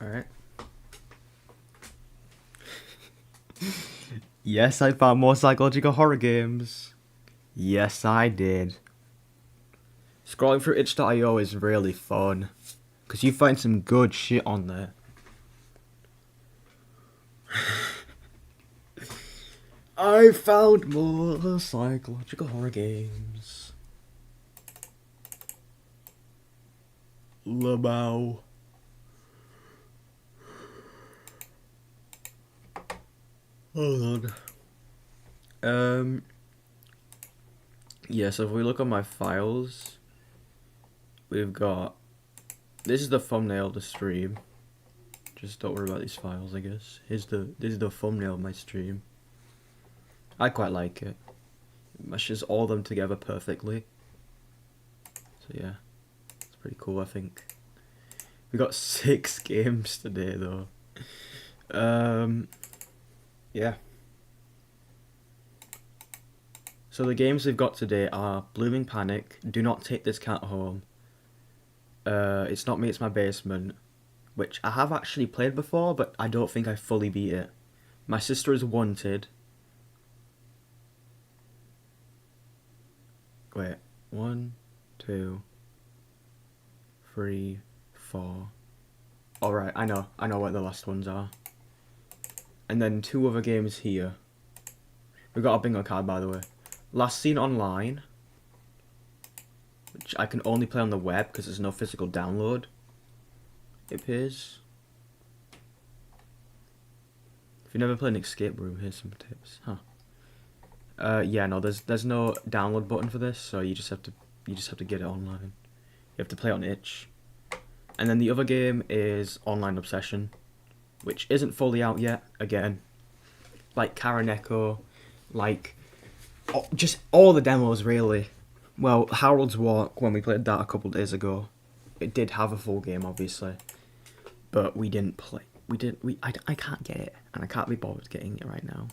Alright. Yes, I found more psychological horror games. Yes, I did. Scrolling through itch.io is really fun. Because you find some good shit on there. I found more psychological horror games. Lamau. Hold on. Yeah, so if we look on my files, we've got... This is the thumbnail of the stream. Just don't worry about these files, I guess. This is the thumbnail of my stream. I quite like it. It meshes all of them together perfectly. So yeah, it's pretty cool, I think. We got 6 games today, though. Yeah. So the games we've got today are Blooming Panic, Do Not Take This Cat Home, It's Not Me, It's My Basement, which I have actually played before, but I don't think I fully beat it. My Sister is Wanted. Wait, 1, 2, 3, 4. Alright, I know what the last ones are. And then 2 other games here. We've got a bingo card, by the way. Last Seen Online, which I can only play on the web because there's no physical download, it appears. If you've never played an escape room, here's some tips. Yeah, no, there's no download button for this, so you just have to get it online. You have to play on itch. And then the other game is Online Obsession, which isn't fully out yet. Again, like Karaneko, like just all the demos really. Well, Harold's Walk, when we played that a couple days ago, it did have a full game, obviously, but we didn't play. I can't get it, and I can't be bothered getting it right now.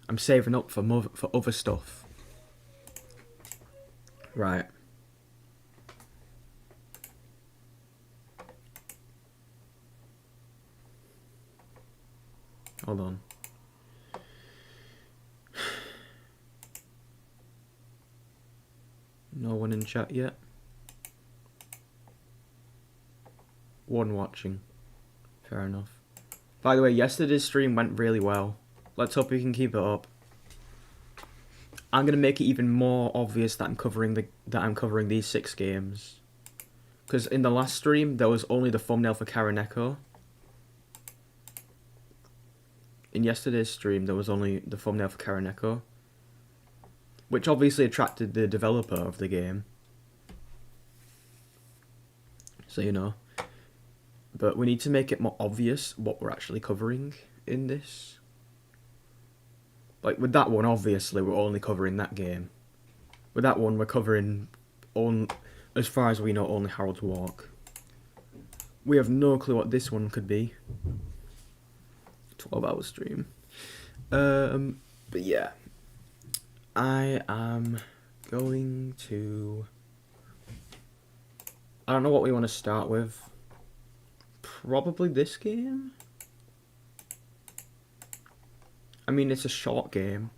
I'm saving up for other stuff. Right. Hold on. No one in chat yet. One watching. Fair enough. By the way, yesterday's stream went really well. Let's hope we can keep it up. I'm gonna make it even more obvious that I'm covering these 6 games. Because in the last stream there was only the thumbnail for Karaneko. In yesterday's stream there was only the thumbnail for Karaneko, which obviously attracted the developer of the game. So you know. But we need to make it more obvious what we're actually covering in this. Like with that one, obviously we're only covering that game. With that one, we're covering, as far as we know, only Harold's Walk. We have no clue what this one could be. 12-hour stream. But yeah, I am going to... I don't know what we want to start with. Probably this game? I mean, it's a short game.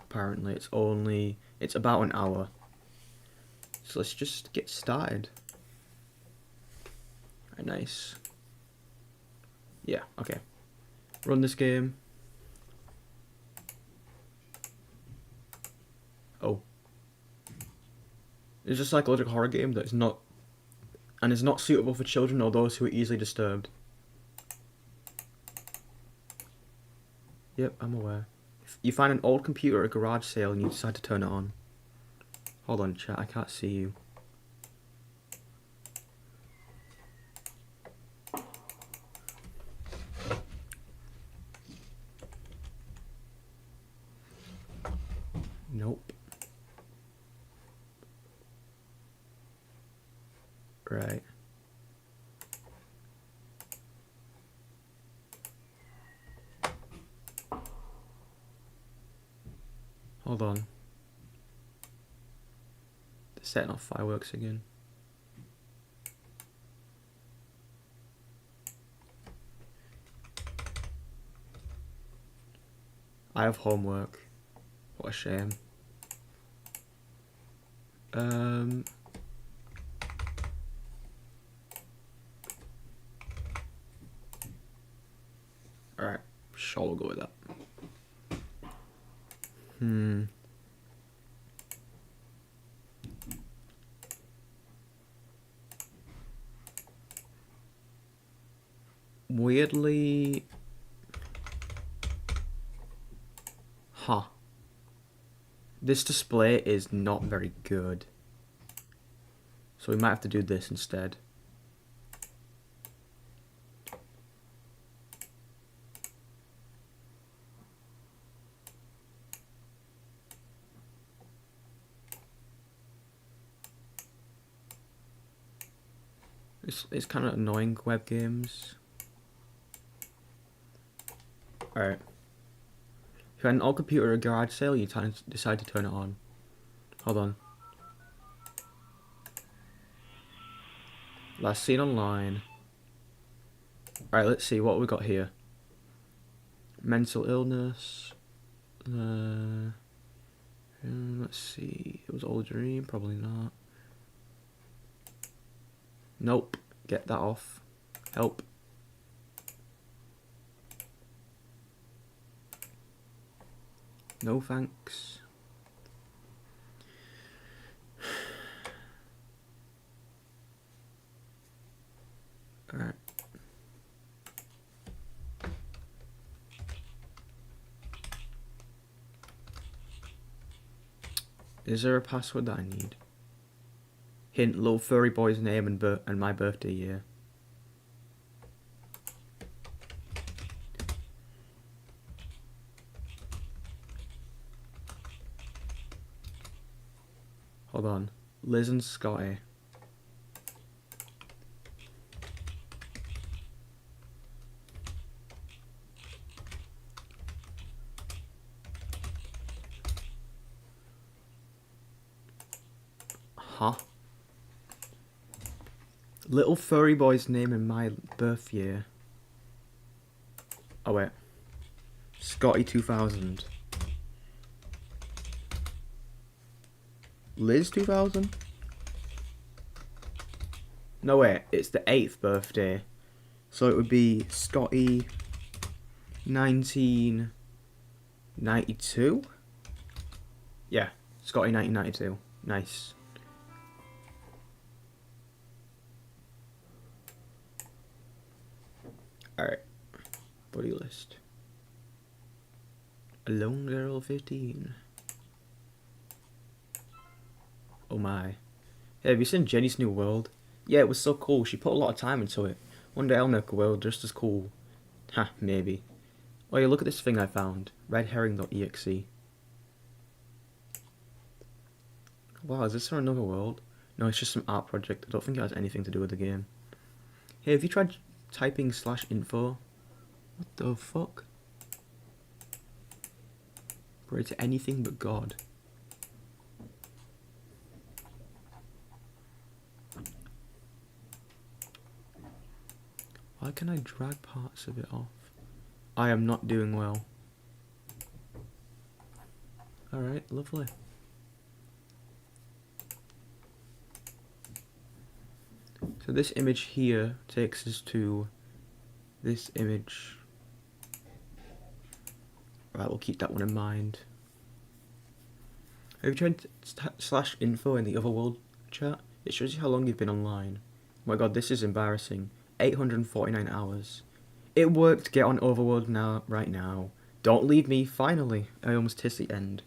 Apparently, it's about an hour. So let's just get started. Right, nice. Yeah, okay. Run this game. Oh. It's a psychological horror game that is not... and is not suitable for children or those who are easily disturbed. Yep, I'm aware. If you find an old computer at a garage sale and you decide to turn it on. Hold on, chat, I can't see you. Nope. Right. Hold on. They're setting off fireworks again. I have homework. What a shame. Alright, sure, we'll go with that. Weirdly... Huh. This display is not very good. So we might have to do this instead. It's kind of annoying, web games. Alright. If you had an old computer or a garage sale, you decide to turn it on. Hold on. Last seen online. Alright, let's see what we got here. Mental illness. Let's see. It was all a dream, probably not. Nope. Get that off. Help. No thanks. Alright. Is there a password that I need? Hint, little furry boy's name and my birthday year. Hold on. Liz and Scotty. Huh? Little furry boy's name and my birth year. Oh wait. Scotty 2000. Liz 2000? No wait, it's the 8th birthday. So it would be Scotty 1992? Yeah, Scotty 1992. Nice. Alright. Buddy list. Alone girl 15. Oh my. Hey, have you seen Jenny's new world? Yeah, it was so cool. She put a lot of time into it. One day I'll make a world just as cool. Ha, maybe. Oh yeah, look at this thing I found. Redherring.exe. Wow, is this for another world? No, it's just some art project. I don't think it has anything to do with the game. Hey, have you tried typing /info? What the fuck? Pray to anything but God. Why can I drag parts of it off? I am not doing well. Alright, lovely. So this image here takes us to this image. Right, we'll keep that one in mind. Have you tried /info in the other world chat? It shows you how long you've been online. Oh my god, this is embarrassing. 849 hours. It worked. Get on Overworld now, right now. Don't leave me. Finally, I almost hit the end.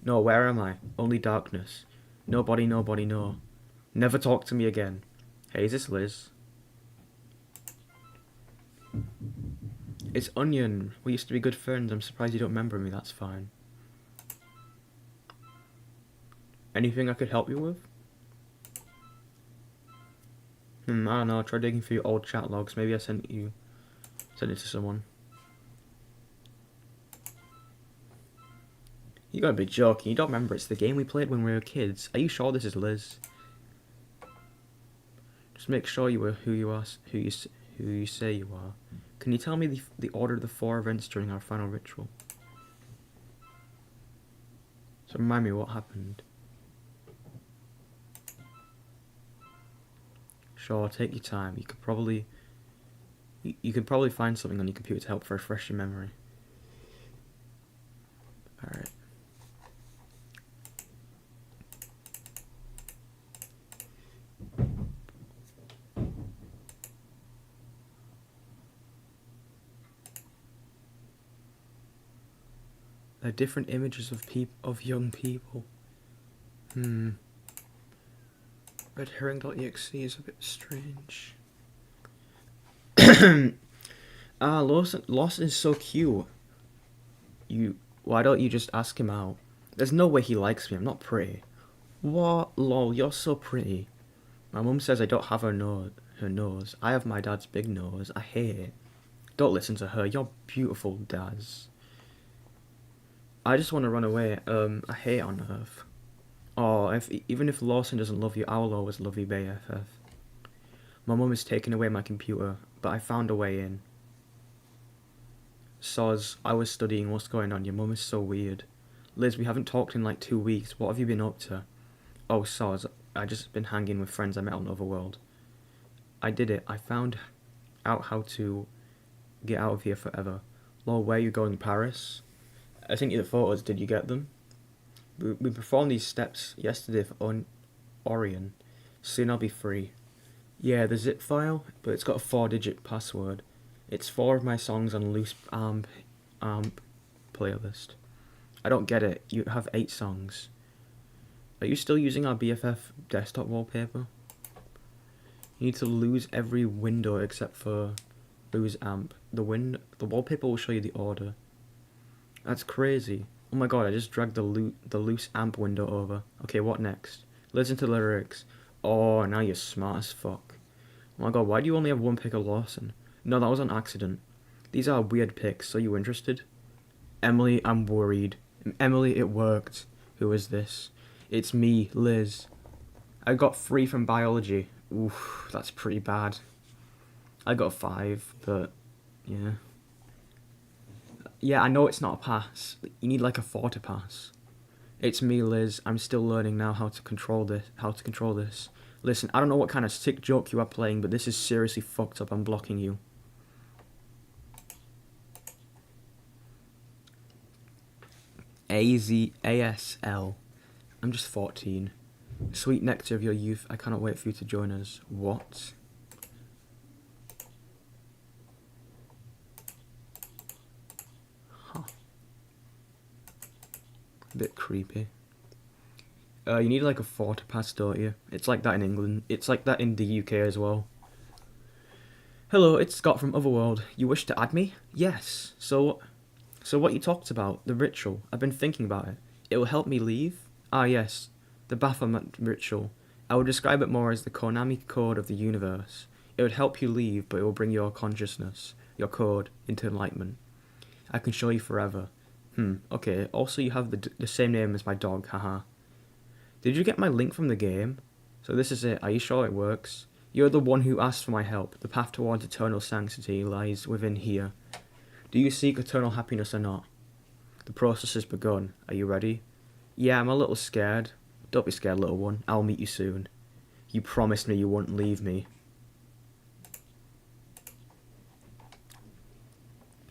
No, where am I? Only darkness. Nobody, nobody, no. Never talk to me again. Hey, is this Liz? It's Onion. We used to be good friends. I'm surprised you don't remember me. That's fine. Anything I could help you with? I don't know. Try digging through your old chat logs. Maybe I sent it to someone. You gotta be joking. You don't remember? It's the game we played when we were kids. Are you sure this is Liz? Just make sure you are who you say you are. Can you tell me the order of the 4 events during our final ritual? So remind me what happened. Sure, take your time. You could probably find something on your computer to help refresh your memory. Alright. They're different images of young people. Redherring.exe is a bit strange. Lawson is so cute. Why don't you just ask him out? There's no way he likes me. I'm not pretty. What? Lol, you're so pretty. My mum says I don't have her nose. I have my dad's big nose. I hate it. Don't listen to her. You're beautiful, Daz. I just want to run away. I hate on Earth. Oh, even if Lawson doesn't love you, I'll always love you, BFF. My mum is taking away my computer, but I found a way in. Soz, I was studying. What's going on? Your mum is so weird. Liz, we haven't talked in like 2 weeks. What have you been up to? Oh, Soz, I just been hanging with friends I met on Overworld. I did it. I found out how to get out of here forever. Lol, where are you going, Paris? I sent you the photos. Did you get them? We performed these steps yesterday for Orion. Soon I'll be free. Yeah, the zip file, but it's got a 4-digit password. It's 4 of my songs on loose amp playlist. I don't get it. You have 8 songs. Are you still using our BFF desktop wallpaper? You need to lose every window except for lose amp. The wallpaper will show you the order. That's crazy. Oh my god, I just dragged the loose amp window over. Okay, what next? Listen to the lyrics. Oh, now you're smart as fuck. Oh my god, why do you only have one pick of Lawson? No, that was on accident. These are weird picks, so you interested? Emily, I'm worried. Emily, it worked. Who is this? It's me, Liz. I got 3 from biology. Oof, that's pretty bad. I got 5, but yeah. Yeah, I know it's not a pass. You need like a 4 to pass. It's me, Liz. I'm still learning now how to control this. Listen, I don't know what kind of sick joke you are playing, but this is seriously fucked up. I'm blocking you. ASL. I'm just 14. Sweet nectar of your youth. I cannot wait for you to join us. What? Huh. A bit creepy. You need like a 4 to pass, don't you? It's like that in England. It's like that in the UK as well. Hello, it's Scott from Otherworld. You wish to add me? Yes. So what you talked about, the ritual. I've been thinking about it. It will help me leave? Ah, yes. The Baphomet ritual. I would describe it more as the Konami code of the universe. It would help you leave, but it will bring your consciousness, your code, into enlightenment. I can show you forever. Okay. Also, you have the same name as my dog, haha. Did you get my link from the game? So this is it. Are you sure it works? You're the one who asked for my help. The path towards eternal sanctity lies within here. Do you seek eternal happiness or not? The process has begun. Are you ready? Yeah, I'm a little scared. Don't be scared, little one. I'll meet you soon. You promised me you wouldn't leave me.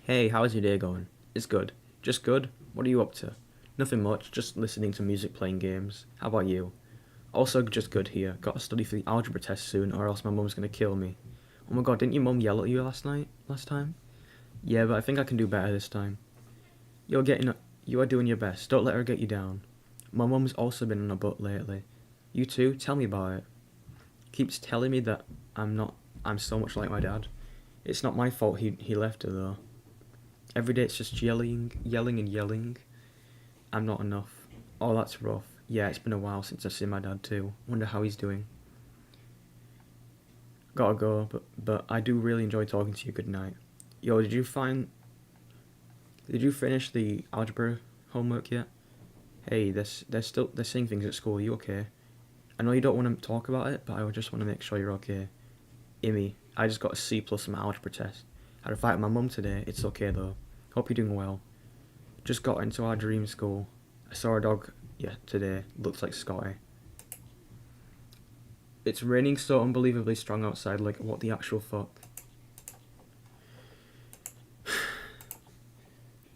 Hey, how's your day going? It's good. Just good? What are you up to? Nothing much, just listening to music, playing games. How about you? Also just good here. Got to study for the algebra test soon or else my mum's gonna kill me. Oh my god, didn't your mum yell at you last time? Yeah, but I think I can do better this time. You are doing your best. Don't let her get you down. My mum's also been on a butt lately. You too? Tell me about it. Keeps telling me that I'm so much like my dad. It's not my fault he left her though. Every day it's just yelling and yelling. I'm not enough. Oh, that's rough. Yeah, it's been a while since I've seen my dad too. Wonder how he's doing. Gotta go, but I do really enjoy talking to you. Good night. Yo, did you finish the algebra homework yet? Hey, they're saying things at school. Are you okay? I know you don't want to talk about it, but I just want to make sure you're okay. Imi, I just got a C+ on my algebra test. Had a fight with my mum today. It's okay though. Hope you're doing well. Just got into our dream school. I saw a dog Yeah, today. Looks like Scotty. It's raining so unbelievably strong outside, like, what the actual fuck?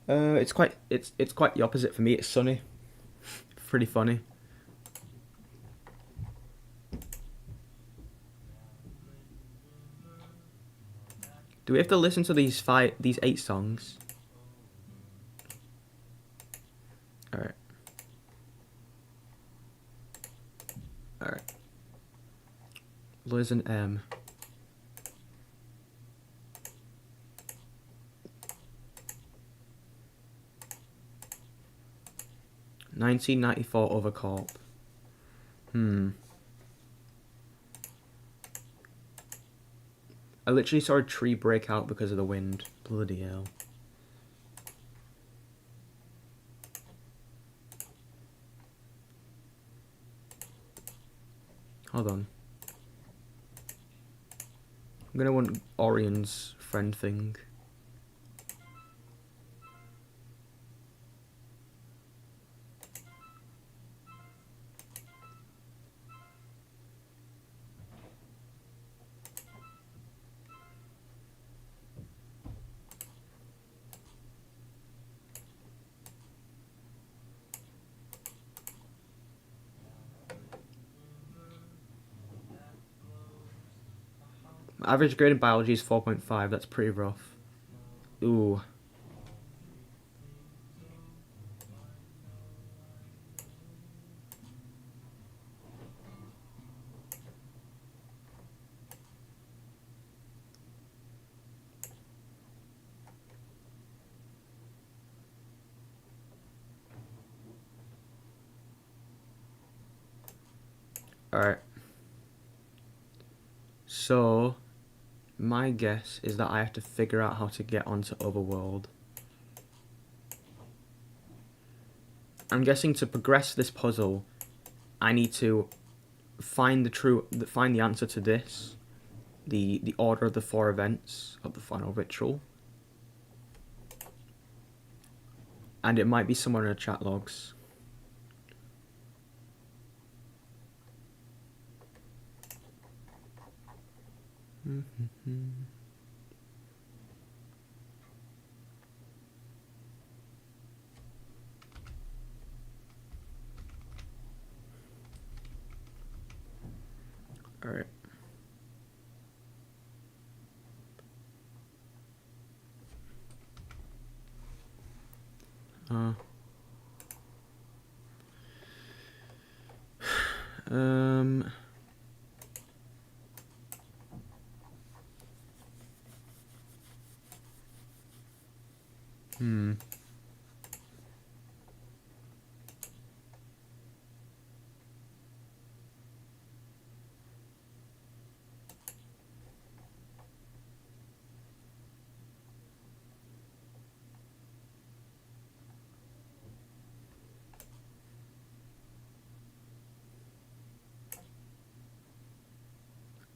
It's quite the opposite for me. It's sunny. Pretty funny. Do we have to listen to these 8 songs? Alright. Alright. Liz and M. $19.94 over Corp. I literally saw a tree break out because of the wind. Bloody hell. Hold on. I'm gonna want Orion's friend thing. Average grade in biology is 4.5. That's pretty rough. Ooh. Alright. So, my guess is that I have to figure out how to get onto Overworld. I'm guessing to progress this puzzle, I need to find the answer to this, the order of the 4 events of the final ritual, and it might be somewhere in the chat logs. All right. Um.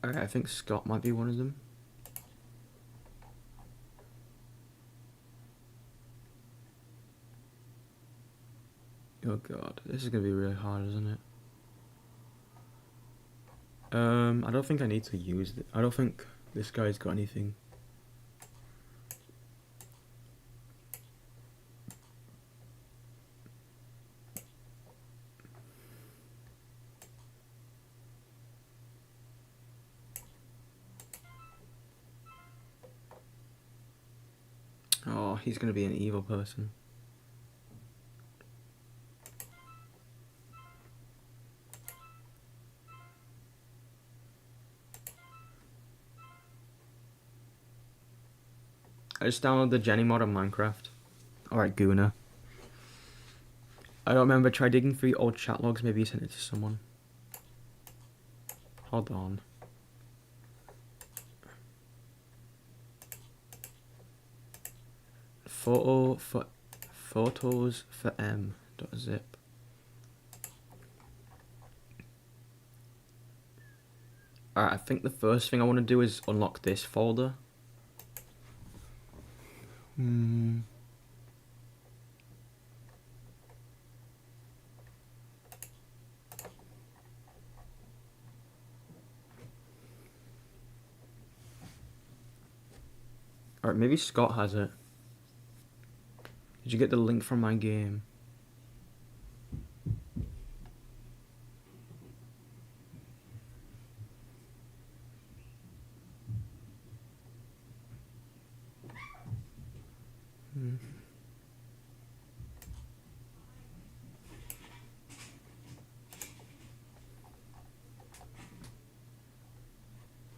Alright, I think Scott might be one of them. Oh god, this is gonna be really hard, isn't it? I don't think I need to use it. I don't think this guy's got anything. Oh, he's gonna be an evil person. I just downloaded the Jenny mod on Minecraft. Alright, Guna. I don't remember. Try digging through your old chat logs. Maybe you sent it to someone. Hold on. Photos for m.zip. Alright, I think the first thing I want to do is unlock this folder. Alright, maybe Scott has it. Did you get the link from my game?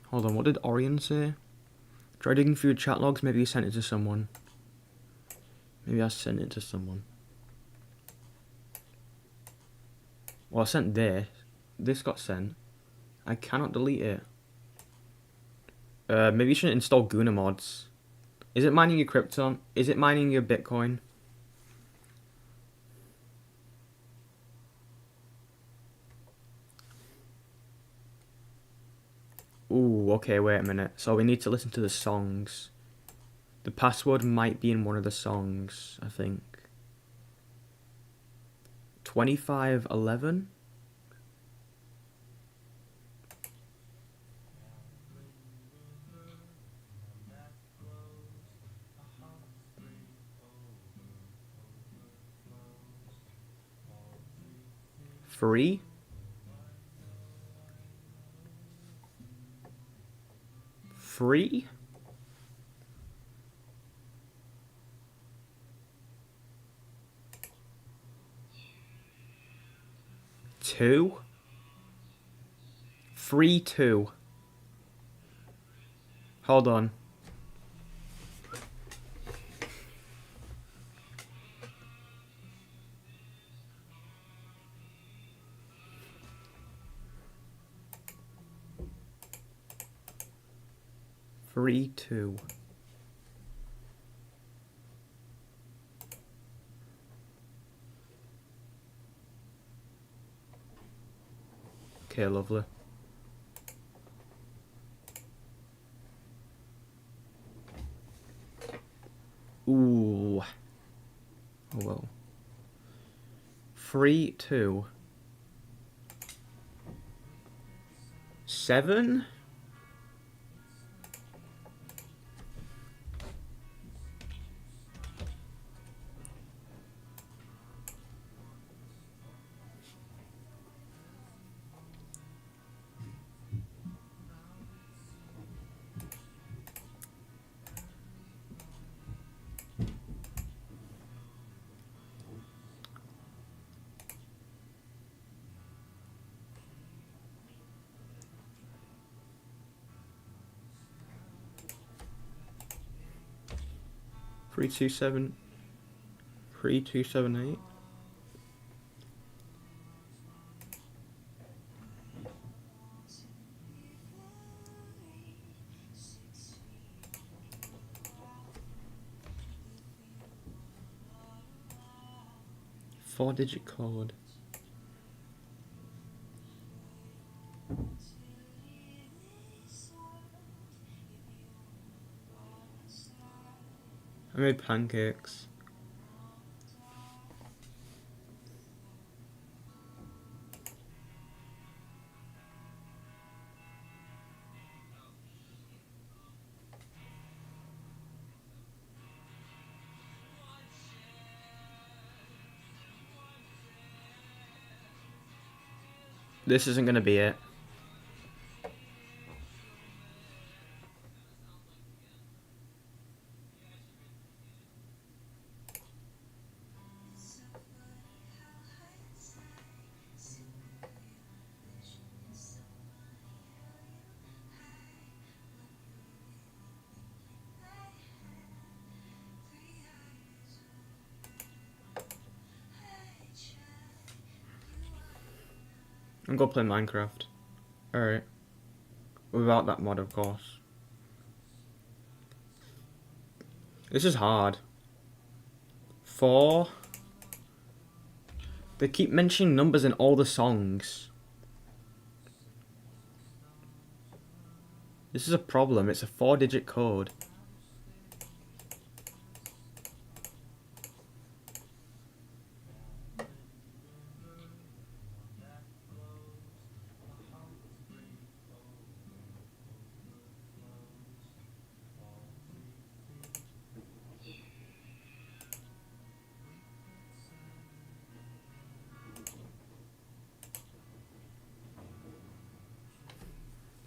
Hold on, what did Orion say? Try digging through your chat logs, maybe you sent it to someone. Maybe I sent it to someone. Well, I sent this. This got sent. I cannot delete it. Maybe you shouldn't install Guna mods. Is it mining your Krypton? Is it mining your Bitcoin? Ooh, okay, wait a minute. So we need to listen to the songs. The password might be in one of the songs, I think. 2511? Free? Free? Two? Free two. Hold on. Free two. Okay, lovely. Ooh. Oh well. Free two. 7? Three two seven. 3278. Four-digit code. I made pancakes. This isn't gonna be it. I'm gonna play Minecraft. Alright. Without that mod, of course. This is hard. 4. They keep mentioning numbers in all the songs. This is a problem. It's a 4-digit code.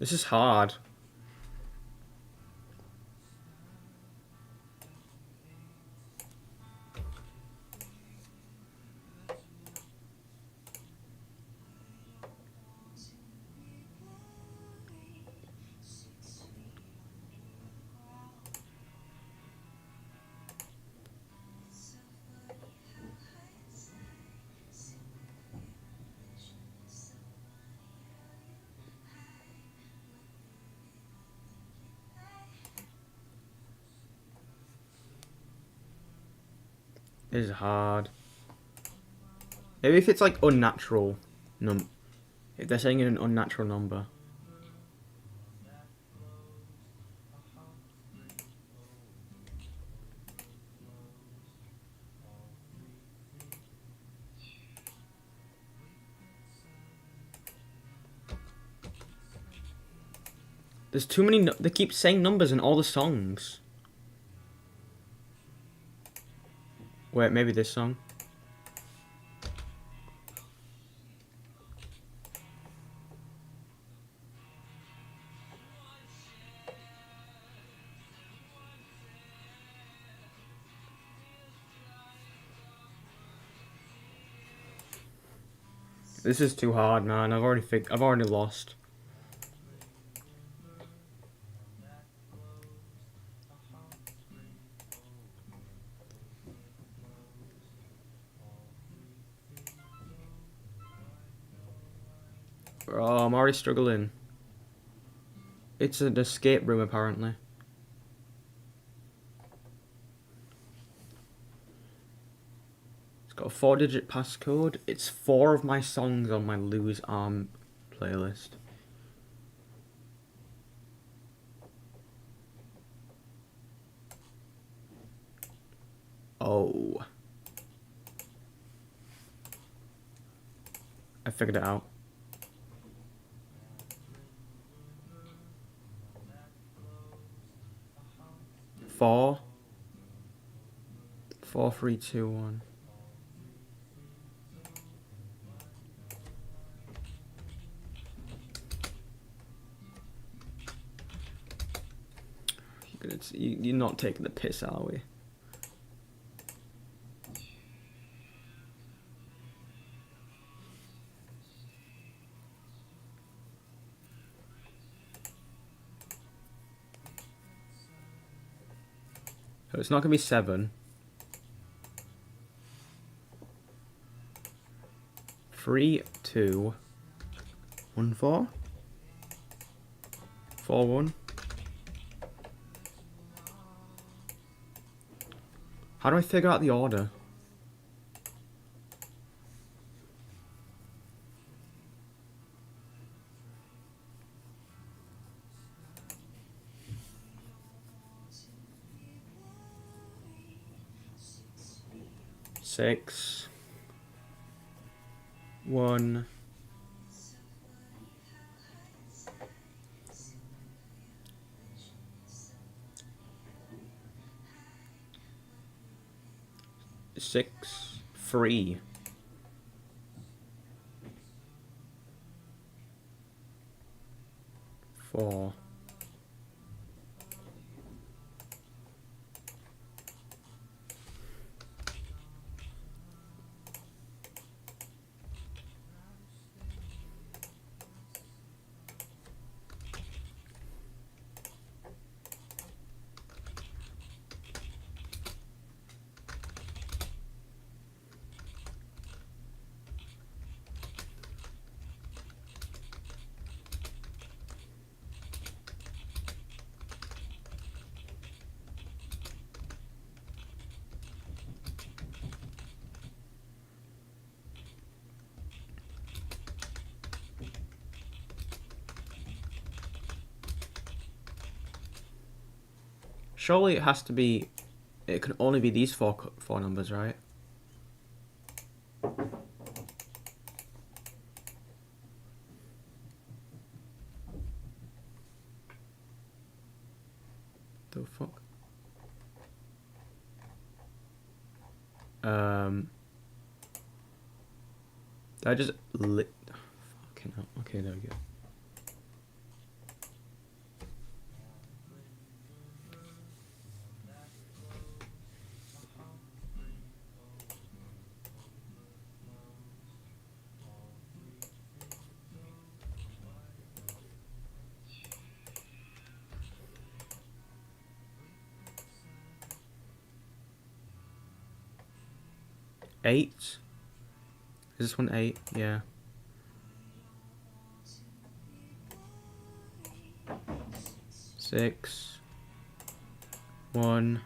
This is hard. This is hard. Maybe if it's like unnatural if they're saying an unnatural number. There's too many. They keep saying numbers in all the songs. Wait, maybe this song. This is too hard, man. I've already lost. Oh, I'm already struggling. It's an escape room, apparently. It's got a 4-digit passcode. It's 4 of my songs on my Lose Arm playlist. Oh. I figured it out. 4, 4, 3, 2, 1. You're not taking the piss, are we? So it's not gonna be 7. 3, 2, 1, 4. 4, 1. How do I figure out the order? Six, 1. Six, 3. 4. Surely it has to be. It can only be these four numbers, right? The fuck? I just lit. Fucking hell. Okay, there we go. 8? Is this one 8? Yeah. Six. 1.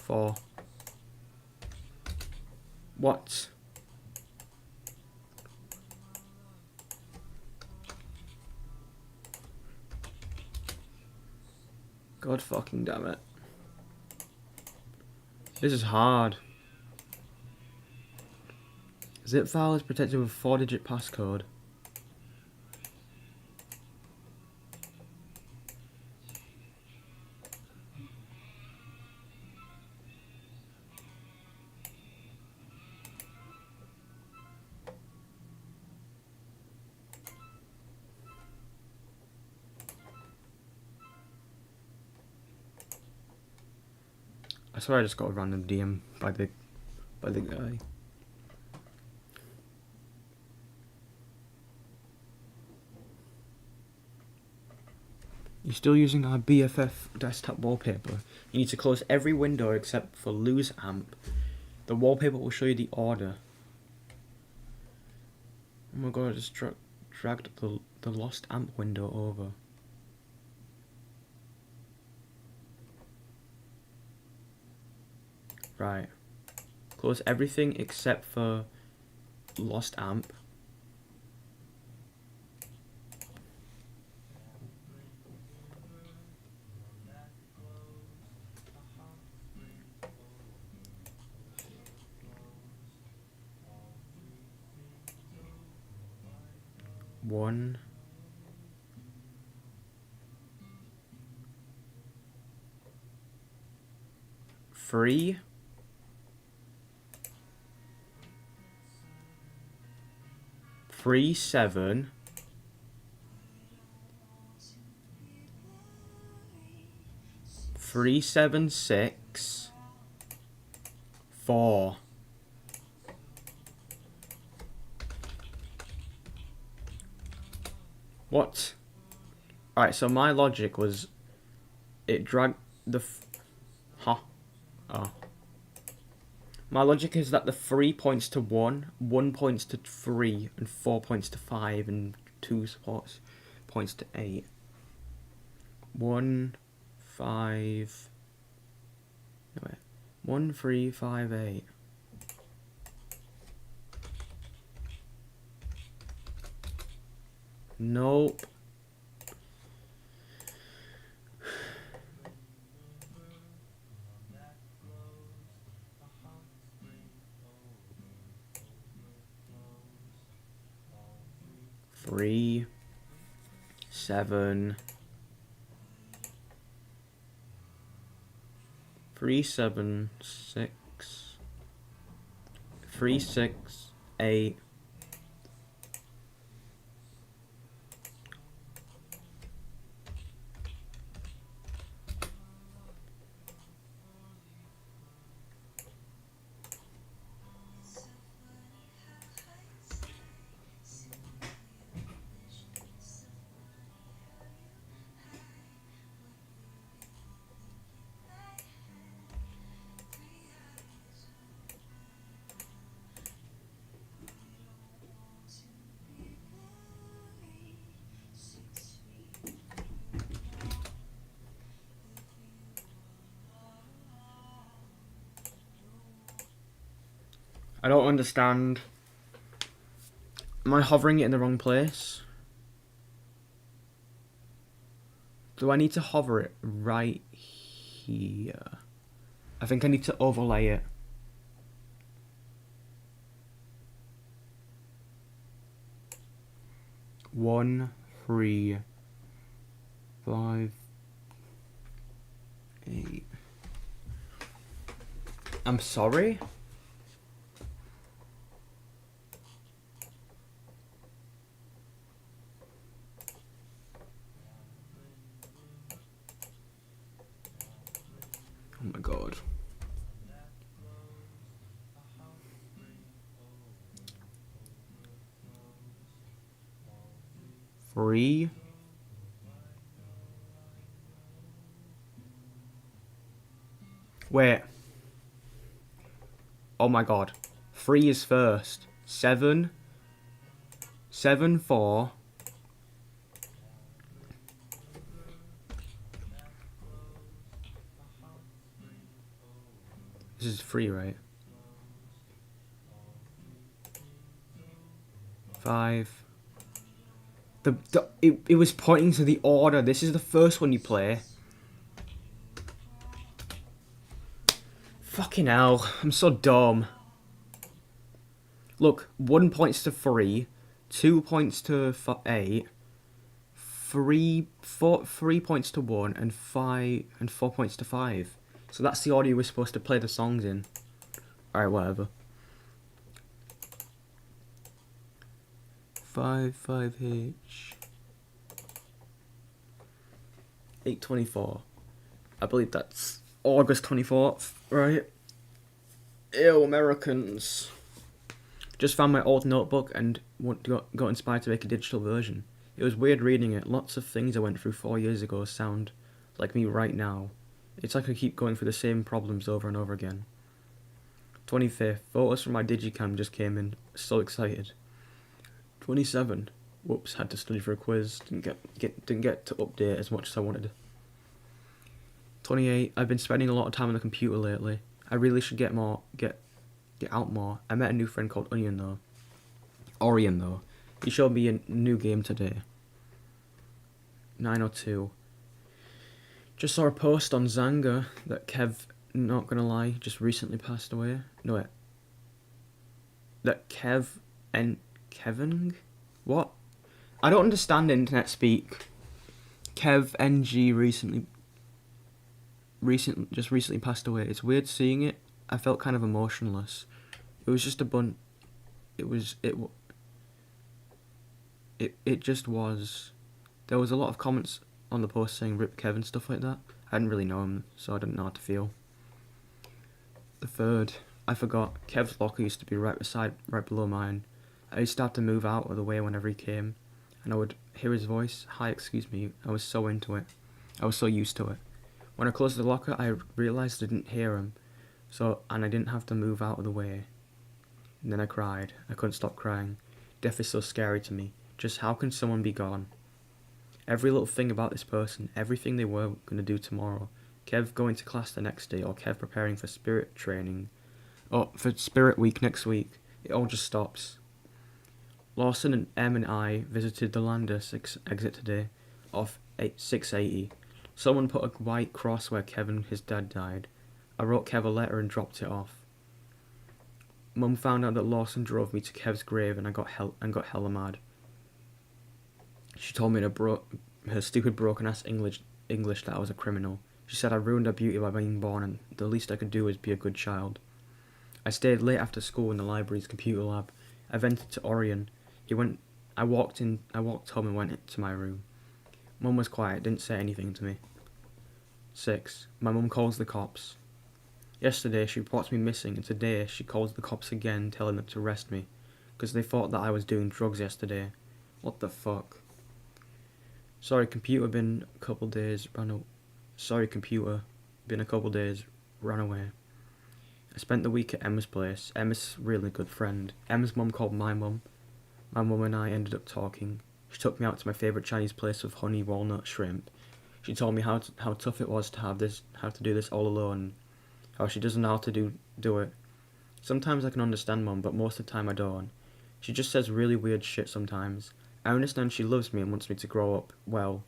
4. What? God fucking damn it. This is hard. Zip file is protected with a 4-digit passcode. I swear I just got a random DM by the guy. You're still using our BFF desktop wallpaper. You need to close every window except for lose amp. The wallpaper will show you the order. Oh my god, I just dragged the lost amp window over. Right. Close everything except for lost amp. One. 3. 3 7. 3 7 6 4. What? Alright, so my logic was it dragged the huh? Oh. My logic is that the 3 points to 1, 1 points to 3, and 4 points to 5, and 2 points to 8. 1 5 no wait. 1 3 5 8. Nope. Three, 7, 3 7 6, 3 6 8. I don't understand. Am I hovering it in the wrong place? Do I need to hover it right here? I think I need to overlay it. One, 3, 5, 8. I'm sorry? Oh my god. Three. Wait. Oh my god. 3 is first. 7. 7, 4. This is 3, right? 5. It was pointing to the order. This is the first one you play. Fucking hell. I'm so dumb. Look, 1 points to 3. 2 points to 8. 3 points to 1 and 4 points to 5. So that's the order you were supposed to play the songs in. Alright, whatever. 5H 8/24. I believe that's August 24th, right? Ew, Americans. Just found my old notebook and got inspired to make a digital version. It was weird reading it. Lots of things I went through 4 years ago sound like me right now. It's like I keep going through the same problems over and over again. 25th. Photos from my digicam just came in. So excited. 27. Whoops, had to study for a quiz. Didn't get to update as much as I wanted. 28. I've been spending a lot of time on the computer lately. I really should get out more. I met a new friend called Orion though. He showed me a new game today. 902. Just saw a post on Zanga that Kev, not gonna lie, just recently passed away. No wait. That Kevin? What? I don't understand internet speak. Kev NG recently passed away. It's weird seeing it. I felt kind of emotionless. It was just it just was. There was a lot of comments on the post saying "Rip Kev" and stuff like that. I didn't really know him, so I didn't know how to feel. The third, I forgot. Kev's locker used to be right below mine. I used to have to move out of the way whenever he came, and I would hear his voice. Hi, excuse me. I was so into it. I was so used to it. When I closed the locker, I realized I didn't hear him, and I didn't have to move out of the way. And then I cried. I couldn't stop crying. Death is so scary to me. Just how can someone be gone? Every little thing about this person, everything they were going to do tomorrow, Kev going to class the next day, or Kev preparing for spirit training, or for spirit week next week, it all just stops. Lawson and Em and I visited the Landis exit today, off 680. Someone put a white cross where Kev and his dad died. I wrote Kev a letter and dropped it off. Mum found out that Lawson drove me to Kev's grave and I got hella mad. She told me in her stupid broken ass English that I was a criminal. She said I ruined her beauty by being born and the least I could do was be a good child. I stayed late after school in the library's computer lab. I vented to Orion. I walked home and went to my room. Mum was quiet, didn't say anything to me. 6. My mum calls the cops. Yesterday she reports me missing and today she calls the cops again telling them to arrest me because they thought that I was doing drugs yesterday. What the fuck? Sorry computer, been a couple days, ran away. I spent the week at Emma's place. Emma's a really good friend. Emma's mum called my mum. My mum and I ended up talking. She took me out to my favourite Chinese place with honey, walnut, shrimp. She told me how tough it was to have to do this all alone. How she doesn't know how to do it. Sometimes I can understand Mum, but most of the time I don't. She just says really weird shit sometimes. I understand she loves me and wants me to grow up well,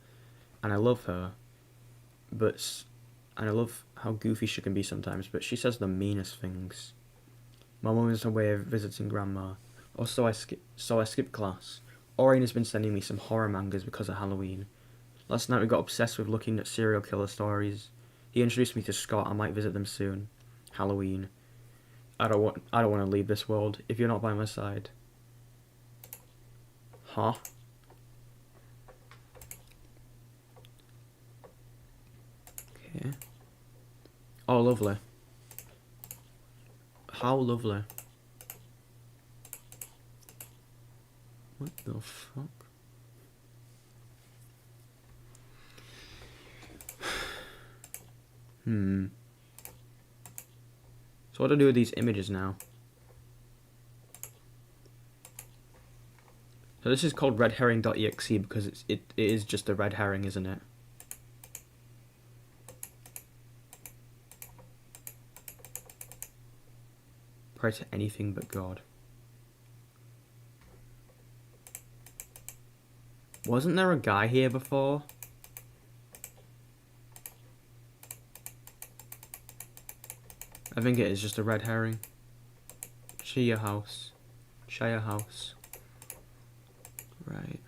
and I love her. And I love how goofy she can be sometimes, but she says the meanest things. My mum is away visiting Grandma. Also, I skipped class. Orion has been sending me some horror mangas because of Halloween. Last night we got obsessed with looking at serial killer stories. He introduced me to Scott. I might visit them soon. Halloween. I don't want to leave this world if you're not by my side. Huh? Okay. Oh, lovely. How lovely. What the fuck? So what do I do with these images now? So this is called redherring.exe because it is just a red herring, isn't it? Pray to anything but God. Wasn't there a guy here before? I think it is just a red herring. Share house. Shire house. Right.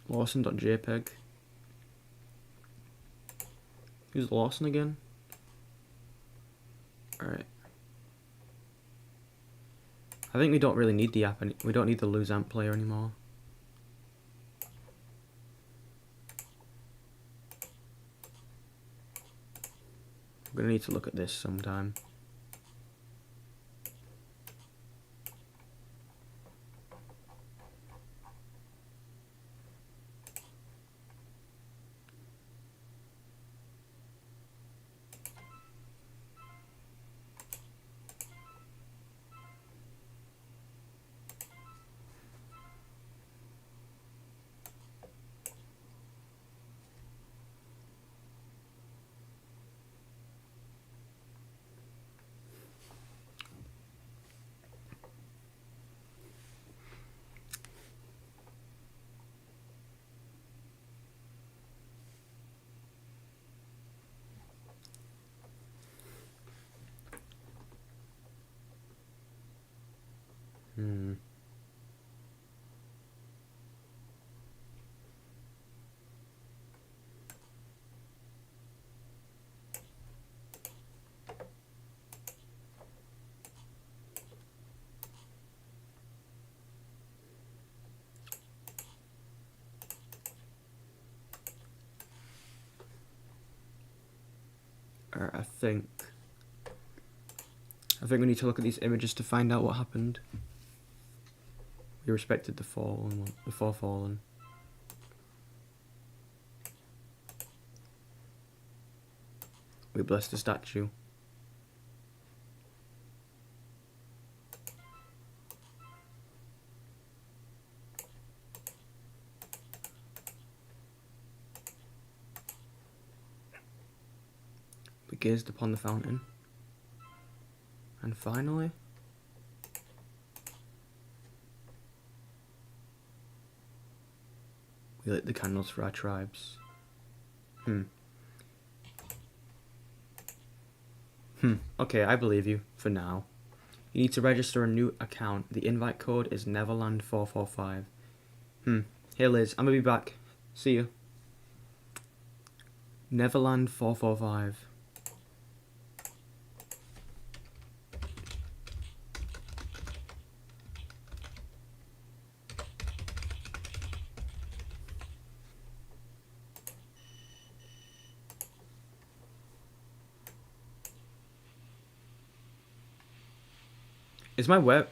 Lawson.jpg. Who's Lawson again? Alright. I think we don't really need the app. We don't need the lose amp player anymore. We're gonna need to look at this sometime. I think we need to look at these images to find out what happened. We respected the fallen, the fallen. We blessed the statue. We gazed upon the fountain. And finally, we lit the candles for our tribes. Okay, I believe you, for now. You need to register a new account. The invite code is Neverland445. Hey Liz, I'm gonna be back. See you. Neverland445. Is my web...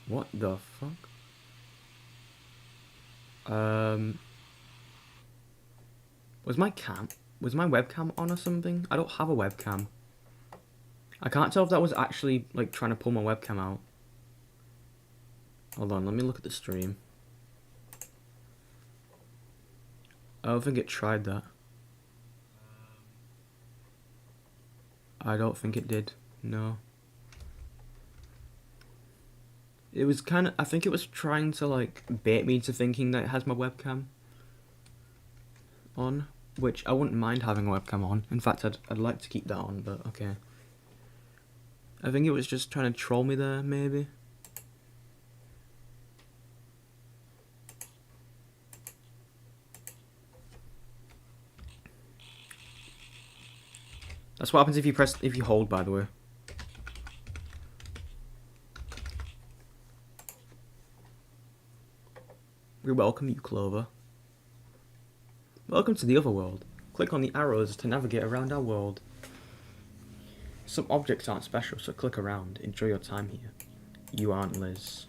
What the fuck? Was my webcam on or something? I don't have a webcam. I can't tell if that was actually, like, trying to pull my webcam out. Hold on, let me look at the stream. I don't think it tried that. I don't think it did. No. It was kind of... I think it was trying to, like, bait me into thinking that it has my webcam on. Which, I wouldn't mind having a webcam on. In fact, I'd like to keep that on, but okay. I think it was just trying to troll me there, maybe. That's what happens if you hold, by the way. We welcome you, Clover. Welcome to the other world. Click on the arrows to navigate around our world. Some objects aren't special, so click around. Enjoy your time here. You aren't Liz.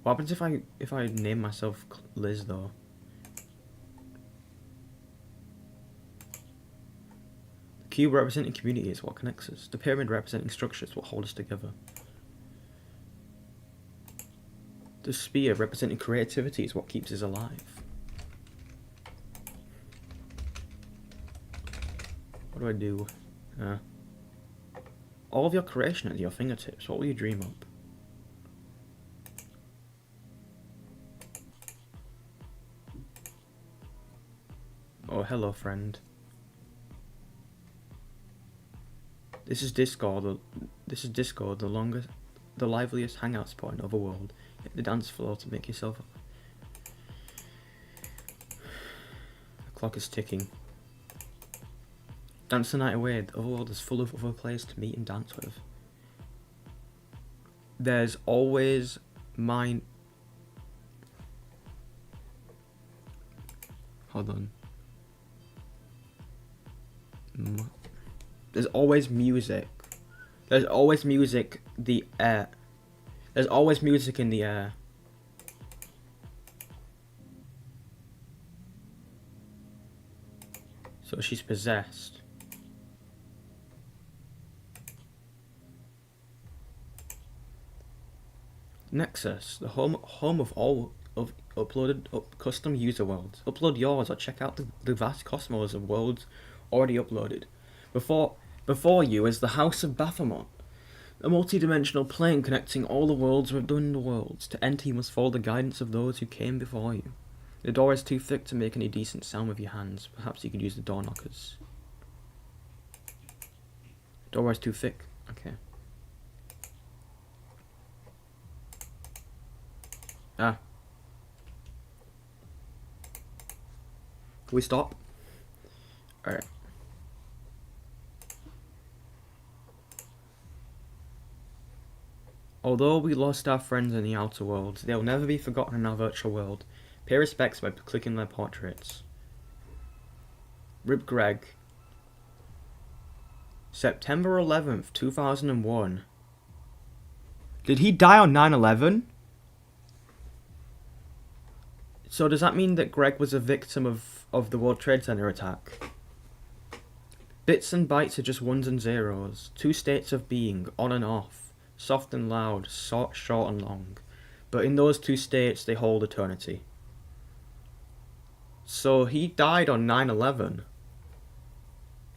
What happens if I name myself Liz though? cube representing community is what connects us. The pyramid representing structure is what holds us together. The spear representing creativity is what keeps us alive. What do I do? All of your creation at your fingertips. What will you dream up? Oh, hello, friend. This is Discord. The liveliest hangout spot in Overworld. Hit the dance floor to make yourself. The clock is ticking. Dance the night away. The Overworld is full of other players to meet and dance with. There's always mine. Hold on. There's always music. There's always music. The air. There's always music in the air. So she's possessed. Nexus, the home of all of uploaded custom user worlds. Upload yours or check out the vast cosmos of worlds already uploaded. Before you is the House of Baphomet, a multi-dimensional plane connecting all the worlds within the worlds. To enter, you must follow the guidance of those who came before you. The door is too thick to make any decent sound with your hands. Perhaps you could use the door knockers. The door is too thick. Okay. Ah. Can we stop? Alright. Although we lost our friends in the outer world, they'll never be forgotten in our virtual world. Pay respects by clicking their portraits. Rip Greg. September 11th, 2001. Did he die on 9/11? So does that mean that Greg was a victim of the World Trade Center attack? Bits and bytes are just ones and zeros. Two states of being, on and off. Soft and loud, short and long. But in those two states, they hold eternity. So he died on 9/11.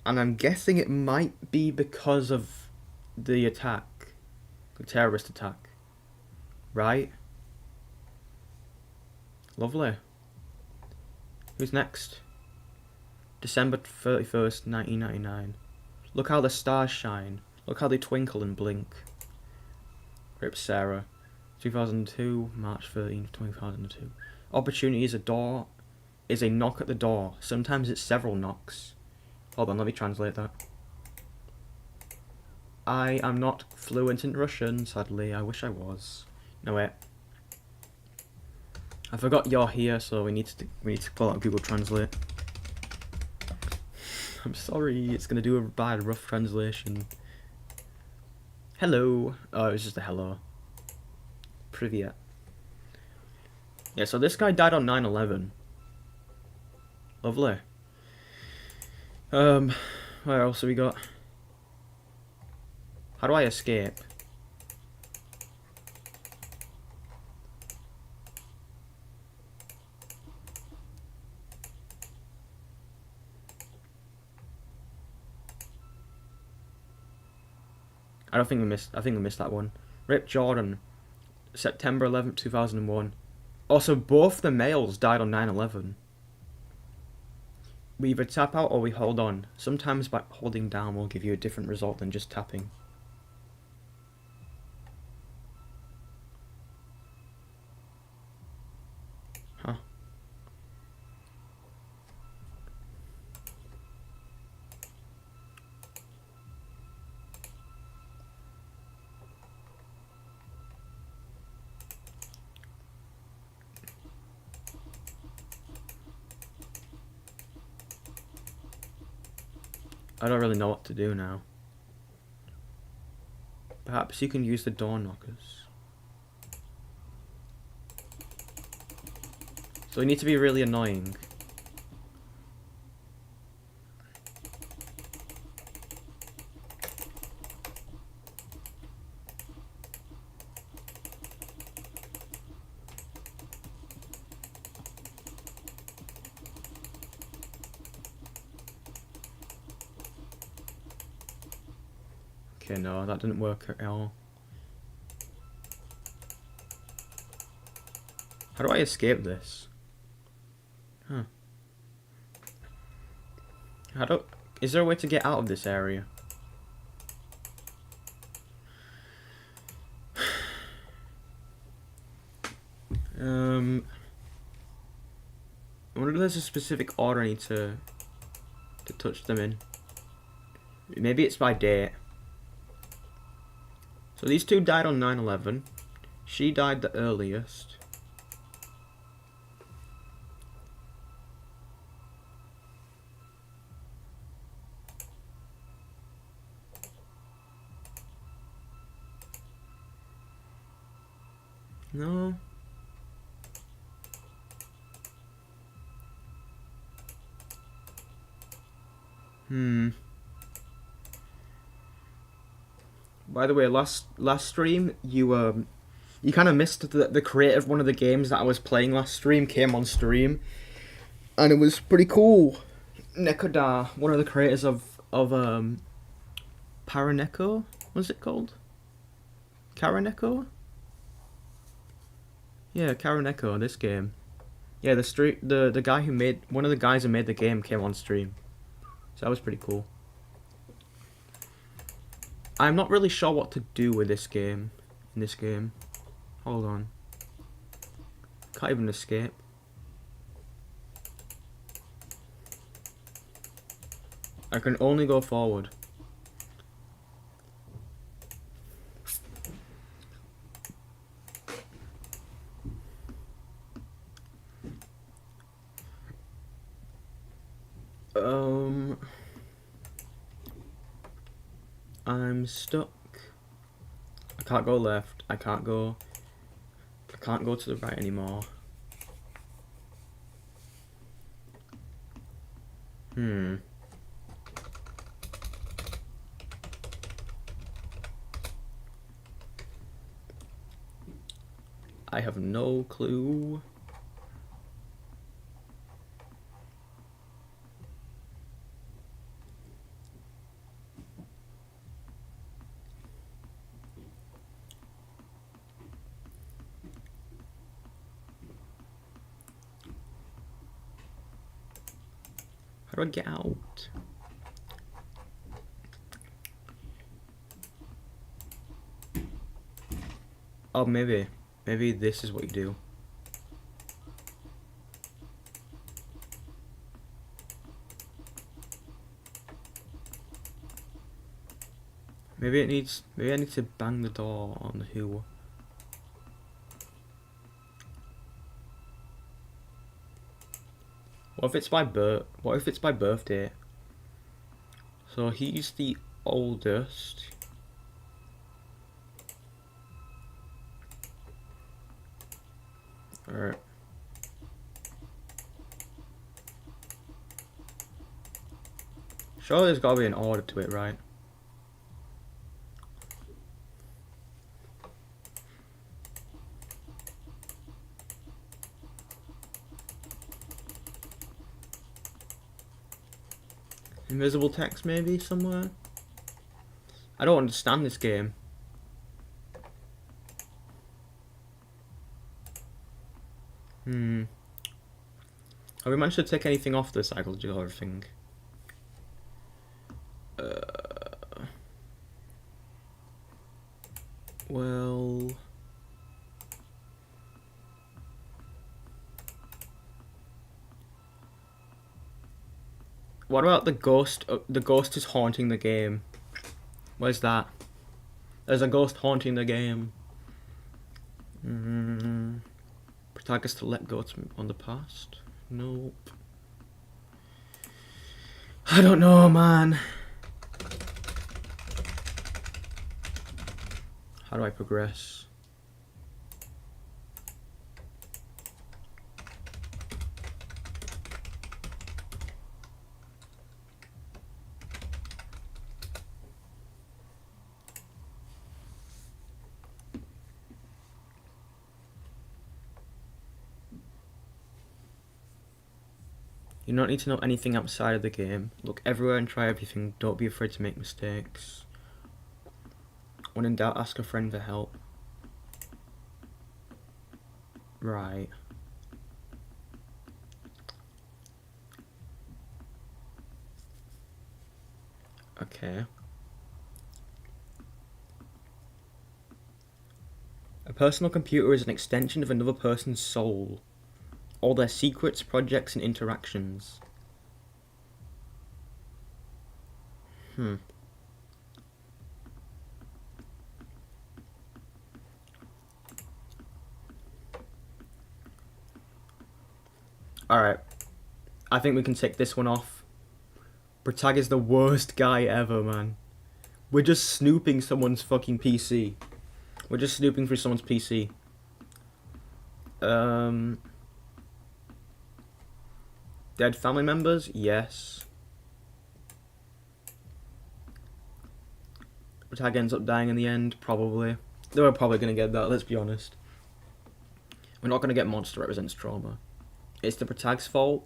And I'm guessing it might be because of the attack. The terrorist attack. Right? Lovely. Who's next? December 31st, 1999. Look how the stars shine. Look how they twinkle and blink. Rip Sarah. 2002, March 13th, 2002. Opportunity is a knock at the door. Sometimes it's several knocks. Hold on, let me translate that. I am not fluent in Russian, sadly. I wish I was. No, wait. I forgot you're here, so we need to pull out Google Translate. I'm sorry, it's gonna do a bad rough translation. Hello. Oh, it was just a hello. Privyet. Yeah, so this guy died on 9/11. Lovely. Where else have we got? How do I escape? I think we missed that one. Rip Jordan, September 11th, 2001. Also, both the males died on 9/11. We either tap out or we hold on. Sometimes by holding down will give you a different result than just tapping. Huh. I don't really know what to do now. Perhaps you can use the door knockers. So we need to be really annoying. Okay, no, that didn't work at all. How do I escape this? Huh. Is there a way to get out of this area? I wonder if there's a specific order I need to touch them in. Maybe it's by date. So these two died on 9/11. She died the earliest. No. By the way, last stream you kind of missed the creator of one of the games that I was playing last stream came on stream, and it was pretty cool. Nekoda, one of the creators of Paraneko, what's it called? Karaneko? Yeah, Karaneko, this game. Yeah, the guy who made one of the guys who made the game came on stream. So that was pretty cool. I'm not really sure what to do with this game. In this game. Hold on. Can't even escape. I can only go forward. I'm stuck. I can't go left. I can't go to the right anymore. I have no clue. How do I get out? Oh, maybe this is what you do. Maybe I need to bang the door on the who. What if it's by birthday? So he's the oldest. Alright. Surely there's gotta be an order to it, right? Invisible text maybe somewhere? I don't understand this game. Have we managed to take anything off the psychological thing? Well... What about the ghost? The ghost is haunting the game. Where's that? There's a ghost haunting the game. Protagonist to let go on the past? Nope. I don't know, man. How do I progress? You don't need to know anything outside of the game. Look everywhere and try everything. Don't be afraid to make mistakes. When in doubt, ask a friend for help. Right. Okay. A personal computer is an extension of another person's soul. All their secrets, projects, and interactions. Alright. I think we can take this one off. Protag is the worst guy ever, man. We're just snooping someone's fucking PC. We're just snooping through someone's PC. Dead family members? Yes. Protag ends up dying in the end? Probably. They were probably going to get that, let's be honest. We're not going to get monster represents trauma. It's the Protag's fault.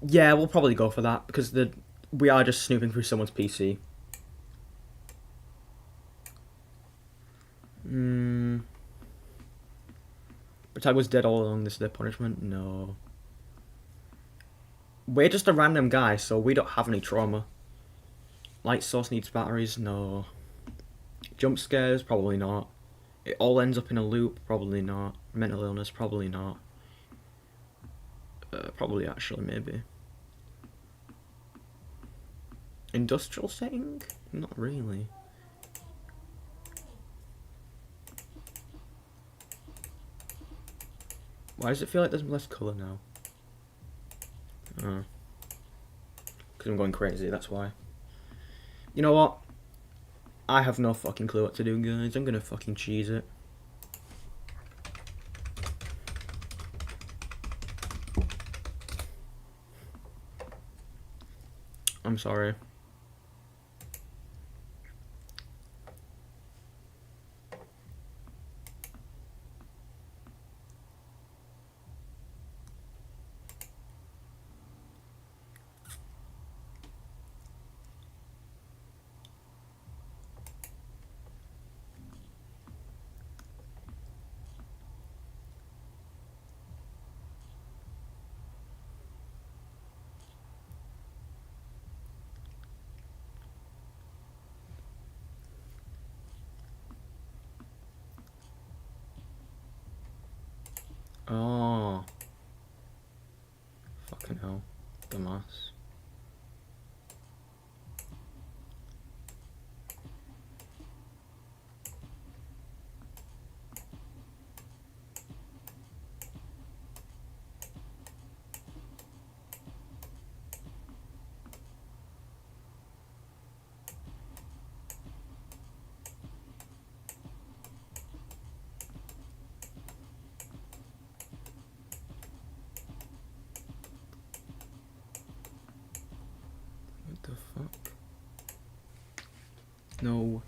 Yeah, we'll probably go for that, because we are just snooping through someone's PC. Protag was dead all along, this is their punishment? No. We're just a random guy, so we don't have any trauma. Light source needs batteries? No. Jump scares? Probably not. It all ends up in a loop? Probably not. Mental illness? Probably not. Probably actually, maybe. Industrial setting? Not really. Why does it feel like there's less colour now? Because I'm going crazy, that's why. You know what? I have no fucking clue what to do, guys. I'm gonna fucking cheese it. I'm sorry. Oh. Fucking hell. Dumbass. What the fuck? No.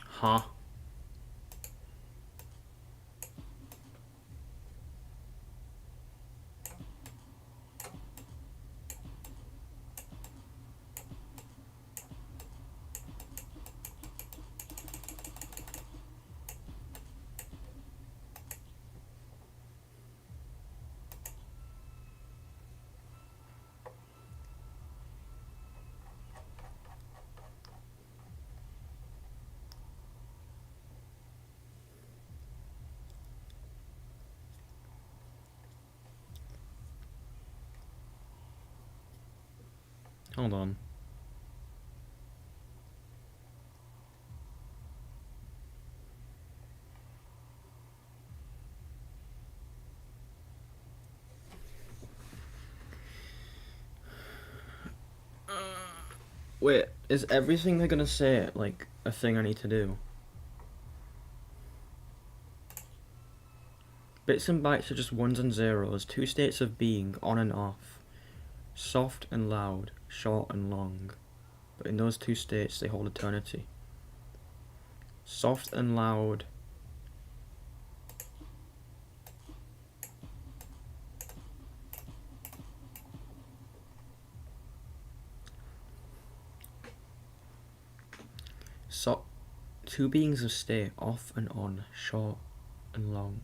Huh? Hold on. Wait, is everything they're gonna say like a thing I need to do? Bits and bytes are just ones and zeros, two states of being, on and off. Soft and loud, short and long. but in those two states they hold eternity. Soft and loud. So, two beings of state, off and on, short and long.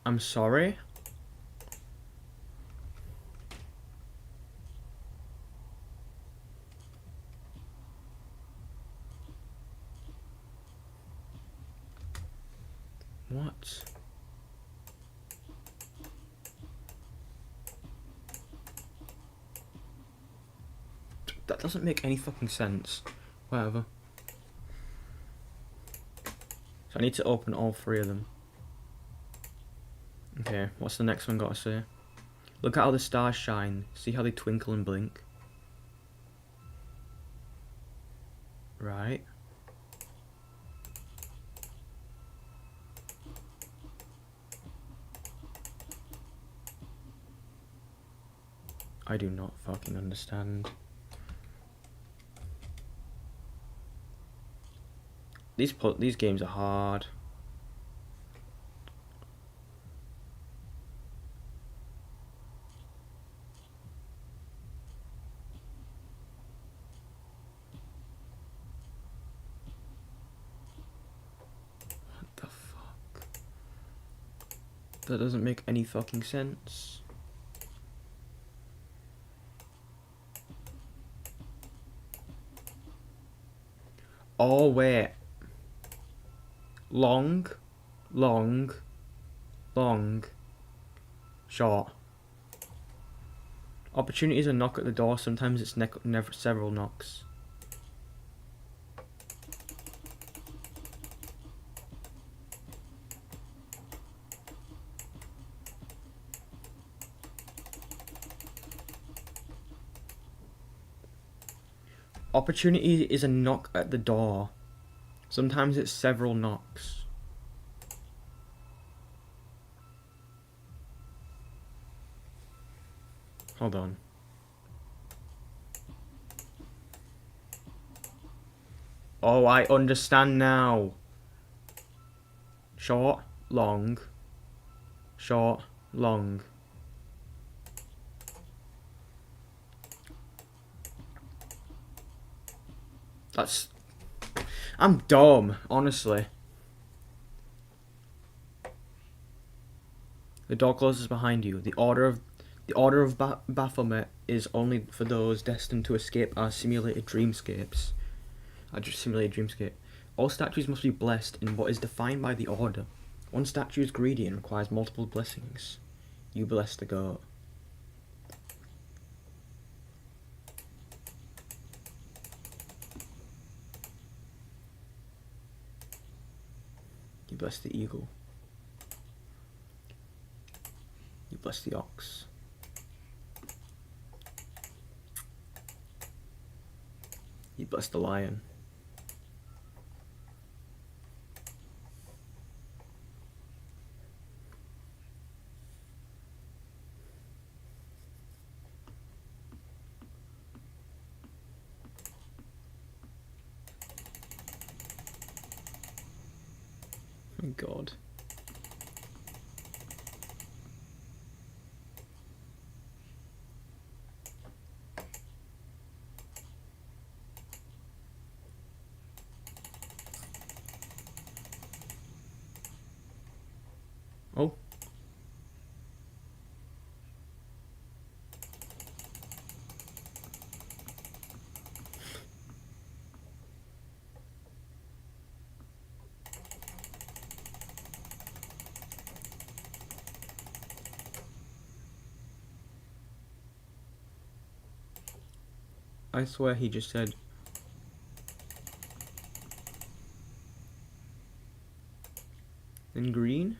I'm sorry? What? That doesn't make any fucking sense. Whatever. So I need to open all three of them. Okay, what's the next one got to say? Look at how the stars shine. See how they twinkle and blink? Right. I do not fucking understand. These games are hard. What the fuck? That doesn't make any fucking sense. Oh wait. Long, long, long, short. Opportunity is a knock at the door. Sometimes it's never several knocks. Opportunity is a knock at the door. Sometimes it's several knocks. Hold on. Oh, I understand now. Short, long. Short, long. That's... I'm dumb, honestly. The door closes behind you. The order of Baphomet is only for those destined to escape our simulated dreamscapes. All statues must be blessed in what is defined by the order. One statue is greedy and requires multiple blessings. You bless the goat. You bless the eagle. You bless the ox. You bless the lion. Oh God. Oh. I swear he just said... In green?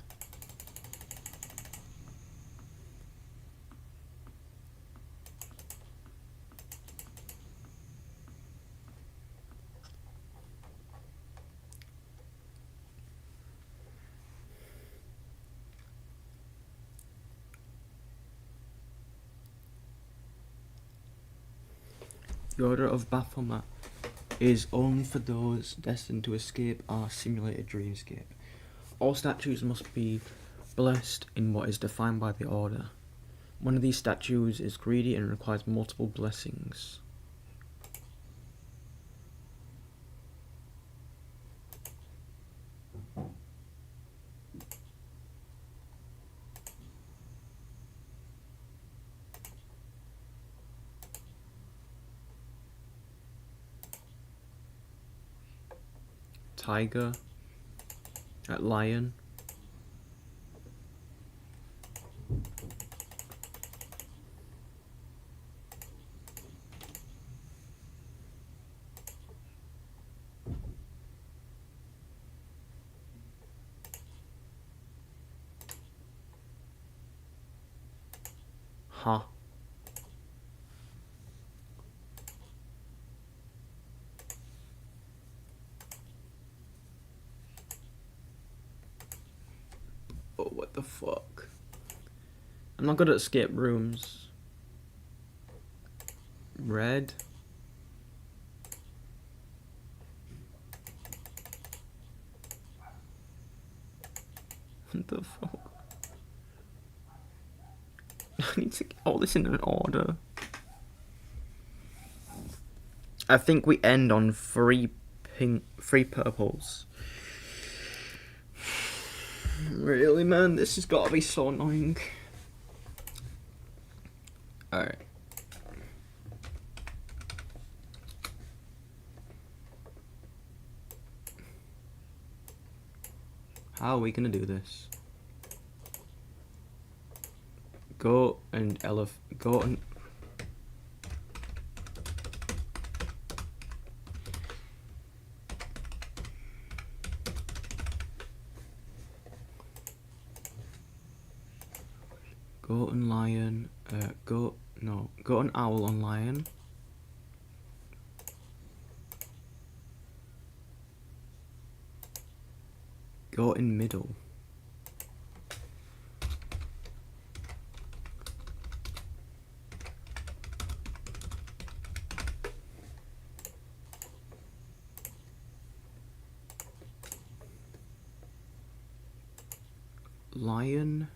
The order of Baphomet is only for those destined to escape our simulated dreamscape. All statues must be blessed in what is defined by the order. One of these statues is greedy and requires multiple blessings. Tiger. Lion. Huh. Oh, what the fuck? I'm not good at escape rooms. Red. What the fuck? I need to get all this in an order. I think we end on 3 purples. Really, man? This has got to be so annoying. Alright. How are we gonna do this? Goat and goat and lion. Goat and owl on lion. Goat in middle. Lion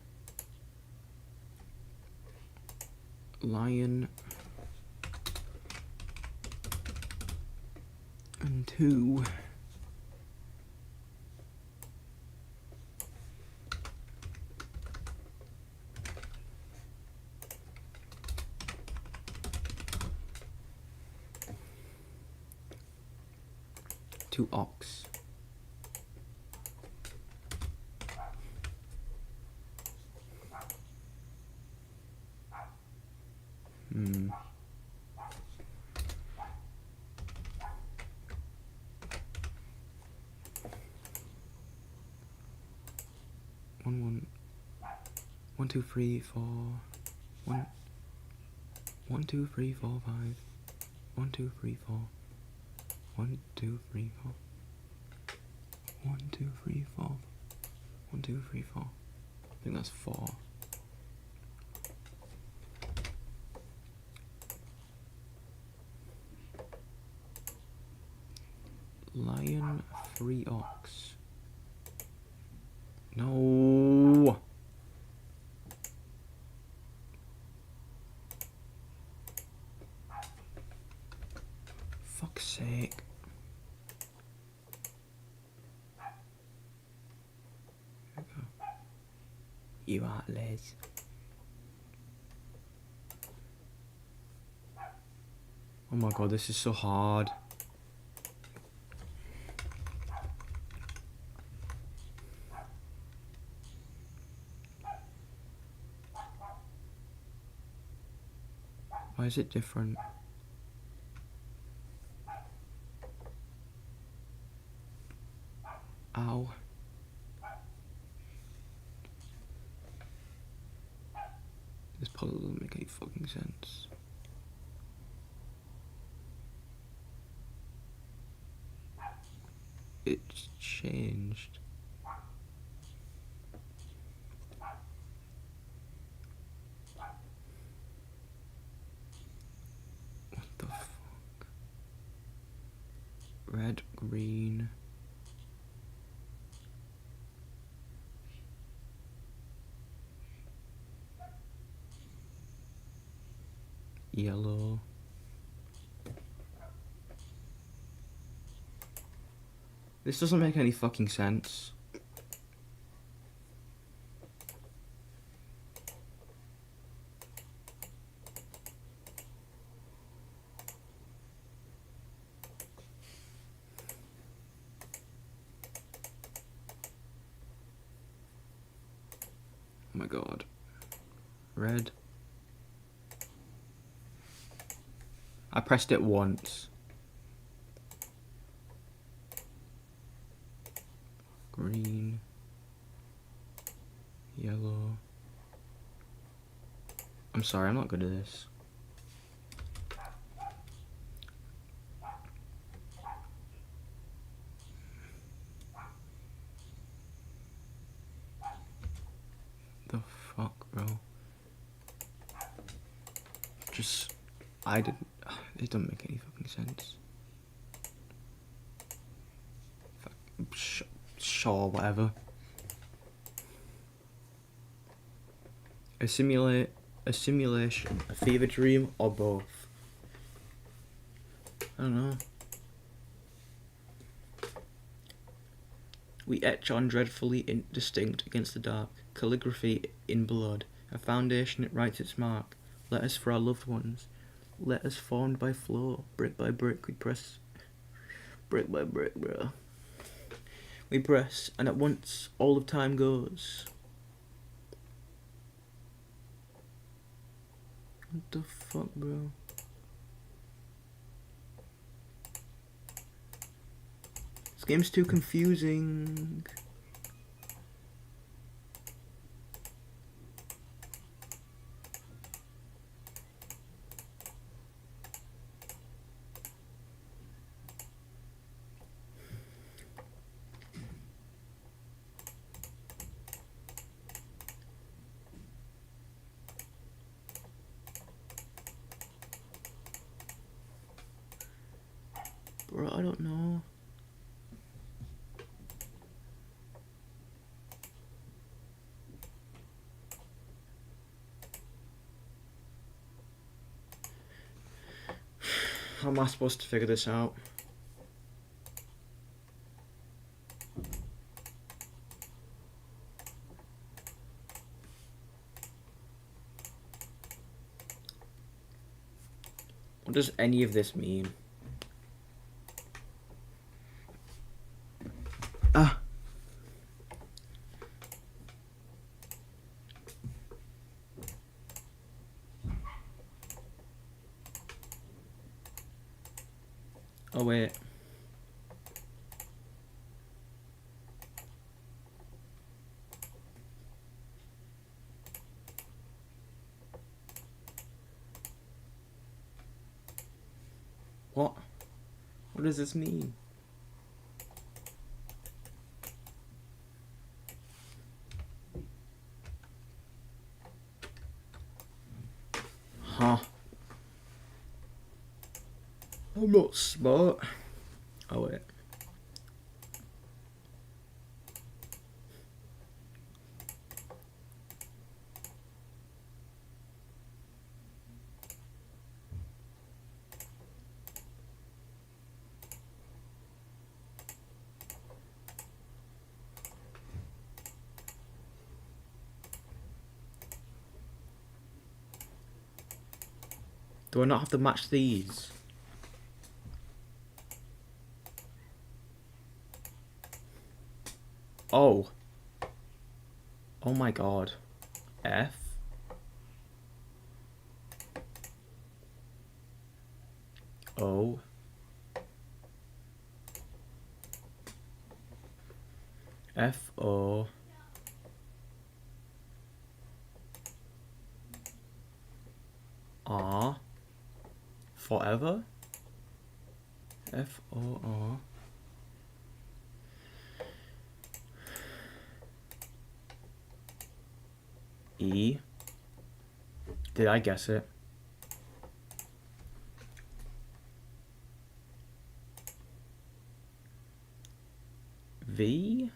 and 2. Two ox. One, two, three, four. 1, 2, 3, 4, 5. 1, 2, 3, 4. 1, 2, 3, 4. 1, 2, 3, 4. 1, 2, 3, 4. I think that's 4. Lion, 3 ox. No. Fuck's sake. You are Les. Oh my god, this is so hard. Why is it different? Ow. This puzzle doesn't make any fucking sense. It's changed. What the fuck? Red, green. Yellow. This doesn't make any fucking sense. Oh my god. Red. I pressed it once. Green. Yellow. I'm sorry, I'm not good at this. The fuck, bro? Just, I didn't. It doesn't make any fucking sense. Fuck, sure, whatever. A simulation, a fever dream, or both? I don't know. We etch on dreadfully indistinct against the dark. Calligraphy in blood. A foundation, it writes its mark. Letters for our loved ones. Letters formed by flow. Brick by brick, we press. Brick by brick, bro. We press, and at once all of time goes. What the fuck, bro? This game's too confusing. Bro, I don't know. How am I supposed to figure this out? What does any of this mean? Ah. Oh wait. What? What does this mean? Huh. I'm not smart. Oh wait. Do I not have to match these? Oh. Oh my god. F. O. F. O. R. Forever. F. O. R. E. Did I guess it? V?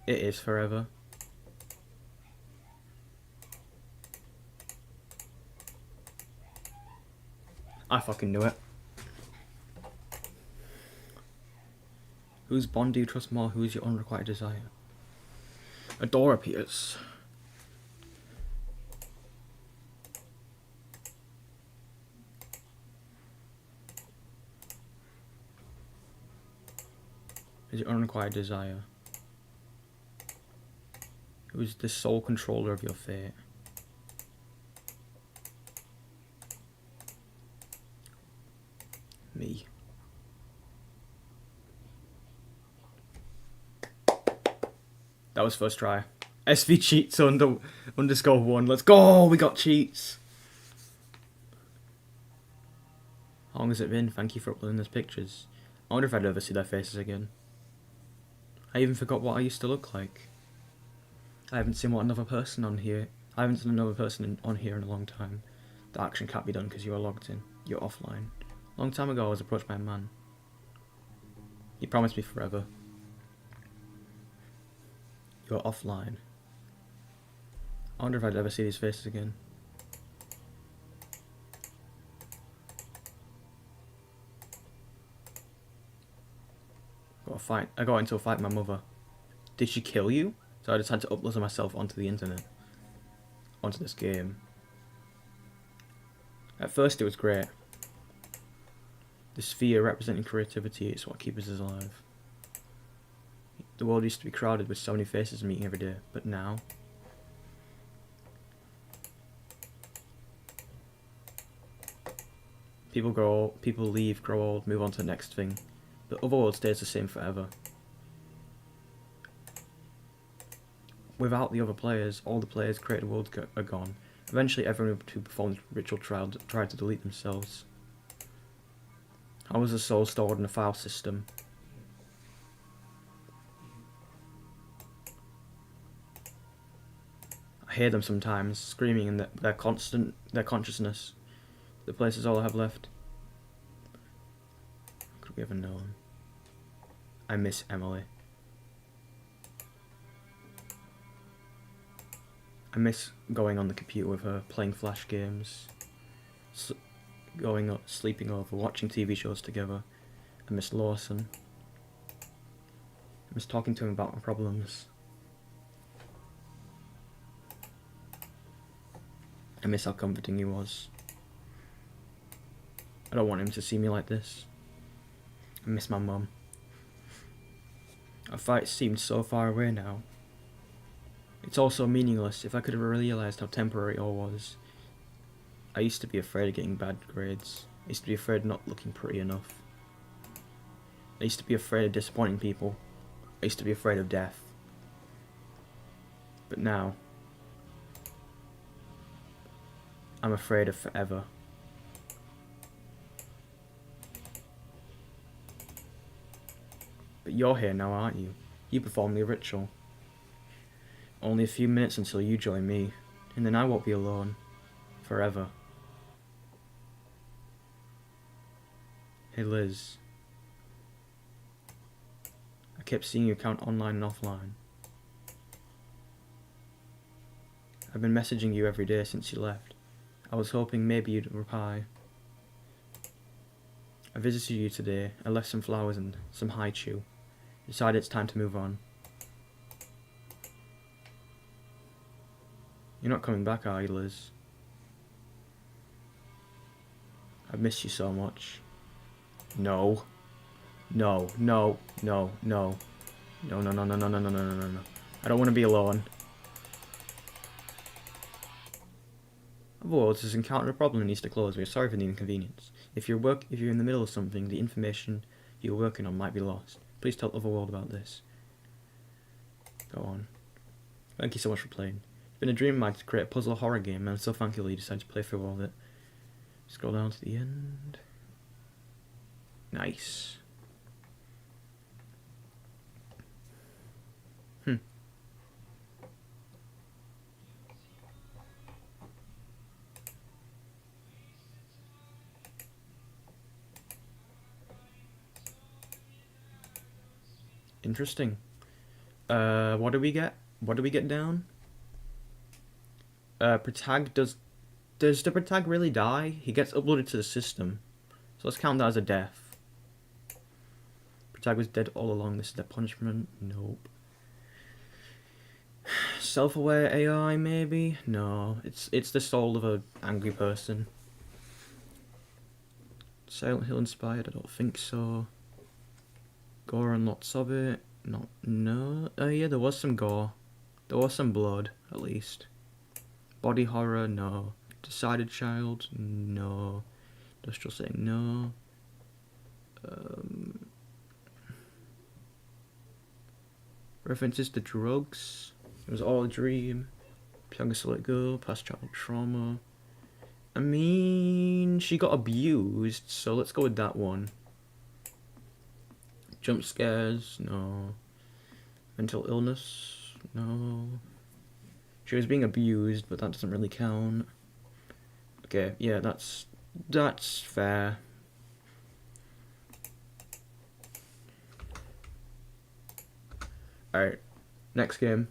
It is forever. I fucking knew it. Whose bond do you trust more? Who is your unrequited desire? A door appears. Is your unrequited desire? Who is the sole controller of your fate? Me. That was first try. SV cheats _1. Let's go! We got cheats! How long has it been? Thank you for uploading those pictures. I wonder if I'd ever see their faces again. I even forgot what I used to look like. I haven't seen another person on here in a long time. The action can't be done because you are logged in. You're offline. A long time ago I was approached by a man. He promised me forever. You're offline. I wonder if I'd ever see these faces again. I got into a fight with my mother. Did she kill you? So I just had to upload myself onto the internet. Onto this game. At first it was great. The sphere representing creativity is what keeps us alive. The world used to be crowded with so many faces meeting every day, but now... People leave, grow old, move on to the next thing. The other world stays the same forever. Without the other players, all the players created worlds are gone. Eventually everyone who performed the ritual tried to delete themselves. How was the soul stored in a file system? I hear them sometimes, screaming in their consciousness. The place is all I have left. Could we ever known? I miss Emily. I miss going on the computer with her, playing flash games, sleeping over, watching TV shows together. I miss Lawson. I miss talking to him about my problems. I miss how comforting he was. I don't want him to see me like this. I miss my mum. Our fight seemed so far away now. It's all so meaningless. If I could have realised how temporary it all was. I used to be afraid of getting bad grades. I used to be afraid of not looking pretty enough. I used to be afraid of disappointing people. I used to be afraid of death. But now, I'm afraid of forever. But you're here now, aren't you? You perform the ritual. Only a few minutes until you join me, and then I won't be alone. Forever. Hey Liz. I kept seeing your account online and offline. I've been messaging you every day since you left. I was hoping maybe you'd reply. I visited you today. I left some flowers and some haichu. Decided it's time to move on. You're not coming back, are you, Liz? I've missed you so much. No. No, no, no, no. No, no, no, no, no, no, no, no, no, no. I don't want to be alone. Otherworlds has encountered a problem and needs to close. We are sorry for the inconvenience. If you're in the middle of something, the information you're working on might be lost. Please tell Otherworld about this. Go on. Thank you so much for playing. It's been a dream of mine to create a puzzle horror game, and I'm so thankful you decided to play through all of it. Scroll down to the end. Nice. Interesting. What do we get? What do we get down? Protag does the Protag really die? He gets uploaded to the system. So let's count that as a death. Protag was dead all along. This is the punishment. Nope. Self-aware AI, maybe? No, it's the soul of an angry person. Silent Hill inspired? I don't think so. Gore and lots of it? Not, no. Oh yeah, there was some gore. There was some blood, at least. Body horror? No. Decided Child? No. Industrial Setting? No. References to drugs? It was all a dream. Youngest to let go. Past childhood trauma. I mean, she got abused, so let's go with that one. Jump scares? No. Mental illness? No. She was being abused, but that doesn't really count. Okay, yeah, that's fair. Alright, next game.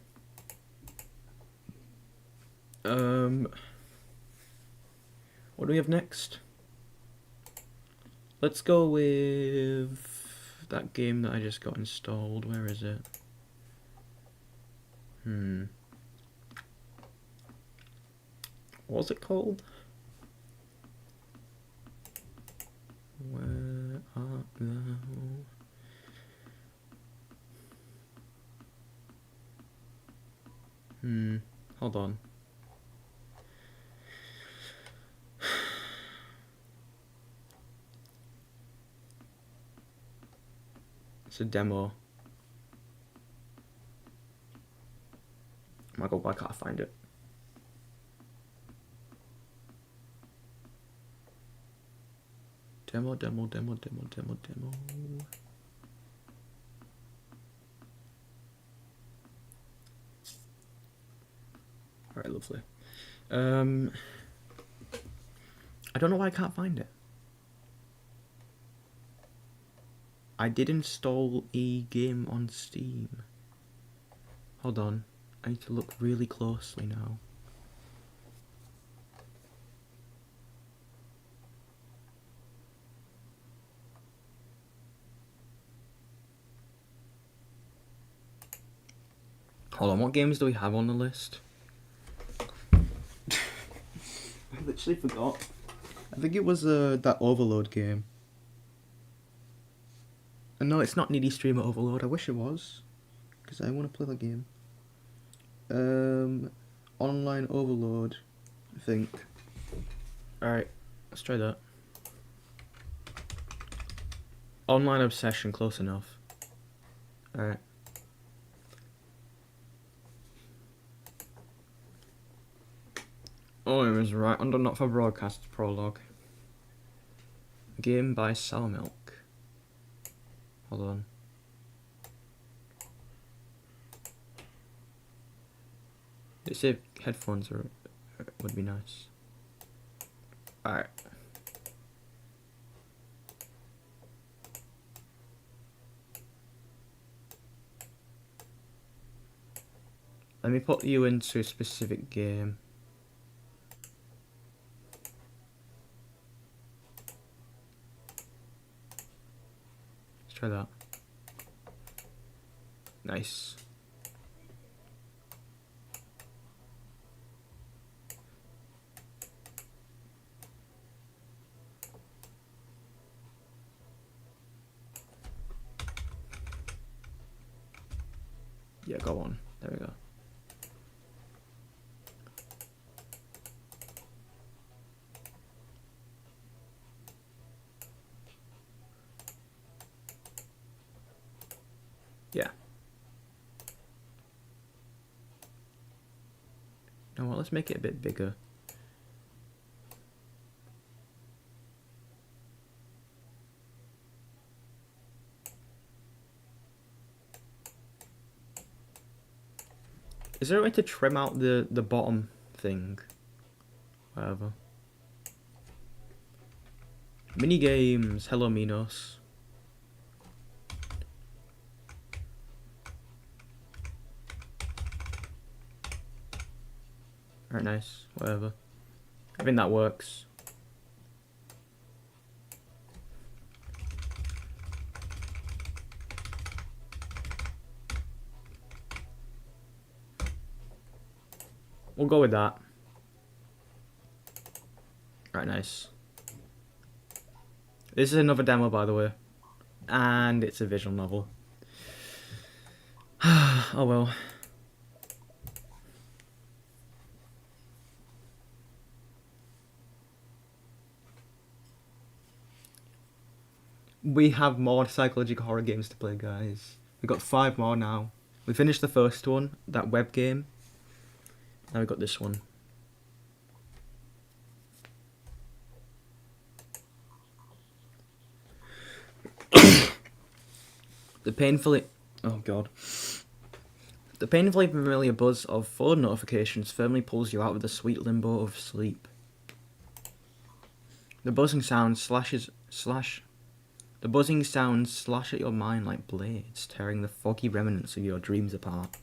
What do we have next? Let's go with that game that I just got installed. Where is it? What was it called? Where art thou? Hold on. It's a demo. Oh my god, why can't I find it? Demo. Alright, lovely. I don't know why I can't find it. I did install a game on Steam. Hold on. I need to look really closely now. Hold on, what games do we have on the list? I literally forgot. I think it was that Overload game. No, it's not Needy Streamer Overload. I wish it was, because I want to play that game. Online Overload, I think. Alright, let's try that. Online Obsession, close enough. Alright. Oh, it was right under Not for Broadcast prologue. Game by Sour Milk. Hold on. They say headphones would be nice. Alright. Let me put you into a specific game. Let's try that. Nice. Yeah, go on. There we go. Yeah. You know what, let's make it a bit bigger. Is there a way to trim out the bottom thing? Whatever. Mini games. Hello, Minos. Alright, nice. Whatever. I think that works. We'll go with that. Right, nice. This is another demo, by the way. And it's a visual novel. Oh well. We have more psychological horror games to play, guys. We've got 5 more now. We finished the first one, that web game. Now we've got this one. The painfully... Oh god. The painfully familiar buzz of phone notifications firmly pulls you out of the sweet limbo of sleep. The buzzing sounds slash at your mind like blades, tearing the foggy remnants of your dreams apart.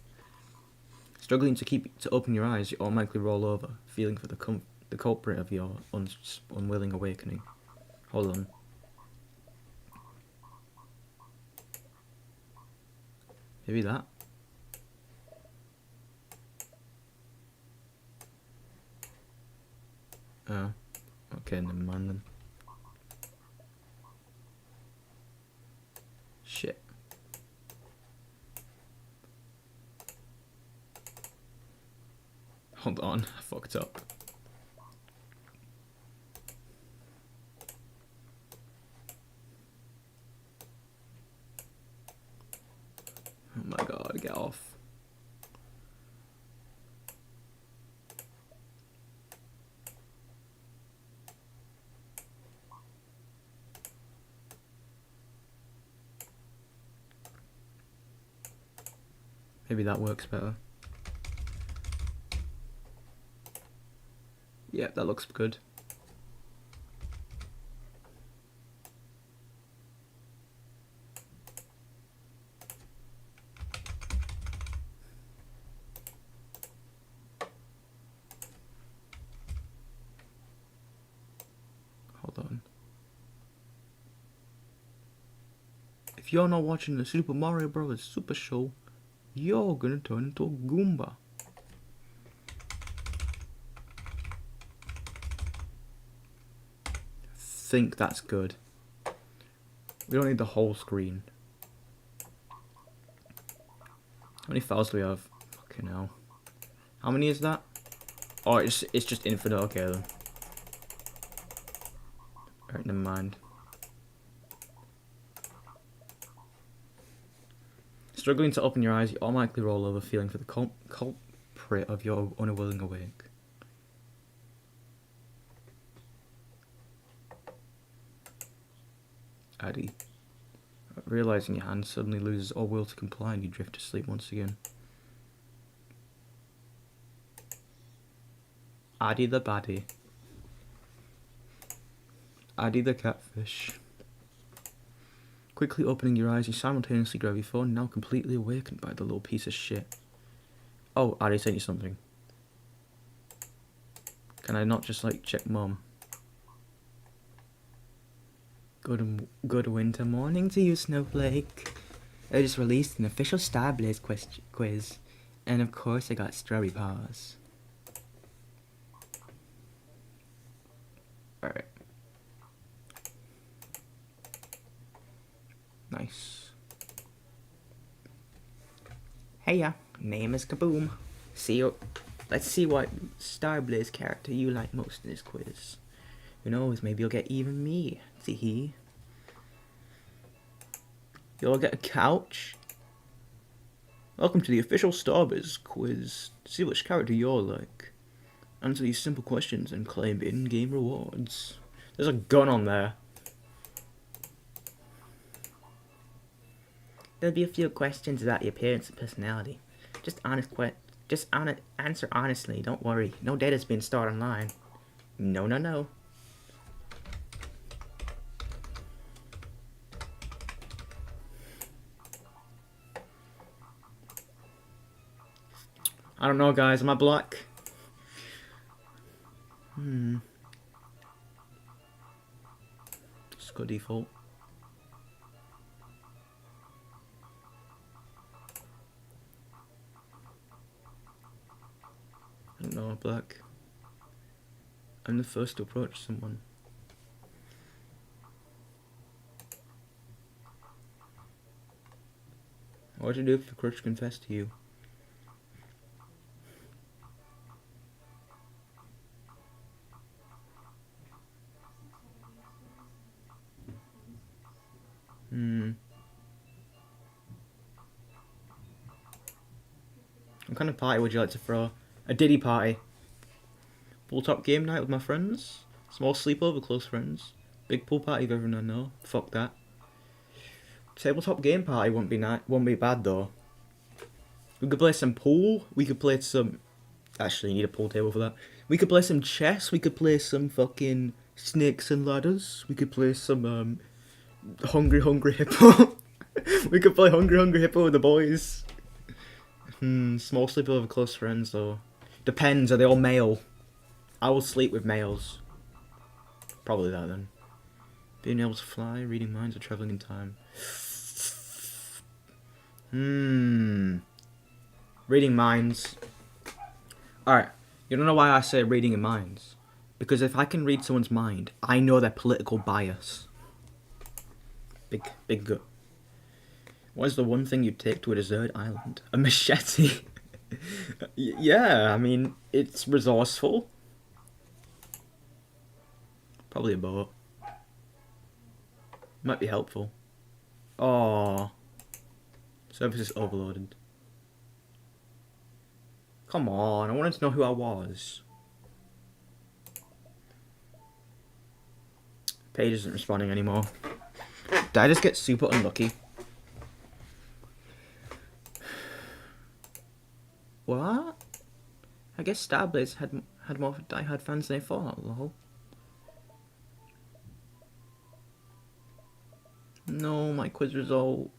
Struggling to open your eyes, you automatically roll over, feeling for the culprit of your unwilling awakening. Hold on. Maybe that? Oh. Okay, never mind then. Shit. Hold on, I fucked up. Oh my god, get off. Maybe that works better. Yep, that looks good. Hold on. If you're not watching the Super Mario Bros. Super Show, you're gonna turn into a Goomba. I think that's good. We don't need the whole screen. How many files do we have? Fucking hell. How many is that? Oh, it's just infinite. Okay then. Alright, never mind. Struggling to open your eyes, you automatically roll over, feeling for the culprit of your unwilling awake. Addy. Realizing your hand suddenly loses all will to comply and you drift to sleep once again. Addy the baddie. Addy the catfish. Quickly opening your eyes, you simultaneously grab your phone, now completely awakened by the little piece of shit. Oh, Addy sent you something. Can I not just like check mom? Good winter morning to you, Snowflake. I just released an official Starblaze quiz. And of course I got strawberry paws. Alright. Nice. Heya, name is Kaboom. Let's see what Starblaze character you like most in this quiz. Who knows, maybe you'll get even me. Tee. You'll get a couch. Welcome to the official Starblaze quiz. See which character you're like. Answer these simple questions and claim in-game rewards. There's a gun on there. There'll be a few questions about your appearance and personality. Just answer honestly. Don't worry. No data's been stored online. No. I don't know, guys. Am I black? Just go default. I don't know, black. I'm the first to approach someone. What would you do if the crush confessed to you? What kind of party would you like to throw? A Diddy party. Full top game night with my friends. Small sleepover with close friends. Big pool party with everyone I know. Fuck that. Tabletop game party won't be bad though. We could play some pool. We could play some. Actually, you need a pool table for that. We could play some chess. We could play some fucking snakes and ladders. We could play some Hungry Hippo. We could play Hungry Hippo with the boys. Small sleepover with close friends though. Depends. Are they all male? I will sleep with males. Probably that then. Being able to fly, reading minds, or traveling in time. Reading minds. Alright, you don't know why I say reading in minds? Because if I can read someone's mind, I know their political bias. Big gut. What is the one thing you'd take to a desert island? A machete. Yeah, I mean, it's resourceful. Probably a boat. Might be helpful. Oh, service is overloaded. Come on, I wanted to know who I was. Page isn't responding anymore. Did I just get super unlucky? What? I guess Starblaze had more die-hard fans than they thought, lol. No, my quiz result.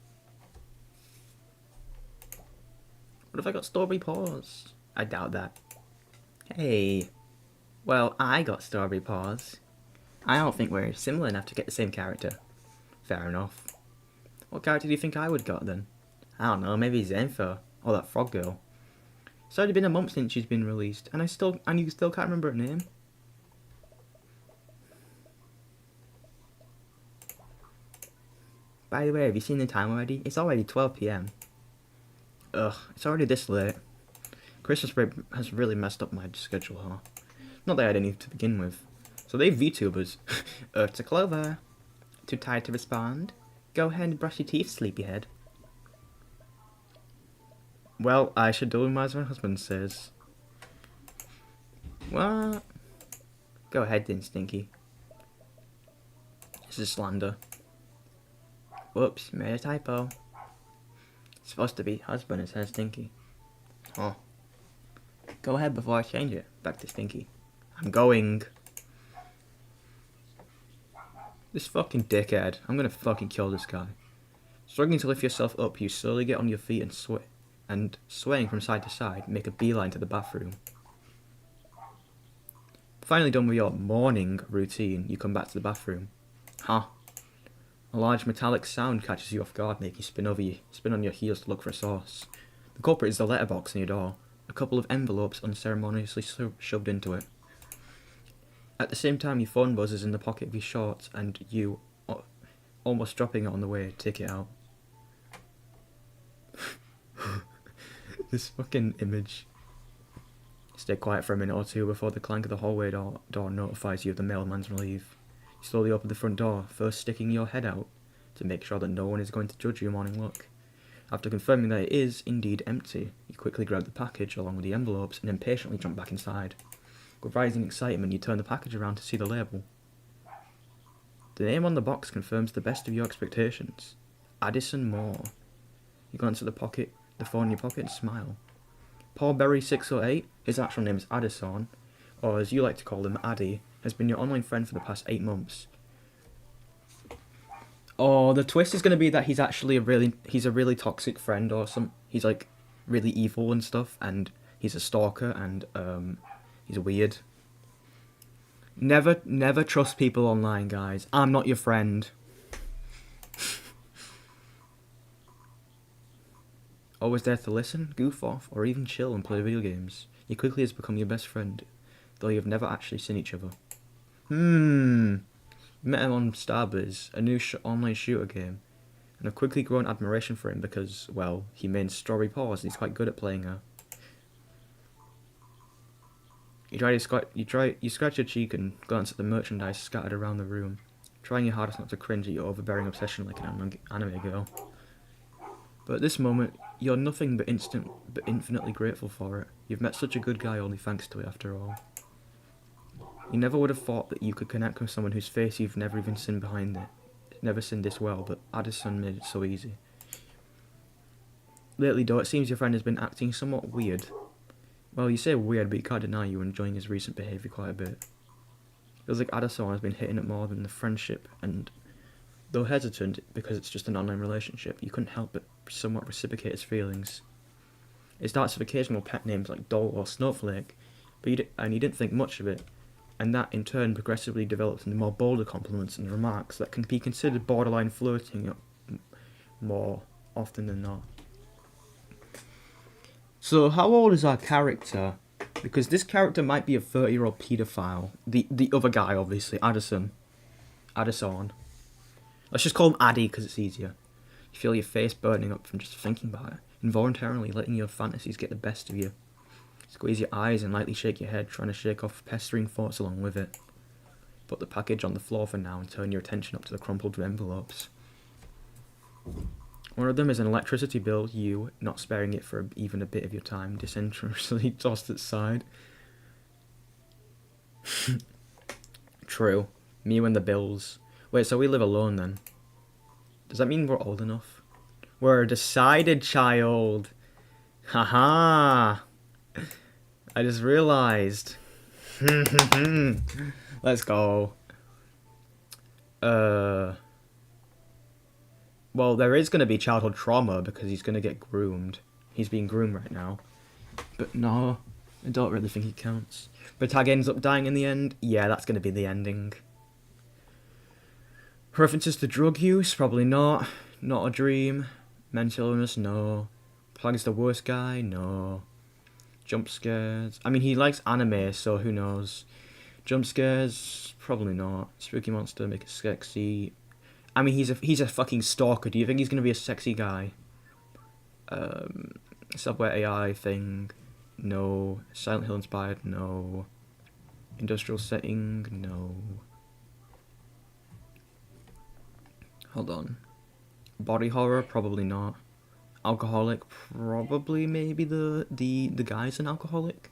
What if I got strawberry paws? I doubt that. Hey. Well, I got strawberry paws. I don't think we're similar enough to get the same character. Fair enough. What character do you think I would got then? I don't know, maybe Zenfo. Or that frog girl. It's already been a month since she's been released, and you still can't remember her name. By the way, have you seen the time already? It's already 12 PM. Ugh, it's already this late. Christmas break has really messed up my schedule, huh? Not that I had any to begin with. So they VTubers. To Clover. Too tired to respond? Go ahead and brush your teeth, sleepyhead. Well, I should do as my husband says. What? Go ahead then, Stinky. This is slander. Whoops, made a typo. It's supposed to be husband instead of Stinky. Oh. Go ahead before I change it. Back to Stinky. I'm going. This fucking dickhead. I'm gonna fucking kill this guy. Struggling to lift yourself up, you slowly get on your feet and swaying from side to side, make a beeline to the bathroom. Finally done with your morning routine, you come back to the bathroom. Huh? A large metallic sound catches you off guard, making you spin on your heels to look for a source. The culprit is the letterbox on your door, a couple of envelopes unceremoniously shoved into it. At the same time, your phone buzzes in the pocket of your shorts, and you, almost dropping it on the way, take it out. This fucking image. Stay quiet for a minute or two before the clank of the hallway door notifies you of the mailman's leave. You slowly open the front door, first sticking your head out to make sure that no one is going to judge your morning look. After confirming that it is indeed empty, you quickly grab the package along with the envelopes and impatiently jump back inside. With rising excitement, you turn the package around to see the label. The name on the box confirms the best of your expectations. Addison Moore. You glance at the phone in your pocket and smile. Paul Berry 608, his actual name is Addison, or as you like to call him, Addy, has been your online friend for the past 8 months. Oh, the twist is going to be that he's actually he's a really toxic friend or he's like really evil and stuff, and he's a stalker and he's weird. Never trust people online, guys. I'm not your friend. Always there to listen, goof off, or even chill and play video games. He quickly has become your best friend, though you have never actually seen each other. Met him on Starbuzz, a new online shooter game, and I've quickly grown admiration for him because, well, he mains Strawberry Paws and he's quite good at playing her. You scratch your cheek and glance at the merchandise scattered around the room, trying your hardest not to cringe at your overbearing obsession like an anime girl. But at this moment, you're nothing but infinitely grateful for it. You've met such a good guy only thanks to it, after all. You never would have thought that you could connect with someone whose face you've never even seen behind it. Never seen this well, but Addison made it so easy. Lately, though, it seems your friend has been acting somewhat weird. Well, you say weird, but you can't deny you were enjoying his recent behaviour quite a bit. Feels like Addison has been hitting it more than the friendship, and though hesitant, because it's just an online relationship, you couldn't help but somewhat reciprocate his feelings. It starts with occasional pet names like Doll or Snowflake, but you didn't think much of it, and that in turn progressively develops into more bolder compliments and remarks that can be considered borderline flirting more often than not. So how old is our character? Because this character might be a 30-year-old paedophile. The other guy, obviously, Addison. Let's just call him Addy because it's easier. You feel your face burning up from just thinking about it, involuntarily letting your fantasies get the best of you. Squeeze your eyes and lightly shake your head, trying to shake off pestering thoughts along with it. Put the package on the floor for now and turn your attention up to the crumpled envelopes. One of them is an electricity bill you, not sparing it for even a bit of your time, disinterestedly tossed aside. True. Me and the bills. Wait, so we live alone then? Does that mean we're old enough? We're a decided child. Haha. I just realised. Let's go. Well, there is going to be childhood trauma because he's going to get groomed. He's being groomed right now. But no, I don't really think he counts. Bratag ends up dying in the end. Yeah, that's going to be the ending. References to drug use? Probably not. Not a dream. Mental illness? No. Plag is the worst guy? No. Jump scares? I mean, he likes anime, so who knows. Jump scares? Probably not. Spooky monster, make it sexy. I mean, he's a fucking stalker. Do you think he's going to be a sexy guy? Subway AI thing? No. Silent Hill inspired? No. Industrial setting? No. Hold on. Body horror? Probably not. Alcoholic? Probably maybe the guy's an alcoholic.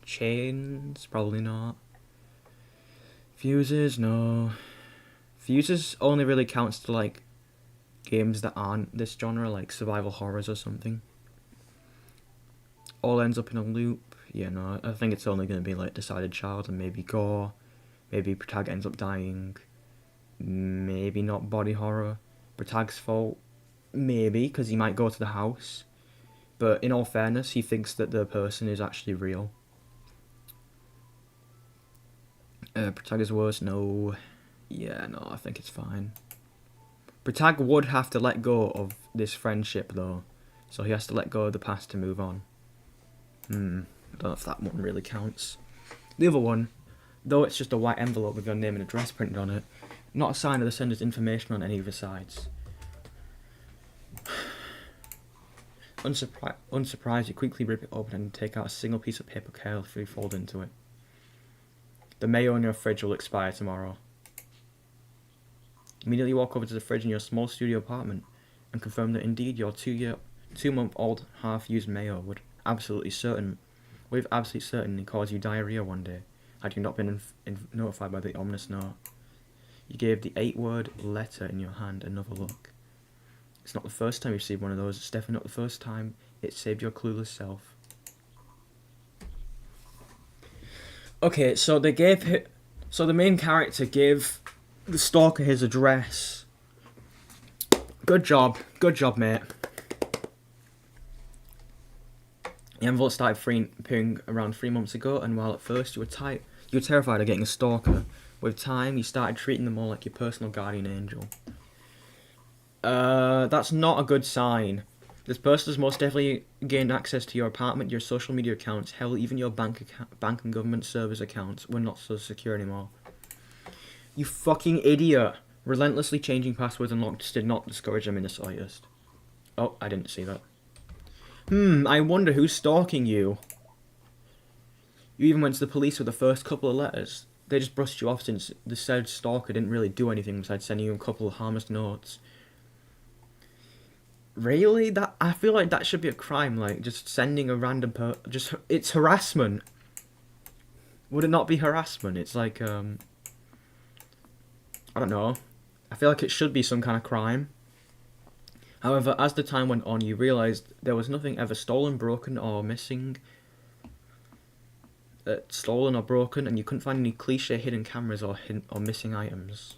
Chains? Probably not. Fuses? No. Fuses only really counts to like games that aren't this genre, like survival horrors or something. All ends up in a loop. Yeah, no, I think it's only going to be like Decided Child and maybe gore. Maybe Protag ends up dying. Maybe not body horror. Protag's fault. Maybe, because he might go to the house. But in all fairness, he thinks that the person is actually real. Protag is worse. No. Yeah, no, I think it's fine. Protag would have to let go of this friendship, though. So he has to let go of the past to move on. I don't know if that one really counts. The other one, though it's just a white envelope with your name and address printed on it, not a sign of the sender's information on any of the sides. Unsurprised, you quickly rip it open and take out a single piece of paper carefully fold into it. The mayo in your fridge will expire tomorrow. Immediately walk over to the fridge in your small studio apartment and confirm that indeed your 2-month-old half-used mayo would absolutely certainly cause you diarrhea one day had you not been notified by the ominous note. You gave the 8-word letter in your hand another look. It's not the first time you've received one of those. It's definitely not the first time it saved your clueless self. Okay, so the main character gave the stalker his address. Good job, mate. The envelope started appearing around 3 months ago, and while at first you were You were terrified of getting a stalker. With time, you started treating them more like your personal guardian angel. That's not a good sign. This person has most definitely gained access to your apartment, your social media accounts, hell, even your bank and government service accounts were not so secure anymore. You fucking idiot! Relentlessly changing passwords and locks did not discourage them in the slightest. Oh, I didn't see that. I wonder who's stalking you. You even went to the police with the first couple of letters. They just brushed you off since the said stalker didn't really do anything besides sending you a couple of harmless notes. Really? I feel like that should be a crime, like, just sending a random it's harassment. Would it not be harassment? It's like, I don't know. I feel like it should be some kind of crime. However, as the time went on, you realised there was nothing ever stolen, broken, or missing. Stolen or broken, and you couldn't find any cliche hidden cameras or missing items.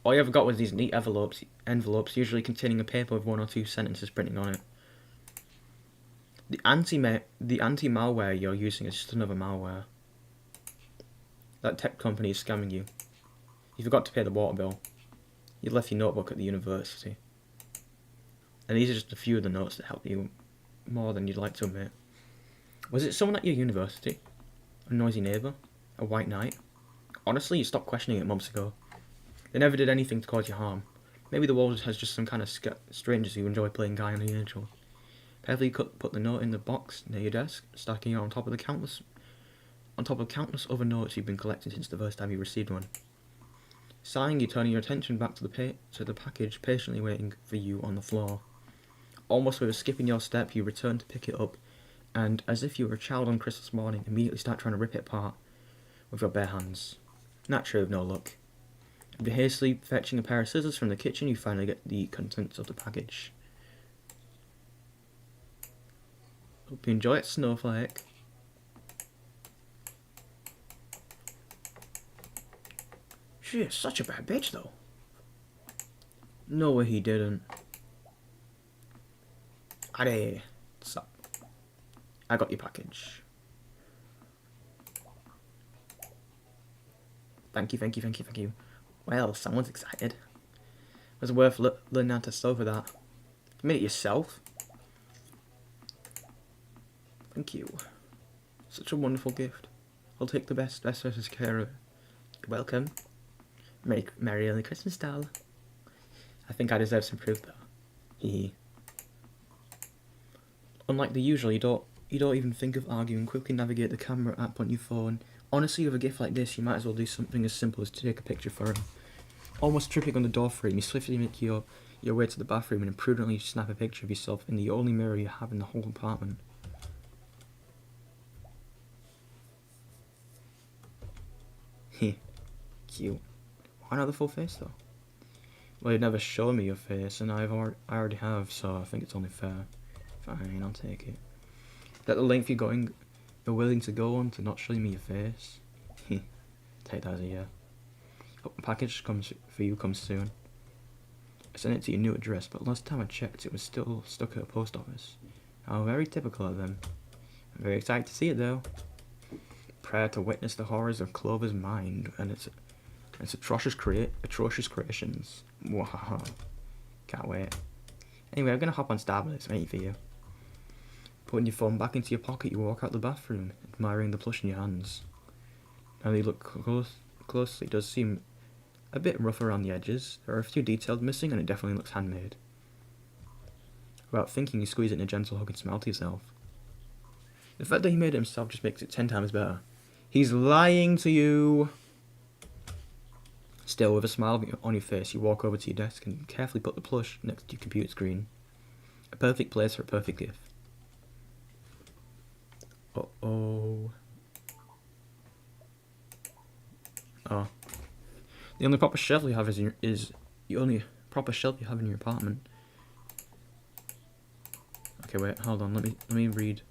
All you ever got was these neat envelopes usually containing a paper with 1 or 2 sentences printing on it. The anti-malware you're using is just another malware. That tech company is scamming you. You forgot to pay the water bill. You left your notebook at the university. And these are just a few of the notes that help you more than you'd like to admit. Was it someone at your university? A noisy neighbour? A white knight? Honestly, you stopped questioning it months ago. They never did anything to cause you harm. Maybe the world has just some kind of strangers who enjoy playing guy on the angel. Carefully put the note in the box near your desk, stacking it on top of countless other notes you've been collecting since the first time you received one. Sighing, you turn your attention back to the package, patiently waiting for you on the floor. Almost with a skip in your step, you return to pick it up, and as if you were a child on Christmas morning, immediately start trying to rip it apart with your bare hands. Naturally, with no luck. After hastily fetching a pair of scissors from the kitchen, you finally get the contents of the package. Hope you enjoy it, Snowflake. She is such a bad bitch, though. No way he didn't. Ade, what's up? I got your package. Thank you. Well, someone's excited. It was worth learning how to sew for that. You made it yourself. Thank you. Such a wonderful gift. I'll take the best care of it. You're welcome. Merry early Christmas, doll. I think I deserve some proof, though. Hee. Unlike the usual, you don't even think of arguing. Quickly navigate the camera app on your phone. Honestly, with a gift like this, you might as well do something as simple as to take a picture for him. Almost tripping on the door frame, you swiftly make your way to the bathroom and imprudently snap a picture of yourself in the only mirror you have in the whole apartment. Heh. Cute. Why not the full face, though? Well, you've never shown me your face, and I already have, so I think it's only fair. Fine, I'll take it. Is that the length you're willing to go on to not show me your face? Take that as a yeah. Hope the package for you comes soon. I sent it to your new address, but last time I checked, it was still stuck at a post office. How very typical of them. I'm very excited to see it, though. Prepare to witness the horrors of Clover's mind and its atrocious creations. Wow. Can't wait. Anyway, I'm gonna hop on Starbucks, waiting for you. Putting your phone back into your pocket, you walk out the bathroom, admiring the plush in your hands. Now that you look closely, it does seem a bit rough around the edges. There are a few details missing, and it definitely looks handmade. Without thinking, you squeeze it in a gentle hug and smile to yourself. The fact that he made it himself just makes it 10 times better. He's lying to you! Still, with a smile on your face, you walk over to your desk and carefully put the plush next to your computer screen. A perfect place for a perfect gift. Uh-oh. Oh. The only proper shelf you have is the only proper shelf you have in your apartment. Okay, wait, hold on, let me read.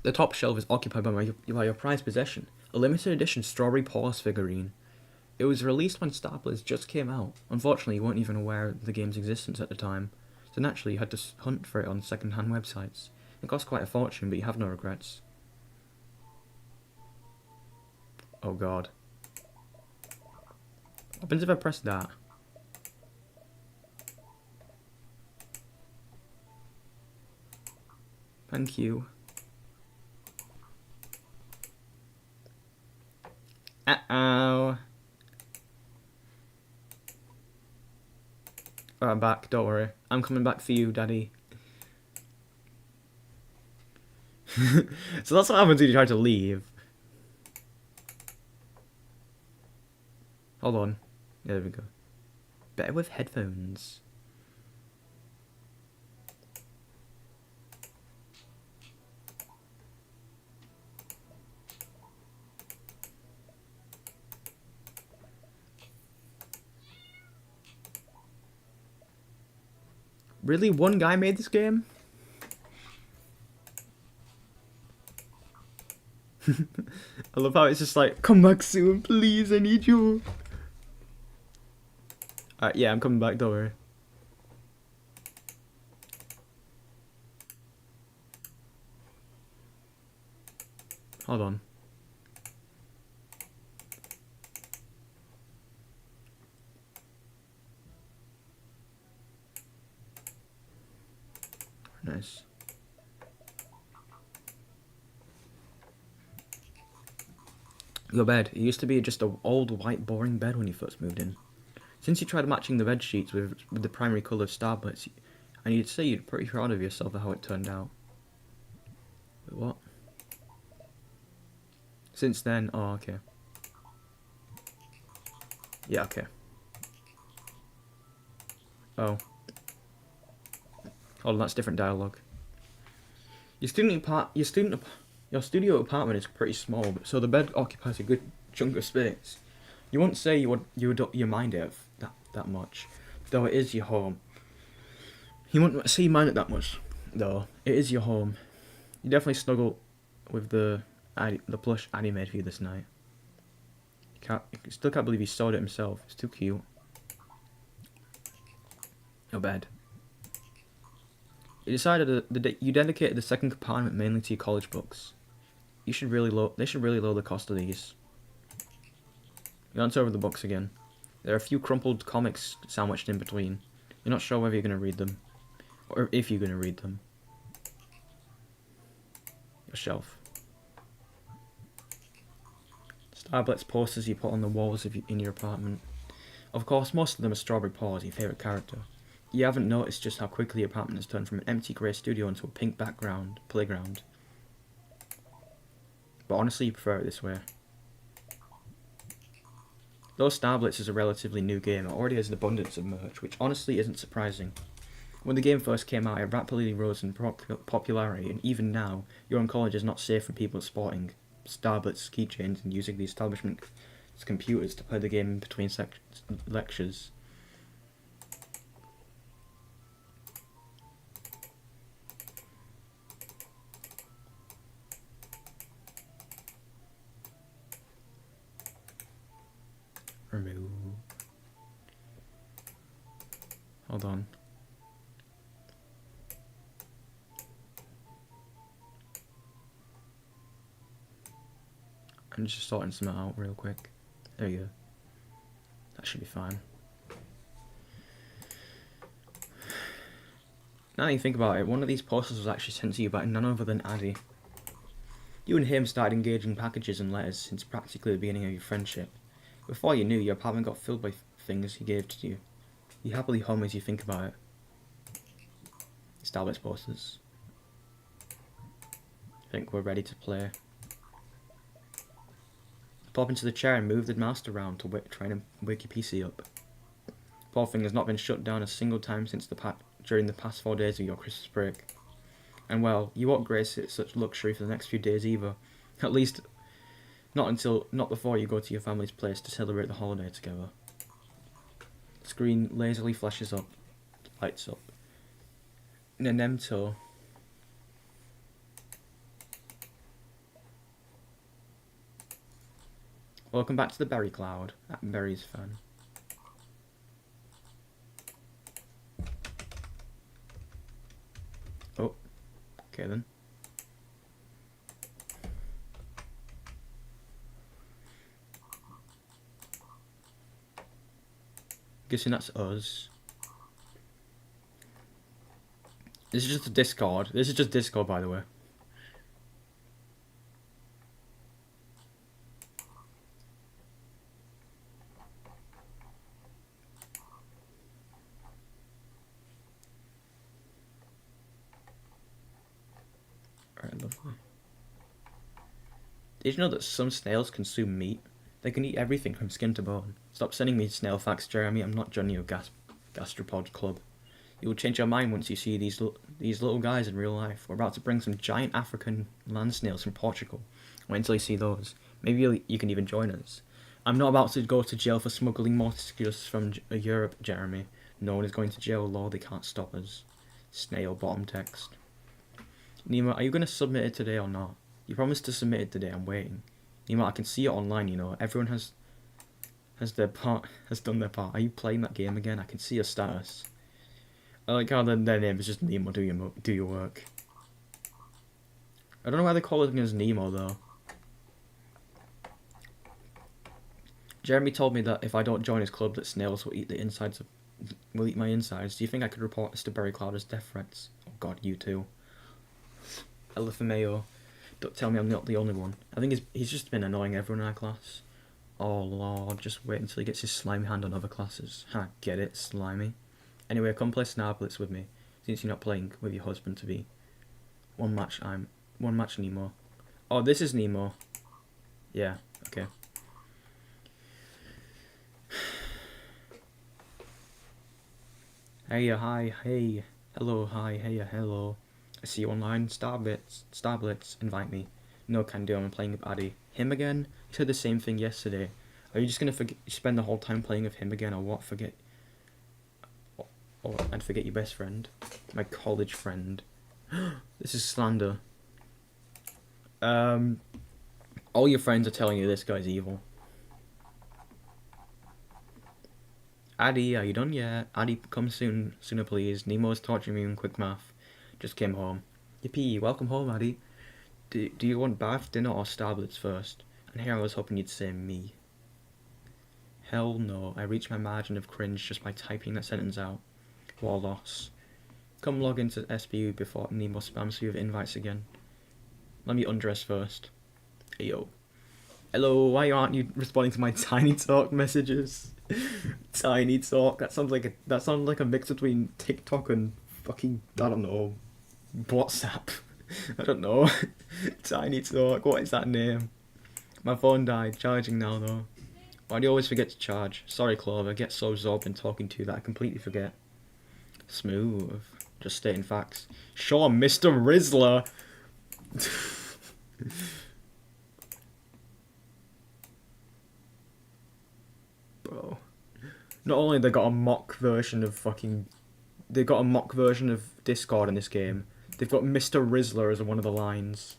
The top shelf is occupied by your prized possession, a limited edition Strawberry Paws figurine. It was released when Star Blazz just came out. Unfortunately, you weren't even aware of the game's existence at the time, so naturally you had to hunt for it on second-hand websites. It cost quite a fortune, but you have no regrets. Oh god. What happens if I press that? Thank you. Uh-oh. Oh, I'm back, don't worry. I'm coming back for you, Daddy. So that's what happens when you try to leave. Hold on. Yeah, there we go. Better with headphones. Really? One guy made this game? I love how it's just like, come back soon, please, I need you. Alright, yeah, I'm coming back, don't worry. Hold on. Nice. Your bed. It used to be just an old, white, boring bed when you first moved in. Since you tried matching the bed sheets with the primary colour of Starbucks, I need to say you're pretty proud of yourself for how it turned out. Wait, what? Since then, oh, okay. Yeah, okay. Oh. Oh, that's different dialogue. Your studio apartment is pretty small, but so the bed occupies a good chunk of space. You wouldn't say you mind it that much, though it is your home. You wouldn't say you mind it that much, though it is your home. You definitely snuggle with the plush Annie made for you this night. You still can't believe he sewed it himself. It's too cute. Your bed. You decided you dedicated the second compartment mainly to your college books. They should really lower the cost of these. You glance over the books again. There are a few crumpled comics sandwiched in between. You're not sure whether you're going to read them, or if you're going to read them. Your shelf. Starbucks posters you put on the walls in your apartment. Of course, most of them are Strawberry Paws, your favourite character. You haven't noticed just how quickly your apartment has turned from an empty grey studio into a pink playground. But honestly, you prefer it this way. Though Starblitz is a relatively new game, it already has an abundance of merch, which honestly isn't surprising. When the game first came out, it rapidly rose in popularity, and even now, your own college is not safe from people sporting Starblitz keychains and using the establishment's computers to play the game in between lectures. Remove. Hold on. I'm just sorting something out real quick. There you go. That should be fine. Now that you think about it, one of these posters was actually sent to you by none other than Addy. You and him started engaging packages and letters since practically the beginning of your friendship. Before you knew, your apartment got filled by things he gave to you. You happily hum as you think about it. Starbucks posters. I think we're ready to play. Pop into the chair and move the mouse around to try and wake your PC up. Poor thing has not been shut down a single time since during the past 4 days of your Christmas break. And well, you won't grace it such luxury for the next few days either. At least, not before you go to your family's place to celebrate the holiday together. The screen lazily flashes up, lights up. Nenemto. Welcome back to the Berry Cloud. At Berry's fan. Oh, okay then. Guessing that's us. This is just a Discord. This is just Discord, by the way. Alright, lovely. Did you know that some snails consume meat? They can eat everything from skin to bone. Stop sending me snail facts, Jeremy. I'm not joining your gastropod club. You will change your mind once you see these little guys in real life. We're about to bring some giant African land snails from Portugal. Wait until you see those. Maybe you can even join us. I'm not about to go to jail for smuggling mosquitoes from Europe, Jeremy. No one is going to jail, law. They can't stop us. Snail bottom text. Nemo, are you going to submit it today or not? You promised to submit it today. I'm waiting. Nemo, I can see it online, you know. Everyone has done their part. Are you playing that game again? I can see your status. I like how their name is just Nemo, do your work. I don't know why they call it as Nemo, though. Jeremy told me that if I don't join his club, that snails will eat my insides. Do you think I could report Mr. Berry Cloud as death threats? Oh god, you too. LFMAO. Don't tell me I'm not the only one. I think he's just been annoying everyone in our class. Oh lord, just wait until he gets his slimy hand on other classes. Ha, get it, slimy. Anyway, come play Snarblitz with me, since you're not playing with your husband to be. One match Nemo. Oh, this is Nemo. Yeah, okay. Hey, hi, hey. Hello, hi, hey, hello. I see you online. Starblitz, invite me. No can do, I'm playing with Addy. Him again? You said the same thing yesterday. Are you just gonna spend the whole time playing with him again, or what? And forget your best friend? My college friend. This is slander. All your friends are telling you this guy's evil. Addy, are you done yet? Addy, come sooner please. Nemo's torturing me in quick math. Just came home. Yippee, welcome home, Addy. Do you want bath, dinner, or Starblitz first? And here I was hoping you'd say me. Hell no, I reached my margin of cringe just by typing that sentence out. War loss. Come log into SBU before Nemo spams you with invites again. Let me undress first. Hey, yo. Hello, why aren't you responding to my Tiny Talk messages? Tiny Talk, that sounds like a mix between TikTok and fucking, I don't know, WhatsApp. I don't know. Tiny Talk, what is that name? My phone died, charging now though. Why do you always forget to charge? Sorry Clover, I get so absorbed in talking to you that I completely forget. Smooth. Just stating facts. Sure, Mr. Rizzler. Bro. Not only they got a mock version of Discord in this game, they've got Mr. Rizzler as one of the lines.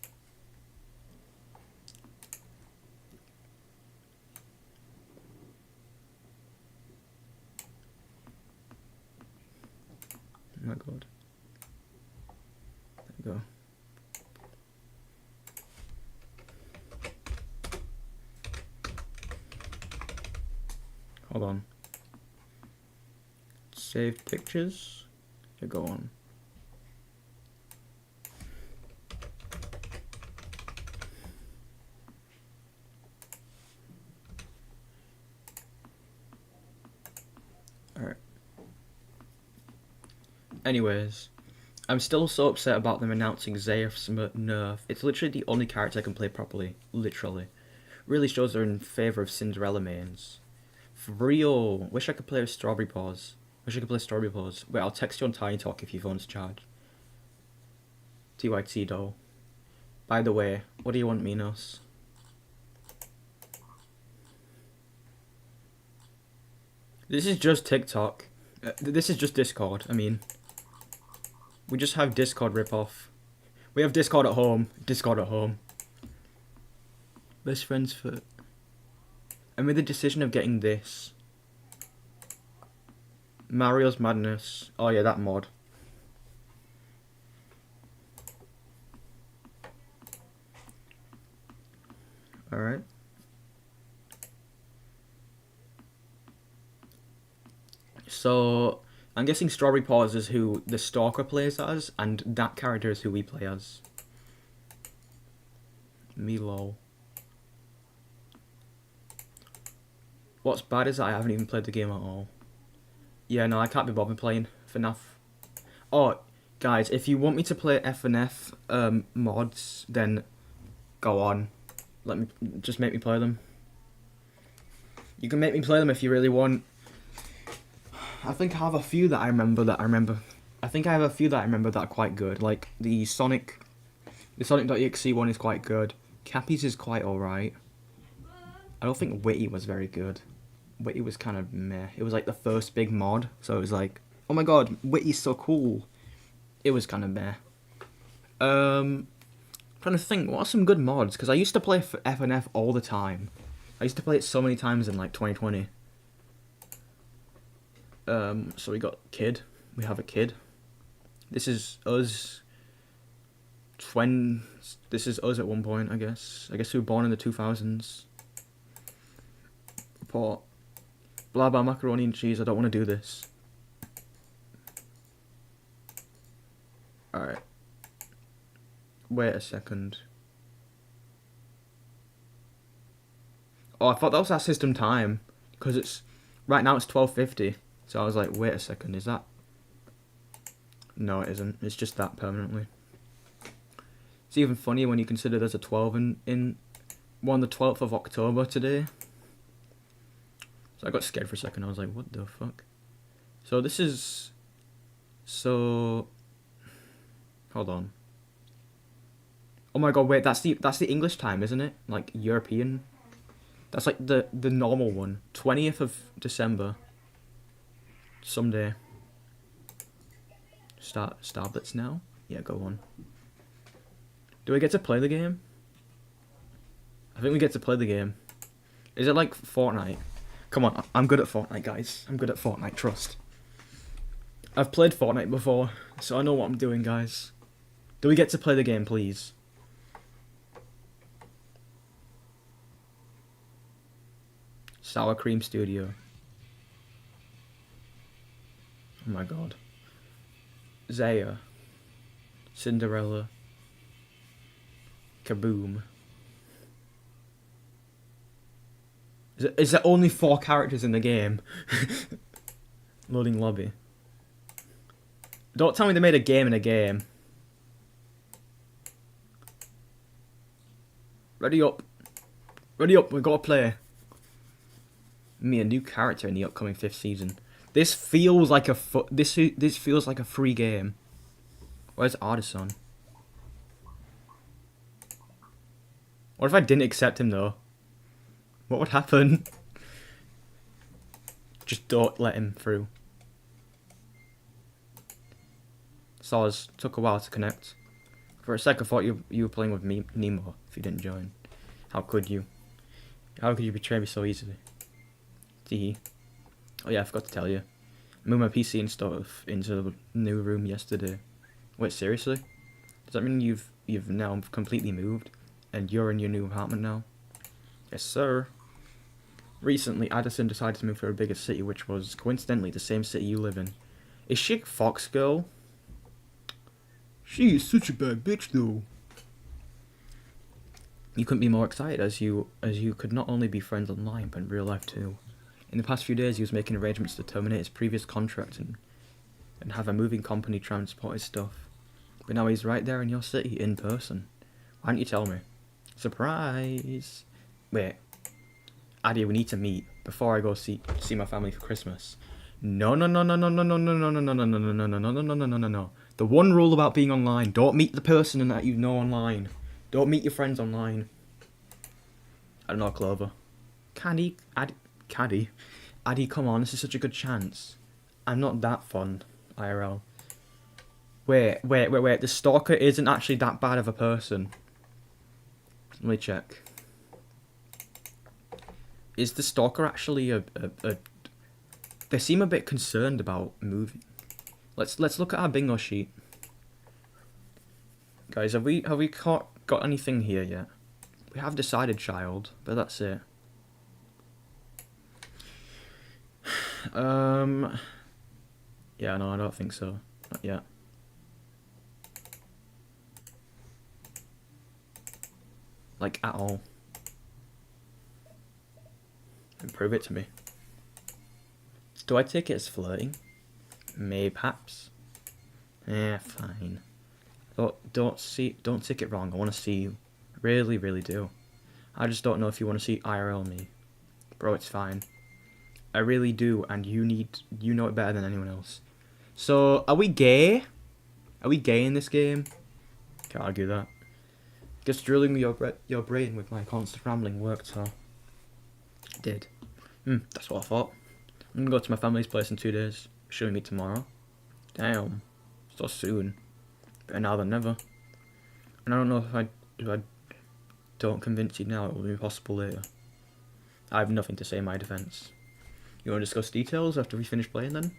Oh my god. There we go. Hold on. Save pictures. Yeah, go on. Alright. Anyways, I'm still so upset about them announcing Zayaf's nerf. It's literally the only character I can play properly. Literally. Really shows they're in favour of Cinderella mains. For real. Wish I could play with Strawberry Paws. Wait, I'll text you on Tiny Talk if your phone's charged. TYT doll. By the way, what do you want, Minos? This is just TikTok. This is just Discord, I mean. We just have Discord ripoff. We have Discord at home. Best friends for... I made the decision of getting this. Mario's Madness. Oh yeah, that mod. Alright. So I'm guessing Strawberry Paws is who the Stalker plays as, and that character is who we play as. Me lol. What's bad is that I haven't even played the game at all. Yeah, no, I can't be bothered playing FNAF. Oh, guys, if you want me to play FNF mods, then go on. Just make me play them. You can make me play them if you really want. I think I have a few that I remember. I think I have a few that I remember that are quite good. Like the Sonic.exe one is quite good. Cappy's is quite alright. I don't think Witty was very good. Witty was kind of meh. It was like the first big mod, so it was like, oh my god, Witty's so cool. It was kind of meh. Trying to think, what are some good mods? Because I used to play FNF all the time. I used to play it so many times in like 2020. So we got Kid. We have a Kid. This is us. This is us at one point, I guess. I guess we were born in the 2000s. Report. Blah blah macaroni and cheese. I don't want to do this. Alright. Wait a second. Oh, I thought that was our system time. Because it's... Right now it's 12:50. So I was like, wait a second, is that... No, it isn't. It's just that permanently. It's even funnier when you consider there's a 12 in... We're on the 12th of October today. So I got scared for a second. I was like, what the fuck? So this is... So... Hold on. Oh my god, wait, that's the English time, isn't it? Like, European... That's like the normal one. 20th of December. Someday. Star Blitz now? Yeah, go on. Do we get to play the game? I think we get to play the game. Is it like Fortnite? Come on, I'm good at Fortnite, guys. I'm good at Fortnite, trust. I've played Fortnite before, so I know what I'm doing, guys. Do we get to play the game, please? Sour Cream Studio. Oh my god. Zaya. Cinderella. Kaboom. Is there only 4 characters in the game? Loading lobby. Don't tell me they made a game in a game. Ready up. Ready up, we gotta play. Me, a new character in the upcoming 5th season. This feels like a this feels like a free game. Where's Artisan? What if I didn't accept him though? What would happen? Just don't let him through. Soz, took a while to connect. For a sec I thought you were playing with me, Nemo, if you didn't join. How could you? How could you betray me so easily? Tee. Oh yeah, I forgot to tell you. I moved my PC and stuff into the new room yesterday. Wait, seriously? Does that mean you've now completely moved? And you're in your new apartment now? Yes, sir. Recently, Addison decided to move to a bigger city, which was, coincidentally, the same city you live in. Is she a Fox girl? She is such a bad bitch, though. You couldn't be more excited, as you could not only be friends online, but in real life too. In the past few days, he was making arrangements to terminate his previous contract and have a moving company transport his stuff. But now he's right there in your city, in person. Why didn't you tell me? Surprise! Wait. Addy, we need to meet before I go see my family for Christmas. No. The one rule about being online, don't meet the person that you know online. Don't meet your friends online. I don't know, Clover. Caddy, Addy, come on, this is such a good chance. I'm not that fun, IRL. Wait, the stalker isn't actually that bad of a person. Let me check. Is the stalker actually a... They seem a bit concerned about moving. Let's look at our bingo sheet. Guys, have we got anything here yet? We have decided child, but that's it. Yeah, no, I don't think so. Not yet. Like, at all. Prove it to me. Do I take it as flirting? Mayhaps. Fine. Don't take it wrong. I want to see you. I really, really do. I just don't know if you want to see IRL me. Bro, it's fine. I really do, and you know it better than anyone else. So, are we gay? Are we gay in this game? Can't argue that. Guess drilling your brain with my constant rambling worked, so... Did. That's what I thought. I'm gonna go to my family's place in 2 days. Showing me tomorrow. Damn. So soon. Better now than never. And I don't know if I don't convince you now, it will be possible later. I have nothing to say in my defense. You want to discuss details after we finish playing then?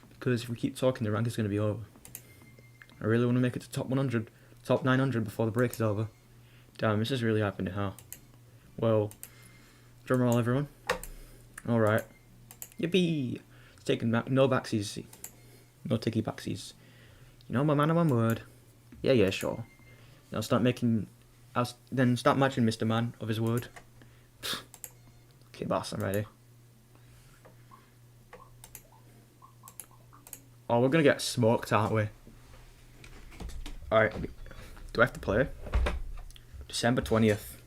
Because if we keep talking, the rank is going to be over. I really want to make it to top 100, top 900 before the break is over. Damn, this is really happening, huh? Well, drum roll, everyone. Alright. Yippee! It's taking no backsies. No ticky backsies. You know, my man of my word. Yeah, sure. I'll start matching Mr. Man of his word. Okay, boss, I'm ready. Oh, we're gonna get smoked, aren't we? Alright, do I have to play? December 20th.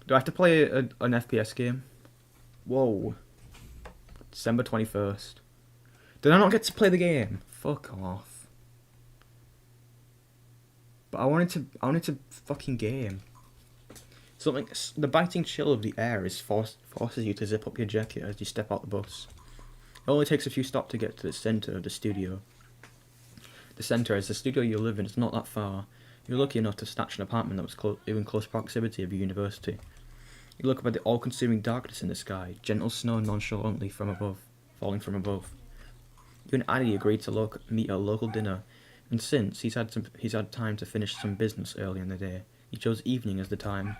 Do I have to play an FPS game? Whoa. December 21st. Did I not get to play the game? Fuck off. But I wanted to fucking game. Something, the biting chill of the air forces you to zip up your jacket as you step out the bus. It only takes a few stops to get to the centre of the studio. The centre, as the studio you live in, is not that far. You're lucky enough to snatch an apartment that was in close proximity of your university. You look up at the all-consuming darkness in the sky, gentle snow nonchalantly falling from above. You and Addy agreed to meet at a local dinner, and since he's had time to finish some business early in the day, he chose evening as the time.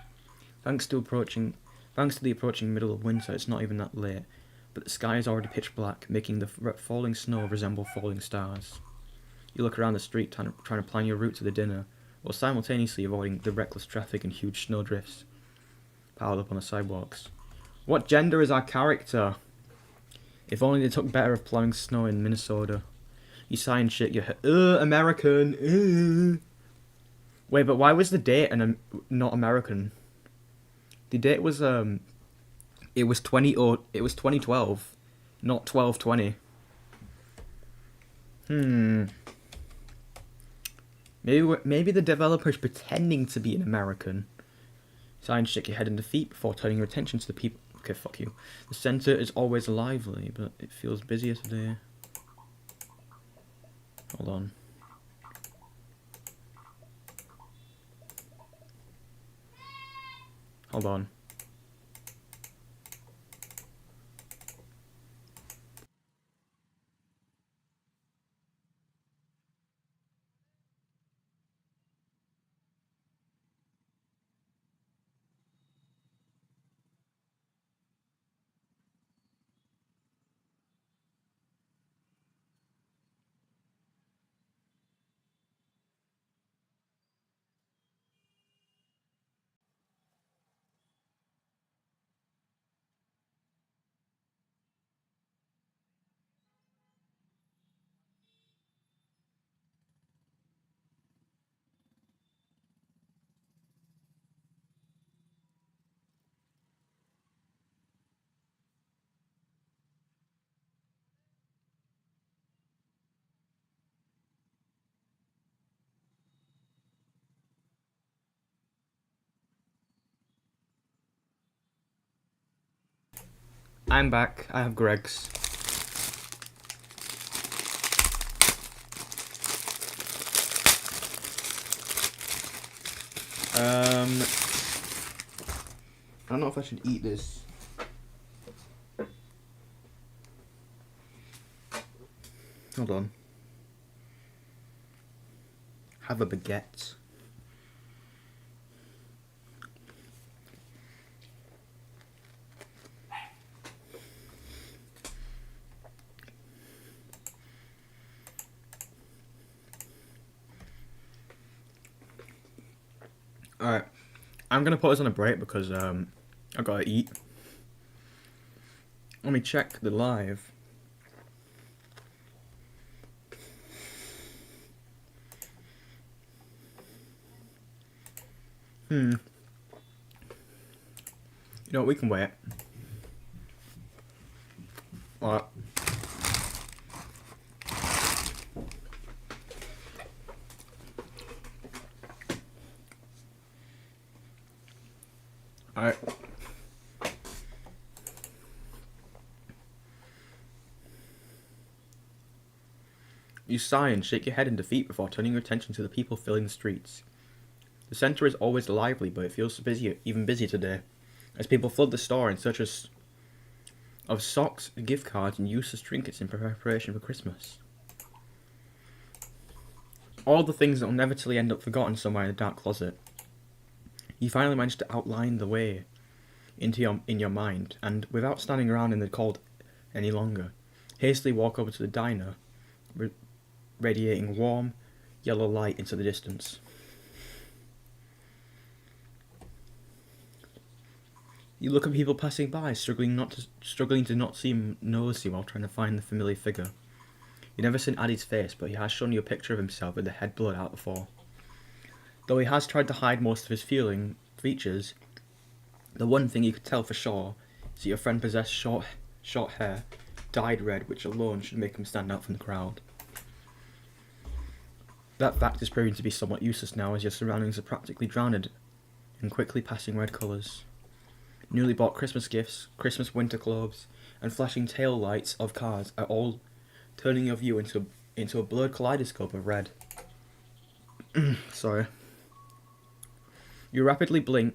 Thanks to the approaching middle of winter, it's not even that late, but the sky is already pitch black, making the falling snow resemble falling stars. You look around the street trying to plan your route to the dinner, while simultaneously avoiding the reckless traffic and huge snowdrifts piled up on the sidewalks. What gender is our character? If only they took better of plowing snow in Minnesota. You sigh and shake your head. American. Wait, but why was the date not American? The date was it was 2012, not 12/20. Maybe the developer's pretending to be an American. Sigh and shake your head in defeat before turning your attention to the people. Okay, fuck you. The centre is always lively, but it feels busier today. Hold on. Hold on. I'm back. I have Greg's. I don't know if I should eat this. Hold on. Have a baguette. Alright, I'm gonna put us on a break because I gotta eat. Let me check the live. You know what, we can wait. Alright. Alright. You sigh and shake your head in defeat before turning your attention to the people filling the streets. The centre is always lively, but it feels busy, even busier today, as people flood the store in search of socks, gift cards, and useless trinkets in preparation for Christmas. All the things that will inevitably end up forgotten somewhere in a dark closet. You finally manage to outline the way in your mind, and without standing around in the cold any longer, hastily walk over to the diner, radiating warm, yellow light into the distance. You look at people passing by, struggling to not seem nosy while trying to find the familiar figure. You've never seen Addy's face, but he has shown you a picture of himself with the head blurred out before. Though he has tried to hide most of his features, the one thing you could tell for sure is that your friend possessed short hair, dyed red, which alone should make him stand out from the crowd. That fact is proving to be somewhat useless now, as your surroundings are practically drowned in quickly passing red colours. Newly bought Christmas gifts, Christmas winter clothes, and flashing tail lights of cars are all turning your view into a blurred kaleidoscope of red. Sorry. You rapidly blink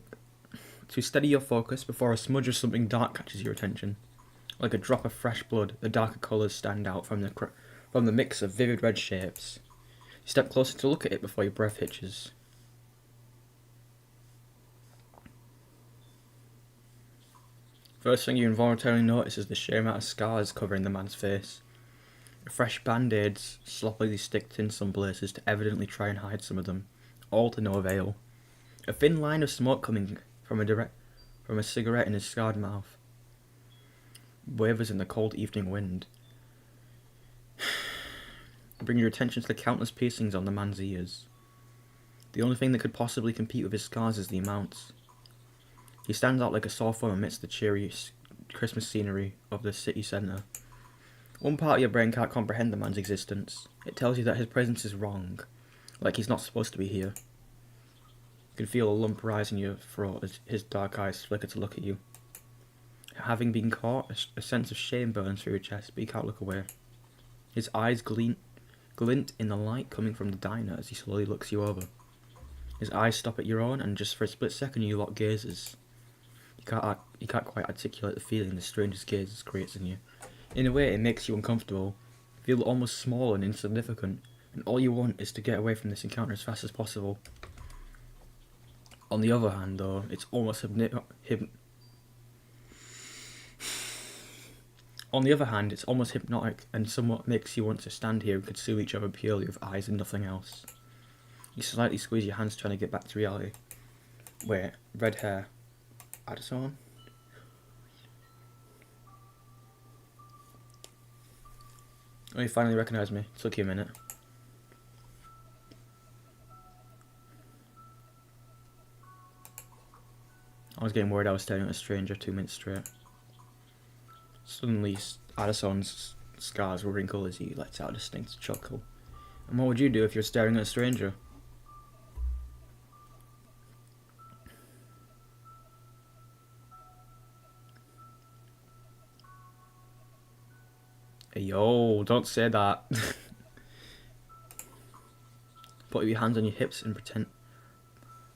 to steady your focus before a smudge of something dark catches your attention. Like a drop of fresh blood, the darker colours stand out from the mix of vivid red shapes. You step closer to look at it before your breath hitches. First thing you involuntarily notice is the sheer amount of scars covering the man's face. Fresh band-aids sloppily sticked in some places to evidently try and hide some of them, all to no avail. A thin line of smoke coming from a cigarette in his scarred mouth wavers in the cold evening wind. Bring your attention to the countless piercings on the man's ears. The only thing that could possibly compete with his scars is the amounts. He stands out like a sore thumb amidst the cheery Christmas scenery of the city centre. One part of your brain can't comprehend the man's existence. It tells you that his presence is wrong, like he's not supposed to be here. You can feel a lump rise in your throat as his dark eyes flicker to look at you. Having been caught, a sense of shame burns through your chest, but you can't look away. His eyes glint in the light coming from the diner as he slowly looks you over. His eyes stop at your own, and just for a split second you lock gazes. You can't quite articulate the feeling the stranger's gaze creates in you. In a way, it makes you uncomfortable, feel almost small and insignificant, and all you want is to get away from this encounter as fast as possible. On the other hand, though, it's almost hypnotic and somewhat makes you want to stand here and consume each other purely with eyes and nothing else. You slightly squeeze your hands trying to get back to reality. Wait, red hair. Addison? Oh, you finally recognised me. Took you a minute. I was getting worried I was staring at a stranger 2 minutes straight. Suddenly, Addison's scars will wrinkle as he lets out a distinct chuckle. And what would you do if you're staring at a stranger? Hey, yo, don't say that. Put your hands on your hips and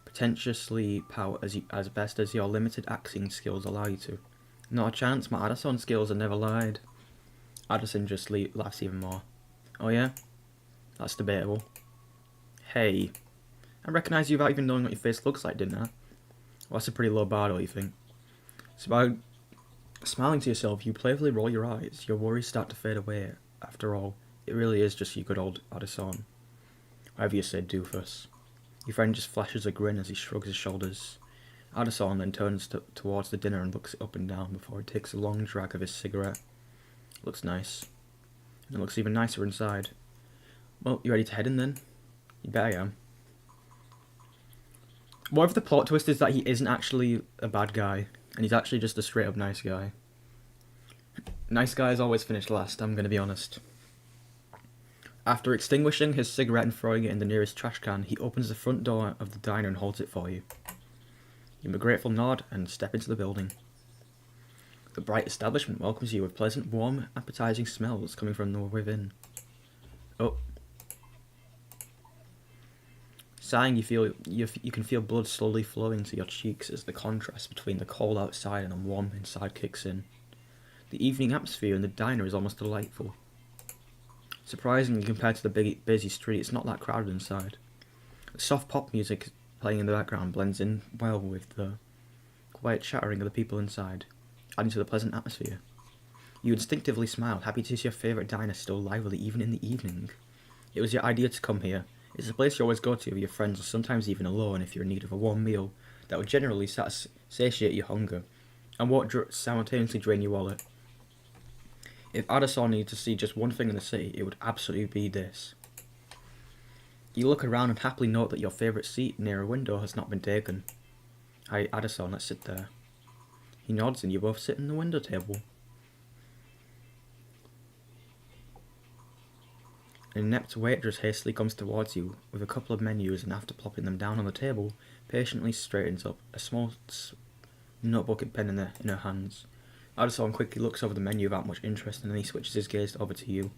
pretentiously pout as best as your limited acting skills allow you to. Not a chance, my Addison skills have never lied. Addison just laughs even more. Oh yeah? That's debatable. Hey, I recognised you without even knowing what your face looks like, didn't I? Well, that's a pretty low bar, don't you think? Smiling to yourself, you playfully roll your eyes. Your worries start to fade away. After all, it really is just your good old Addison. Whatever you say, doofus. Your friend just flashes a grin as he shrugs his shoulders. Addison then turns towards the dinner and looks up and down before he takes a long drag of his cigarette. Looks nice. And it looks even nicer inside. Well, you ready to head in then? You bet I am. What if the plot twist is that he isn't actually a bad guy, and he's actually just a straight up nice guy? Nice guys always finish last, I'm gonna be honest. After extinguishing his cigarette and throwing it in the nearest trash can, he opens the front door of the diner and holds it for you. You give a grateful nod and step into the building. The bright establishment welcomes you with pleasant, warm, appetizing smells coming from the within. Oh. Sighing, you can feel blood slowly flowing to your cheeks as the contrast between the cold outside and the warm inside kicks in. The evening atmosphere in the diner is almost delightful. Surprisingly, compared to the busy street, it's not that crowded inside. The soft pop music playing in the background blends in well with the quiet chattering of the people inside, adding to the pleasant atmosphere. You instinctively smile, happy to see your favourite diner still lively even in the evening. It was your idea to come here. It's a place you always go to with your friends, or sometimes even alone if you're in need of a warm meal that would generally satiate your hunger and won't simultaneously drain your wallet. If Addison needed to see just one thing in the city, it would absolutely be this. You look around and happily note that your favourite seat near a window has not been taken. Hi, Addison, let's sit there. He nods and you both sit in the window table. An inept waitress hastily comes towards you with a couple of menus, and after plopping them down on the table, patiently straightens up, a small notebook and pen in her hands. Addison quickly looks over the menu without much interest, and then he switches his gaze over to you.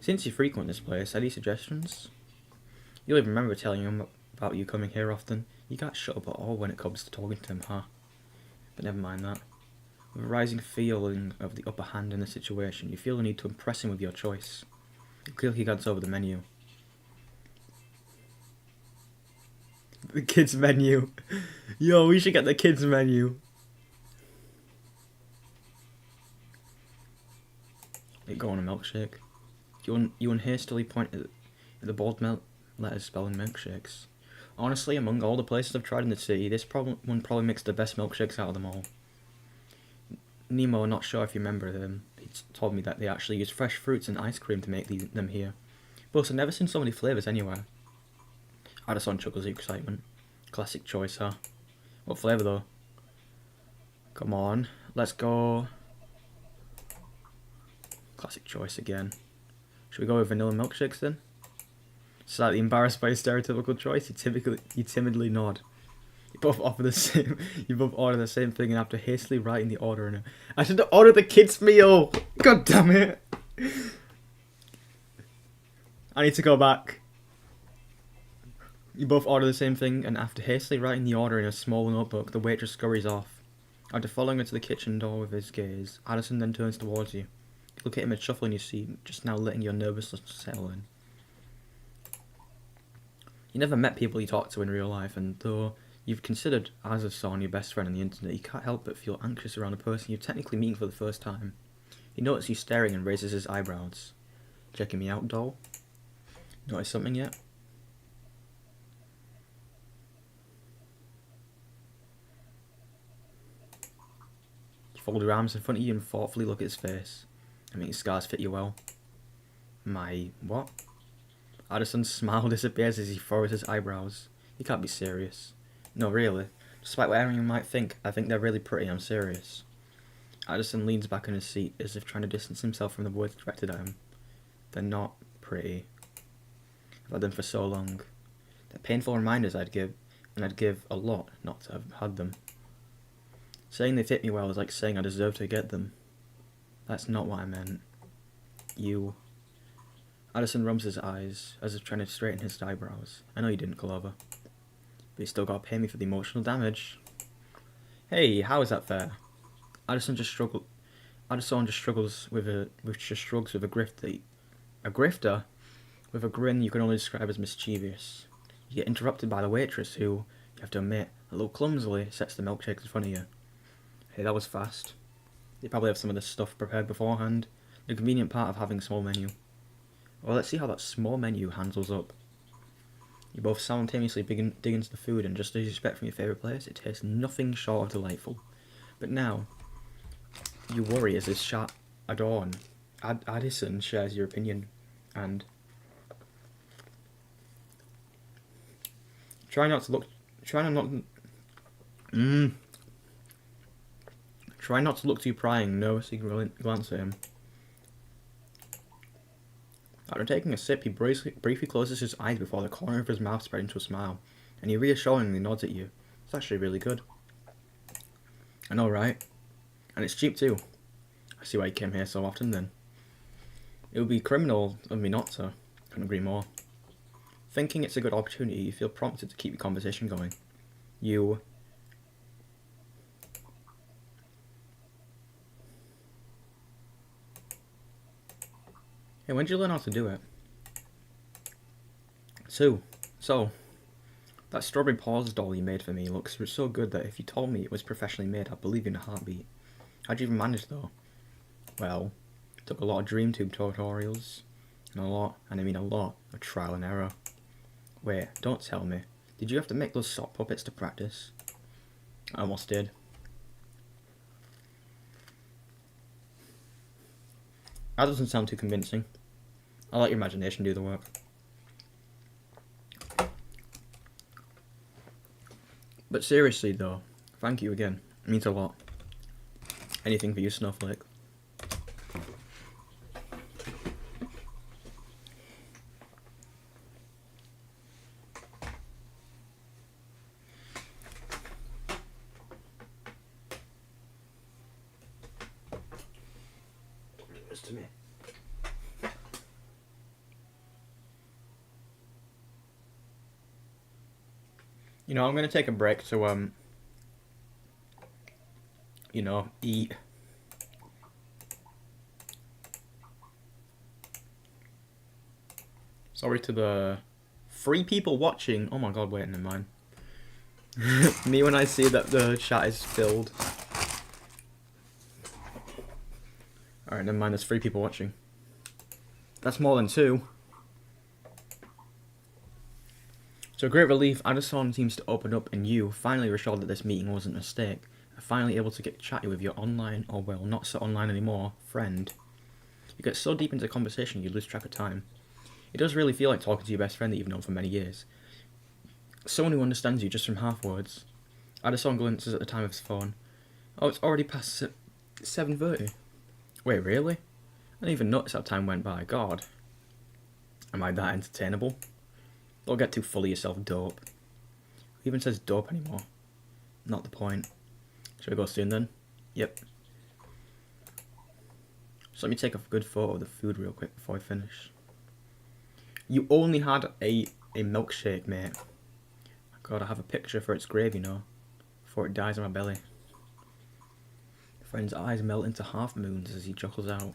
Since you frequent this place, any suggestions? You'll even remember telling him about you coming here often. You can't shut up at all when it comes to talking to him, huh? But never mind that. With a rising feeling of the upper hand in the situation, you feel the need to impress him with your choice. You quickly glance over the menu. The kids menu. Yo, we should get the kids menu. Go on a milkshake. You hastily point at the bold letters spelling milkshakes. Honestly, among all the places I've tried in the city, this one probably makes the best milkshakes out of them all. Nemo, not sure if you remember him, he told me that they actually use fresh fruits and ice cream to make them here. But I've never seen so many flavours anywhere. Addison chuckles with excitement. Classic choice, huh? What flavour though? Come on, let's go. Classic choice again. Should we go with vanilla milkshakes then? Slightly embarrassed by his stereotypical choice, you timidly nod. You both order the same thing, and after hastily writing the order in I should order the kids' meal! God damn it! I need to go back. You both order the same thing, and after hastily writing the order in a small notebook, the waitress scurries off. After following her to the kitchen door with his gaze, Addison then turns towards you. You look at him and shuffle in your seat, just now letting your nervousness settle in. You never met people you talk to in real life, and though you've considered Addison your best friend on the internet, you can't help but feel anxious around a person you're technically meeting for the first time. He notices you staring and raises his eyebrows. Checking me out, doll? Notice something yet? You fold your arms in front of you and thoughtfully look at his face. I mean, his scars fit you well. My what? Addison's smile disappears as he furrows his eyebrows. You can't be serious. No, really. Despite what everyone might think, I think they're really pretty, I'm serious. Addison leans back in his seat as if trying to distance himself from the words directed at him. They're not pretty. I've had them for so long. They're painful reminders I'd give a lot not to have had them. Saying they fit me well is like saying I deserve to get them. That's not what I meant. You. Addison rubs his eyes, as if trying to straighten his eyebrows. I know you didn't, Clover. But you still gotta pay me for the emotional damage. Hey, how is that fair? Addison just shrugs with a grifter with a grin you can only describe as mischievous. You get interrupted by the waitress who, you have to admit, a little clumsily sets the milkshake in front of you. Hey, that was fast. They probably have some of this stuff prepared beforehand. The convenient part of having a small menu. Well, let's see how that small menu handles up. You both simultaneously dig into the food, and just as you expect from your favourite place, it tastes nothing short of delightful. But now, you worry as this chat adorn. Addison shares your opinion, and try not to look too prying, nervously glance at him. After taking a sip, he briefly closes his eyes before the corner of his mouth spread into a smile, and he reassuringly nods at you. It's actually really good. I know, right? And it's cheap too. I see why you came here so often then. It would be criminal of me not to. Couldn't agree more. Thinking it's a good opportunity, you feel prompted to keep the conversation going. You... Hey, when did you learn how to do it? So, that strawberry paws doll you made for me looks so good that if you told me it was professionally made, I'd believe you in a heartbeat. How'd you even manage though? Well, it took a lot of dream tube tutorials, and a lot, of trial and error. Wait, don't tell me. Did you have to make those sock puppets to practice? I almost did. That doesn't sound too convincing. I'll let your imagination do the work. But seriously though, thank you again. It means a lot. Anything for you, Snowflake. It's to me. You know, I'm gonna take a break to eat. Sorry to the 3 people watching. Oh my god, wait, never mind. Me when I see that the chat is filled. Alright, never mind, there's 3 people watching. That's more than 2. To a great relief, Addison seems to open up, and you, finally reassured that this meeting wasn't a mistake, are finally able to get chatty with your online, or well, not so online anymore, friend. You get so deep into the conversation you lose track of time. It does really feel like talking to your best friend that you've known for many years. Someone who understands you just from half words. Addison glances at the time of his phone. Oh, it's already past 7:30. Wait, really? I didn't even notice how time went by. God. Am I that entertainable? Don't get too full of yourself, dope. Who even says dope anymore? Not the point. Shall we go soon then? Yep. So let me take a good photo of the food real quick before I finish. You only had a milkshake, mate. God, I have a picture for its grave, you know, before it dies on my belly. Friend's eyes melt into half moons as he chuckles out.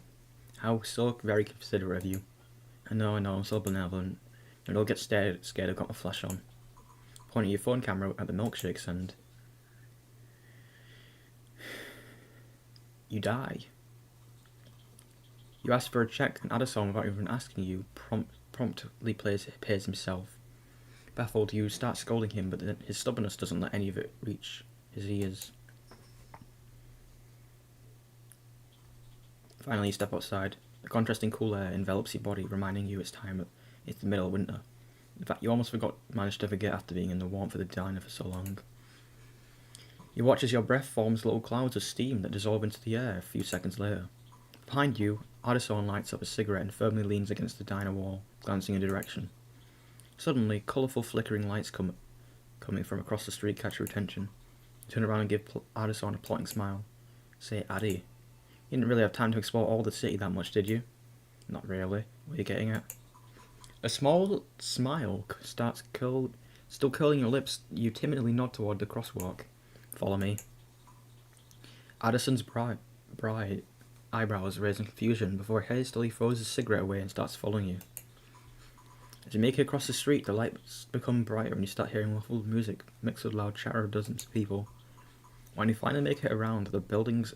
How so very considerate of you. I know, I'm so benevolent. And don't get scared, I've got my flash on. Pointing your phone camera at the milkshakes and... you die. You ask for a check and Addison, without even asking you, promptly pays himself. Baffled, you start scolding him, but his stubbornness doesn't let any of it reach his ears. Finally, you step outside. The contrasting cool air envelops your body, reminding you it's the middle of winter. In fact, you almost managed to forget after being in the warmth of the diner for so long. You watch as your breath forms little clouds of steam that dissolve into the air a few seconds later. Behind you, Addison lights up a cigarette and firmly leans against the diner wall, glancing in a direction. Suddenly, colourful flickering lights coming from across the street catch your attention. You turn around and give Addison a plotting smile. Say, Addie, you didn't really have time to explore all the city that much, did you? Not really. What are you getting at? A small smile starts still curling your lips. You timidly nod toward the crosswalk. Follow me. Addison's bride eyebrows raise in confusion before he hastily throws his cigarette away and starts following you. As you make it across the street, the lights become brighter and you start hearing muffled music mixed with loud chatter of dozens of people. When you finally make it around the buildings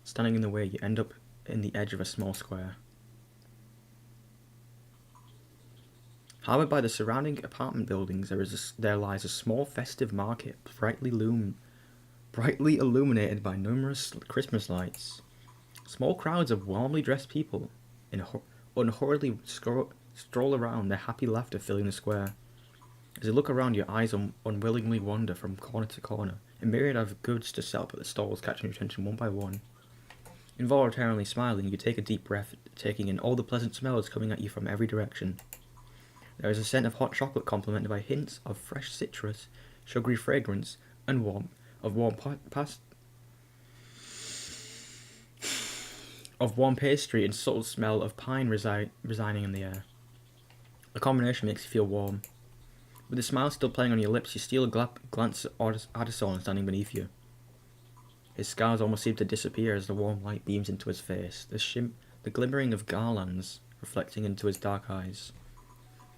standing in the way, you end up in the edge of a small square. However, by the surrounding apartment buildings, there lies a small festive market, brightly illuminated by numerous Christmas lights. Small crowds of warmly dressed people unhurriedly stroll around, their happy laughter filling the square. As you look around, your eyes unwillingly wander from corner to corner. A myriad of goods to sell up at the stalls catching your attention one by one. Involuntarily smiling, you take a deep breath, taking in all the pleasant smells coming at you from every direction. There is a scent of hot chocolate complemented by hints of fresh citrus, sugary fragrance, and warm pastry and subtle smell of pine residing in the air. The combination makes you feel warm. With the smile still playing on your lips, you steal a glance at Addison standing beneath you. His scars almost seem to disappear as the warm light beams into his face, the glimmering of garlands reflecting into his dark eyes.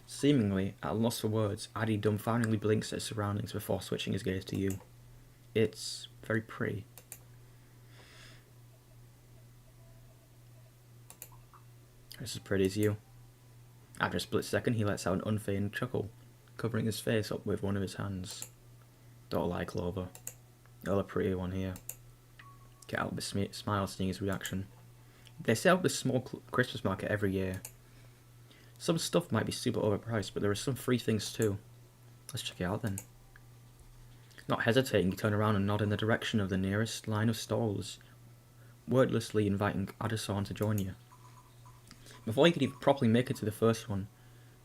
Seemingly at a loss for words, Addy dumbfoundedly blinks at his surroundings before switching his gaze to you. It's very pretty. It's as pretty as you. After a split second, he lets out an unfeigned chuckle, covering his face up with one of his hands. Don't lie, Clover. You're the pretty one here. Get out with a smile, seeing his reaction. They set up this small Christmas market every year. Some stuff might be super overpriced, but there are some free things too. Let's check it out then. Not hesitating, you turn around and nod in the direction of the nearest line of stalls, wordlessly inviting Addison to join you. Before you could even properly make it to the first one,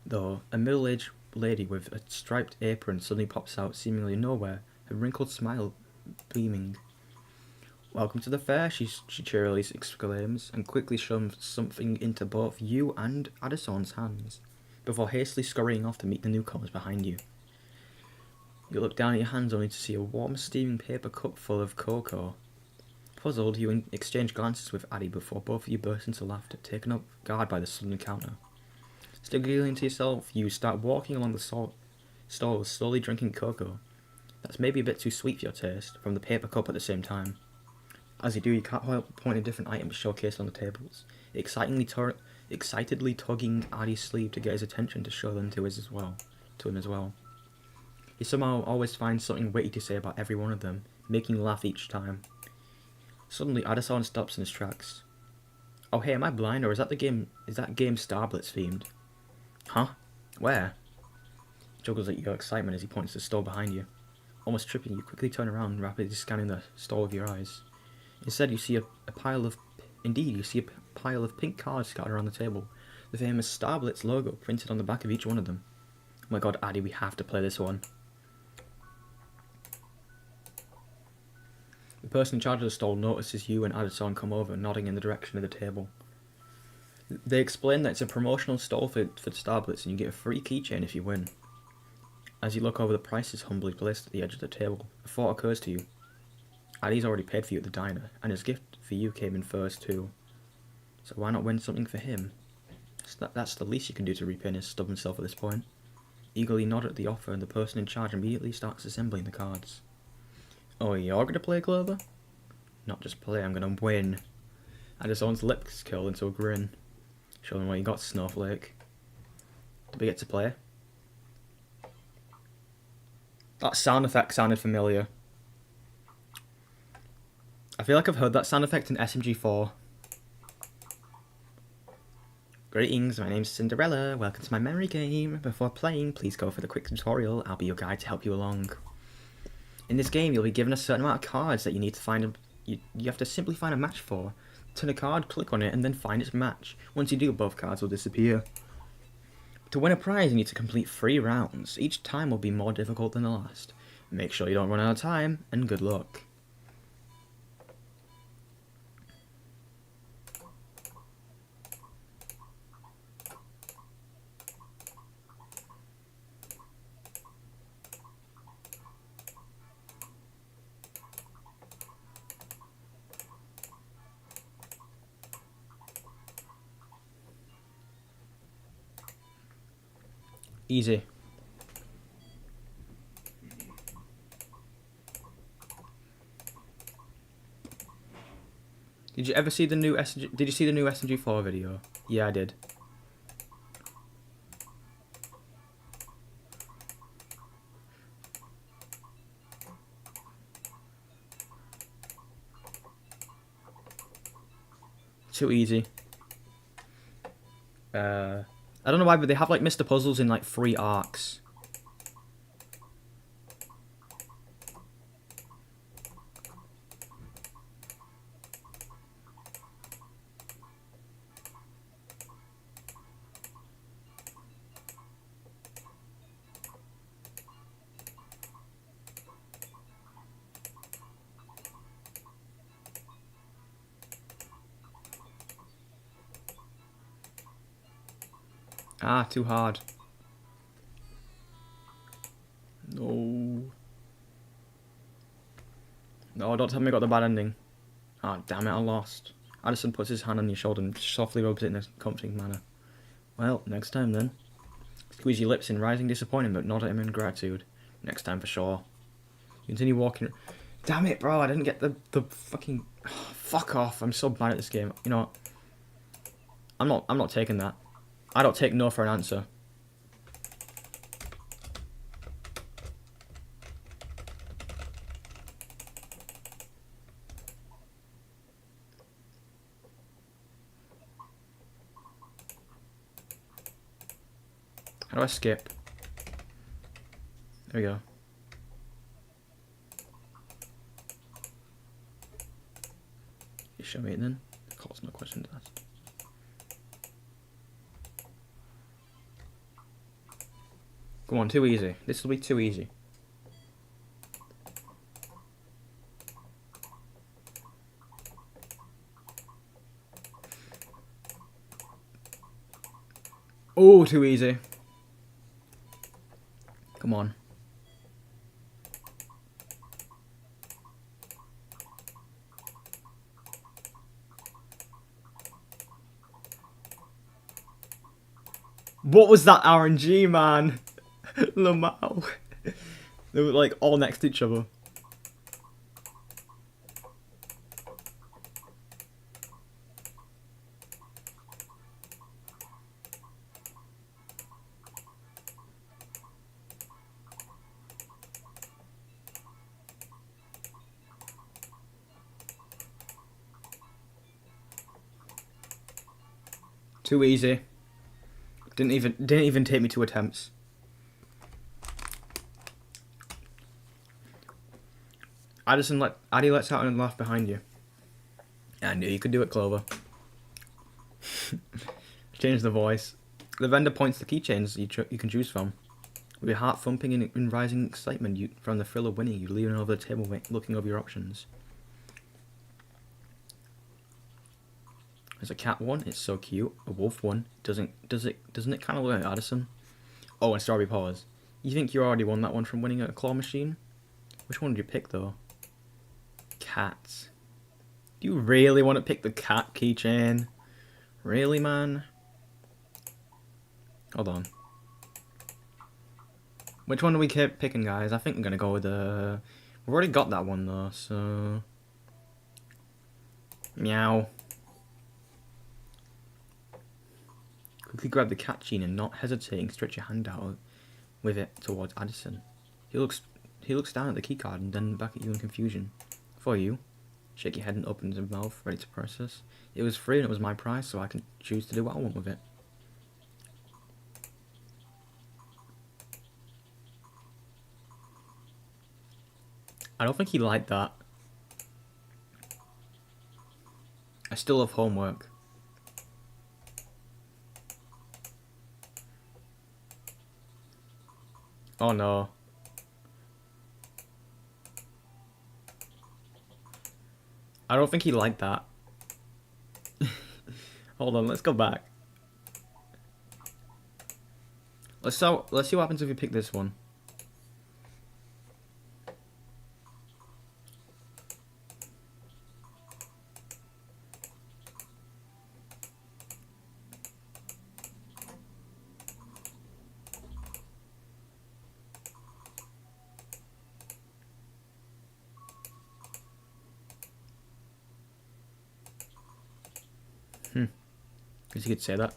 though, a middle-aged lady with a striped apron suddenly pops out, seemingly nowhere, her wrinkled smile beaming. Welcome to the fair, she cheerily exclaims, and quickly shoves something into both you and Addison's hands, before hastily scurrying off to meet the newcomers behind you. You look down at your hands only to see a warm, steaming paper cup full of cocoa. Puzzled, you exchange glances with Addie before both of you burst into laughter, taken up guard by the sudden encounter. Still giggling to yourself, you start walking along the stalls, slowly drinking cocoa. That's maybe a bit too sweet for your taste, from the paper cup at the same time. As you do, you can't help but point at different items showcased on the tables, excitedly tugging Addie's sleeve to get his attention to show them to him as well. He somehow always finds something witty to say about every one of them, making you laugh each time. Suddenly, Addison stops in his tracks. Oh hey, am I blind, or is that game Starblitz themed? Huh? Where? He juggles at your excitement as he points to the stall behind you. Almost tripping, you quickly turn around, rapidly scanning the stall with your eyes. Instead, you see a pile of pink cards scattered around the table, the famous Starblitz logo printed on the back of each one of them. Oh my god, Addie, we have to play this one. The person in charge of the stall notices you and Addison come over, nodding in the direction of the table. They explain that it's a promotional stall for Starblitz and you get a free keychain if you win. As you look over the prices humbly placed at the edge of the table, a thought occurs to you. Addie's already paid for you at the diner, and his gift for you came in first too. So why not win something for him? That's the least you can do to repay his stubborn self at this point. Eagerly nod at the offer, and the person in charge immediately starts assembling the cards. Oh, you're gonna play, Clover? Not just play, I'm gonna win. Addison's lips curl into a grin. Show them what you got, Snowflake. Do we get to play? That sound effect sounded familiar. I feel like I've heard that sound effect in SMG4. Greetings, my name's Cinderella. Welcome to my memory game. Before playing, please go for the quick tutorial. I'll be your guide to help you along. In this game, you'll be given a certain amount of cards that you need to find. You have to simply find a match for. Turn a card, click on it, and then find its match. Once you do, both cards will disappear. To win a prize, you need to complete 3 rounds. Each time will be more difficult than the last. Make sure you don't run out of time, and good luck. Easy. Did you ever see the new SMG? Did you see the new SMG4 video? Yeah, I did. Too easy. I don't know why, but they have like Mr. Puzzles in like 3 arcs. Ah, too hard. No. No, don't tell me I got the bad ending. Ah, oh, damn it, I lost. Addison puts his hand on your shoulder and softly rubs it in a comforting manner. Well, next time then. Squeeze your lips in rising disappointment, but nod at him in gratitude. Next time for sure. Continue walking. Damn it, bro, I didn't get the fucking... Oh, fuck off, I'm so bad at this game. You know what? I'm not taking that. I don't take no for an answer. How do I skip? There we go. You show me it then? Of course, no questions asked. Come on, too easy. This will be too easy. Oh, too easy. Come on. What was that RNG, man? Lamau. They were like all next to each other. Too easy. Didn't even take me 2 attempts. Addy lets out and laugh behind you. I knew you could do it, Clover. Change the voice. The vendor points the keychains you can choose from. With your heart thumping in rising excitement from the thrill of winning, you lean over the table looking over your options. There's a cat one, it's so cute. A wolf one, doesn't it kind of look like Addison? Oh, and strawberry paws. You think you already won that one from winning at a claw machine? Which one did you pick though? Cats. Do you really want to pick the cat keychain? Really, man? Hold on. Which one do we keep picking, guys? I think I'm gonna go with the... We've already got that one though, so... Meow. Quickly grab the cat gene and not hesitating, stretch your hand out with it towards Addison. He looks down at the keycard and then back at you in confusion. For you. Shake your head and opens his mouth, ready to process. It was free and it was my prize, so I can choose to do what I want with it. I don't think he liked that. I still have homework. Oh no. I don't think he liked that. Hold on, let's go back. Let's see what happens if we pick this one. Guess you could say that.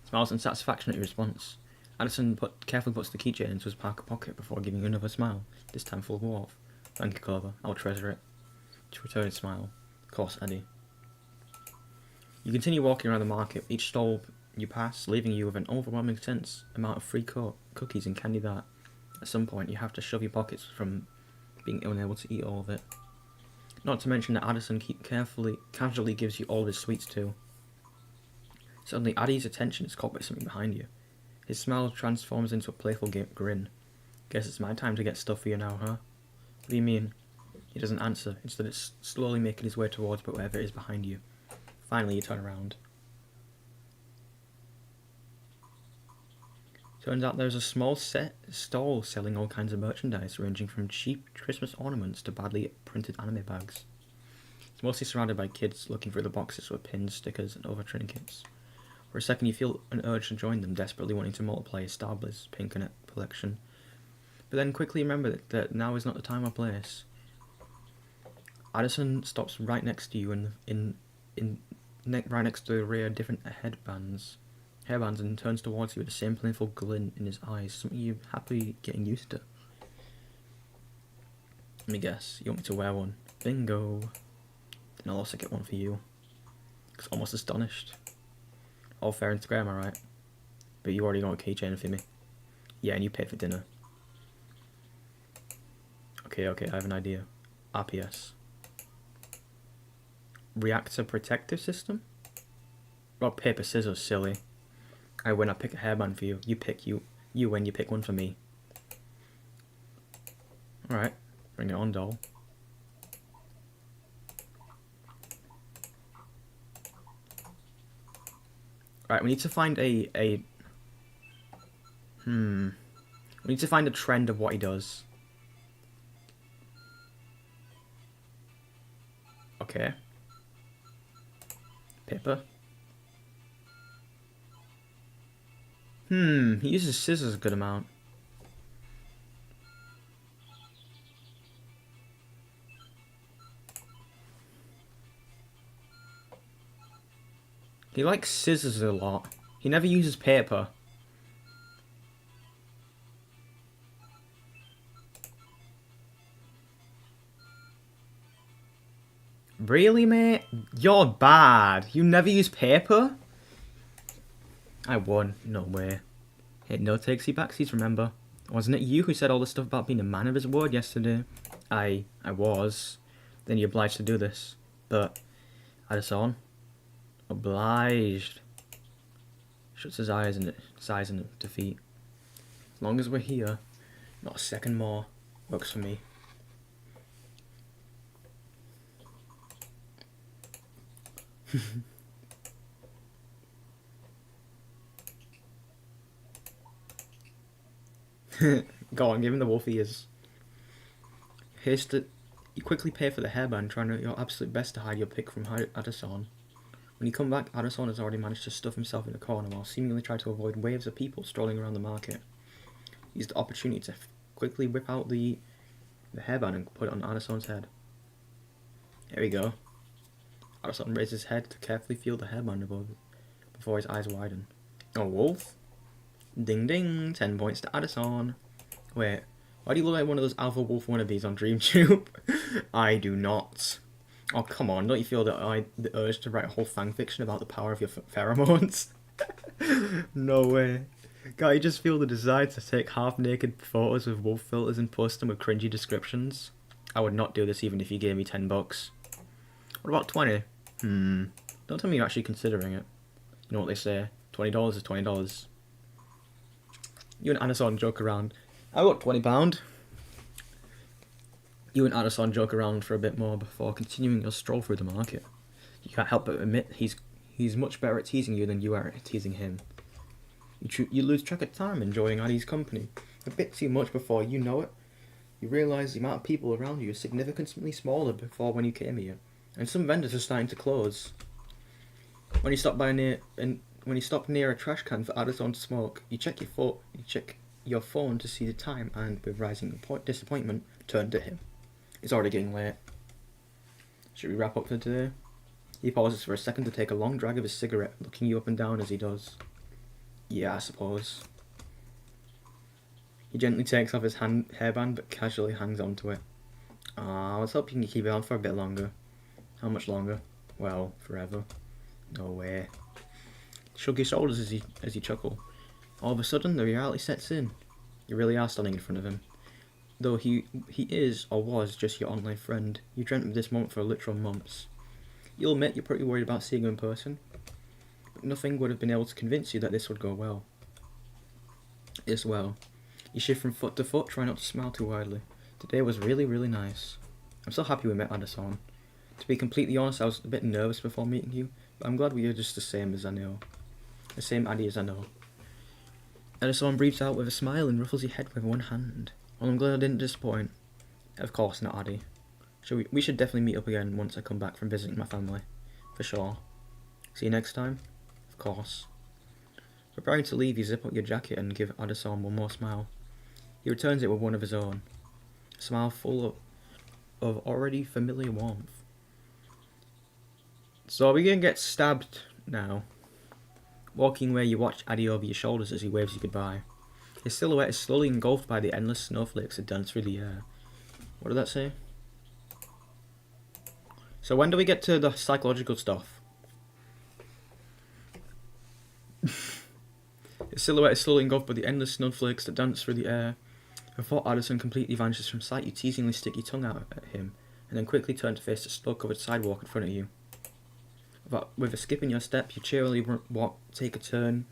Smiles in satisfaction at your response. Addison carefully puts the keychain into his pocket before giving you another smile, this time full of warmth. Thank you, Clover. I'll treasure it. To return his smile. Of course, Eddie. You continue walking around the market, each stall you pass leaving you with an overwhelming sense amount of free cookies and candy that, at some point, you have to shove your pockets from being unable to eat all of it. Not to mention that Addison casually gives you all of his sweets too. Suddenly, Addie's attention is caught by something behind you. His smile transforms into a playful grin. Guess it's my time to get stuff for you now, huh? What do you mean? He doesn't answer. Instead, it's slowly making his way towards whatever is behind you. Finally, you turn around. Turns out there's a small stall selling all kinds of merchandise, ranging from cheap Christmas ornaments to badly printed anime bags. It's mostly surrounded by kids looking through the boxes with pins, stickers, and other trinkets. For a second, you feel an urge to join them, desperately wanting to multiply your Star Blizz Pinkernet collection. But then quickly remember that now is not the time or place. Addison stops right next to you right next to the rear of different hairbands, and turns towards you with the same playful glint in his eyes, something you're happily getting used to. Let me guess, you want me to wear one? Bingo! Then I'll also get one for you. Because almost astonished. All fair and square, am I right? But you already got a keychain for me. Yeah, and you paid for dinner. Okay, I have an idea. RPS. Reactor Protective System? Rock, paper, scissors, silly. I win, I pick a hairband for you. You win, you pick one for me. Alright, bring it on, doll. Right, we need to find we need to find a trend of what he does. Okay. Paper. He uses scissors a good amount. He likes scissors a lot. He never uses paper. Really, mate? You're bad. You never use paper? I won. No way. Hey, no takesy backsies, remember? Wasn't it you who said all the stuff about being a man of his word yesterday? I was. Then you're obliged to do this. But, Addison, obliged. Shuts his eyes in defeat. As long as we're here, not a second more. Works for me. Go on, give him the wolf ears. You quickly pay for the hairband, trying your absolute best to hide your pick from Addison. When you come back, Addison has already managed to stuff himself in a corner while seemingly trying to avoid waves of people strolling around the market. He used the opportunity to quickly whip out the hairband and put it on Addison's head. Here we go. Addison raised his head to carefully feel the hairband above before his eyes widen. A wolf? Ding ding, 10 points to Addison. Wait, why do you look like one of those alpha wolf wannabes on DreamTube? I do not. Oh, come on, don't you feel the urge to write a whole fanfiction about the power of your pheromones? No way. Can't you just feel the desire to take half-naked photos with wolf filters and post them with cringy descriptions? I would not do this even if you gave me $10. What about 20? Don't tell me you're actually considering it. You know what they say, $20 is $20. You and Addison joke around. I got £20. You and Addison joke around for a bit more before continuing your stroll through the market. You can't help but admit he's much better at teasing you than you are at teasing him. You lose track of time enjoying Addie's company. A bit too much before you know it. You realise the amount of people around you is significantly smaller before when you came here. And some vendors are starting to close. When you stop near a trash can for Addison to smoke, you check your phone to see the time, and with rising disappointment, turn to him. It's already getting late. Should we wrap up for today? He pauses for a second to take a long drag of his cigarette, looking you up and down as he does. Yeah, I suppose. He gently takes off his hairband, but casually hangs on to it. I was hoping you could keep it on for a bit longer. How much longer? Well, forever. No way. Shrug your shoulders as you chuckle. All of a sudden, the reality sets in. You really are standing in front of him. Though he is, or was, just your online friend, you dreamt of this moment for literal months. You'll admit you're pretty worried about seeing him in person, but nothing would have been able to convince you that this would go well. As well. You shift from foot to foot, trying not to smile too widely. Today was really, really nice. I'm so happy we met, Addison. To be completely honest, I was a bit nervous before meeting you, but I'm glad we are just the same as I know. The same Addy as I know. Addison breathes out with a smile and ruffles your head with one hand. Well, I'm glad I didn't disappoint. Of course not, Addy. We should definitely meet up again once I come back from visiting my family. For sure. See you next time? Of course. Preparing to leave, you zip up your jacket and give Addison one more smile. He returns it with one of his own. A smile full of already familiar warmth. So we're gonna get stabbed now. Walking where you watch Addy over your shoulders as he waves you goodbye. His silhouette is slowly engulfed by the endless snowflakes that dance through the air. What did that say? So when do we get to the psychological stuff? His silhouette is slowly engulfed by the endless snowflakes that dance through the air. Before Addison completely vanishes from sight, you teasingly stick your tongue out at him, and then quickly turn to face the snow-covered sidewalk in front of you. With a skip in your step, you cheerily take a turn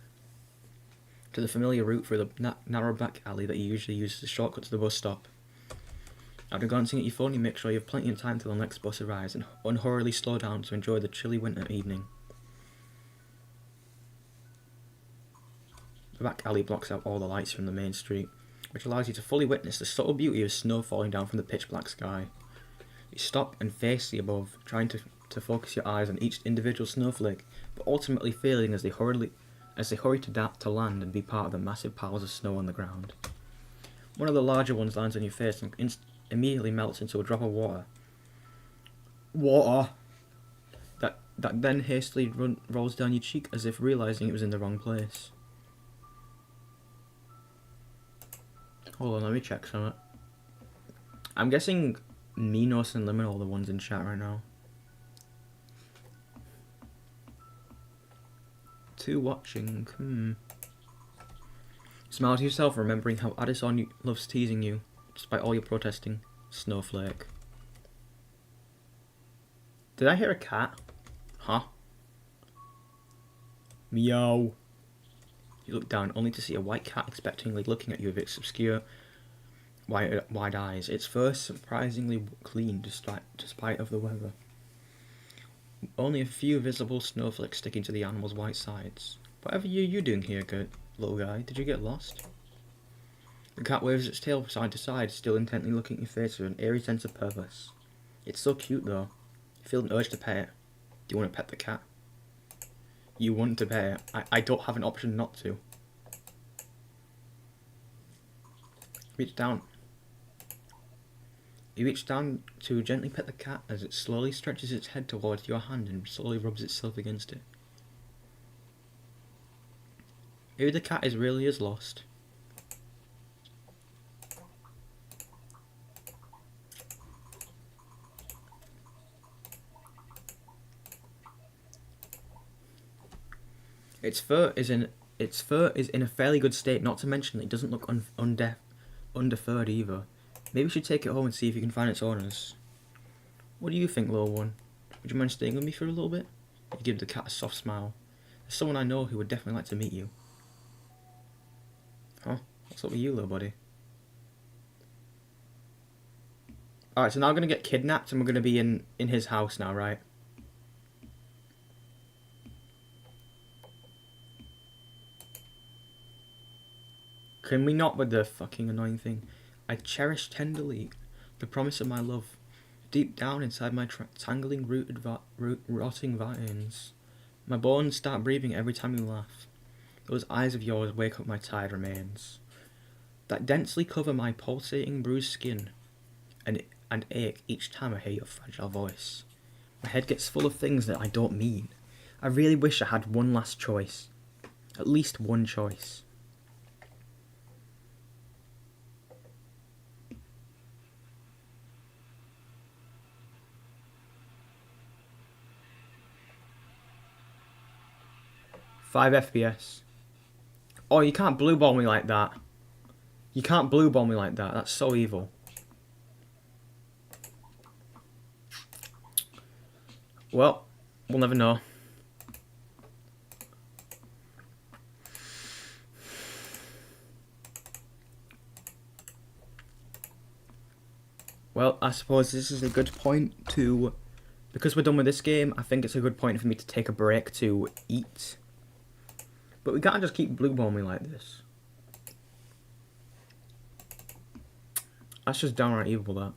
to the familiar route through the narrow back alley that you usually use as a shortcut to the bus stop. After glancing at your phone, you make sure you have plenty of time till the next bus arrives and unhurriedly slow down to enjoy the chilly winter evening. The back alley blocks out all the lights from the main street, which allows you to fully witness the subtle beauty of snow falling down from the pitch black sky. You stop and face the above, trying to focus your eyes on each individual snowflake, but ultimately failing as they hurry to land and be part of the massive piles of snow on the ground. One of the larger ones lands on your face and immediately melts into a drop of water. That then hastily rolls down your cheek as if realising it was in the wrong place. Hold on, let me check something. I'm guessing Minos and Lemon are all the ones in chat right now. 2 watching. Smile to yourself, remembering how Addison loves teasing you, despite all your protesting. Snowflake. Did I hear a cat? Huh? Meow. You look down, only to see a white cat expectantly looking at you with its obscure, wide eyes. Its fur surprisingly clean despite of the weather. Only a few visible snowflakes sticking to the animal's white sides. Whatever are you doing here, good little guy? Did you get lost? The cat waves its tail side to side, still intently looking at your face with an eerie sense of purpose. It's so cute, though. You feel an urge to pet it. Do you want to pet the cat? You want to pet it. I don't have an option not to. Reach down. You reach down to gently pet the cat as it slowly stretches its head towards your hand and slowly rubs itself against it. Maybe the cat really is lost. Its fur is in a fairly good state, not to mention that it doesn't look undefurred either. Maybe you should take it home and see if you can find its owners. What do you think, little one? Would you mind staying with me for a little bit? You give the cat a soft smile. There's someone I know who would definitely like to meet you. Huh? What's up with you, little buddy? Alright, so now we're going to get kidnapped and we're going to be in his house now, right? Can we not with the fucking annoying thing? I cherish tenderly the promise of my love, deep down inside my tangling rotting vines. My bones start breathing every time you laugh. Those eyes of yours wake up my tired remains, that densely cover my pulsating bruised skin, and ache each time I hear your fragile voice. My head gets full of things that I don't mean. I really wish I had one last choice. At least one choice. 5 FPS. Oh, you can't blue ball me like that. You can't blue ball me like that. That's so evil. Well, we'll never know. Well, I suppose this is a good point to... Because we're done with this game, I think it's a good point for me to take a break to eat. But we can't just keep blue balling me like this. That's just downright evil, that.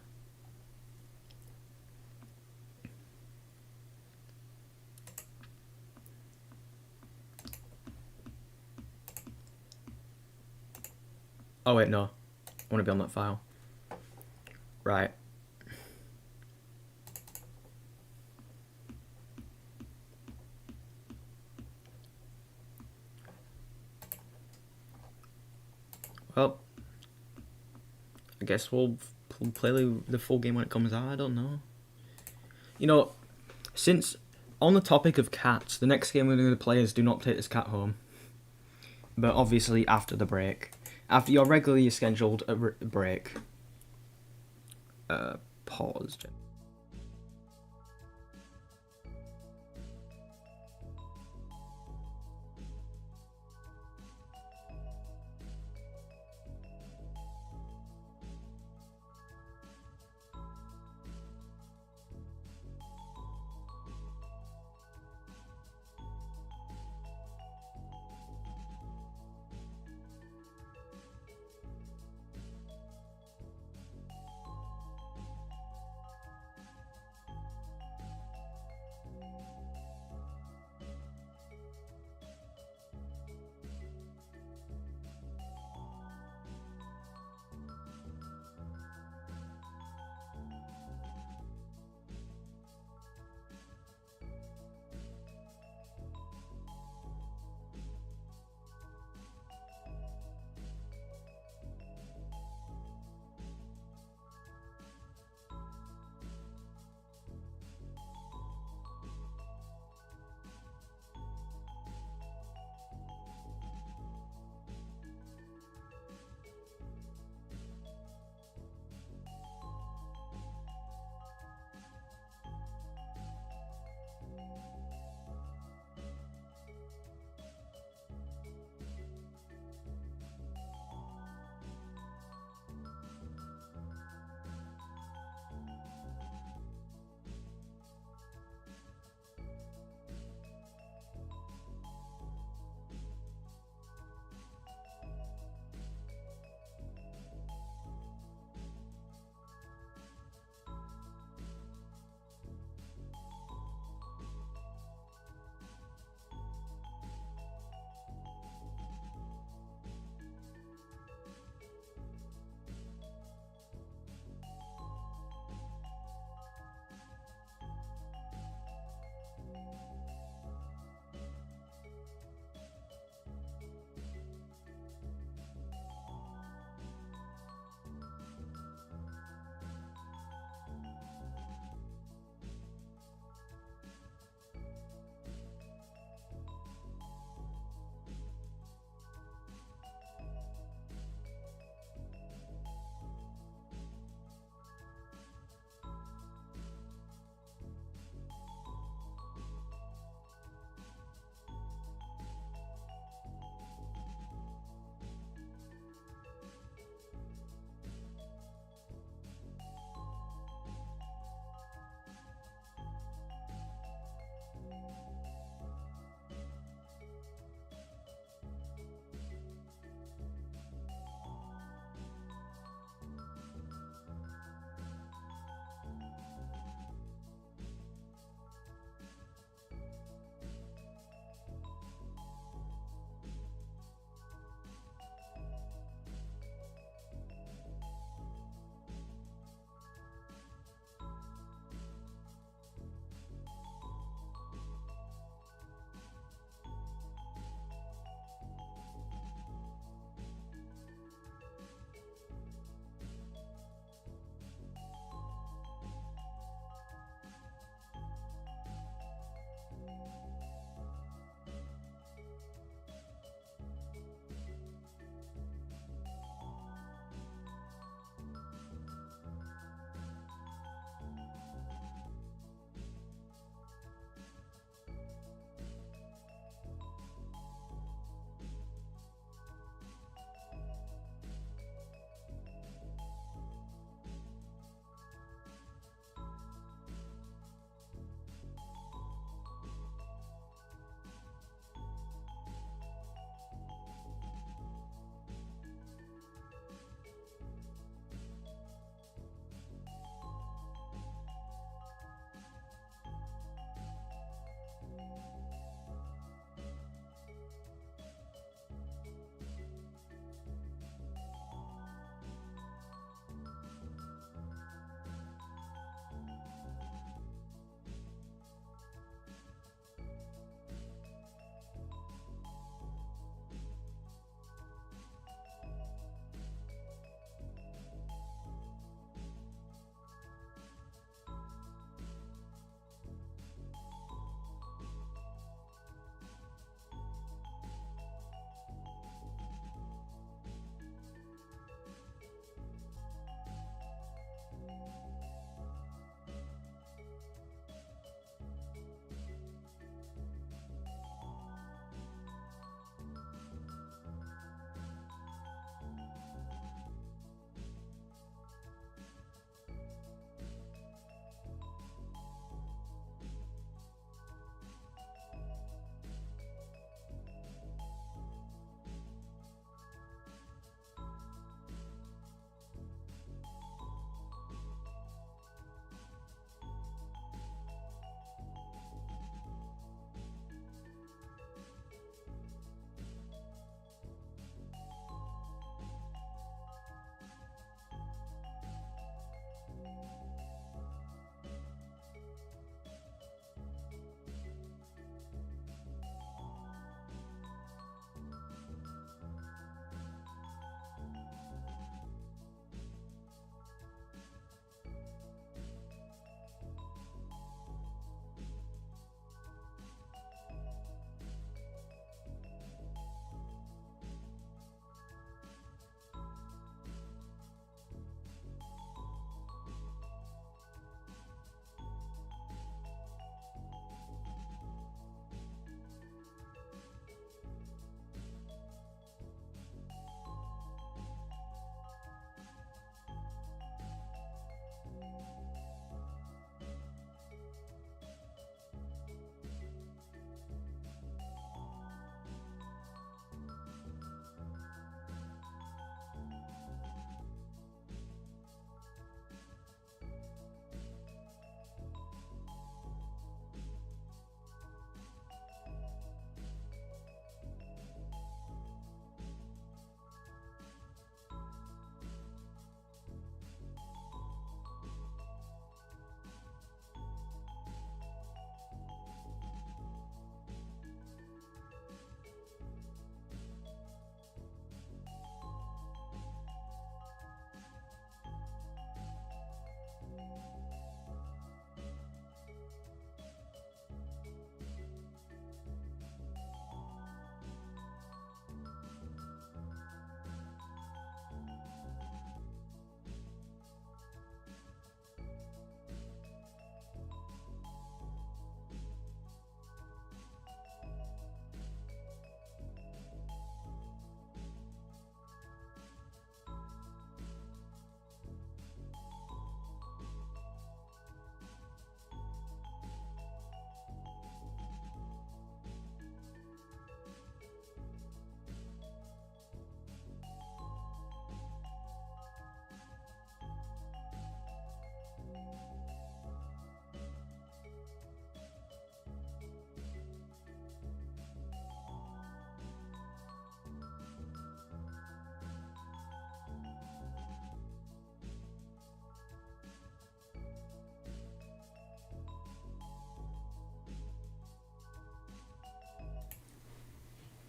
Oh wait, no. I want to be on that file. Right. Well, I guess we'll play the full game when it comes out. I don't know. You know, since on the topic of cats, the next game we're going to play is Do Not Take This Cat Home. But obviously after the break. After your regularly scheduled break. Pause.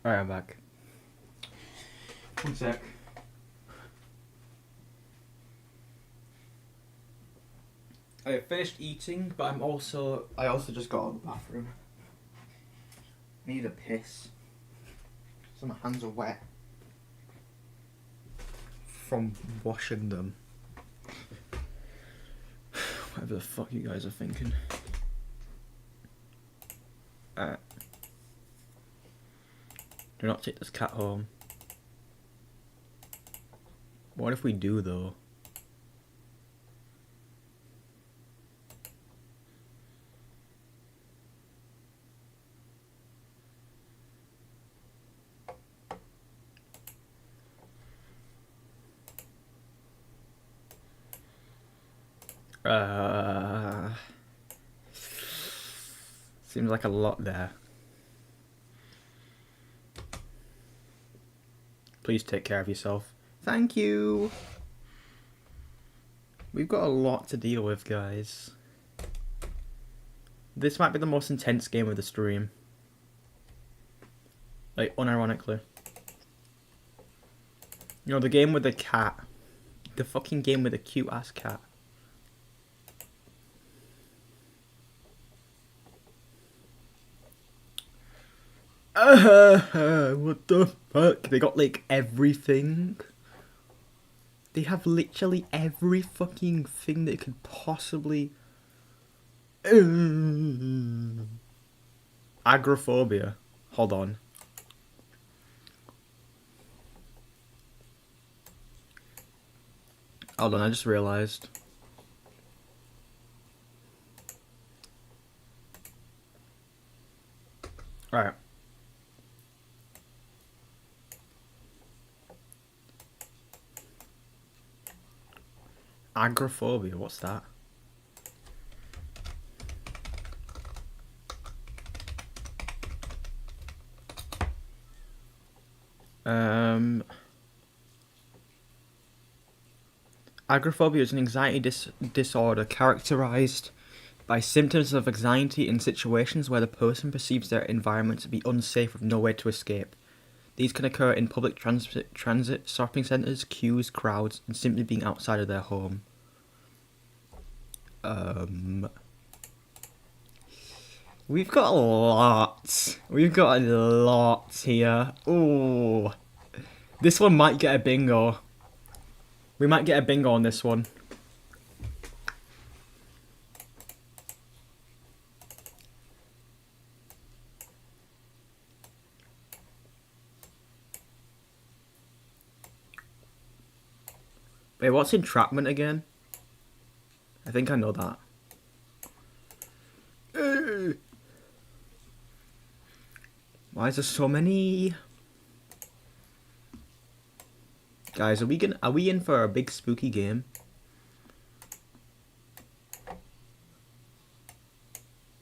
Alright, I'm back. One sec. I finished eating, but I also just got out of the bathroom. I need a piss. So my hands are wet from washing them. Whatever the fuck you guys are thinking. Do not take this cat home. What if we do though? Seems like a lot there. Please take care of yourself. Thank you. We've got a lot to deal with, guys. This might be the most intense game of the stream. Like, unironically. You know, the game with the cat. The fucking game with the cute-ass cat. What the fuck? They got, like, everything. They have literally every fucking thing that could possibly... Agoraphobia. Hold on. Hold on, I just realised. Alright. Agoraphobia, what's that? Agoraphobia is an anxiety disorder characterized by symptoms of anxiety in situations where the person perceives their environment to be unsafe with nowhere to escape. These can occur in public transit, shopping centres, queues, crowds, and simply being outside of their home. We've got a lot. We've got a lot here. Ooh. This one might get a bingo. We might get a bingo on this one. Wait, what's entrapment again? I think I know that. Why is there so many? Guys, are we in for a big spooky game?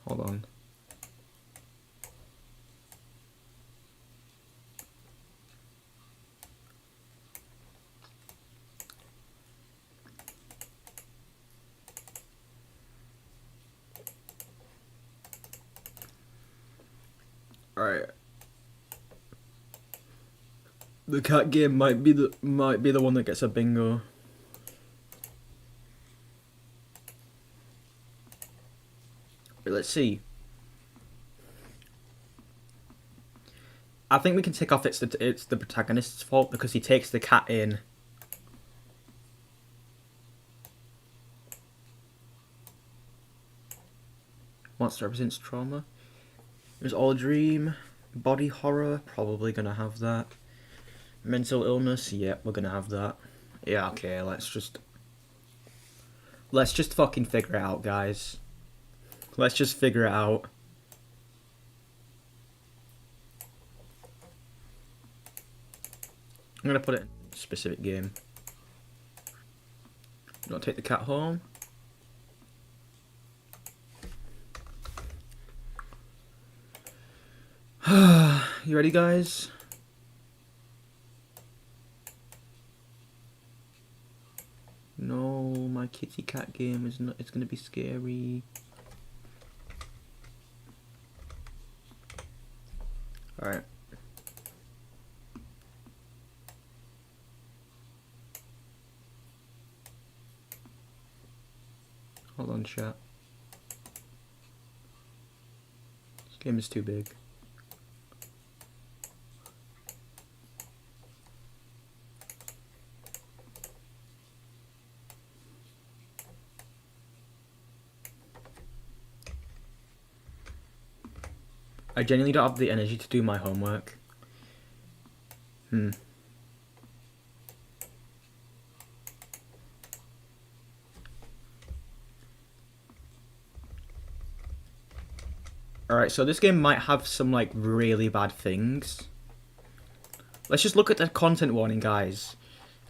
Hold on. Alright. The cat game might be the one that gets a bingo. Wait, let's see. I think we can tick off it's the protagonist's fault because he takes the cat in. Monster represents trauma. There's all dream, body horror, probably gonna have that. Mental illness, yep, we're gonna have that. Yeah, okay, let's just fucking figure it out, guys. Let's just figure it out. I'm gonna put it in a specific game. Don't take the cat home. You ready, guys? No, my kitty cat game is not. It's gonna be scary. All right. Hold on, chat. This game is too big. I genuinely don't have the energy to do my homework. Alright, so this game might have some, like, really bad things. Let's just look at the content warning, guys.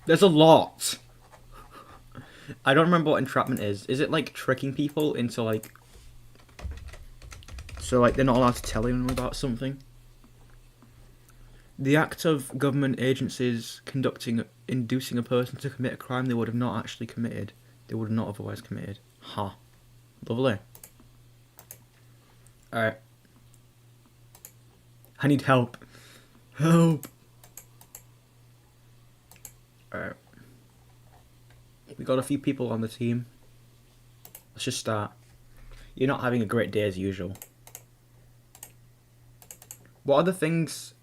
There's a lot. I don't remember what entrapment is. Is it, like, tricking people into, like... So, like, they're not allowed to tell anyone about something? The act of government agencies inducing a person to commit a crime they would have not actually committed. They would have not otherwise committed. Ha. Lovely. Alright. I need help. Help. Alright. We got a few people on the team. Let's just start. You're not having a great day as usual. What are the things?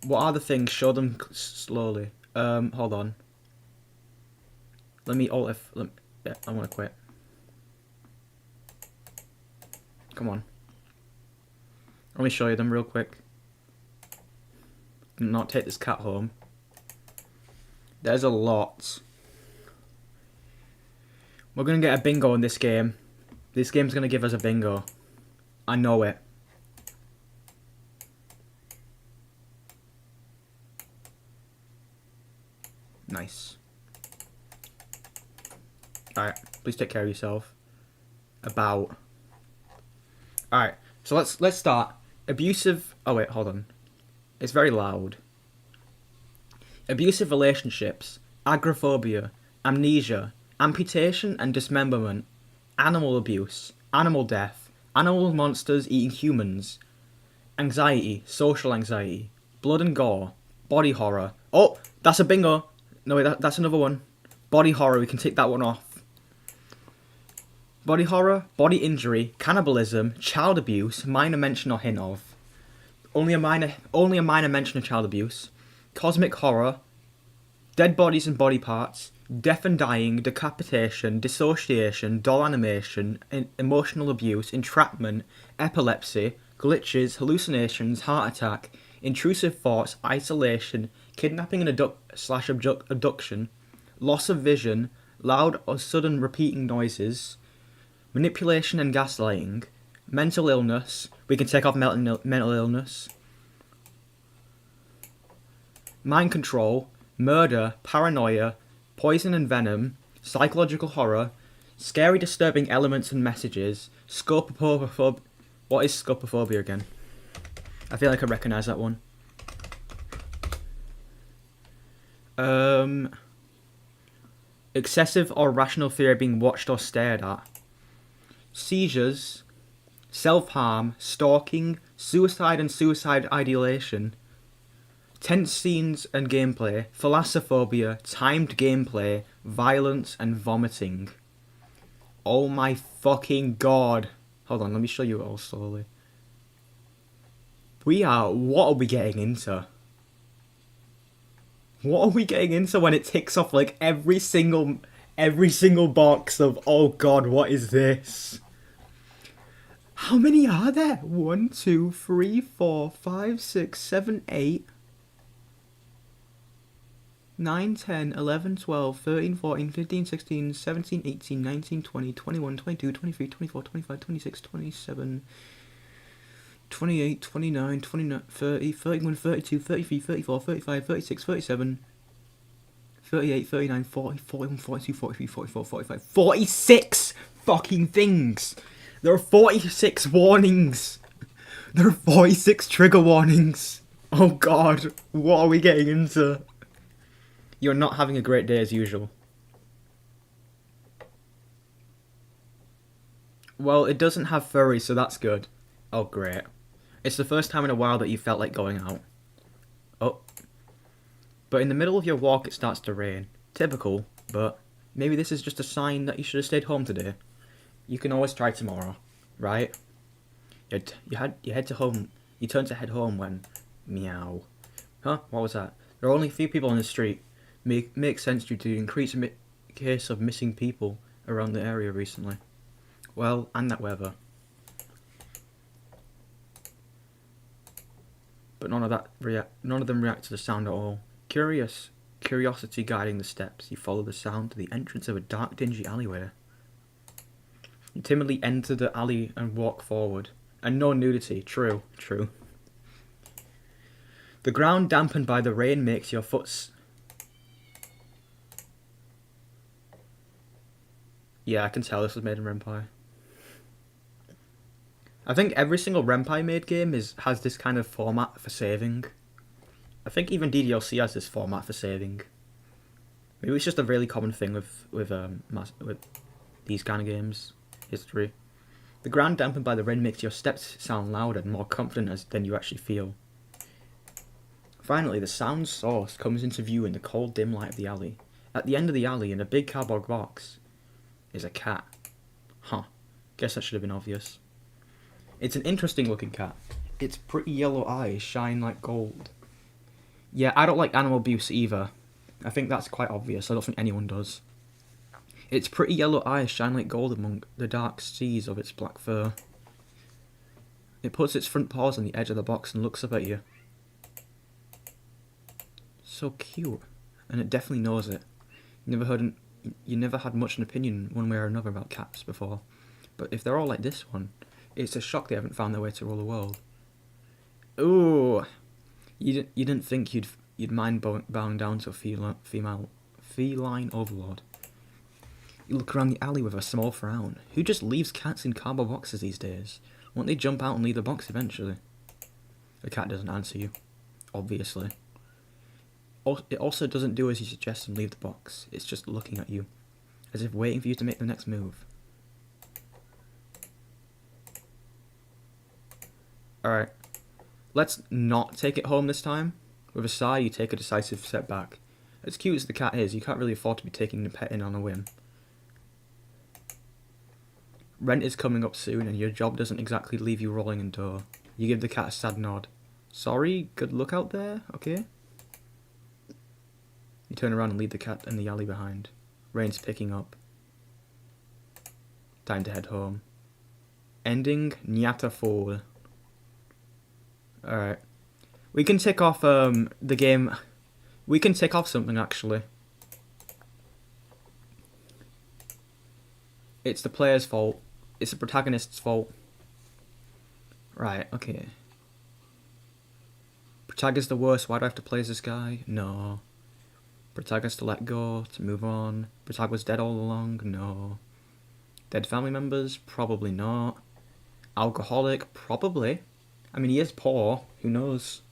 What are the things? Show them slowly. Hold on. Let me alt F. Yeah, I want to quit. Come on. Let me show you them real quick. Not take this cat home. There's a lot. We're gonna get a bingo in this game. This game's gonna give us a bingo. I know it. Nice. Alright, please take care of yourself. Alright, so let's start. Abusive... Oh wait, hold on. It's very loud. Abusive relationships, agoraphobia, amnesia, amputation and dismemberment, animal abuse, animal death, animal monsters eating humans, anxiety, social anxiety, blood and gore, body horror. Oh, that's a bingo. No, wait, that's another one. Body horror, we can take that one off. Body horror, body injury, cannibalism, child abuse, minor mention or hint of. Only a minor mention of child abuse. Cosmic horror, dead bodies and body parts, death and dying, decapitation, dissociation, doll animation, emotional abuse, entrapment, epilepsy, glitches, hallucinations, heart attack, intrusive thoughts, isolation, kidnapping and abduction, loss of vision, loud or sudden repeating noises, manipulation and gaslighting, mental illness, we can take off mental illness, mind control, murder, paranoia, poison and venom, psychological horror, scary disturbing elements and messages, scopophobia. What is scopophobia again? I feel like I recognise that one. Excessive or rational fear of being watched or stared at. Seizures, self-harm, stalking, suicide and suicide ideation, tense scenes and gameplay, thalassophobia, timed gameplay, violence and vomiting. Oh my fucking god. Hold on, let me show you it all slowly. What are we getting into? What are we getting into when it ticks off like every single box of, oh god, what is this? How many are there? 1, 2, 3, 4, 5, 6, 7, 8, 9, 10, 11, 12, 13, 14, 15, 16, 17, 18, 19, 20, 21, 22, 23, 24, 25, 26, 27, 28, 29, 29, 30, 31, 32, 33, 34, 35, 36, 37, 38, 39, 40, 41, 42, 43, 44, 45, 46 fucking things! There are 46 warnings! There are 46 trigger warnings! Oh god, what are we getting into? You're not having a great day as usual. Well, it doesn't have furries, so that's good. Oh, great. It's the first time in a while that you felt like going out. Oh. But in the middle of your walk, it starts to rain. Typical, but maybe this is just a sign that you should have stayed home today. You can always try tomorrow, right? You head to home. You turn to head home when, meow. Huh? What was that? There are only a few people on the street. Makes sense due to the increased case of missing people around the area recently. Well, and that weather. But none of them react to the sound at all. Curiosity guiding the steps, you follow the sound to the entrance of a dark, dingy alleyway. You timidly enter the alley and walk forward. And no nudity. True. The ground dampened by the rain makes your foot... Yeah, I can tell this was made in Ren'Py. I think every single Ren'Py made game has this kind of format for saving. I think even DDLC has this format for saving. Maybe it's just a really common thing with these kind of games. History. The ground dampened by the rain makes your steps sound louder and more confident than you actually feel. Finally, the sound source comes into view in the cold, dim light of the alley. At the end of the alley, in a big cardboard box, is a cat. Huh. Guess that should have been obvious. It's an interesting looking cat. Its pretty yellow eyes shine like gold. Yeah, I don't like animal abuse either. I think that's quite obvious. I don't think anyone does. Its pretty yellow eyes shine like gold among the dark seas of its black fur. It puts its front paws on the edge of the box and looks up at you. So cute. And it definitely knows it. You never had much an opinion one way or another about cats before. But if they're all like this one, it's a shock they haven't found their way to rule the world. Ooh! You didn't think you'd mind bowing down to a feline overlord. You look around the alley with a small frown. Who just leaves cats in cardboard boxes these days? Won't they jump out and leave the box eventually? The cat doesn't answer you. Obviously. It also doesn't do as you suggest and leave the box. It's just looking at you, as if waiting for you to make the next move. Alright. Let's not take it home this time. With a sigh, you take a decisive step back. As cute as the cat is, you can't really afford to be taking the pet in on a whim. Rent is coming up soon, and your job doesn't exactly leave you rolling in dough. You give the cat a sad nod. Sorry, good luck out there, okay? You turn around and leave the cat in the alley behind. Rain's picking up. Time to head home. Ending Nyata Fall. Alright. We can tick off the game. We can tick off something actually. It's the player's fault. It's the protagonist's fault. Right, okay. Protagonist the worst, why do I have to play as this guy? No. Protagonist to let go, to move on. Protagonist dead all along? No. Dead family members? Probably not. Alcoholic? Probably. I mean, he is poor. Who knows?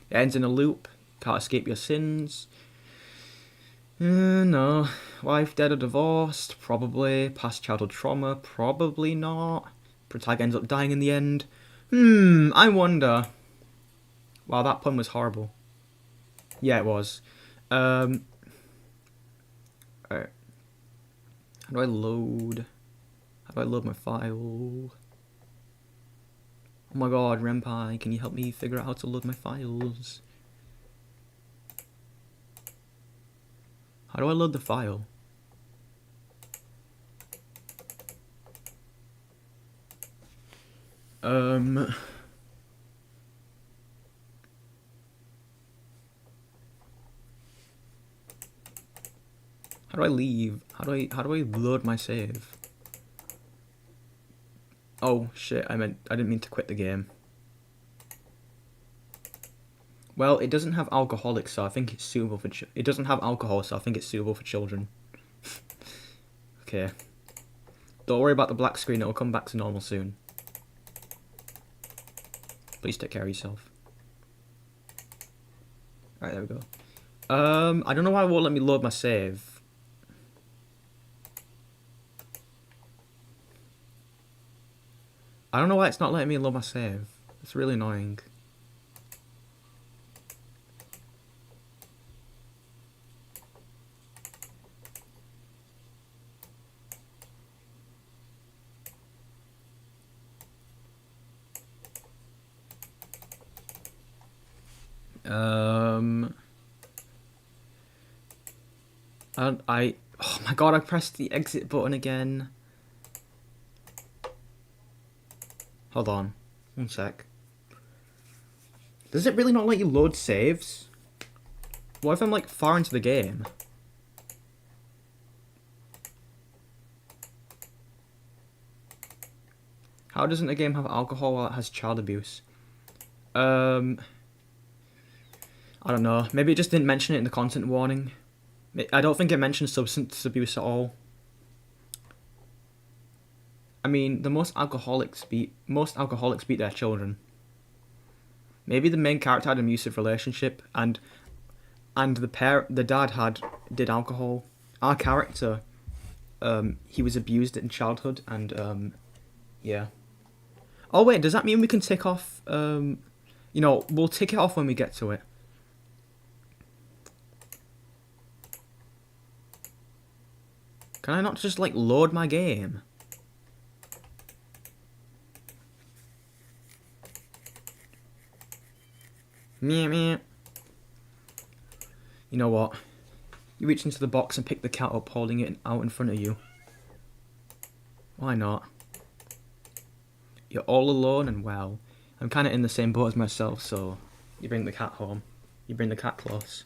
It ends in a loop. Can't escape your sins. No. Wife dead or divorced? Probably. Past childhood trauma? Probably not. Protagonist ends up dying in the end. I wonder. Wow, that pun was horrible. Yeah, it was. Alright. How do I load my file? Oh my god, Ren'Py, can you help me figure out how to load my files? How do I load the file? How do I leave? How do I load my save? Oh shit, I didn't mean to quit the game. Well, it doesn't have alcoholic, so I think it's suitable for it doesn't have alcohol, so I think it's suitable for children. Okay. Don't worry about the black screen, it'll come back to normal soon. Please take care of yourself. Alright, there we go. I don't know why it won't let me load my save. I don't know why it's not letting me load my save. It's really annoying. Um, oh my god, I pressed the exit button again. Hold on, 1 sec. Does it really not let you load saves? What if I'm like far into the game? How doesn't a game have alcohol while it has child abuse? I don't know. Maybe it just didn't mention it in the content warning. I don't think it mentions substance abuse at all. I mean, most alcoholics beat their children. Maybe the main character had an abusive relationship, and the dad did alcohol. Our character, he was abused in childhood, and yeah. Oh wait, does that mean we can tick off? We'll tick it off when we get to it. Can I not just like load my game? Meh meh. You know what? You reach into the box and pick the cat up, holding it out in front of you. Why not? You're all alone and well. I'm kind of in the same boat as myself, so you bring the cat home. You bring the cat close.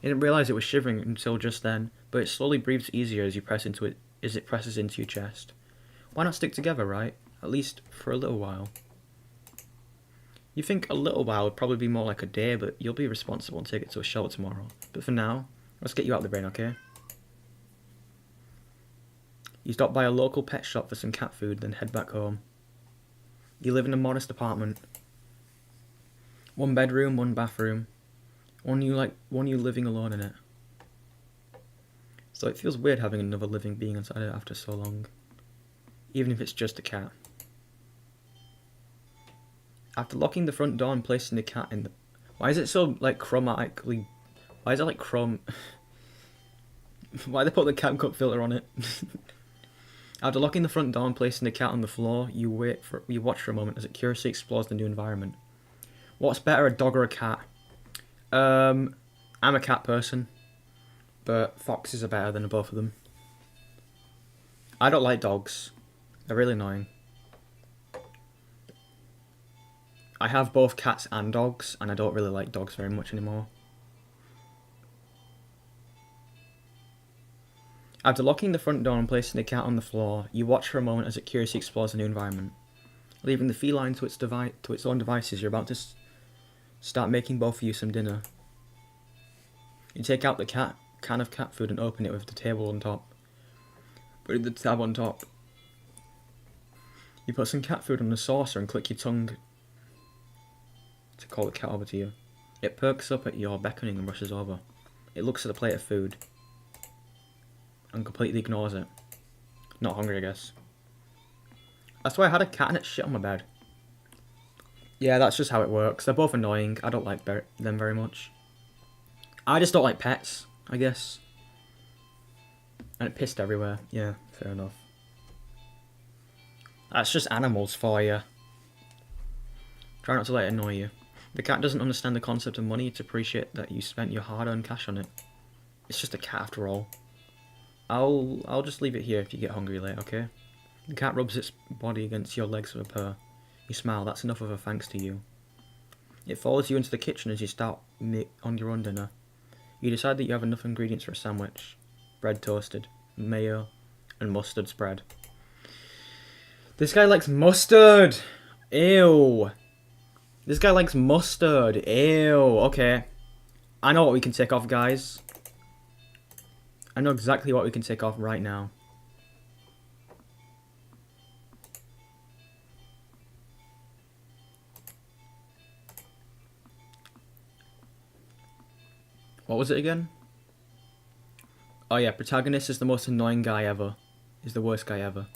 You didn't realise it was shivering until just then, but it slowly breathes easier as it presses into your chest. Why not stick together, right? At least for a little while. You think a little while would probably be more like a day, but you'll be responsible and take it to a shelter tomorrow. But for now, let's get you out of the brain, okay? You stop by a local pet shop for some cat food, then head back home. You live in a modest apartment. 1 bedroom, 1 bathroom. One you living alone in it. So it feels weird having another living being inside it after so long. Even if it's just a cat. After locking the front door and placing the cat in the... Why is it so, like, chromatically... Why is it, like, Why they put the CapCut filter on it? After locking the front door and placing the cat on the floor, you watch for a moment as it curiously explores the new environment. What's better, a dog or a cat? I'm a cat person, but foxes are better than both of them. I don't like dogs. They're really annoying. I have both cats and dogs, and I don't really like dogs very much anymore. After locking the front door and placing the cat on the floor, you watch for a moment as it curiously explores the new environment. Leaving the feline to its own devices, you're about to start making both of you some dinner. You take out the can of cat food and open it with the table on top. Put the tab on top. You put some cat food on the saucer and click your tongue to call the cat over to you. It perks up at your beckoning and rushes over. It looks at the plate of food and completely ignores it. Not hungry, I guess. That's why I had a cat and it shit on my bed. Yeah, that's just how it works. They're both annoying. I don't like them very much. I just don't like pets, I guess. And it pissed everywhere. Yeah, fair enough. That's just animals for you. Try not to let it annoy you. The cat doesn't understand the concept of money to appreciate that you spent your hard-earned cash on it. It's just a cat after all. I'll just leave it here if you get hungry later, okay? The cat rubs its body against your legs with a purr. You smile, that's enough of a thanks to you. It follows you into the kitchen as you start on your own dinner. You decide that you have enough ingredients for a sandwich. Bread toasted, mayo, and mustard spread. This guy likes mustard! Ew! This guy likes mustard. Ew. Okay. I know what we can take off, guys. I know exactly what we can take off right now. What was it again? Oh yeah, protagonist is the most annoying guy ever. He's the worst guy ever.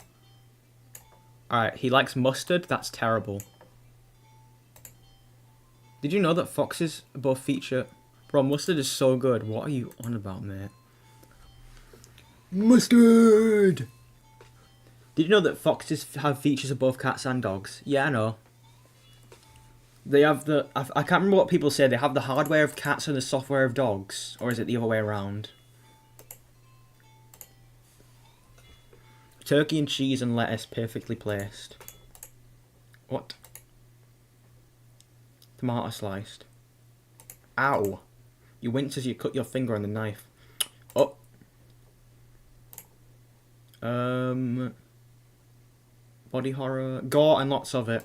Alright, he likes mustard? That's terrible. Did you know that foxes both feature... Bro, mustard is so good. What are you on about, mate? Mustard! Did you know that foxes have features of both cats and dogs? Yeah, I know. They have the... I can't remember what people say. They have the hardware of cats and the software of dogs. Or is it the other way around? Turkey and cheese and lettuce perfectly placed. What? Tomato sliced. Ow. You winced as you cut your finger on the knife. Oh. Body horror. Gore and lots of it.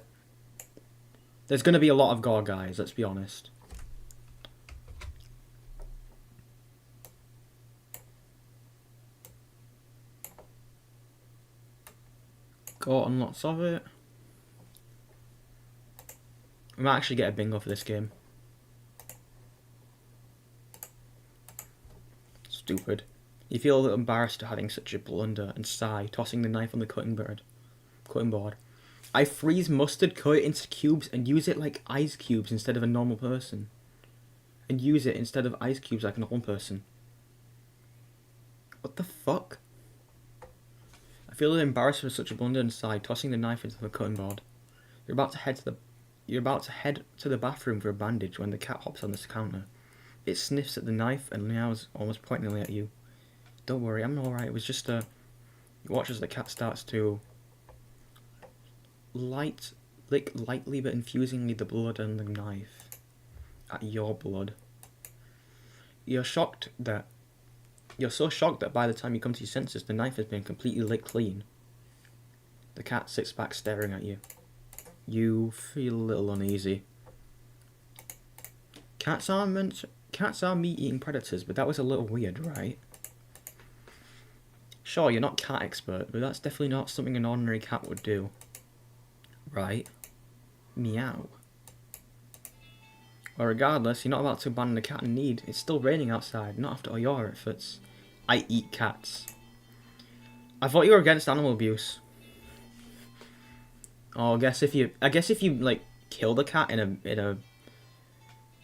There's going to be a lot of gore, guys, let's be honest. Gore and lots of it. We might actually get a bingo for this game. Stupid. You feel a little embarrassed at having such a blunder and sigh, tossing the knife on the cutting board. I freeze mustard, cut it into cubes, and use it like ice cubes instead of a normal person. And use it instead of ice cubes like a normal person. What the fuck? I feel embarrassed for such a blunder and sigh, tossing the knife into the cutting board. You're about to head to the bathroom for a bandage when the cat hops on this counter. It sniffs at the knife and meows almost pointedly at you. Don't worry, I'm alright. It was just a... You watch as the cat starts to lick lightly but infusingly the blood and the knife at your blood. You're so shocked that by the time you come to your senses, the knife has been completely licked clean. The cat sits back staring at you. You feel a little uneasy. Cats are meat-eating predators, but that was a little weird, right? Sure, you're not cat expert, but that's definitely not something an ordinary cat would do. Right? Meow. Well, regardless, you're not about to abandon a cat in need. It's still raining outside, not after all your efforts. I eat cats. I thought you were against animal abuse. Oh, I guess if you like kill the cat in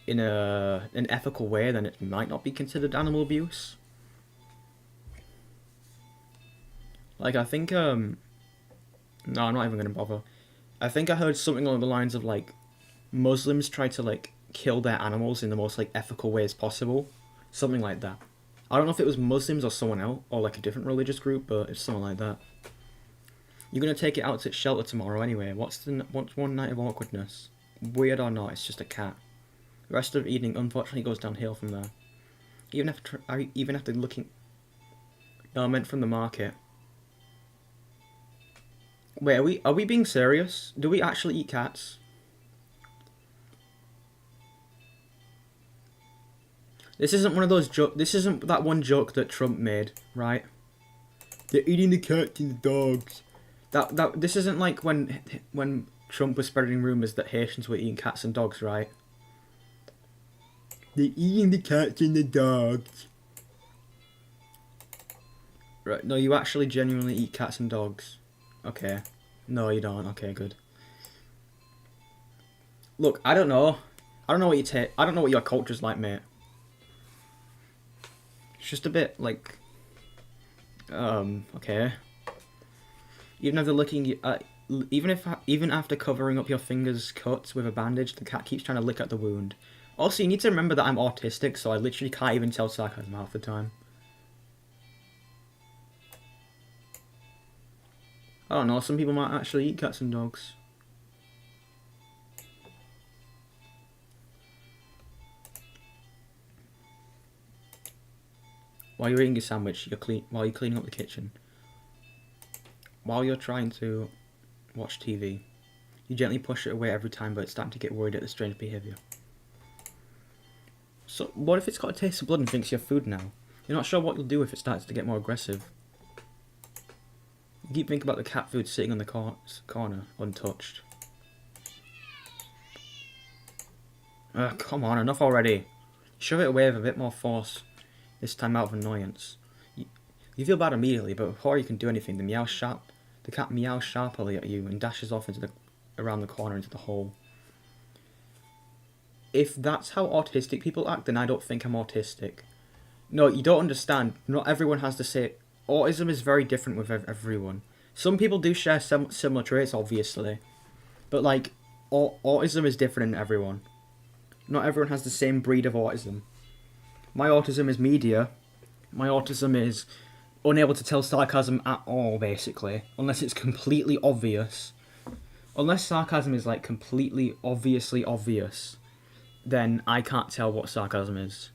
an ethical way, then it might not be considered animal abuse. Like, I think no, I'm not even gonna bother. I think I heard something along the lines of like Muslims try to like kill their animals in the most like ethical ways possible, something like that. I don't know if it was Muslims or someone else or like a different religious group, but it's something like that. You're gonna take it out to its shelter tomorrow anyway. What's one night of awkwardness? Weird or not, it's just a cat. The rest of the evening unfortunately goes downhill from there. Even after looking. No, I meant from the market. Wait, are we being serious? Do we actually eat cats? This isn't one of those jokes. This isn't that one joke that Trump made, right? They're eating the cats and the dogs. This isn't like when Trump was spreading rumors that Haitians were eating cats and dogs, right? They're eating the cats and the dogs. Right, no, you actually genuinely eat cats and dogs. Okay. No, you don't. Okay, good. Look, I don't know. I don't know what you take. I don't know what your culture's like, mate. It's just a bit like, okay. Even after covering up your fingers' cuts with a bandage, the cat keeps trying to lick at the wound. Also, you need to remember that I'm autistic, so I literally can't even tell sarcasm half the time. I don't know, some people might actually eat cats and dogs. While you're eating your sandwich, while you're cleaning up the kitchen. While you're trying to watch TV. You gently push it away every time, but it's starting to get worried at the strange behaviour. So, what if it's got a taste of blood and thinks you're food now? You're not sure what you'll do if it starts to get more aggressive. You keep thinking about the cat food sitting on the corner, untouched. Come on, enough already. Shove it away with a bit more force, this time out of annoyance. You feel bad immediately, but before you can do anything, the cat meows sharply at you and dashes off around the corner into the hole. If that's how autistic people act, then I don't think I'm autistic. No, you don't understand. Not everyone has the same... Autism is very different with everyone. Some people do share similar traits, obviously. But, like, autism is different in everyone. Not everyone has the same breed of autism. My autism is media. My autism is unable to tell sarcasm at all, basically, unless it's completely obvious. Unless sarcasm is like completely obviously obvious, then I can't tell what sarcasm is.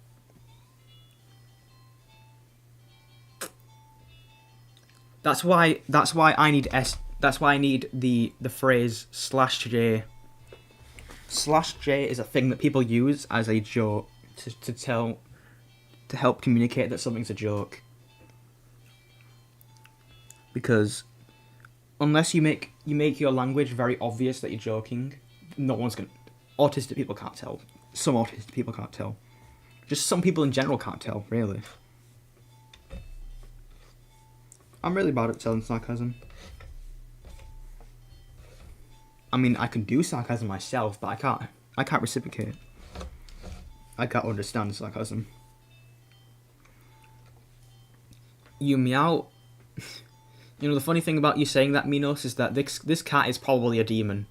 That's why I need That's why I need the phrase /J. /J is a thing that people use as a joke to help communicate that something's a joke. Because unless you make your language very obvious that you're joking, no one's gonna. Autistic people can't tell. Some autistic people can't tell. Just some people in general can't tell, really. I'm really bad at telling sarcasm. I mean, I can do sarcasm myself, but I can't reciprocate. I can't understand sarcasm. You meow. You know, the funny thing about you saying that, Minos, is that this cat is probably a demon.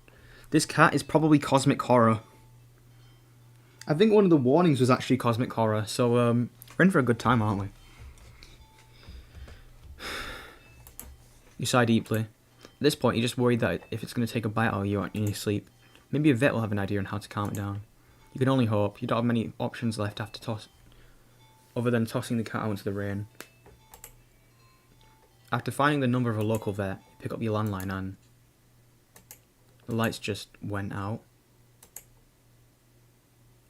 This cat is probably cosmic horror. I think one of the warnings was actually cosmic horror, so we're in for a good time, aren't we? You sigh deeply. At this point, you're just worried that if it's going to take a bite out of you in your sleep, maybe a vet will have an idea on how to calm it down. You can only hope. You don't have many options left other than tossing the cat out into the rain. After finding the number of a local vet, you pick up your landline and the lights just went out.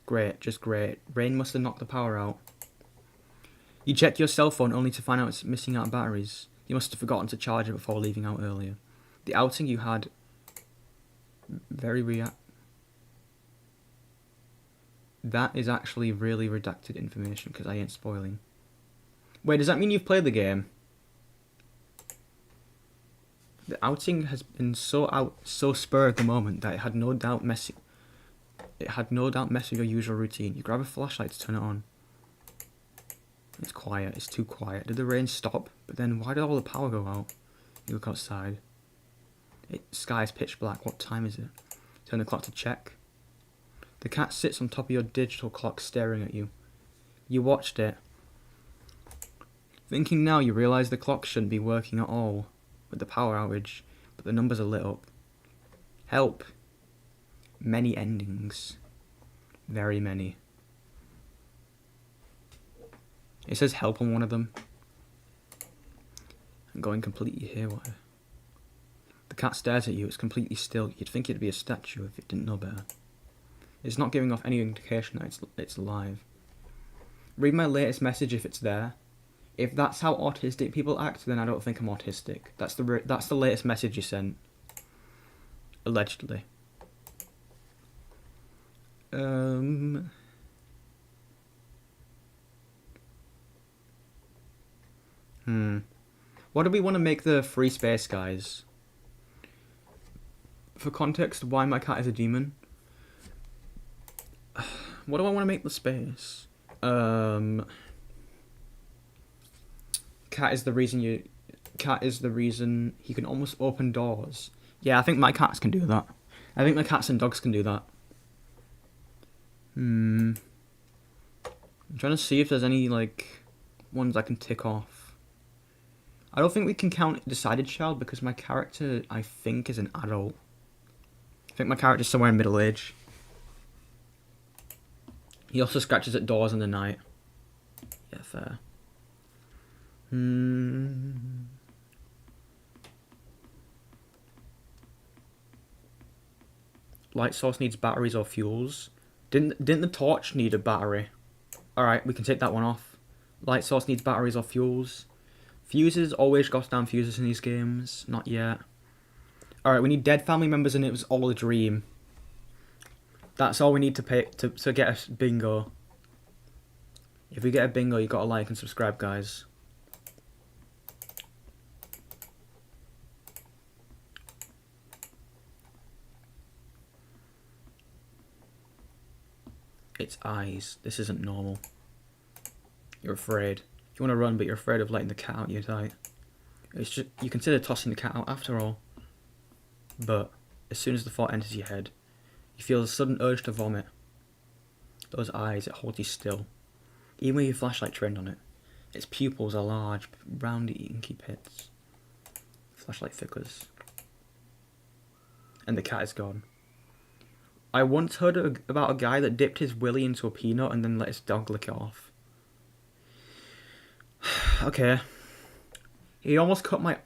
Great, just great. Rain must have knocked the power out. You check your cell phone only to find out it's missing out batteries. You must have forgotten to charge it before leaving out earlier. The outing you had that is actually really redacted information because I ain't spoiling. Wait, does that mean you've played the game? The outing has been so spur of the moment that it had no doubt messing with your usual routine. You grab a flashlight to turn it on. It's quiet. It's too quiet. Did the rain stop? But then why did all the power go out? You look outside. Sky is pitch black. What time is it? Turn the clock to check. The cat sits on top of your digital clock staring at you. You watched it. Thinking now, you realise the clock shouldn't be working at all with the power outage, but the numbers are lit up. Help. Many endings. Very many. It says help on one of them. I'm going completely haywire. The cat stares at you. It's completely still. You'd think it'd be a statue if it didn't know better. It's not giving off any indication that it's alive. Read my latest message if it's there. If that's how autistic people act, then I don't think I'm autistic. That's the latest message you sent. Allegedly. What do we want to make the free space, guys? For context, why my cat is a demon? What do I want to make the space? Cat is the reason he can almost open doors. Yeah, I think my cats can do that. I think my cats and dogs can do that. I'm trying to see if there's any, like, ones I can tick off. I don't think we can count decided child because my character, I think, is an adult. I think my character's somewhere in middle age. He also scratches at doors in the night. Yeah, fair. Light source needs batteries or fuels. Didn't the torch need a battery? Alright, we can take that one off. Light source needs batteries or fuels. Fuses, always goes down fuses in these games. Not yet. Alright, we need dead family members and it was all a dream. That's all we need to pay to get a bingo. If we get a bingo, you gotta like and subscribe, guys. It's eyes. This isn't normal. You're afraid. You want to run, but you're afraid of letting the cat out your sight. It's just you consider tossing the cat out after all. But as soon as the thought enters your head, You feel a sudden urge to vomit. Those eyes, it holds you still. Even with your flashlight trained on it. Its pupils are large, round inky pits. Flashlight flickers. And the cat is gone. I once heard about a guy that dipped his willy into a peanut and then let his dog lick it off. Okay. He almost cut my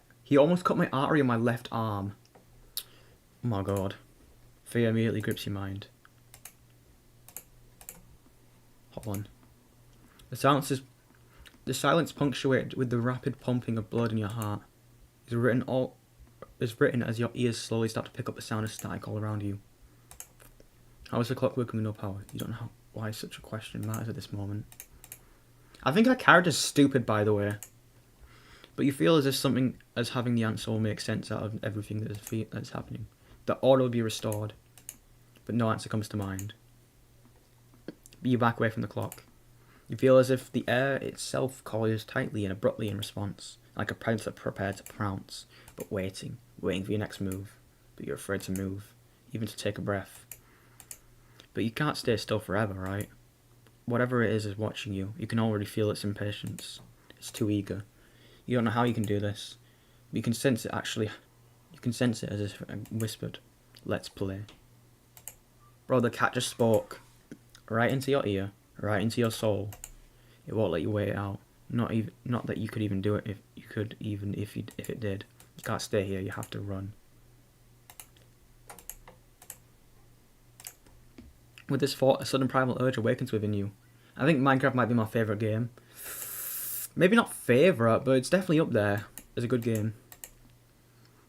artery on my left arm. Oh my god. Fear immediately grips your mind. Hold on. The silence punctuated with the rapid pumping of blood in your heart is written as your ears slowly start to pick up the sound of static all around you. How is the clock working with no power? You don't know why such a question matters at this moment. I think our character's stupid, by the way. But you feel as if something as having the answer will make sense out of everything that's happening. The order will be restored, but no answer comes to mind. But you back away from the clock. You feel as if the air itself coils tightly and abruptly in response, like a predator prepared to pounce, but waiting for your next move. But you're afraid to move, even to take a breath. But you can't stay still forever, right? Whatever it is watching you, you can already feel its impatience. It's too eager. You don't know how you can do this, but you can sense it actually. You can sense it as if it whispered, "Let's play." Bro, the cat just spoke. Right into your ear, right into your soul. It won't let you wait it out. Not that you could even do it if it did. You can't stay here, you have to run. With this thought, a sudden primal urge awakens within you. I think Minecraft might be my favourite game. Maybe not favourite, but it's definitely up there as a good game.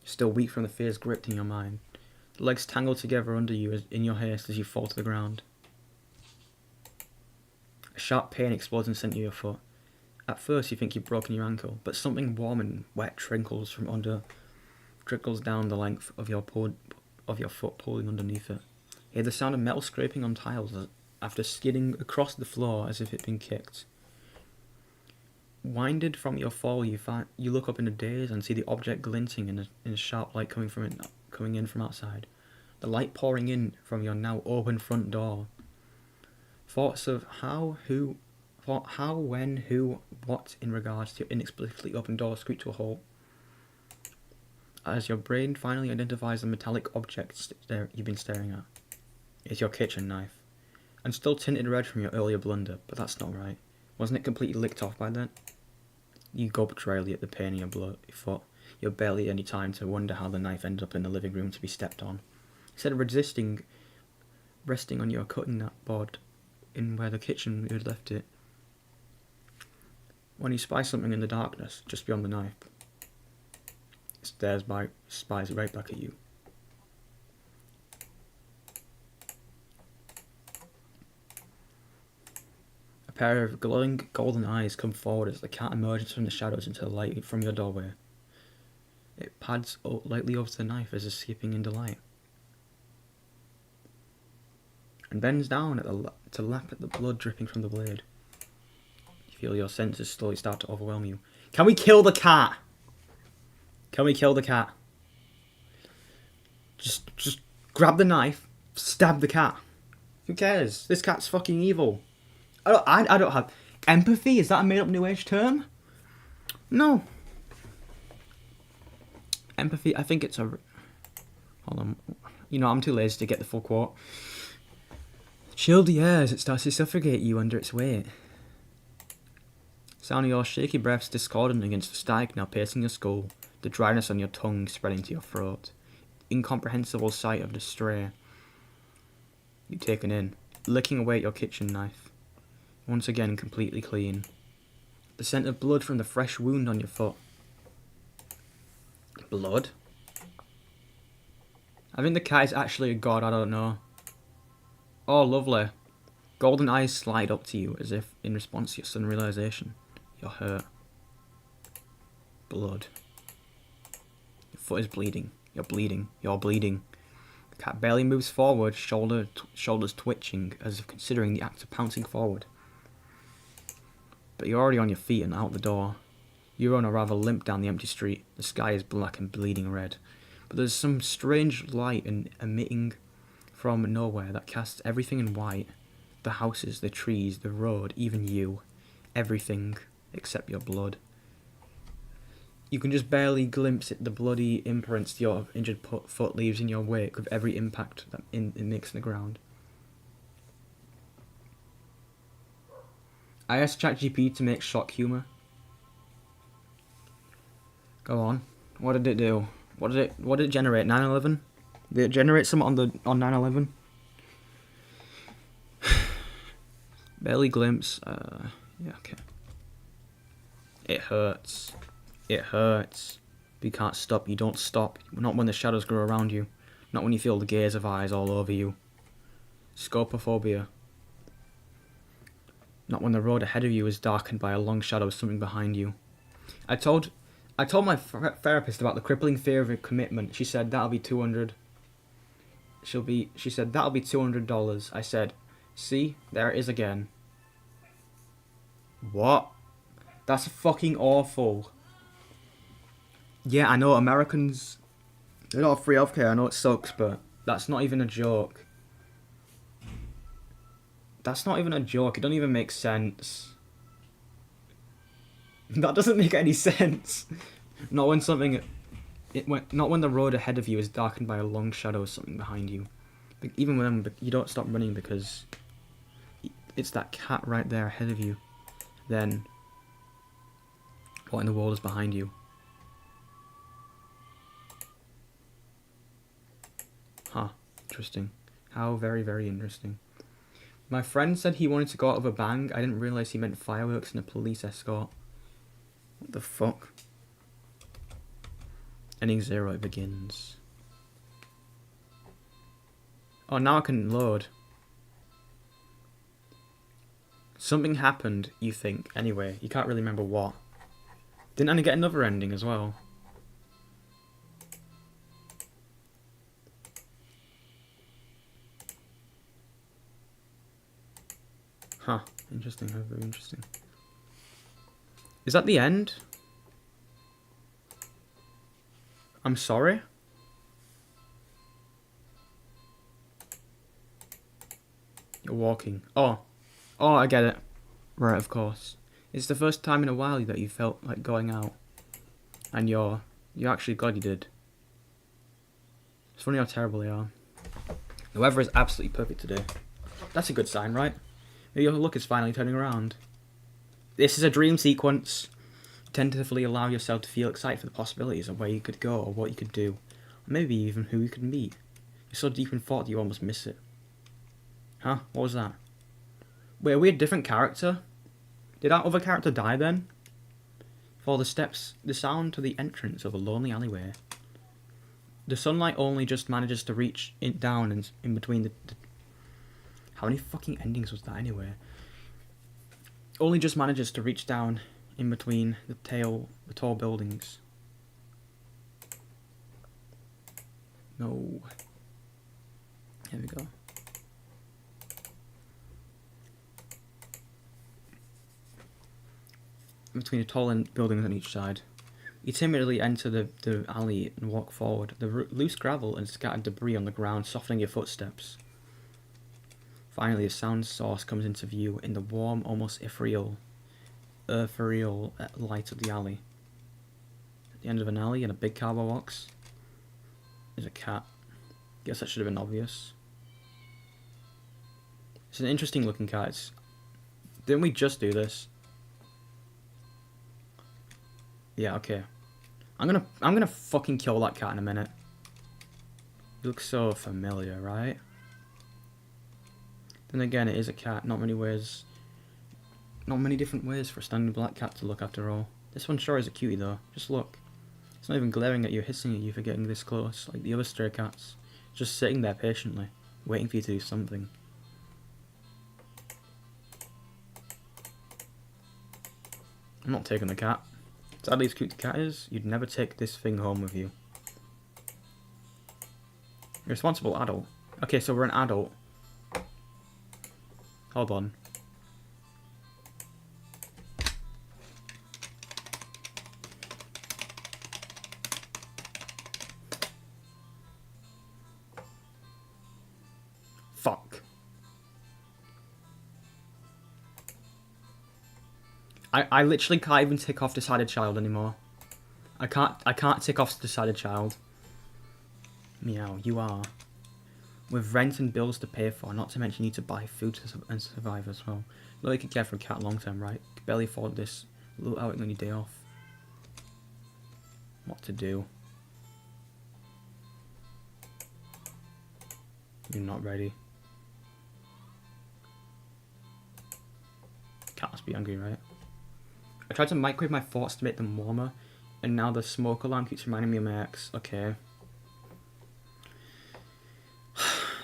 You're still weak from the fears gripped in your mind. The legs tangle together under you in your haste as you fall to the ground. A sharp pain explodes in the centre of your foot. At first you think you've broken your ankle, but something warm and wet trickles down the length of your foot, pulling underneath it. You hear the sound of metal scraping on tiles after skidding across the floor as if it had been kicked. Winded from your fall, you look up in a daze and see the object glinting in a sharp light coming in from outside. The light pouring in from your now open front door. Thoughts of how, when, who, what in regards to your inexplicably open door screech to a halt. As your brain finally identifies the metallic object you've been staring at. It's your kitchen knife. And still tinted red from your earlier blunder, but that's not right. Wasn't it completely licked off by then? You gulp dryly at the pain in your foot. You have barely any time to wonder how the knife ended up in the living room to be stepped on. Instead of resting on your cutting board in where the kitchen you had left it. When you spy something in the darkness, just beyond the knife, it spies right back at you. A pair of glowing golden eyes come forward as the cat emerges from the shadows into the light from your doorway. It pads lightly over to the knife as if skipping in delight, and bends down to lap at the blood dripping from the blade. You feel your senses slowly start to overwhelm you. Can we kill the cat? Can we kill the cat? Just grab the knife, stab the cat. Who cares? This cat's fucking evil. I don't have empathy. Is that a made-up New Age term? No. Empathy. I think it's a. Hold on. You know, I'm too lazy to get the full quote. Chill the air as it starts to suffocate you under its weight. Sound of your shaky breaths discordant against the static now piercing your skull. The dryness on your tongue spreading to your throat. Incomprehensible sight of the stray you've taken in, licking away at your kitchen knife. Once again completely clean. The scent of blood from the fresh wound on your foot. Blood? I think the cat is actually a god, I don't know. Oh, lovely. Golden eyes slide up to you as if in response to your sudden realisation. You're hurt. Blood. Your foot is bleeding. You're bleeding. You're bleeding. The cat barely moves forward, shoulders twitching as if considering the act of pouncing forward. But you're already on your feet and out the door. You run or rather limp down the empty street. The sky is black and bleeding red. But there's some strange light emitting from nowhere that casts everything in white. The houses, the trees, the road, even you. Everything except your blood. You can just barely glimpse it, the bloody imprints your injured foot leaves in your wake with every impact that it makes in the ground. I asked ChatGPT to make shock humour. Go on. What did it do? What did it generate? 9/11? Did it generate something on 9/11? Barely glimpse. Yeah, okay. It hurts. It hurts. But you can't stop. You don't stop. Not when the shadows grow around you. Not when you feel the gaze of eyes all over you. Scopophobia. Not when the road ahead of you is darkened by a long shadow of something behind you. I told my therapist about the crippling fear of a commitment. She said that'll be $200. She said that'll be $200. I said, see, there it is again. What? That's fucking awful. Yeah, I know Americans, they don't have free healthcare. I know it sucks, but that's not even a joke. That's not even a joke. It don't even make sense. That doesn't make any sense. Not when not when the road ahead of you is darkened by a long shadow of something behind you. But even when you don't stop running because it's that cat right there ahead of you. Then, what in the world is behind you? Huh. Interesting. How very, very interesting. My friend said he wanted to go out with a bang. I didn't realise he meant fireworks and a police escort. What the fuck? Ending 0, it begins. Oh, now I can load. Something happened, you think. Anyway, you can't really remember what. Didn't Annie get another ending as well? Huh. Interesting. How very interesting. Is that the end? I'm sorry? You're walking. Oh, I get it. Right, of course. It's the first time in a while that you felt like going out. And you're actually glad you did. It's funny how terrible they are. The weather is absolutely perfect today. That's a good sign, right? Your luck is finally turning around. This is a dream sequence. Tentatively allow yourself to feel excited for the possibilities of where you could go or what you could do. Or maybe even who you could meet. You're so deep in thought that you almost miss it. Huh? What was that? Wait, are we a different character? Did our other character die then? Follow the steps, the sound to the entrance of a lonely alleyway. The sunlight only just manages to reach down and in between the... How many fucking endings was that anyway? Only just manages to reach down in between the tall buildings. No. Here we go. Between the tall buildings on each side. You timidly enter the alley and walk forward. The loose gravel and scattered debris on the ground softening your footsteps. Finally, a sound source comes into view in the warm, almost ethereal light of the alley. At the end of an alley in a big cardboard box is a cat. Guess that should have been obvious. It's an interesting looking cat. Didn't we just do this? Yeah, okay. I'm gonna fucking kill that cat in a minute. It looks so familiar, right? Then again, it is a cat. Not many different ways for a standing black cat to look after all. This one sure is a cutie though. Just look. It's not even glaring at you, hissing at you for getting this close, like the other stray cats. It's just sitting there patiently, waiting for you to do something. I'm not taking the cat. Sadly as cute the cat is, you'd never take this thing home with you. Responsible adult. Okay, so we're an adult. Hold on. I literally can't even tick off decided child anymore. I can't tick off decided child. Meow, you are. With rent and bills to pay for, not to mention you need to buy food and survive as well. Not you could care for a cat long term, right? You could barely afford this. Look out on your day off. What to do? You're not ready. Cat must be angry, right? I tried to microwave my thoughts to make them warmer, and now the smoke alarm keeps reminding me of my ex. Okay.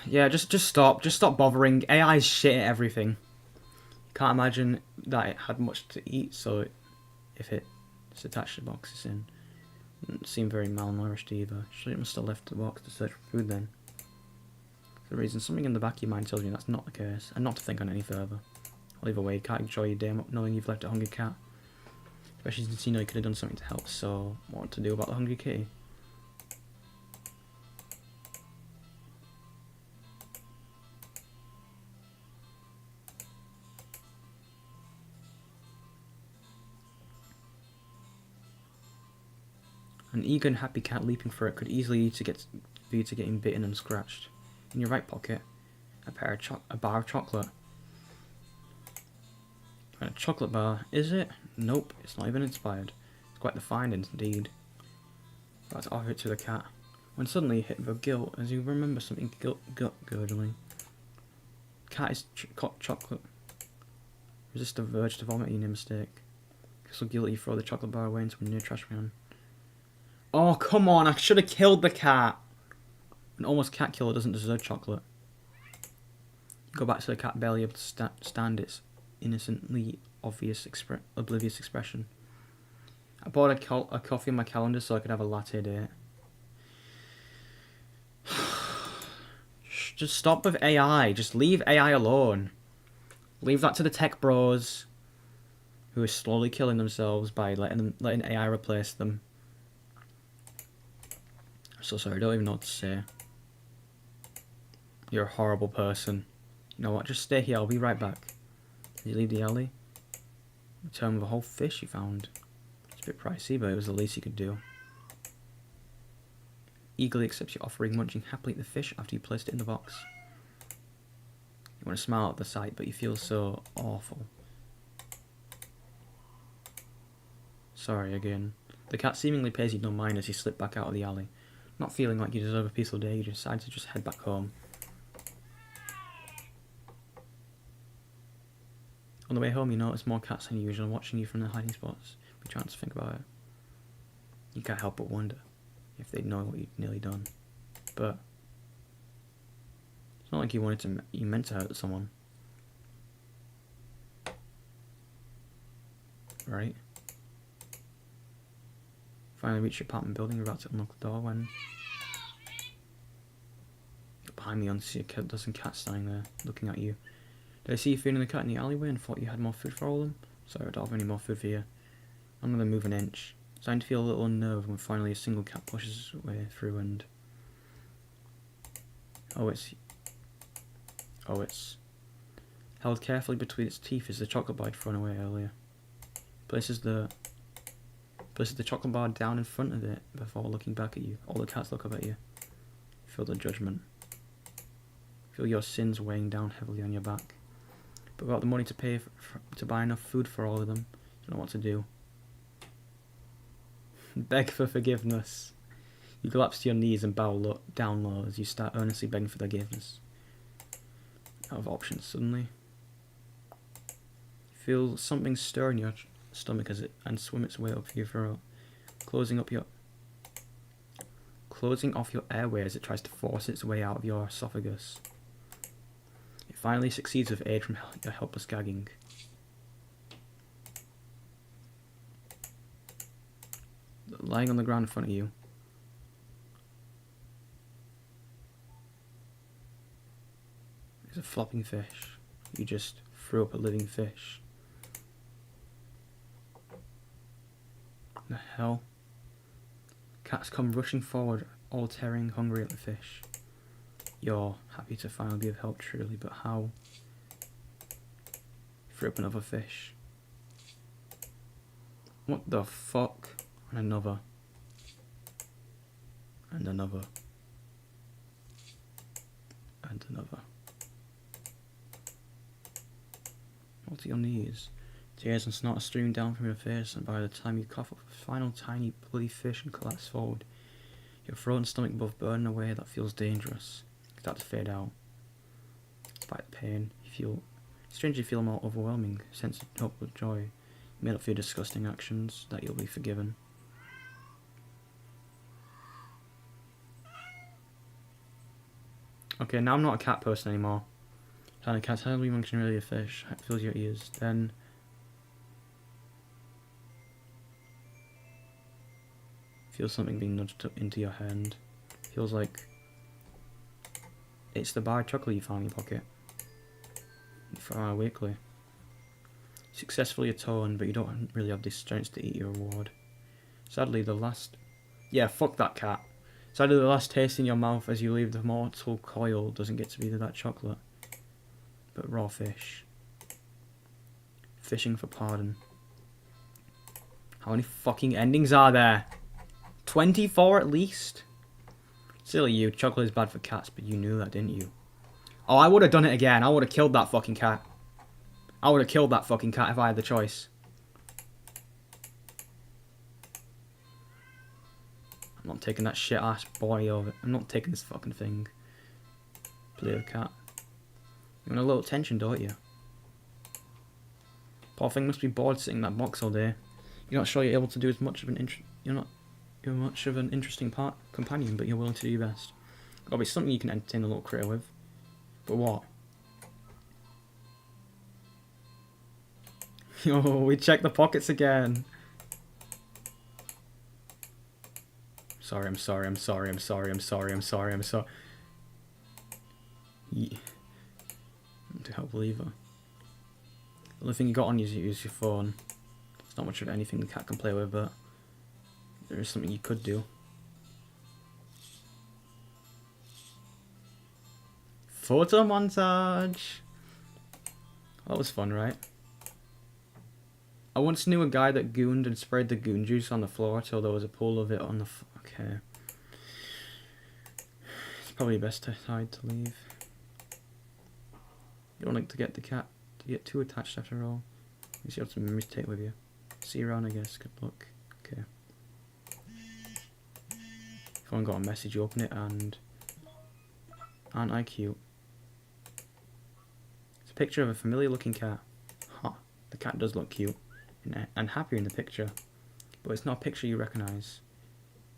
Yeah, just stop. Just stop bothering. AI is shit at everything. Can't imagine that it had much to eat, so if it's attached to boxes in. Doesn't seem very malnourished either. Surely it must have left the box to search for food then. For the reason, something in the back of your mind tells you that's not the case, and not to think on any further. Well, either way, you can't enjoy your day knowing you've left a hungry cat. Especially since you know you could have done something to help, so what to do about the hungry kitty? An eager and happy cat leaping for it could easily lead to getting bitten and scratched. In your right pocket, a bar of chocolate. A chocolate bar, is it? Nope, it's not even inspired. It's quite the find indeed. About to offer it to the cat, when suddenly you hit with guilt as you remember something gut-gurgling. Cat is chocolate. Resist the urge to vomit, you made a mistake. You're so guilty you throw the chocolate bar away into a near trash can. Oh, come on, I should have killed the cat! An almost cat killer doesn't deserve chocolate. You go back to the cat, barely able to stand its innocently oblivious expression. I bought a coffee on my calendar so I could have a latte date. Just stop with AI. Just leave AI alone. Leave that to the tech bros who are slowly killing themselves by letting AI replace them. I'm so sorry, I don't even know what to say. You're a horrible person. You know what, just stay here, I'll be right back. Did you leave the alley? Return with a whole fish you found. It's a bit pricey, but it was the least you could do. Eagerly accepts your offering, munching happily at the fish after you placed it in the box. You want to smile at the sight, but you feel so awful. Sorry again. The cat seemingly pays you no mind as you slip back out of the alley. Not feeling like you deserve a peaceful day, you decide to just head back home. On the way home, you notice more cats than usual watching you from their hiding spots. Be trying to think about it. You can't help but wonder if they'd know what you'd nearly done. But it's not like you meant to hurt someone. Right? Finally reach your apartment building, you're about to unlock the door when behind me you see a dozen cats standing there, looking at you. Did I see you feeding the cat in the alleyway and thought you had more food for all of them? Sorry, I don't have any more food for you. I'm gonna move an inch. Starting to feel a little unnerved when finally a single cat pushes its way through and... Oh, it's held carefully between its teeth is the chocolate bar I'd thrown away earlier. Places the chocolate bar down in front of it before looking back at you. All the cats look up at you. Feel the judgment. Feel your sins weighing down heavily on your back. But without the money to pay to buy enough food for all of them, you don't know what to do. Beg for forgiveness. You collapse to your knees and bow down low as you start earnestly begging for forgiveness. Out of options suddenly. You feel something stir in your stomach and swim its way up your throat, closing off your airway as it tries to force its way out of your esophagus. It finally succeeds with aid from your helpless gagging. Lying on the ground in front of you is a flopping fish. You just threw up a living fish. What the hell? Cats come rushing forward, all tearing hungry at the fish. You're happy to finally be of help, truly, but how? You threw up another fish. What the fuck? And another. And another. And another. What's your knees? Tears and snot are streaming down from your face, and by the time you cough up a final tiny bloody fish and collapse forward, your throat and stomach both burn in a way that feels dangerous. You start to fade out. Despite the pain, strangely feel a more overwhelming sense of hopeless joy. You made up for your disgusting actions, that you'll be forgiven. Okay, now I'm not a cat person anymore. Trying a cat, how do we function really a fish? It fills your ears. Then feels something being nudged up into your hand. Feels like it's the bar of chocolate you found in your pocket. For weekly. Successfully atoned, but you don't really have the strength to eat your reward. Sadly, the last... Yeah, fuck that cat. Sadly, the last taste in your mouth as you leave the mortal coil doesn't get to be that chocolate, but raw fish. Fishing for pardon. How many fucking endings are there? 24 at least? Silly you, chocolate is bad for cats, but you knew that, didn't you? Oh, I would have done it again. I would have killed that fucking cat. I would have killed that fucking cat if I had the choice. I'm not taking that shit ass boy over. I'm not taking this fucking thing. Play the cat. You want a little attention, don't you? Poor thing must be bored sitting in that box all day. You're not sure you're able to do as much of an you're much of an interesting companion, but you're willing to do your best. Gotta be something you can entertain a little critter with. But what? Yo, we checked the pockets again. I'm sorry. Yeah. To help believer. The only thing you got on you is your phone. It's not much of anything the cat can play with, but there is something you could do. Photo montage! That was fun, right? I once knew a guy that gooned and sprayed the goon juice on the floor till there was a pool of it on the okay. It's probably best decide to leave. You don't like to get the cat to get too attached after all. At least you have some memories to take with you. See you around, I guess. Good luck. Okay. If I got a message, you open it and... Aren't I cute? It's a picture of a familiar looking cat. Huh. The cat does look cute. And happier in the picture. But it's not a picture you recognise.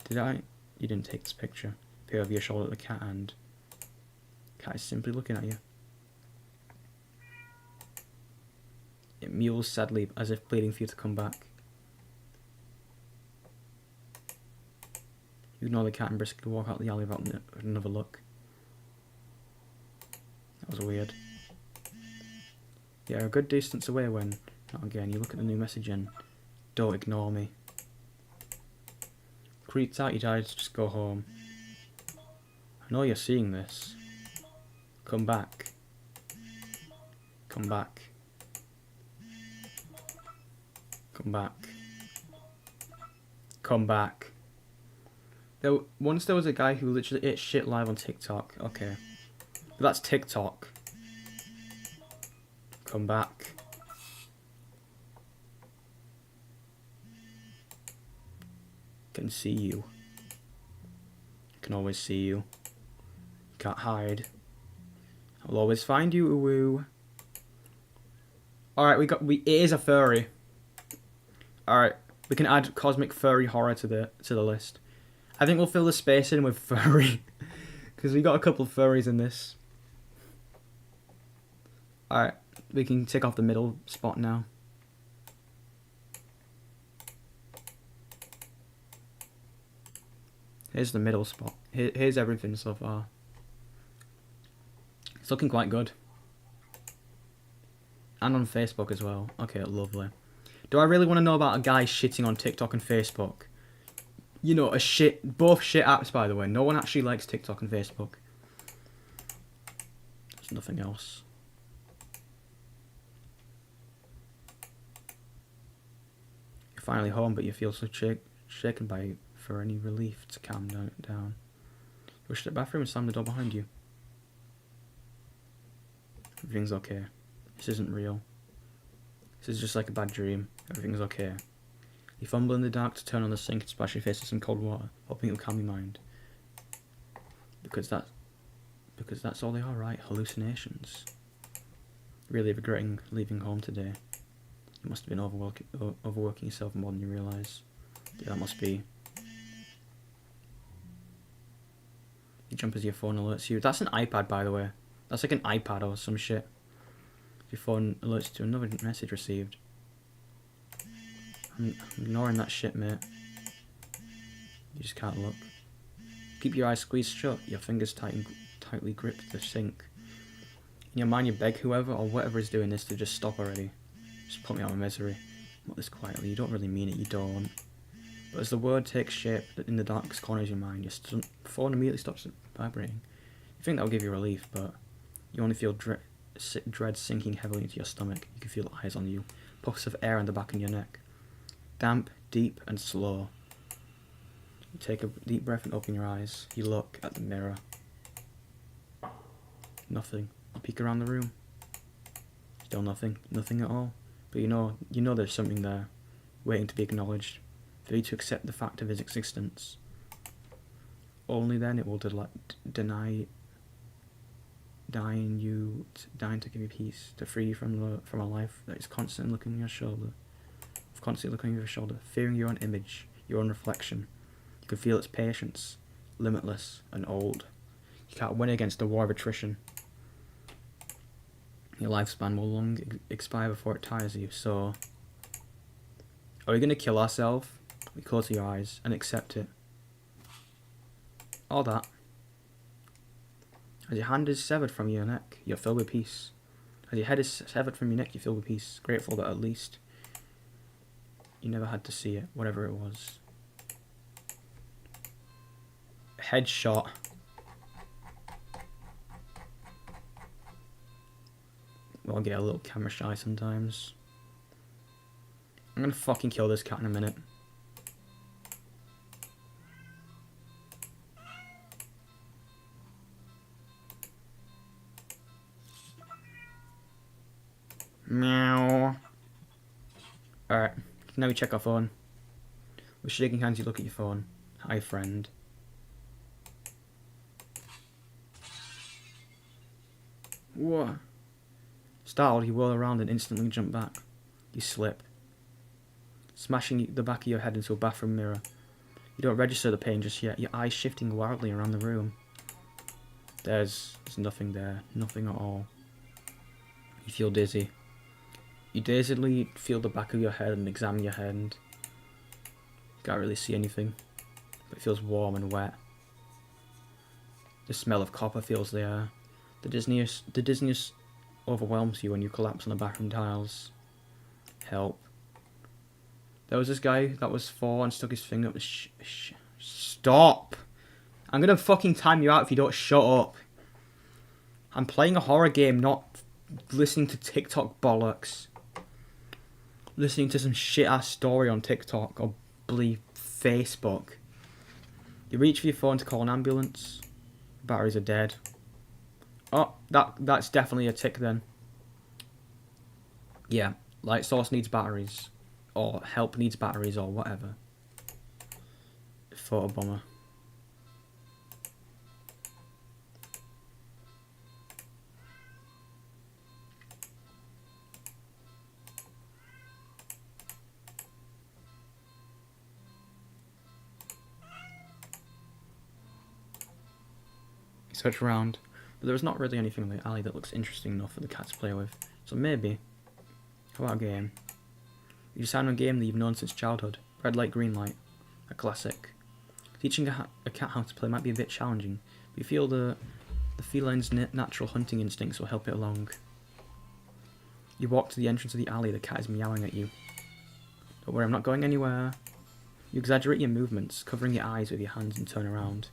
Did I? You didn't take this picture. Peer over your shoulder at the cat and... Cat is simply looking at you. It mews sadly, as if pleading for you to come back. You ignore the cat and briskly walk out the alley without another look. That was weird. Yeah, a good distance away when, not again, you look at the new message and don't ignore me. Creeped out, you died to just go home. I know you're seeing this. Come back. Come back. Come back. Come back. Once there was a guy who literally ate shit live on TikTok. Okay. But that's TikTok. Come back. Can see you. Can always see you. Can't hide. I'll always find you, woo. Alright, it is a furry. Alright, we can add cosmic furry horror to the list. I think we'll fill the space in with furry. Because we got a couple of furries in this. Alright, we can tick off the middle spot now. Here's the middle spot. Here's everything so far. It's looking quite good. And on Facebook as well. Okay, lovely. Do I really want to know about a guy shitting on TikTok and Facebook? You know, both shit apps, by the way. No one actually likes TikTok and Facebook. There's nothing else. You're finally home, but you feel so shaken by it for any relief to calm down. You rush to the bathroom and slam the door behind you. Everything's okay. This isn't real. This is just like a bad dream. Everything's okay. You fumble in the dark to turn on the sink and splash your face with some cold water, hoping it'll calm your mind. Because that's all they are, right? Hallucinations. Really regretting leaving home today. You must have been overworking yourself more than you realise. Yeah, that must be. You jump as your phone alerts you. That's an iPad, by the way. That's like an iPad or some shit. Your phone alerts you to another message received. I'm ignoring that shit, mate. You just can't look. Keep your eyes squeezed shut. Your fingers tightly grip the sink. In your mind, you beg whoever or whatever is doing this to just stop already. Just put me out of misery. Not this quietly. You don't really mean it. You don't. But as the word takes shape in the darkest corners of your mind, your phone immediately stops vibrating. You think that will give you relief, but you only feel dread sinking heavily into your stomach. You can feel eyes on you. Puffs of air on the back of your neck. Damp, deep, and slow. You take a deep breath and open your eyes. You look at the mirror. Nothing. You peek around the room. Still nothing. Nothing at all. But you know there's something there, waiting to be acknowledged, for you to accept the fact of his existence. Only then it will dying to give you peace, to free you from a life that is constantly looking over your shoulder, fearing your own image, your own reflection. You can feel its patience, limitless and old. You can't win against the war of attrition. Your lifespan will long expire before it tires you, so... Are we going to kill ourselves? We close your eyes and accept it. All that. As your hand is severed from your neck, you're filled with peace. As your head is severed from your neck, you're filled with peace. Grateful that at least you never had to see it, whatever it was. Headshot. Well, I get a little camera shy sometimes. I'm gonna fucking kill this cat in a minute. Meow. Alright, now we check our phone. We're shaking hands, you look at your phone. Hi, friend. What? Startled, you whirl around and instantly jump back. You slip, smashing the back of your head into a bathroom mirror. You don't register the pain just yet, your eyes shifting wildly around the room. There's nothing there, nothing at all. You feel dizzy. You dazedly feel the back of your head and examine your head. Can't really see anything, but it feels warm and wet. The smell of copper fills the air. The dizziness overwhelms you when you collapse on the bathroom tiles. Help. There was this guy that was 4 and stuck his finger up his Stop! I'm gonna fucking time you out if you don't shut up. I'm playing a horror game, not listening to TikTok bollocks. Listening to some shit-ass story on TikTok or bloody Facebook. You reach for your phone to call an ambulance. Batteries are dead. Oh, that's definitely a tick then. Yeah, light source needs batteries. Or help needs batteries or whatever. Photobomber. You search around, but there is not really anything in the alley that looks interesting enough for the cat to play with. So maybe, how about a game? You decide on a game that you've known since childhood. Red light, green light. A classic. Teaching a cat how to play might be a bit challenging, but you feel the feline's natural hunting instincts will help it along. You walk to the entrance of the alley, the cat is meowing at you. Don't worry, I'm not going anywhere. You exaggerate your movements, covering your eyes with your hands and turn around.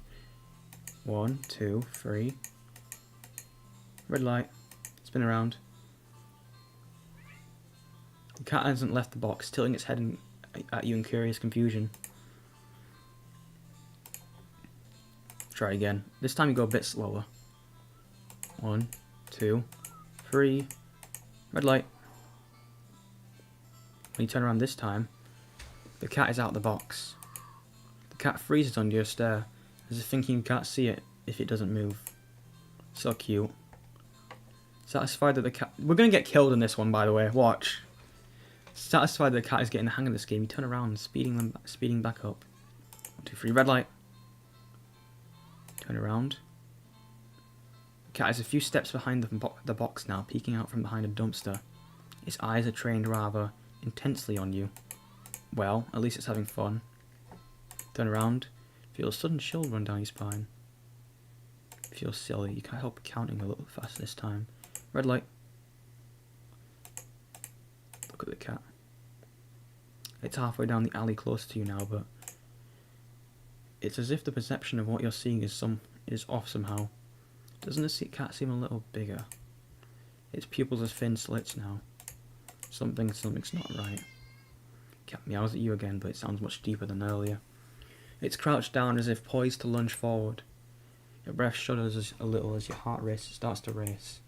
1, 2, 3. Red light. Spin around. The cat hasn't left the box, tilting its head at you in curious confusion. Try again. This time you go a bit slower. 1, 2, 3. Red light. When you turn around this time, the cat is out of the box. The cat freezes under your stare, as if thinking you can't see it if it doesn't move. So cute. Satisfied that the cat... We're going to get killed in this one, by the way. Watch. Satisfied that the cat is getting the hang of this game, you turn around, speeding back up. 1, 2, 3, red light. Turn around. The cat is a few steps behind the box now, peeking out from behind a dumpster. Its eyes are trained rather intensely on you. Well, at least it's having fun. Turn around. Feel a sudden chill run down your spine. Feel silly. You can't help counting a little faster this time. Red light. Look at the cat. It's halfway down the alley close to you now, but it's as if the perception of what you're seeing is off somehow. Doesn't the cat seem a little bigger? Its pupils are thin slits now. Something's not right. Cat meows at you again, but it sounds much deeper than earlier. It's crouched down as if poised to lunge forward. Your breath shudders a little as your heart starts to race.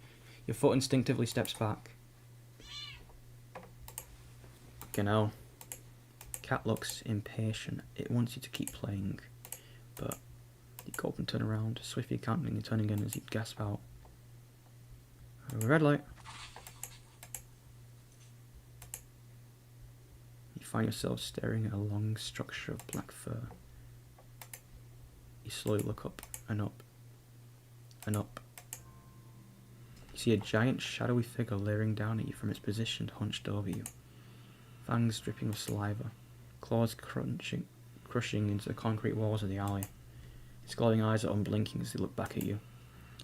Your foot instinctively steps back. You know, cat looks impatient. It wants you to keep playing, but you go up and turn around, swiftly counting and turning in as you gasp out. Red light. You find yourself staring at a long structure of black fur. You slowly look up and up and up. You see a giant shadowy figure leering down at you from its position hunched over you. Fangs dripping with saliva, claws crushing into the concrete walls of the alley. Its glowing eyes are unblinking as they look back at you.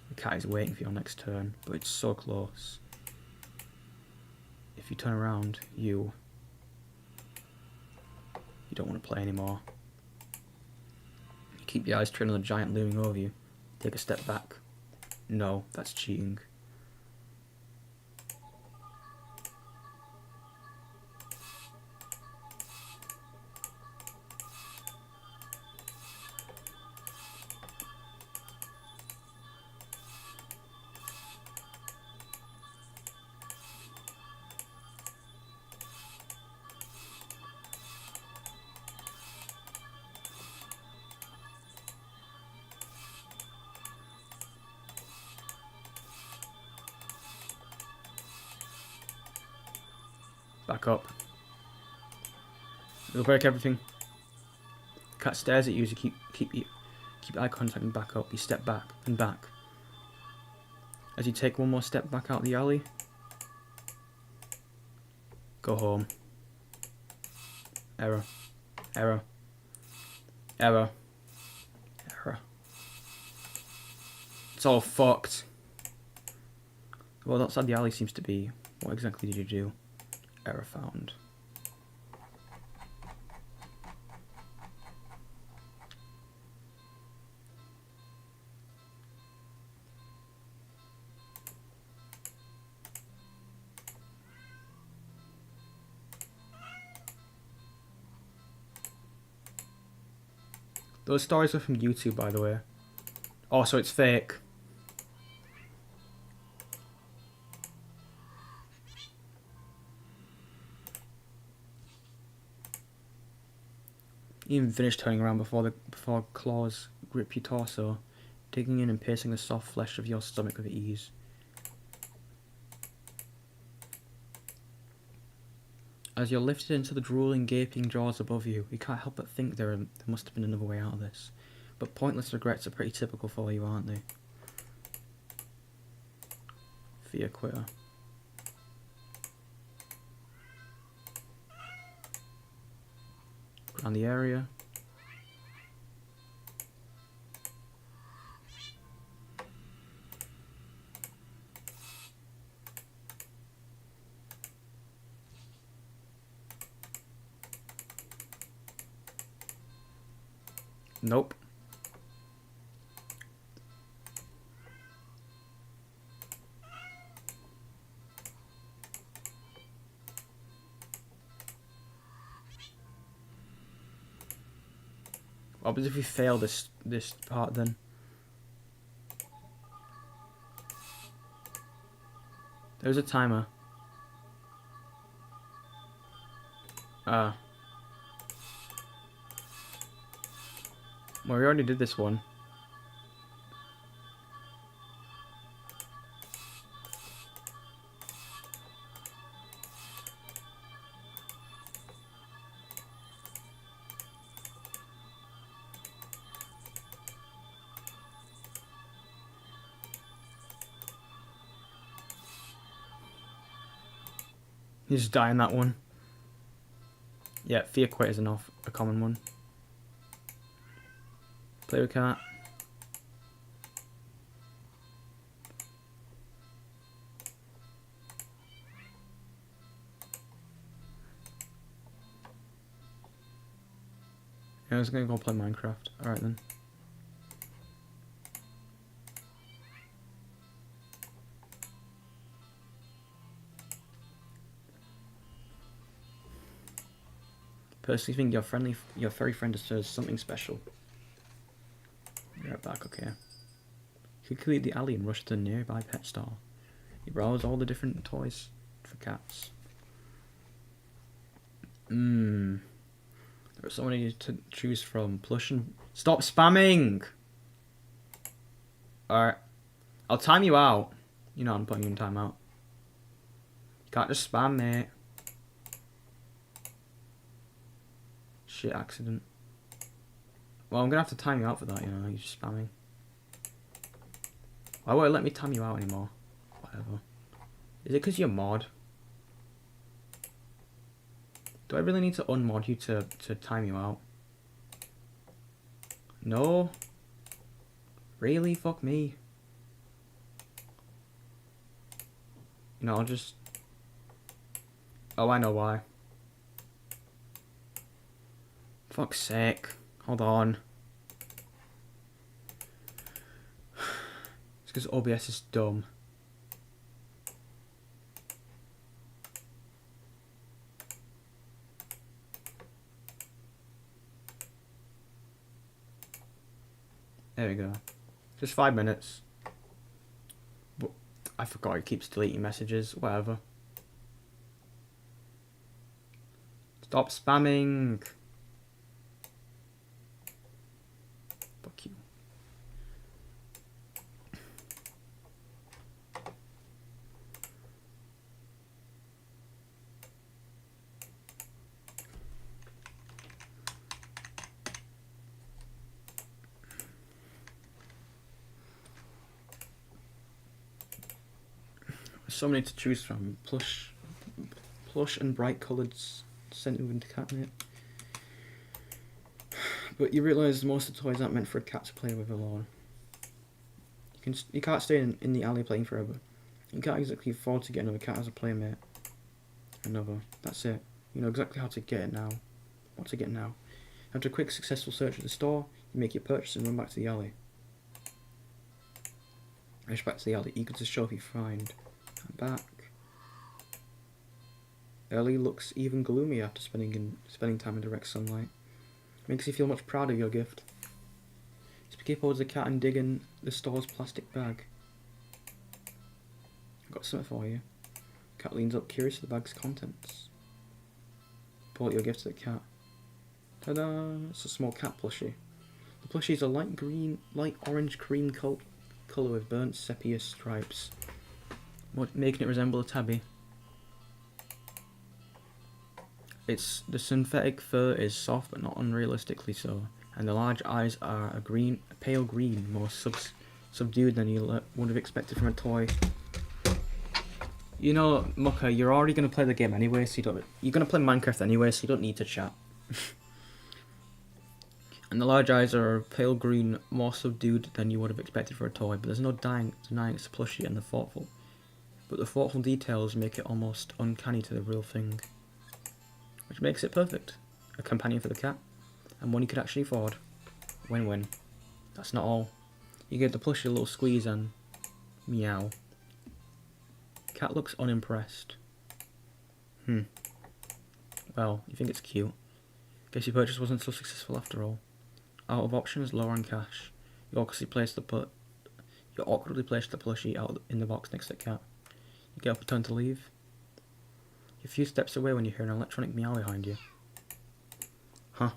The cat is waiting for your next turn, but it's so close. If you turn around, you don't want to play anymore. You keep your eyes trained on the giant looming over you. Take a step back. No, that's cheating. Back up. It'll break everything. The cat stares at you as you keep eye contact and back up. You step back and back. As you take one more step back out the alley, go home. Error. Error. Error. Error. It's all fucked. Well, outside the alley seems to be. What exactly did you do? Error found. Those stories are from YouTube, by the way. Oh, so it's fake. You even finish turning around before claws grip your torso, digging in and piercing the soft flesh of your stomach with ease. As you're lifted into the drooling, gaping jaws above you, you can't help but think there must have been another way out of this. But pointless regrets are pretty typical for you, aren't they? Fear quitter. Around the area. Nope. What happens if we fail this part then? There's a timer. Well, we already did this one. You just die in that one. Yeah, fear quit is a common one. Play with cat. Yeah, I was gonna go play Minecraft. Alright then. Personally think your furry friend deserves something special. Be right back, okay. You could complete the alley and rush to the nearby pet store. You browse all the different toys for cats. There's so many to choose from. Plush and... Stop spamming! Alright. I'll time you out. You know I'm putting you in timeout. You can't just spam, mate. Shit accident. Well, I'm gonna have to time you out for that, you know, you're just spamming. Why won't it let me time you out anymore? Whatever. Is it because you're mod? Do I really need to unmod you to time you out? No? Really? Fuck me. You know, I'll just... Oh, I know why. Fuck's sake. Hold on. It's because OBS is dumb. There we go. Just 5 minutes. But I forgot it keeps deleting messages. Whatever. Stop spamming. Fuck you. So many to choose from. Plush and bright coloured scented catnip. But you realise most of the toys aren't meant for a cat to play with alone. You can't stay in the alley playing forever. You can't exactly afford to get another cat as a playmate. That's it. You know exactly how to get it now. What to get now. After a quick successful search at the store, you make your purchase and run back to the alley. Rush back to the alley, eager to show off your find. I'm back. Ellie looks even gloomy after spending time in direct sunlight. Makes you feel much prouder of your gift. Skip towards the cat and dig in the store's plastic bag. I've got something for you. Cat leans up, curious to the bag's contents. Pull out your gift to the cat. Ta-da! It's a small cat plushie. The plushie is a light orange cream colour with burnt sepia stripes, making it resemble a tabby. The synthetic fur is soft but not unrealistically so, and the large eyes are a pale green, more subdued than you would have expected from a toy. You know, Mucka, you're already going to play the game anyway, so you're going to play Minecraft anyway, so you don't need to chat. And the large eyes are pale green, more subdued than you would have expected for a toy, but there's no denying it's a plushie and the thoughtful details make it almost uncanny to the real thing. Which makes it perfect. A companion for the cat, and one you could actually afford. Win-win. That's not all. You give the plushie a little squeeze and... meow. Cat looks unimpressed. Well, you think it's cute. Guess your purchase wasn't so successful after all. out of options, lower on cash. You awkwardly place the plushie out in the box next to the cat. You get up and turn to leave. You're a few steps away when you hear an electronic meow behind you. Huh?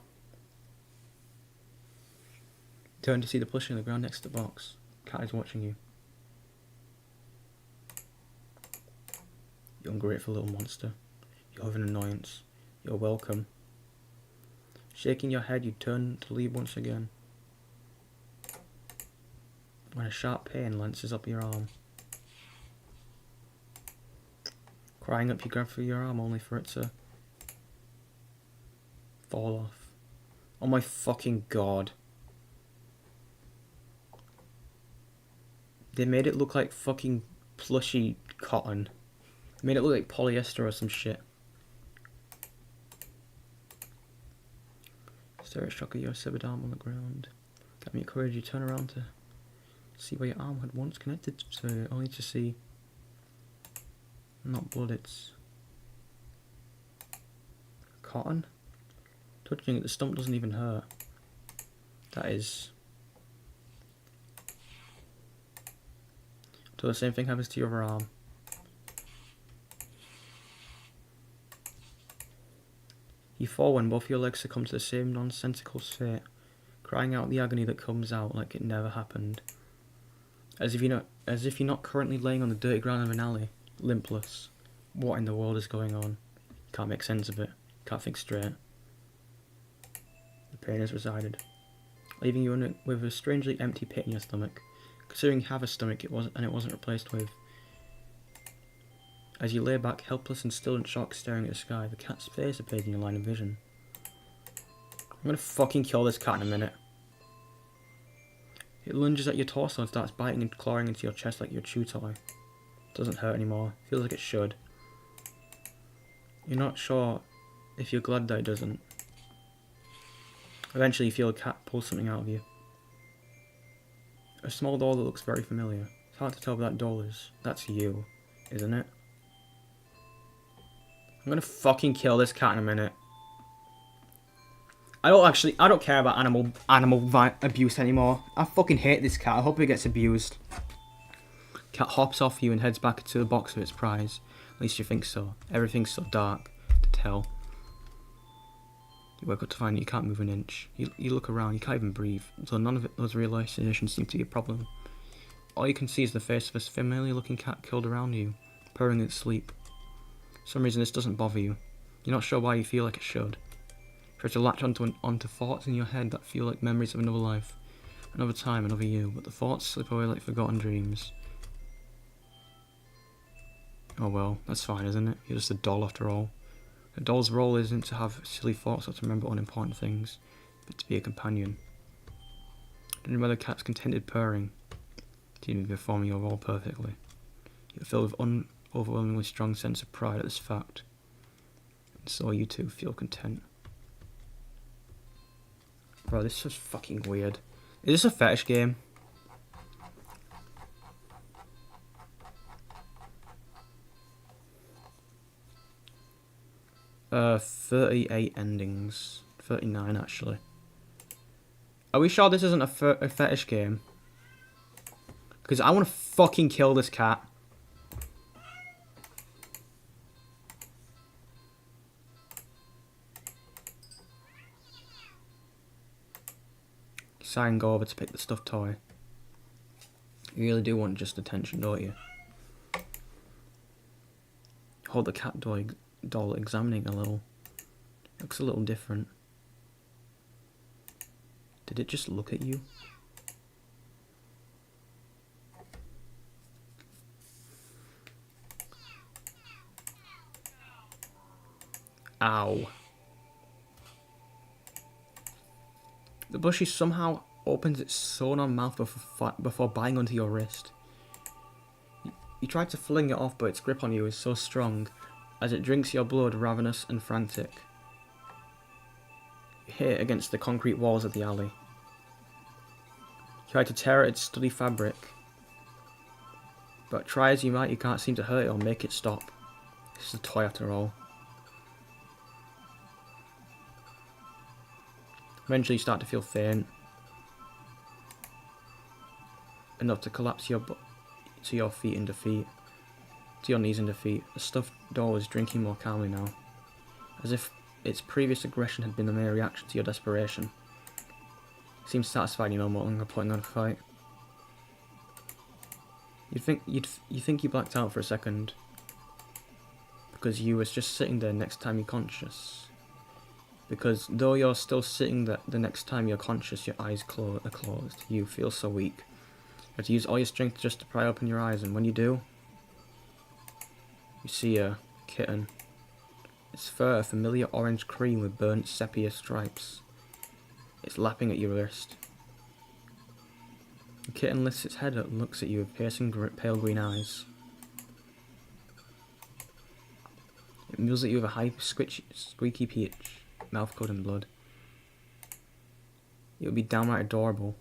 Turn to see the plushie on the ground next to the box. Cat is watching you. You ungrateful little monster. You have an annoyance. You're welcome. Shaking your head, you turn to leave once again. When a sharp pain lances up your arm. Crying up, you grab for your arm only for it to fall off. Oh my fucking god. They made it look like fucking plushy cotton. They made it look like polyester or some shit. Stare at shock of your severed arm on the ground. Got me courage, you turn around to see where your arm had once connected to, only to see not blood, it's cotton. Touching it, the stump doesn't even hurt. That is. So the same thing happens to your other arm. You fall when both your legs succumb to the same nonsensical fate, crying out the agony that comes out like it never happened. As if you're not currently laying on the dirty ground of an alley, limpless. What in the world is going on? Can't make sense of it. Can't think straight. The pain has resided, leaving you with a strangely empty pit in your stomach. Considering you have a stomach, it wasn't replaced with. As you lay back, helpless and still in shock, staring at the sky, the cat's face appears in your line of vision. I'm gonna fucking kill this cat in a minute. It lunges at your torso and starts biting and clawing into your chest like your chew toy. Doesn't hurt anymore. Feels like it should. You're not sure if you're glad that it doesn't. Eventually you feel a cat pull something out of you. A small doll that looks very familiar. It's hard to tell what that doll is. That's you, isn't it? I'm gonna fucking kill this cat in a minute. I don't care about animal abuse anymore. I fucking hate this cat. I hope it gets abused. Cat hops off you and heads back to the box with its prize. At least you think so. Everything's so dark to tell. You wake up to find that you can't move an inch. You look around, you can't even breathe. So none of those realizations seem to be a problem. All you can see is the face of a familiar looking cat curled around you, purring in its sleep. For some reason this doesn't bother you. You're not sure why you feel like it should. Try to latch onto thoughts in your head that feel like memories of another life, another time, another you, but the thoughts slip away like forgotten dreams. Oh well, that's fine, isn't it? You're just a doll after all. A doll's role isn't to have silly thoughts or to remember unimportant things, but to be a companion. Don't know whether the cat's contented purring to even performing your role perfectly. You're filled with an overwhelmingly strong sense of pride at this fact, and so you too feel content. Bro, this is just fucking weird. Is this a fetish game? Uh, 38 endings. 39 actually. Are we sure this isn't a fetish game? Because I want to fucking kill this cat. Sigh and go over to pick the stuffed toy. You really do want just attention, don't you? Hold the cat doll examining a little. Looks a little different. Did it just look at you? Ow. The bushy somehow opens its sewn-on mouth before biting onto your wrist. You try to fling it off, but its grip on you is so strong as it drinks your blood, ravenous and frantic. You hit against the concrete walls of the alley. You try to tear at its sturdy fabric, but try as you might, you can't seem to hurt it or make it stop. This is a toy after all. Eventually you start to feel faint. enough to collapse to your feet in defeat. To your knees in defeat. The stuffed doll is drinking more calmly now, as if its previous aggression had been the mere reaction to your desperation. It seems satisfied you're no longer putting on a fight. You think you blacked out for a second, because you was just sitting there next time you're conscious. Because though you're still sitting there the next time you're conscious, your eyes are closed. You feel so weak. You have to use all your strength just to pry open your eyes, and when you do, you see a kitten. Its fur a familiar orange cream with burnt sepia stripes. It's lapping at your wrist. The kitten lifts its head up and looks at you with piercing pale green eyes. It mews at you with a high squeaky pitch, mouth covered in blood. It would be downright adorable.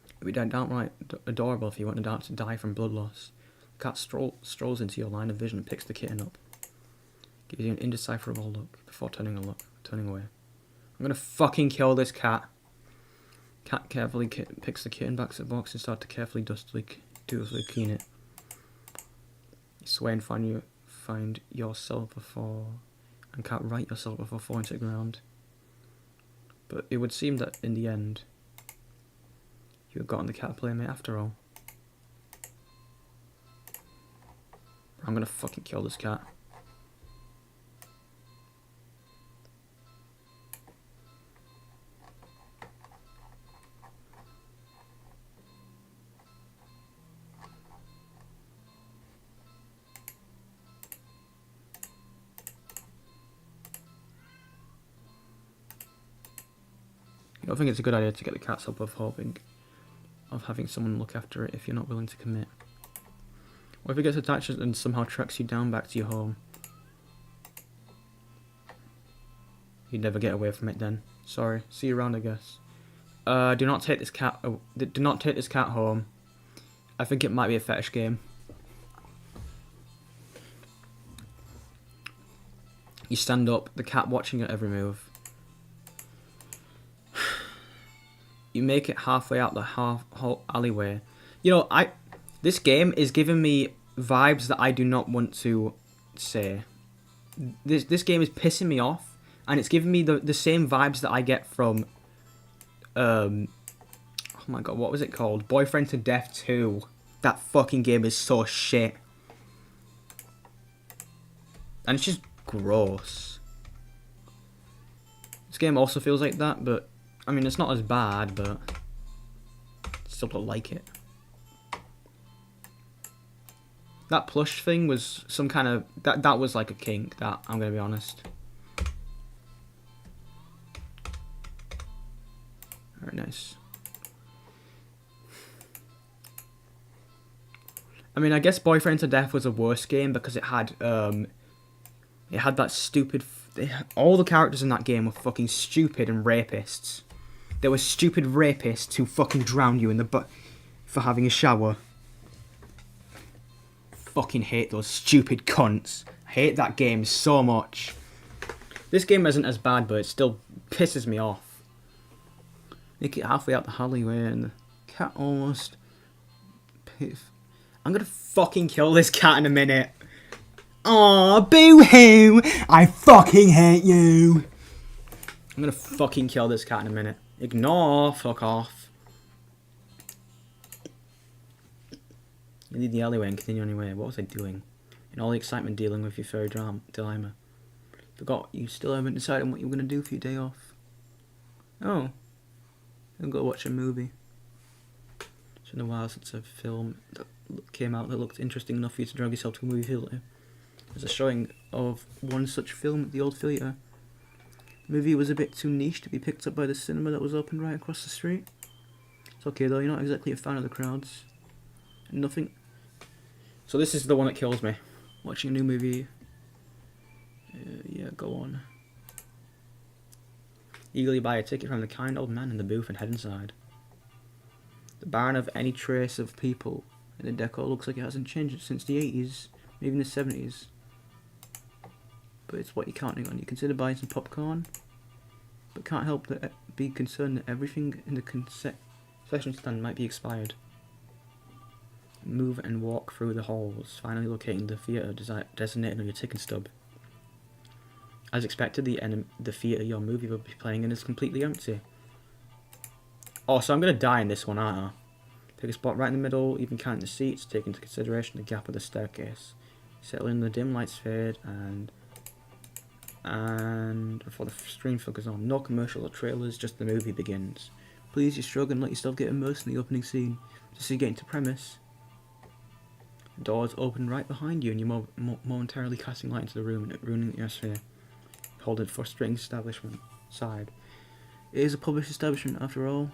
It would be downright adorable if you wanted to die from blood loss. The cat strolls into your line of vision and picks the kitten up. Gives you an indecipherable look before turning away. I'm gonna fucking kill this cat. Cat carefully picks the kitten back to the box and starts to carefully dustily clean it. You swear and find yourself before, and can't right yourself before falling to the ground. But it would seem that in the end, you had gotten the cat playmate after all. I'm gonna fucking kill this cat. I don't think it's a good idea to get the cats up of having someone look after it if you're not willing to commit. Or if it gets attached and somehow tracks you down back to your home. You'd never get away from it then. Sorry. See you around, I guess. Do not take this cat. Do not take this cat home. I think it might be a fetish game. You stand up, the cat watching your every move. You make it halfway out the whole alleyway. You know, this game is giving me vibes that I do not want to say. This game is pissing me off, and it's giving me the same vibes that I get from oh my god, what was it called? Boyfriend to Death 2. That fucking game is so shit. And it's just gross. This game also feels like that, but I mean, it's not as bad, but I still don't like it. That plush thing was some kind of... That was like a kink, that, I'm going to be honest. Very nice. I mean, I guess Boyfriend to Death was a worse game because it had that stupid... All the characters in that game were fucking stupid and rapists. There were stupid rapists who fucking drowned you in the butt for having a shower. Fucking hate those stupid cunts. I hate that game so much. This game isn't as bad, but it still pisses me off. Make it halfway out the alleyway and the cat almost... I'm gonna fucking kill this cat in a minute. Aw, boo-hoo! I fucking hate you! I'm gonna fucking kill this cat in a minute. Ignore, fuck off. You leave the alleyway and continue on your way. What was I doing? In all the excitement dealing with your furry dilemma. Forgot you still haven't decided what you were gonna do for your day off. Oh. I'll go watch a movie. It's been a while since a film that came out that looked interesting enough for you to drag yourself to a movie theatre. There's a showing of one such film at the old theatre. The movie was a bit too niche to be picked up by the cinema that was open right across the street. It's okay though, you're not exactly a fan of the crowds. Nothing. So this is the one that kills me. Watching a new movie. Yeah, go on. Eagerly buy a ticket from the kind old man in the booth and head inside. The barn of any trace of people in the decor looks like it hasn't changed since the 80s, maybe the 70s. But it's what you're counting on. You consider buying some popcorn, but can't help but be concerned that everything in the concession stand might be expired. Move and walk through the halls, finally locating the theatre designated on your ticket stub. As expected, the theatre your movie will be playing in is completely empty. Oh, so I'm going to die in this one, aren't I? Pick a spot right in the middle, even counting the seats, take into consideration the gap of the staircase. Settle in, the dim lights fade, and before the screen focus on, no commercial or trailers, just the movie begins. Please, you shrug and let yourself get immersed in the opening scene, just so you get into premise. The doors open right behind you, and you're momentarily casting light into the room and ruining the atmosphere. Hold a frustrating establishment side. It is a published establishment after all.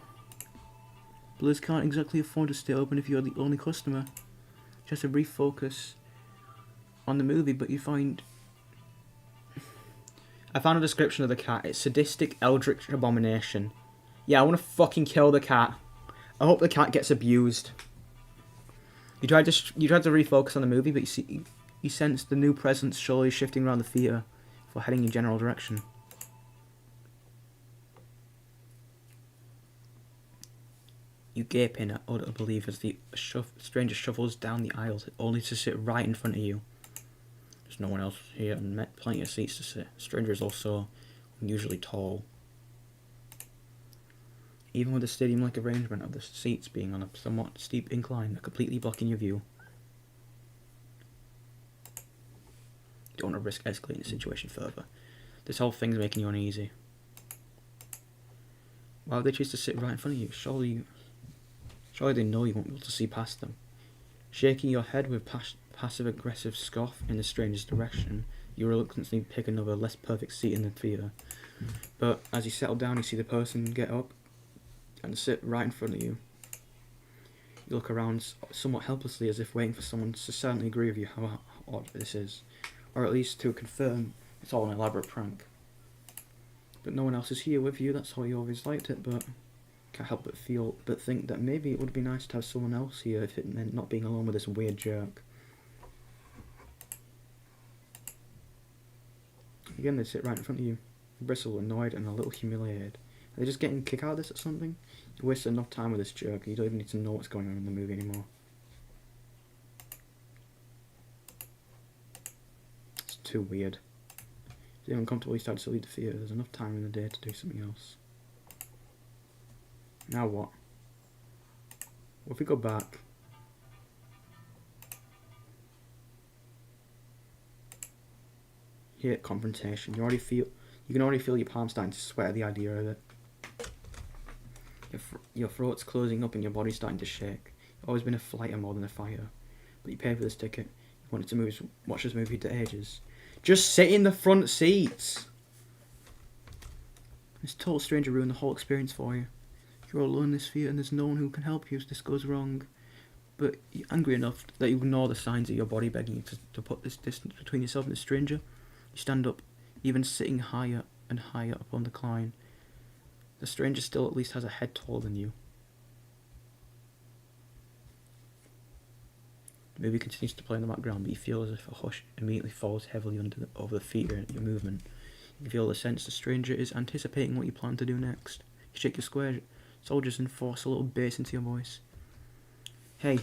Blizz can't exactly afford to stay open if you're the only customer. Just to refocus on the movie, but you find... I found a description of the cat. It's sadistic, eldritch abomination. Yeah, I want to fucking kill the cat. I hope the cat gets abused. You tried to refocus on the movie, but you sense the new presence slowly shifting around the theatre for heading in general direction. You gape in utter belief as the stranger shuffles down the aisles, only to sit right in front of you. There's no one else here, and plenty of seats to sit. The stranger is also unusually tall. Even with the stadium-like arrangement of the seats being on a somewhat steep incline, they're completely blocking your view. You don't want to risk escalating the situation further. This whole thing's making you uneasy. Why would they choose to sit right in front of you? Surely they know you won't be able to see past them. Shaking your head with passive-aggressive scoff in the stranger's direction, you reluctantly pick another less perfect seat in the theatre. But as you settle down, you see the person get up and sit right in front of you. You look around somewhat helplessly, as if waiting for someone to silently agree with you how odd this is, or at least to confirm it's all an elaborate prank. But no one else is here with you. That's how you always liked it, but can't help but think that maybe it would be nice to have someone else here if it meant not being alone with this weird jerk. Again, they sit right in front of you, bristle, annoyed, and a little humiliated. Are they just getting a kick out of this or something? You wasted enough time with this jerk, and you don't even need to know what's going on in the movie anymore. It's too weird. It's uncomfortable you start to leave the theatre. There's enough time in the day to do something else. Now what? What if we go back? Here at confrontation, you can already feel your palms starting to sweat at the idea of it. Your throat's closing up and your body's starting to shake. You've always been a fighter more than a fighter, but you paid for this ticket. You wanted to watch this movie to ages. Just sit in the front seats. This total stranger ruined the whole experience for you. You're alone in this theatre and there's no one who can help you if this goes wrong. But you're angry enough that you ignore the signs of your body begging you to put this distance between yourself and the stranger. You stand up, even sitting higher and higher up on the climb. The stranger still at least has a head taller than you. The movie continues to play in the background, but you feel as if a hush immediately falls heavily over the theatre and your movement. You feel the sense the stranger is anticipating what you plan to do next. You shake your square shoulders and force a little bass into your voice. Hey.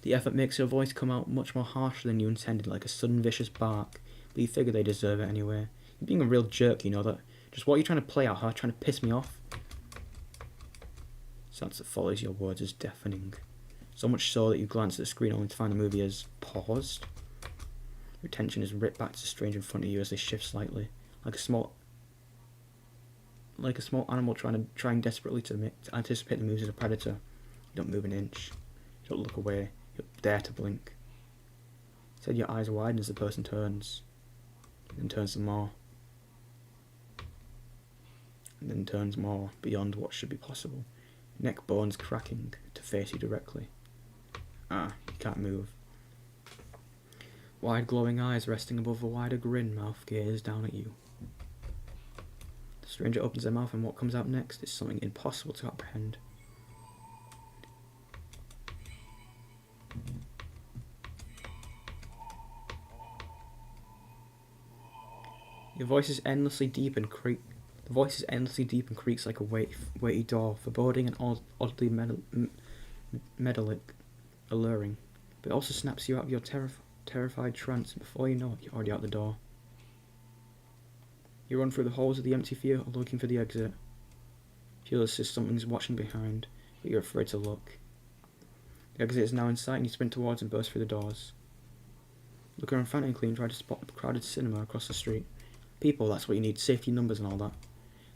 The effort makes your voice come out much more harshly than you intended, like a sudden vicious bark, but you figure they deserve it anyway. You're being a real jerk, you know that. Just what are you trying to play out, huh? Trying to piss me off? The silence that follows your words is deafening. So much so that you glance at the screen only to find the movie has paused. Your attention is ripped back to the stranger in front of you as they shift slightly, like a small animal trying desperately to anticipate the moves of a predator. You don't move an inch. You don't look away. You don't dare to blink. Instead, your eyes widen as the person turns, and then turns some more, and then turns more beyond what should be possible. Neck bones cracking to face you directly. You can't move. Wide glowing eyes resting above a wider grin mouth gaze down at you. The stranger opens their mouth and what comes out next is something impossible to apprehend. Your voice is endlessly deep and creep. The voice is endlessly deep and creaks like a weighty door, foreboding and oddly metallic, alluring. But it also snaps you out of your terrified trance, and before you know it, you're already out the door. You run through the halls of the empty theatre, looking for the exit. You feel as if something's watching behind, but you're afraid to look. The exit is now in sight, and you sprint towards and burst through the doors. Look around frantically and try to spot a crowded cinema across the street. People, that's what you need, safety numbers and all that.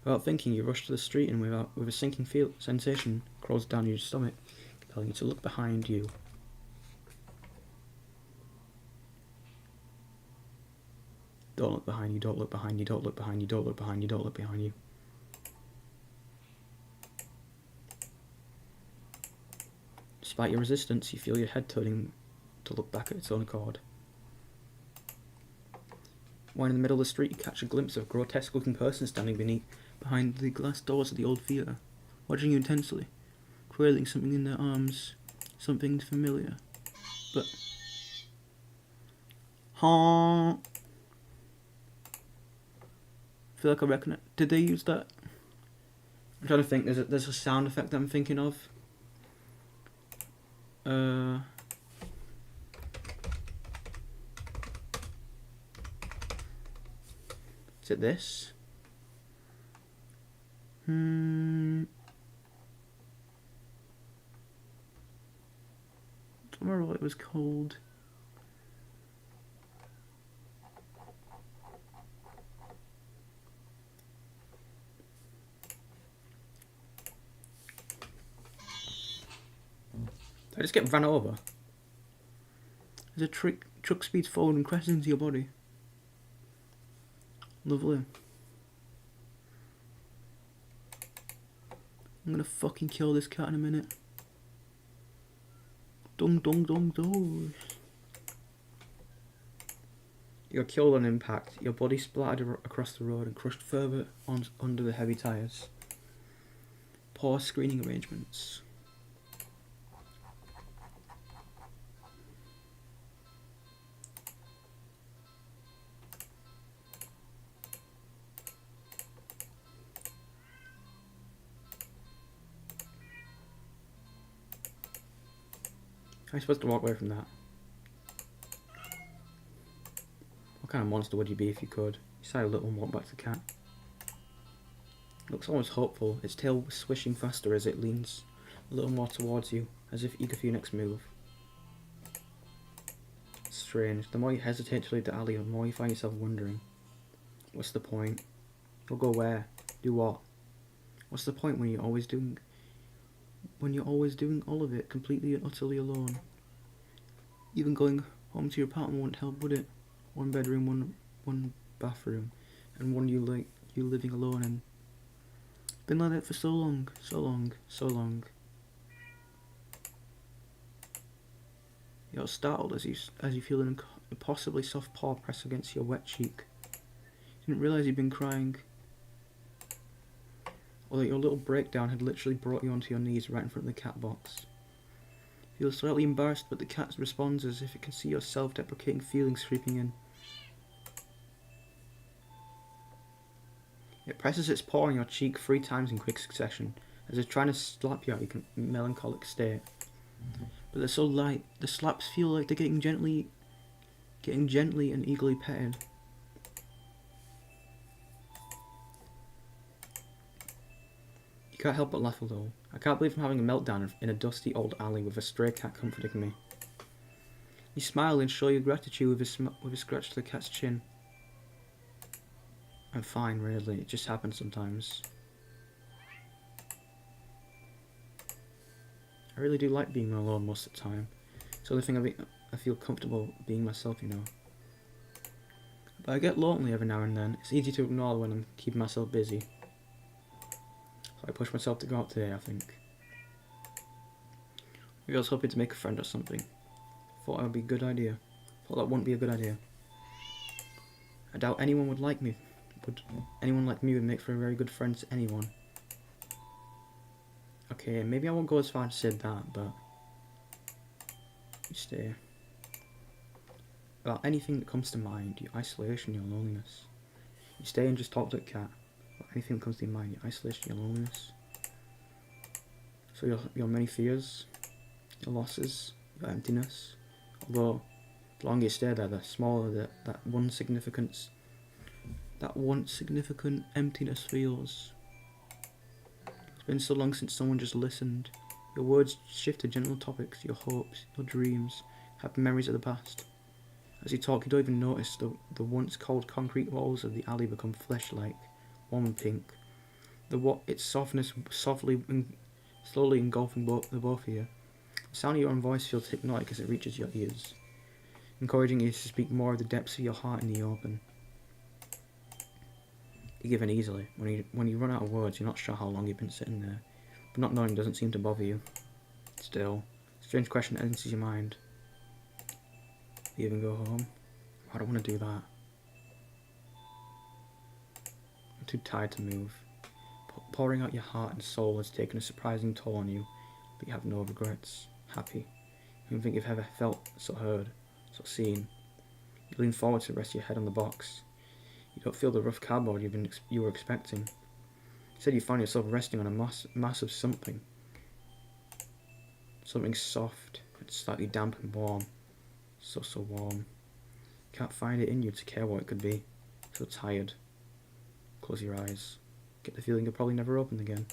Without thinking, you rush to the street and with a sinking sensation crawls down your stomach, compelling you to look behind you. Don't look behind you, don't look behind you, don't look behind you, don't look behind you, don't look behind you. Despite your resistance, you feel your head turning to look back at its own accord. While in the middle of the street, you catch a glimpse of a grotesque-looking person standing behind the glass doors of the old theatre, watching you intensely, cradling something in their arms, something familiar. But... I feel like I reckon it. Did they use that? I'm trying to think. There's a sound effect that I'm thinking of. Is it this? Don't remember what it was called. Did I just get ran over? There's a truck speeds forward and crashes into your body. Lovely. I'm gonna fucking kill this cat in a minute. Dung dung dung dung. You're killed on impact. Your body splattered across the road and crushed further under the heavy tyres. Poor screening arrangements. How are you supposed to walk away from that? What kind of monster would you be if you could? You sigh a little and walk back to the cat. It looks almost hopeful, its tail swishing faster as it leans a little more towards you, as if eager for your next move. It's strange. The more you hesitate to leave the alley, the more you find yourself wondering. What's the point? You'll go where? Do what? What's the point when you're always doing all of it completely and utterly alone? Even going home to your apartment won't help, would it? One bedroom, one bathroom, and one you living alone in. Been like that for so long, so long, so long. You're startled as you feel an impossibly soft paw press against your wet cheek. You didn't realise you'd been crying, or that your little breakdown had literally brought you onto your knees right in front of the cat box. You feel slightly embarrassed, but the cat responds as if it can see your self-deprecating feelings creeping in. It presses its paw on your cheek 3 times in quick succession, as if trying to slap you out of your melancholic state. But they're so light, the slaps feel like they're getting gently and eagerly petted. You can't help but laugh a little. I can't believe I'm having a meltdown in a dusty old alley with a stray cat comforting me. You smile and show your gratitude with a scratch to the cat's chin. I'm fine, really. It just happens sometimes. I really do like being alone most of the time. It's the only thing I feel comfortable being myself, you know. But I get lonely every now and then. It's easy to ignore when I'm keeping myself busy. So I pushed myself to go out today, I think. Maybe I was hoping to make a friend or something. Thought that would be a good idea. Thought that wouldn't be a good idea. I doubt anyone would like me. Anyone like me would make for a very good friend to anyone. Okay, maybe I won't go as far as to say that, but you stay. About anything that comes to mind, your isolation, your loneliness. You stay and just talk to the cat. About Anything that comes to your mind, your isolation, your loneliness. So your many fears, your losses, your emptiness. Although the longer you stay there, the smaller that one significant emptiness feels. It's been so long since someone just listened. Your words shift to general topics, your hopes, your dreams, happy memories of the past. As you talk, you don't even notice the once cold concrete walls of the alley become flesh-like, warm and pink. Its softness slowly engulfing the both of you. The sound of your own voice feels hypnotic as it reaches your ears, encouraging you to speak more of the depths of your heart in the open. You give in easily. When you run out of words, you're not sure how long you've been sitting there, but not knowing doesn't seem to bother you. Still, a strange question enters your mind. Do you even go home? I don't want to do that. I'm too tired to move. Pouring out your heart and soul has taken a surprising toll on you, but you have no regrets. Happy. You don't think you've ever felt so heard, so seen. You lean forward to rest your head on the box. You don't feel the rough cardboard you were expecting. Instead, you find yourself resting on a mass of something. Something soft and slightly damp and warm. So warm. You can't find it in you to care what it could be. Feel tired. Close your eyes. Get the feeling you'll probably never open again.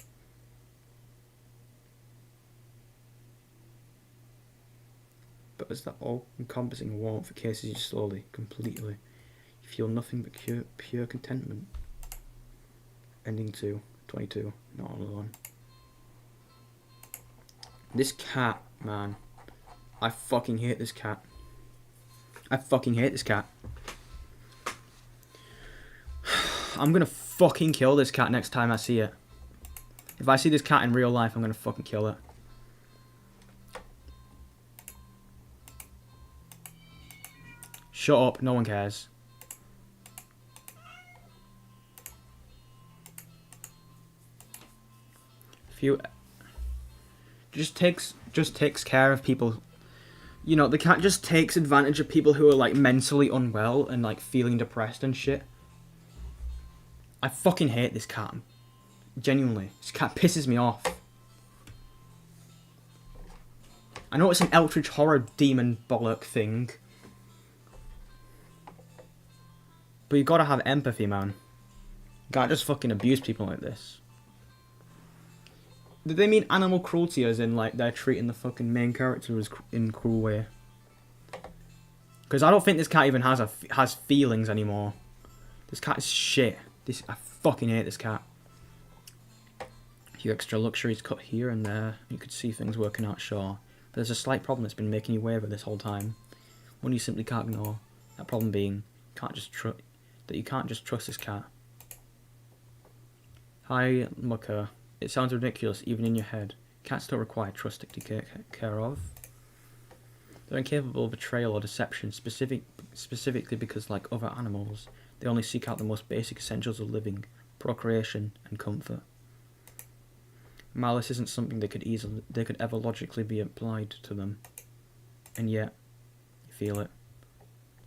But as that all-encompassing warmth encases you slowly, completely, you feel nothing but pure contentment. Ending 2, 22, not alone. This cat, man. I fucking hate this cat. I fucking hate this cat. I'm gonna fucking kill this cat next time I see it. If I see this cat in real life, I'm gonna fucking kill it. Shut up, no one cares. Just takes care of people. You know, the cat just takes advantage of people who are like mentally unwell and like feeling depressed and shit. I fucking hate this cat. Genuinely. This cat pisses me off. I know it's an Eldritch horror demon bollock thing. But you gotta have empathy, man. You can't just fucking abuse people like this. Did they mean animal cruelty as in like they're treating the fucking main character as in a cruel way? Because I don't think this cat even has feelings anymore. This cat is shit. I fucking hate this cat. A few extra luxuries cut here and there. You could see things working out, sure. But there's a slight problem that's been making you waver this whole time. One you simply can't ignore. That problem being, you can't just trust this cat. Hi, Mucker. It sounds ridiculous even in your head. Cats don't require trust to take care of. They're incapable of betrayal or deception, specifically because, like other animals, they only seek out the most basic essentials of living, procreation, and comfort. Malice isn't something they could ever logically be applied to them. And yet, you feel it.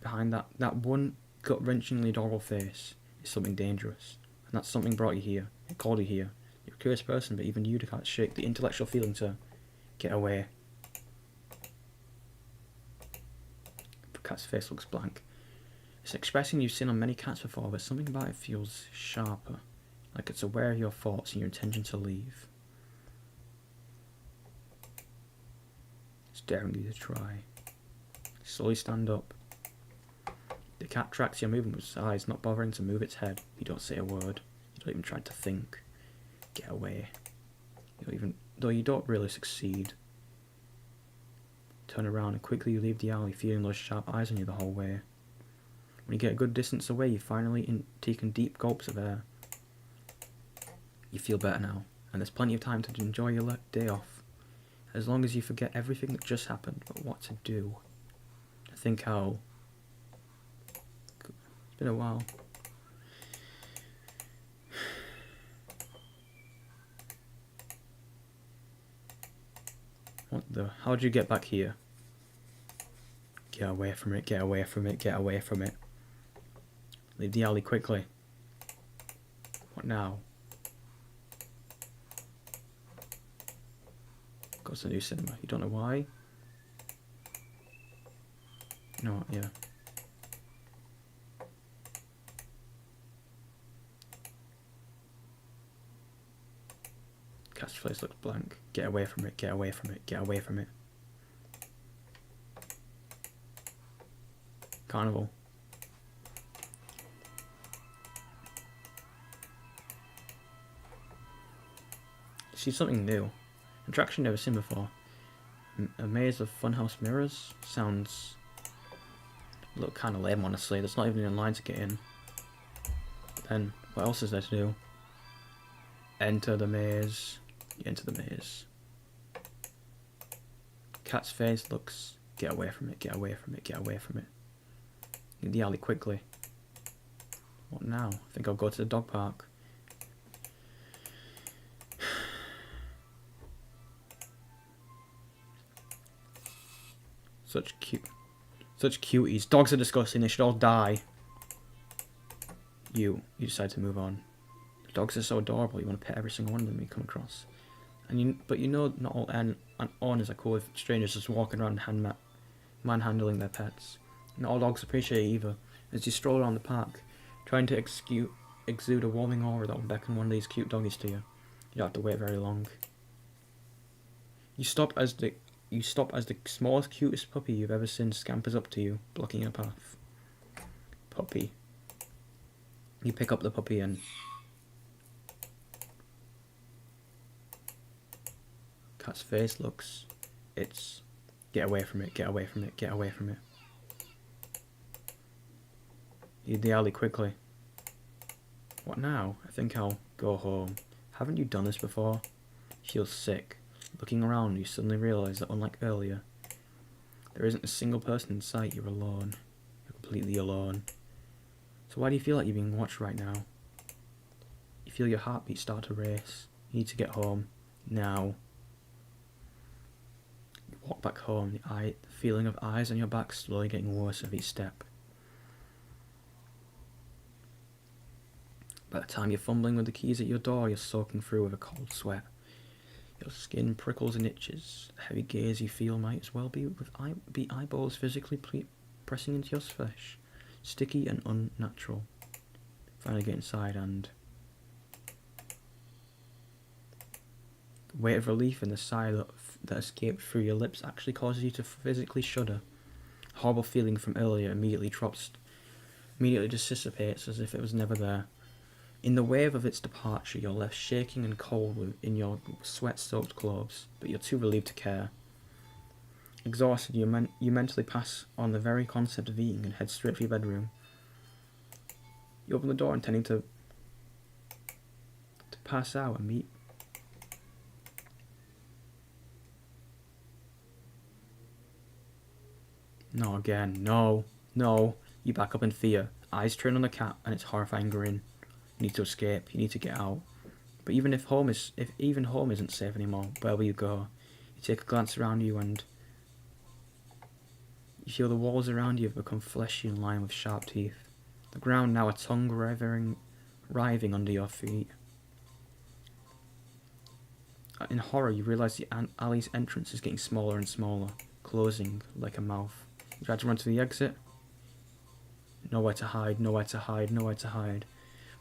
Behind that one gut-wrenchingly adorable face is something dangerous. And that something brought you here. It called you here. You're a curious person, but even you can't shake the intellectual feeling to get away. The cat's face looks blank. It's expressing you've seen on many cats before, but something about it feels sharper. Like it's aware of your thoughts and your intention to leave. It's daring you to try. Slowly stand up. The cat tracks your movement with its eyes, not bothering to move its head. You don't say a word. You don't even try to think. Get away. Though you don't really succeed. Turn around and quickly leave the alley, feeling those sharp eyes on you the whole way. When you get a good distance away, you finally taken deep gulps of air. You feel better now, and there's plenty of time to enjoy your day off. As long as you forget everything that just happened, but what to do. To think how... It's been a while. What the... How'd you get back here? Get away from it, get away from it, get away from it. Leave the alley quickly. What now? Go to the new cinema. You don't know why? You know what, yeah. Cat's face looks blank. Get away from it, get away from it, get away from it. Carnival. See something new. Attraction never seen before. A maze of funhouse mirrors? Sounds a little kind of lame, honestly. There's not even a line to get in. Then, what else is there to do? Enter the maze. You enter the maze. Cat's face looks... Get away from it, get away from it, get away from it. In the alley quickly. What now? I think I'll go to the dog park. Such cuties. Dogs are disgusting. They should all die. You decide to move on. Dogs are so adorable. You want to pet every single one of them you come across. But you know, not all owners are cool with strangers just walking around manhandling their pets. Not all dogs appreciate it either. As you stroll around the park, trying to exude a warming aura that will beckon one of these cute doggies to you. You don't have to wait very long. You stop as the smallest, cutest puppy you've ever seen scampers up to you, blocking your path. Puppy. You pick up the puppy and... Cat's face looks... It's... Get away from it, get away from it, get away from it. Leave the alley quickly. What now? I think I'll go home. Haven't you done this before? Feels sick. Looking around, you suddenly realise that unlike earlier, there isn't a single person in sight. You're alone. You're completely alone. So why do you feel like you're being watched right now? You feel your heartbeat start to race. You need to get home. Now. You walk back home, the feeling of eyes on your back slowly getting worse with each step. By the time you're fumbling with the keys at your door, you're soaking through with a cold sweat. Your skin prickles and itches. The heavy gaze you feel might as well be eyeballs physically pressing into your flesh. Sticky and unnatural. Finally get inside and... The weight of relief and the sigh that escaped through your lips actually causes you to physically shudder. A horrible feeling from earlier immediately just dissipates as if it was never there. In the wave of its departure, you're left shaking and cold in your sweat-soaked clothes, but you're too relieved to care. Exhausted, you mentally pass on the very concept of eating and head straight for your bedroom. You open the door intending to pass out and meet... No, again. No. No. You back up in fear. Eyes turn on the cat and its horrifying grin. You need to escape. You need to get out. But even if home isn't safe anymore, where will you go? You take a glance around you and you feel the walls around you have become fleshy and lined with sharp teeth. The ground now a tongue writhing under your feet. In horror, you realise the alley's entrance is getting smaller and smaller, closing like a mouth. You try to run to the exit. Nowhere to hide, nowhere to hide, nowhere to hide.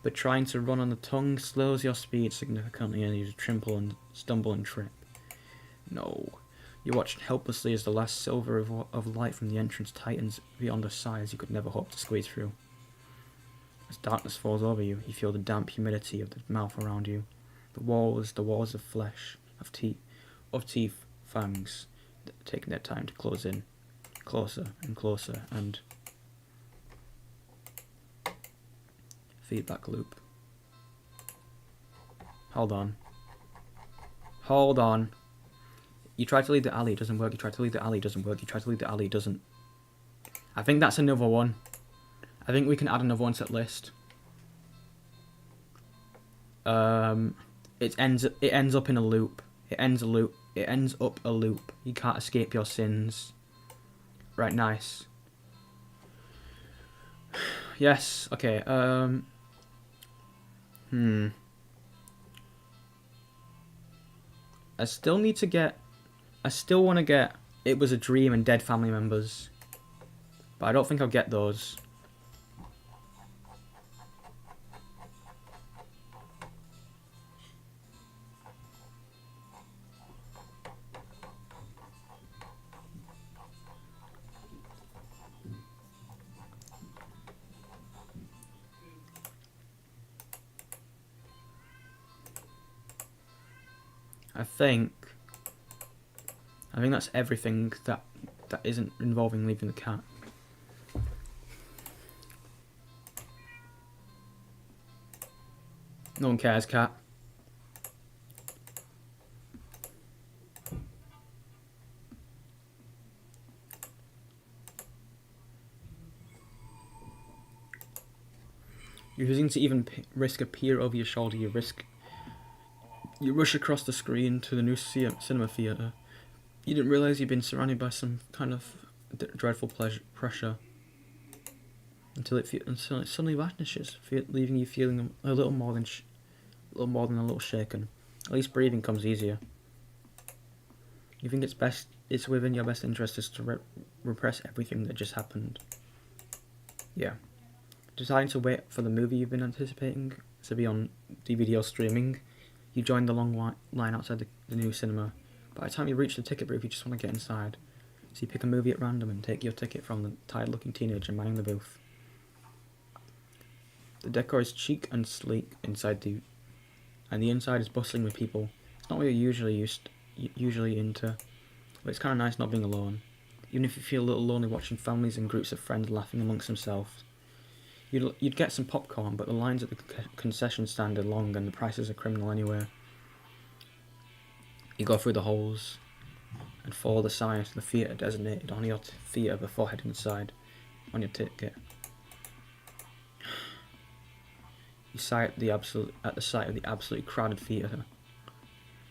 But trying to run on the tongue slows your speed significantly and you trimble and stumble and trip. No. You watch helplessly as the last silver of light from the entrance tightens beyond a size you could never hope to squeeze through. As darkness falls over you, you feel the damp humidity of the mouth around you. The walls of flesh, of teeth, fangs, taking their time to close in. Closer and closer and... Feedback loop. Hold on. Hold on. You try to leave the alley, it doesn't work. You try to leave the alley, it doesn't work. You try to leave the alley, it doesn't. I think that's another one. I think we can add another one to that list. It ends up in a loop. It ends up a loop. You can't escape your sins. Right, nice. Yes, okay, I still need to get I still want to get It Was a Dream and Dead Family Members, but I don't think I'll get those. I think that's everything that isn't involving leaving the cat. No one cares, cat. You're refusing to even risk a peer over your shoulder. You rush across the screen to the new cinema theatre. You didn't realise you'd been surrounded by some kind of dreadful pressure until it suddenly vanishes, leaving you feeling a little more than a little shaken. At least breathing comes easier. You think it's within your best interest to repress everything that just happened. Yeah. Deciding to wait for the movie you've been anticipating to be on DVD or streaming, you join the long line outside the new cinema. By the time you reach the ticket booth, you just want to get inside. So you pick a movie at random and take your ticket from the tired-looking teenager manning the booth. The decor is chic and sleek and the inside is bustling with people. It's not what you're usually into, but it's kind of nice not being alone. Even if you feel a little lonely watching families and groups of friends laughing amongst themselves. You'd get some popcorn, but the lines at the concession stand are long and the prices are criminal anyway. You go through the halls and follow the signs to the theatre designated on your theatre before heading inside on your ticket. You sigh at the sight of the absolutely crowded theatre.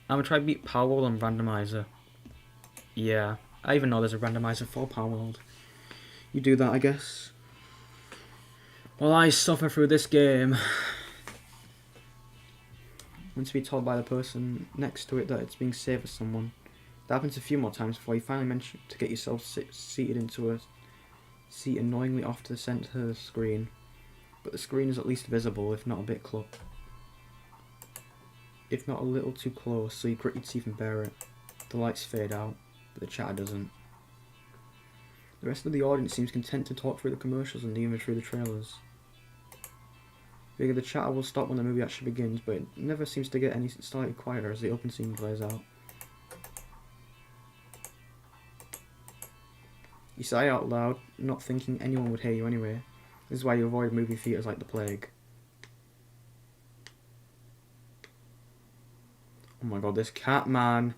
I'm gonna try to beat Power World on Randomizer. Yeah, I even know there's a randomizer for Power World. You do that, I guess. While I suffer through this game. Once to be told by the person next to it that it's being saved for someone. That happens a few more times before you finally manage to get yourself seated into a seat annoyingly off to the centre of the screen. But the screen is at least visible, if not a bit if not a little too close, so you grit your teeth and bear it. The lights fade out, but the chatter doesn't. The rest of the audience seems content to talk through the commercials and even through the trailers. Figure the chatter will stop when the movie actually begins, but it never seems to get any slightly quieter as the open scene plays out. You sigh out loud, not thinking anyone would hear you anyway. This is why you avoid movie theatres like the plague. Oh my god, this cat, man.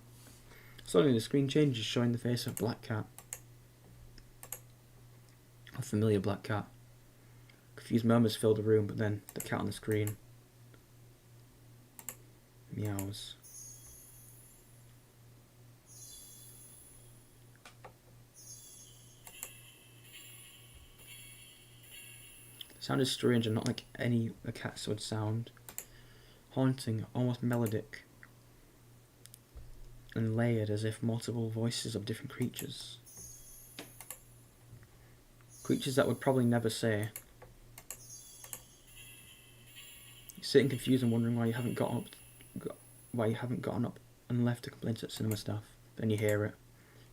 Suddenly the screen changes, showing the face of a black cat. A familiar black cat. Confused murmurs fill the room, but then the cat on the screen meows. The sound is strange and not like any a cat would sound. Haunting, almost melodic, and layered as if multiple voices of different creatures. Creatures that would probably never say. You're sitting confused and wondering why you haven't gotten up and left to complain to cinema staff. Then you hear it.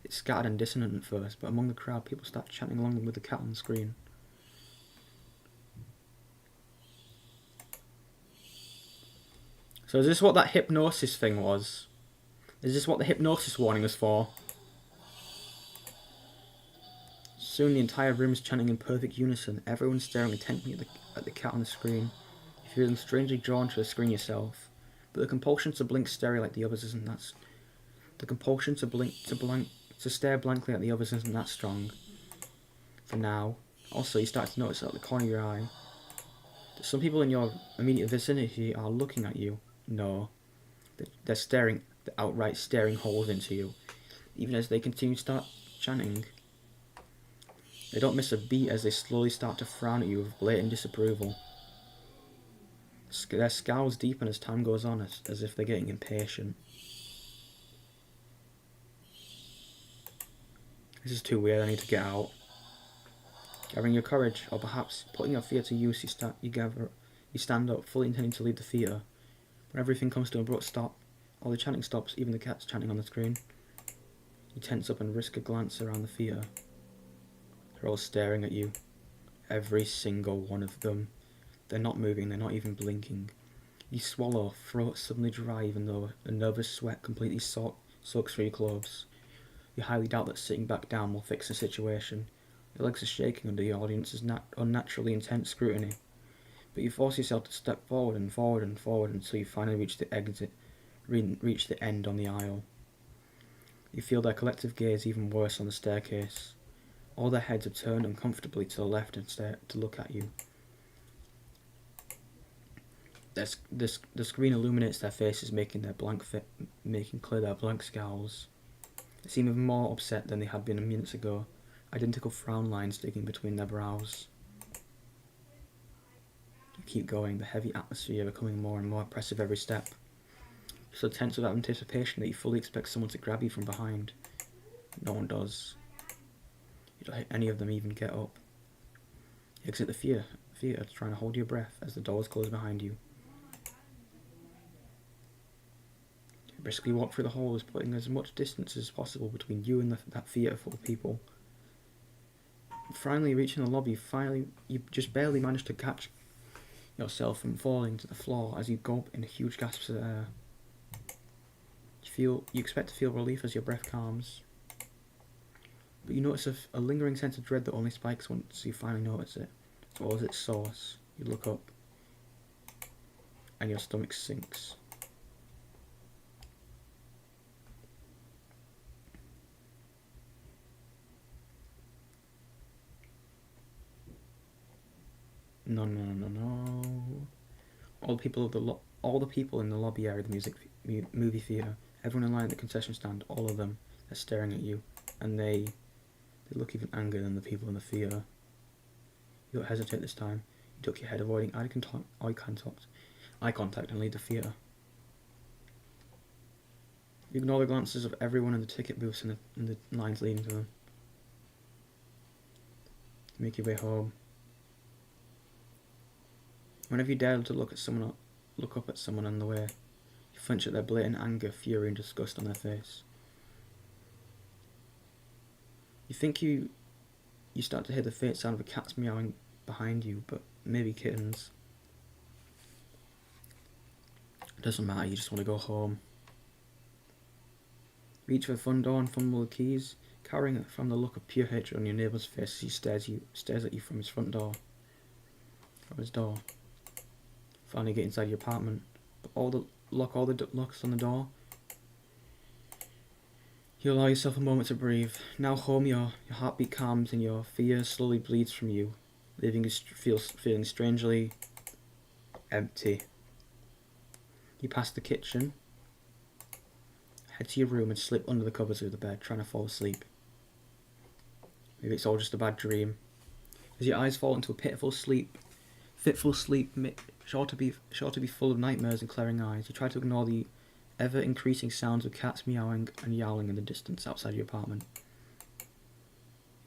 It's scattered and dissonant at first, but among the crowd people start chanting along with the cat on the screen. So is this what that hypnosis thing was? Is this what the hypnosis warning was for? Soon the entire room is chanting in perfect unison, everyone staring intently at the cat on the screen. You feel them strangely drawn to the screen yourself, but the compulsion to blink stare like the others isn't that. The compulsion to stare blankly at the others isn't that strong. For now. Also, you start to notice at the corner of your eye that some people in your immediate vicinity are looking at you. No, they're staring, outright staring holes into you, even as they continue to start chanting. They don't miss a beat as they slowly start to frown at you with blatant disapproval. Their scowls deepen as time goes on, as if they're getting impatient. This is too weird, I need to get out. Gathering your courage, or perhaps putting your fear to use, you stand up, fully intending to leave the theatre. When everything comes to an abrupt stop, all the chanting stops, even the cats chanting on the screen. You tense up and risk a glance around the theatre. They're all staring at you. Every single one of them. They're not moving, they're not even blinking. You swallow, throat suddenly dry even though a nervous sweat completely soaks through your clothes. You highly doubt that sitting back down will fix the situation. Your legs are shaking under the audience's unnaturally intense scrutiny. But you force yourself to step forward and forward and forward until you finally reach the exit, reach the end on the aisle. You feel their collective gaze even worse on the staircase. All their heads are turned uncomfortably to the left and stare to look at you. The screen illuminates their faces, making clear their blank scowls. They seem even more upset than they had been minutes ago. Identical frown lines digging between their brows. You keep going, the heavy atmosphere becoming more and more oppressive every step. You're so tense with anticipation that you fully expect someone to grab you from behind. No one does. You don't hear any of them even get up. You exit the theatre, trying to hold your breath as the doors close behind you. You briskly walk through the halls, putting as much distance as possible between you and that theatre full of people. Finally reaching the lobby, you just barely manage to catch yourself from falling to the floor as you gulp in huge gasps of air. You expect to feel relief as your breath calms, but you notice a lingering sense of dread that only spikes once you finally notice it. What was its source? You look up, and your stomach sinks. No. All the people in the lobby area of the movie theatre, everyone in line at the concession stand, all of them, are staring at you, and they look even angrier than the people in the theatre. You don't hesitate this time. You duck your head, avoiding eye contact, and leave the theatre. You ignore the glances of everyone in the ticket booths and the lines leading to them. You make your way home. Whenever you dare to look up at someone on the way, you flinch at their blatant anger, fury, and disgust on their face. You think you start to hear the faint sound of a cat's meowing behind you, but maybe kittens. It doesn't matter, you just want to go home. Reach for the front door and fumble the keys, carrying it from the look of pure hatred on your neighbour's face as he stares at you from his door. Finally get inside your apartment, but lock all the locks on the door. You allow yourself a moment to breathe. Now home, your heartbeat calms and your fear slowly bleeds from you, leaving you feeling strangely empty. You pass the kitchen, head to your room and slip under the covers of the bed, trying to fall asleep. Maybe it's all just a bad dream. As your eyes fall into a fitful sleep, sure to be full of nightmares and glaring eyes, you try to ignore the ever-increasing sounds of cats meowing and yowling in the distance outside your apartment.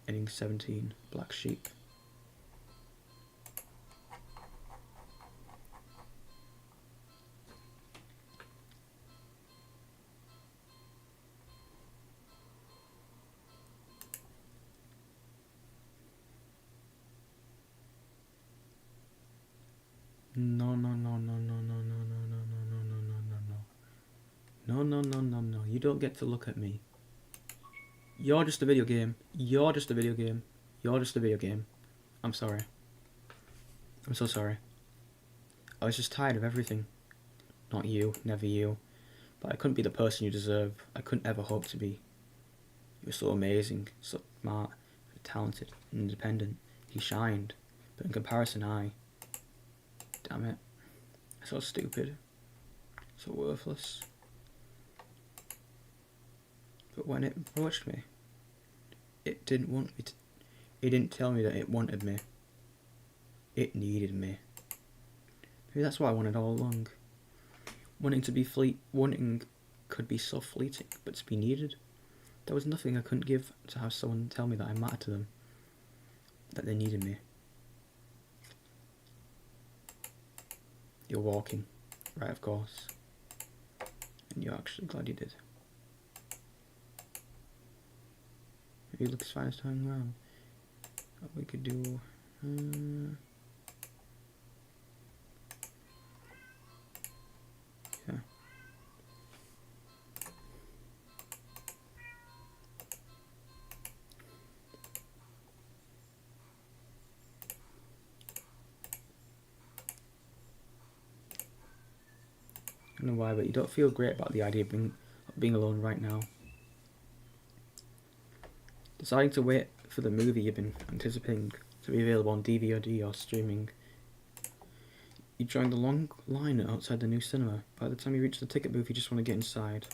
Ending 17, Black Sheep. No. You don't get to look at me. You're just a video game. You're just a video game. You're just a video game. I'm sorry. I'm so sorry. I was just tired of everything. Not you, never you. But I couldn't be the person you deserve. I couldn't ever hope to be. You were so amazing, so smart, talented, and independent. You shined. But in comparison, damn it. So stupid. So worthless. But when it approached me, it didn't want me to. It didn't tell me that it wanted me. It needed me. Maybe that's what I wanted all along. Wanting could be so fleeting, but to be needed, There was nothing I couldn't give to have someone tell me that I mattered to them, that they needed me. You're walking, right, of course. And you're actually glad you did. Maybe looks fine as time around. What we could do... yeah. I don't know why, but you don't feel great about the idea of being alone right now. Deciding to wait for the movie you've been anticipating to be available on DVD or streaming. You join the long line outside the new cinema. By the time you reach the ticket booth, you just want to get inside.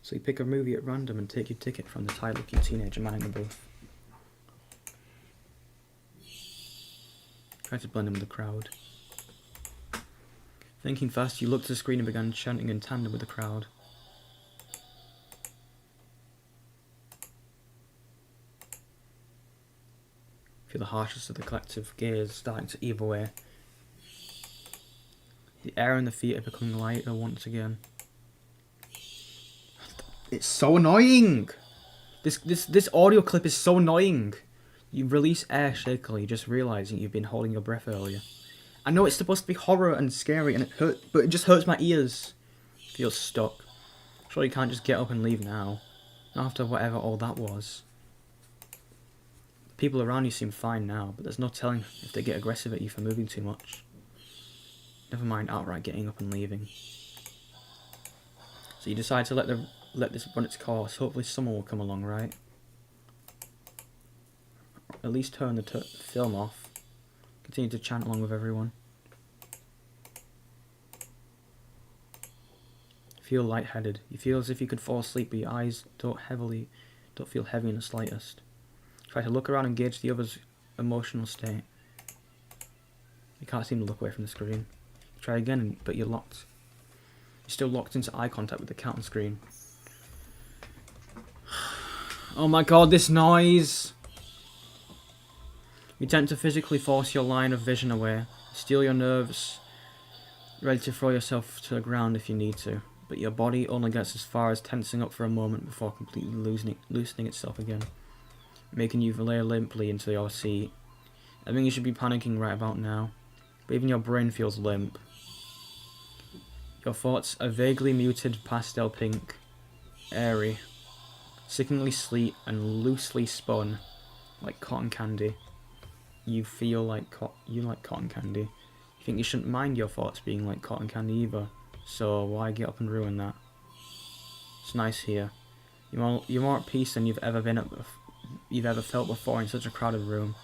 So you pick a movie at random and take your ticket from the tired-looking teenager man in the booth. Try to blend in with the crowd. Thinking fast, you looked at the screen and began chanting in tandem with the crowd. Feel the harshness of the collective gaze starting to ebb away. The air and the feet are becoming lighter once again. It's so annoying! This audio clip is so annoying! You release air shakily, just realising you've been holding your breath earlier. I know it's supposed to be horror and scary and it hurts, but it just hurts my ears. Feels stuck. Sure, you can't just get up and leave now. Not after whatever all that was. The people around you seem fine now, but there's no telling if they get aggressive at you for moving too much. Never mind outright getting up and leaving. So you decide to let this run its course. Hopefully someone will come along, right? At least turn the film off. Continue to chant along with everyone. Feel lightheaded. You feel as if you could fall asleep, but your eyes don't feel heavy in the slightest. Try to look around and gauge the other's emotional state. You can't seem to look away from the screen. Try again, but you're locked. You're still locked into eye contact with the cat on screen. Oh my god, this noise! You attempt to physically force your line of vision away, steel your nerves, ready to throw yourself to the ground if you need to, but your body only gets as far as tensing up for a moment before completely loosening itself again, making you lay limply into your seat. I think you should be panicking right about now, but even your brain feels limp. Your thoughts are vaguely muted pastel pink, airy, sickeningly sweet and loosely spun, like cotton candy. You feel like you like cotton candy. You think you shouldn't mind your thoughts being like cotton candy either, so why get up and ruin that? It's nice here. You're more at peace than you've ever felt before in such a crowded room.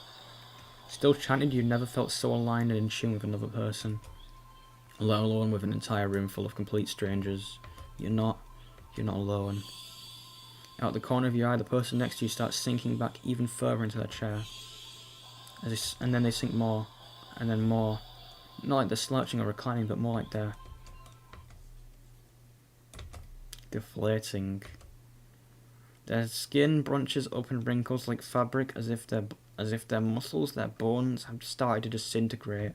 Still chanted, you've never felt so aligned and in tune with another person, let alone with an entire room full of complete strangers. You're not alone. Out the corner of your eye, the person next to you starts sinking back even further into their chair. And then they sink more, and then more. Not like they're slouching or reclining, but more like they're deflating. Their skin bunches up in wrinkles like fabric, as if their muscles, their bones, have started to disintegrate.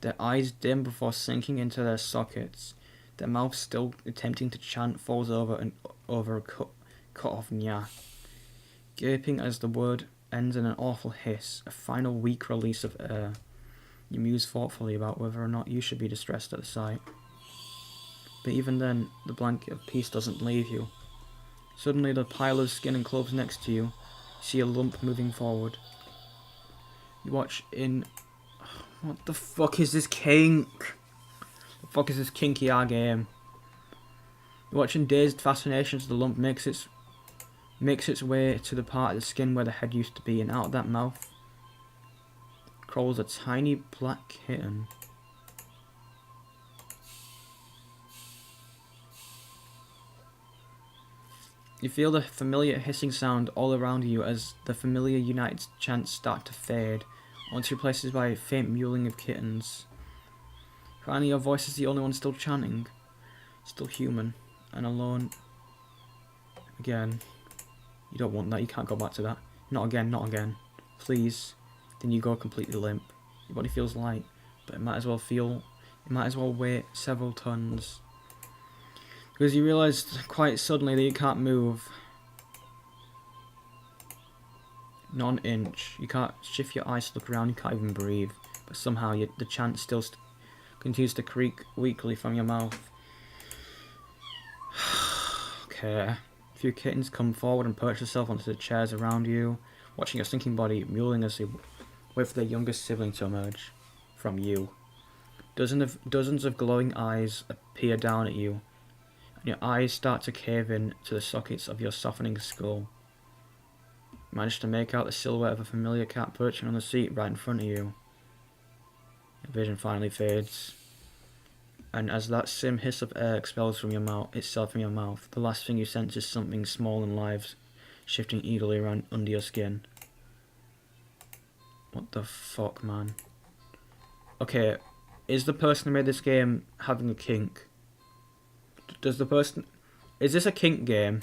Their eyes dim before sinking into their sockets. Their mouth, still attempting to chant, falls over a cut off nya, gaping as the word ends in an awful hiss, a final weak release of air. You muse thoughtfully about whether or not you should be distressed at the sight. But even then, the blanket of peace doesn't leave you. Suddenly, the pile of skin and clothes next to you, see a lump moving forward. You watch in... What the fuck is this kink? The fuck is this kinky R game? You watch in dazed fascination as the lump makes its way to the part of the skin where the head used to be, and out of that mouth crawls a tiny black kitten. You feel the familiar hissing sound all around you as the familiar united chants start to fade, once replaced by a faint mewling of kittens. Finally, your voice is the only one still chanting, still human, and alone Again. You don't want that. You can't go back to that. Not again. Not again. Please. Then you go completely limp. Your body feels light, but it might as well weigh several tons. Because you realise quite suddenly that you can't move. Not an inch. You can't shift your eyes to look around. You can't even breathe. But somehow the chant still continues to creak weakly from your mouth. Okay. A few kittens come forward and perch themselves onto the chairs around you, watching your sinking body mewling as they wait for their youngest sibling to emerge from you. Dozens of glowing eyes peer down at you, and your eyes start to cave in to the sockets of your softening skull. You manage to make out the silhouette of a familiar cat perching on the seat right in front of you. Your vision finally fades, and as that sim hiss of air expels from your mouth, the last thing you sense is something small and live, shifting eagerly around under your skin. What the fuck, man? Okay, is the person who made this game having a kink? Is this a kink game?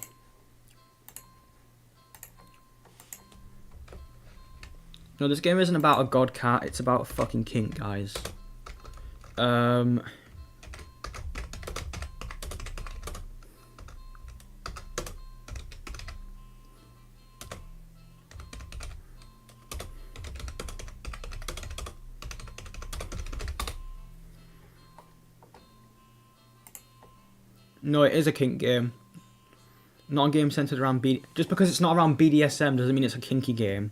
No, this game isn't about a god cat, it's about a fucking kink, guys. No, it is a kink game. Not a game centered around just because it's not around BDSM doesn't mean it's a kinky game.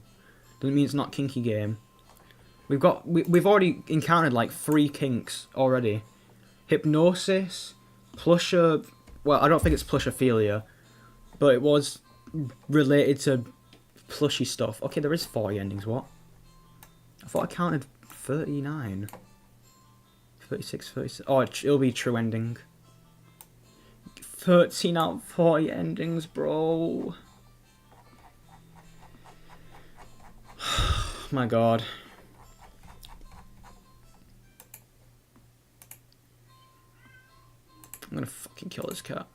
Doesn't mean it's not a kinky game. We've already encountered like 3 kinks already. Hypnosis, plusher. Well, I don't think it's plushophilia, but it was related to plushy stuff. Okay, there is 40 endings. What? I thought I counted 39. 36, 36. Oh, it'll be true ending. 13 out of 40 endings, bro. My god. I'm gonna fucking kill this cat.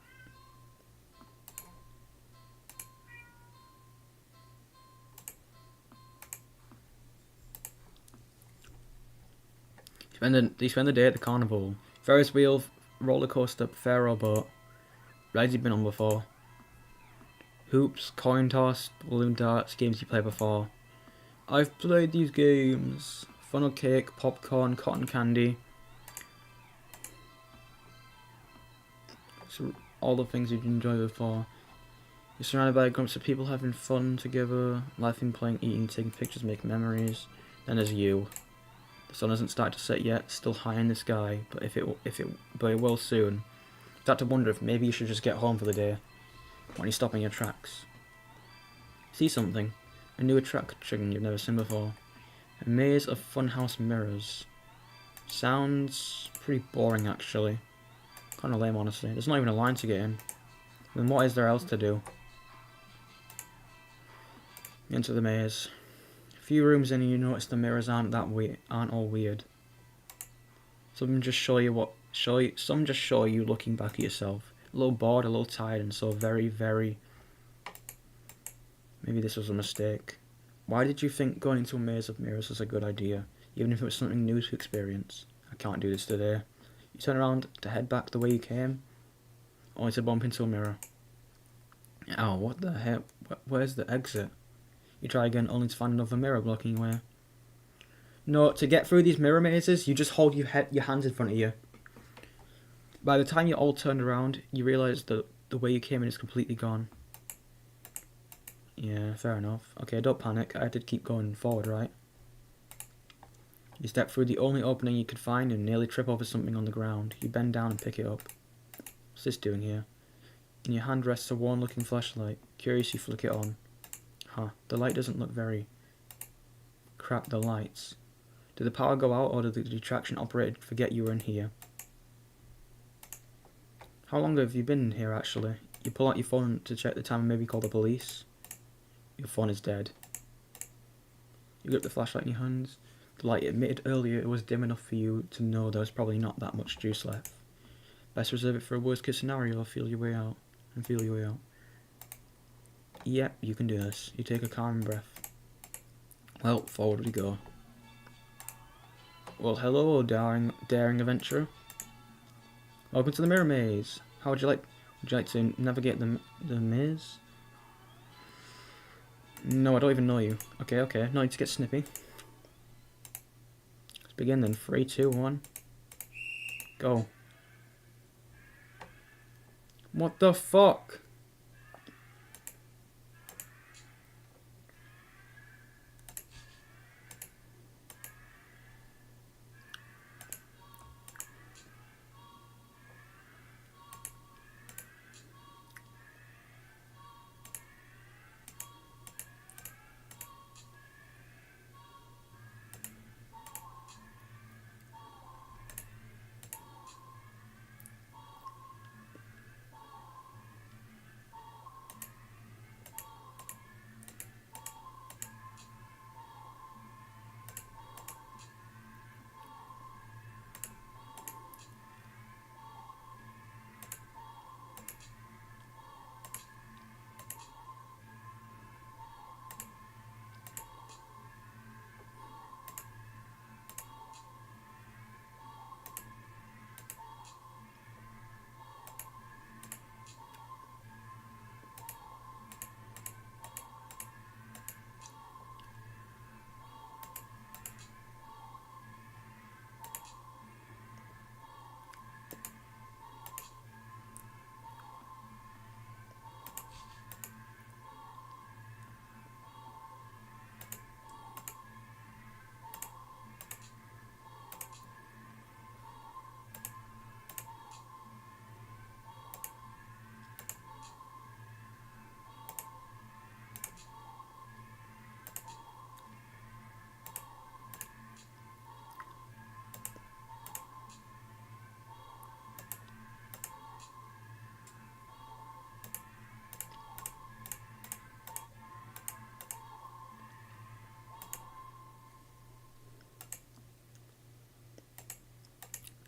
They spend the day at the carnival. Ferris wheel, roller coaster, pharaoh boat. Rides you've been on before. Hoops, coin toss, balloon darts, games you played before. I've played these games. Funnel cake, popcorn, cotton candy. So all the things you've enjoyed before. You're surrounded by groups of people having fun together, laughing, playing, eating, taking pictures, making memories. Then there's you. The sun hasn't started to set yet, still high in the sky, but it will soon. Start to wonder if maybe you should just get home for the day. When you stop in your tracks. See something. A new attraction you've never seen before. A maze of funhouse mirrors. Sounds pretty boring actually. Kind of lame honestly. There's not even a line to get in. Then what is there else to do? Into the maze. A few rooms in and you notice the mirrors aren't all weird. Some just show you looking back at yourself. A little bored, a little tired, and so very, very... Maybe this was a mistake. Why did you think going into a maze of mirrors was a good idea, even if it was something new to experience? I can't do this today. You turn around to head back the way you came, only to bump into a mirror. Oh, what the heck? Where's the exit? You try again, only to find another mirror blocking your way. No, to get through these mirror mazes, you just hold your hands in front of you. By the time you're all turned around, you realise that the way you came in is completely gone. Yeah, fair enough. Okay, don't panic. I did keep going forward, right? You step through the only opening you could find and nearly trip over something on the ground. You bend down and pick it up. What's this doing here? In your hand rests a worn-looking flashlight. Curious, you flick it on. Huh, the light doesn't look very... Crap, the lights. Did the power go out, or did the detraction operator forget you were in here? How long have you been in here, actually? You pull out your phone to check the time and maybe call the police. Your phone is dead. You grip the flashlight in your hands. The light emitted earlier, it was dim enough for you to know there was probably not that much juice left. Best reserve it for a worst case scenario or feel your way out. Yep, you can do this. You take a calm breath. Well, forward we go. Well, hello, daring adventurer. Welcome to the mirror maze. How would you like? Would you like to navigate the maze? No, I don't even know you. Okay. No need to get snippy. Let's begin then. 3, 2, 1. Go. What the fuck?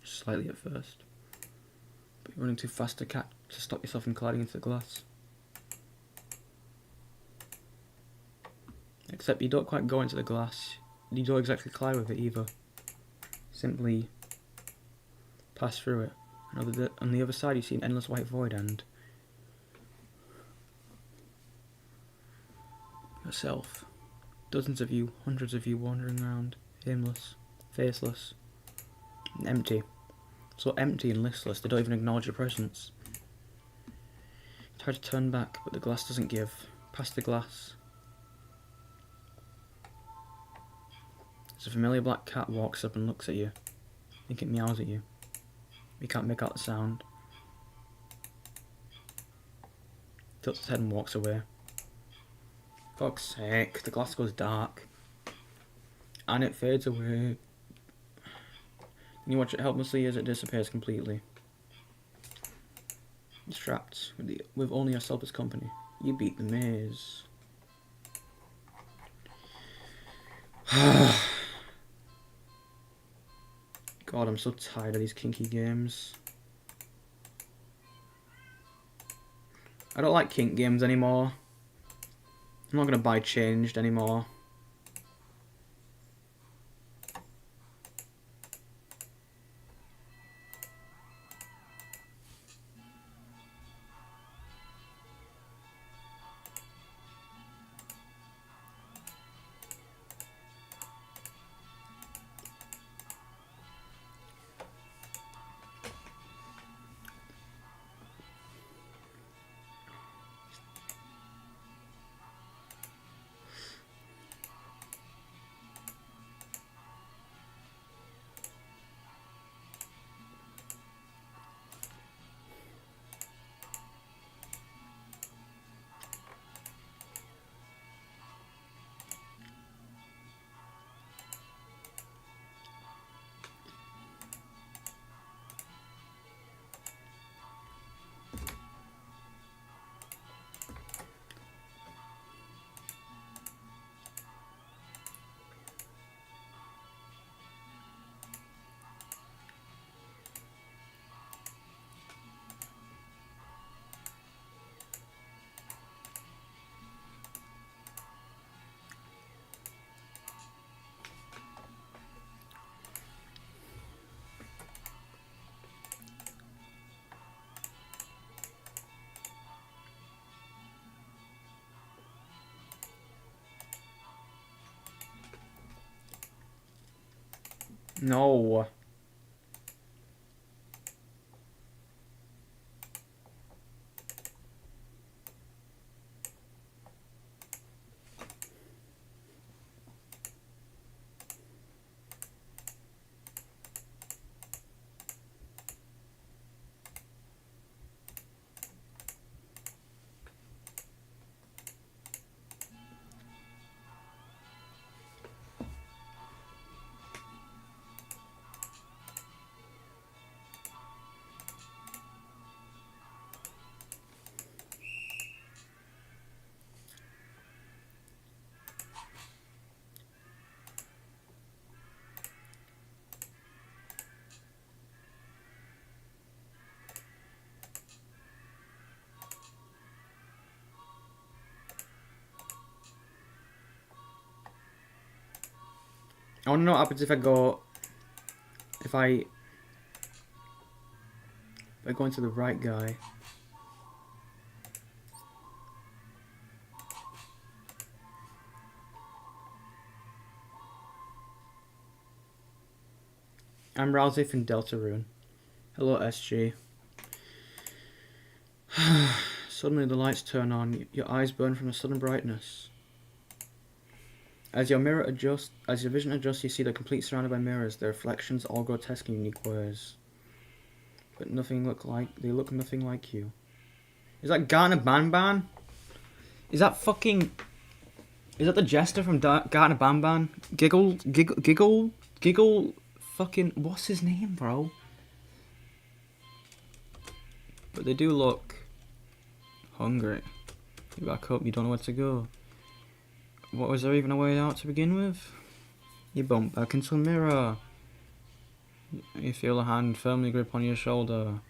Slightly at first. But you're running too fast to stop yourself from colliding into the glass. Except you don't quite go into the glass. You don't exactly collide with it either. Simply pass through it. And on the other side you see an endless white void and yourself. Dozens of you, hundreds of you wandering around, aimless, faceless, and empty. So empty and listless, they don't even acknowledge your presence. You try to turn back, but the glass doesn't give. Past the glass. As a familiar black cat walks up and looks at you. I think it meows at you. You can't make out the sound. Tilts its head and walks away. Fuck's sake, the glass goes dark. And it fades away. You watch it helplessly as it disappears completely. Distract with only yourself as company. You beat the maze. God, I'm so tired of these kinky games. I don't like kink games anymore. I'm not gonna buy Changed anymore. No. I want to know what happens if I go... If I go into the right guy. I'm Rousey from Deltarune. Hello, SG. Suddenly the lights turn on. Your eyes burn from the sudden brightness. As your vision adjusts, you see they're completely surrounded by mirrors. Their reflections all grotesque in unique ways. But they look nothing like you. Is that Garner Banban? Is that the jester from Garner Banban? Giggle, fucking, what's his name, bro? But they do look hungry. You back up, you don't know where to go. What, was there even a way out to begin with? You bump back into a mirror. You feel a hand firmly grip on your shoulder.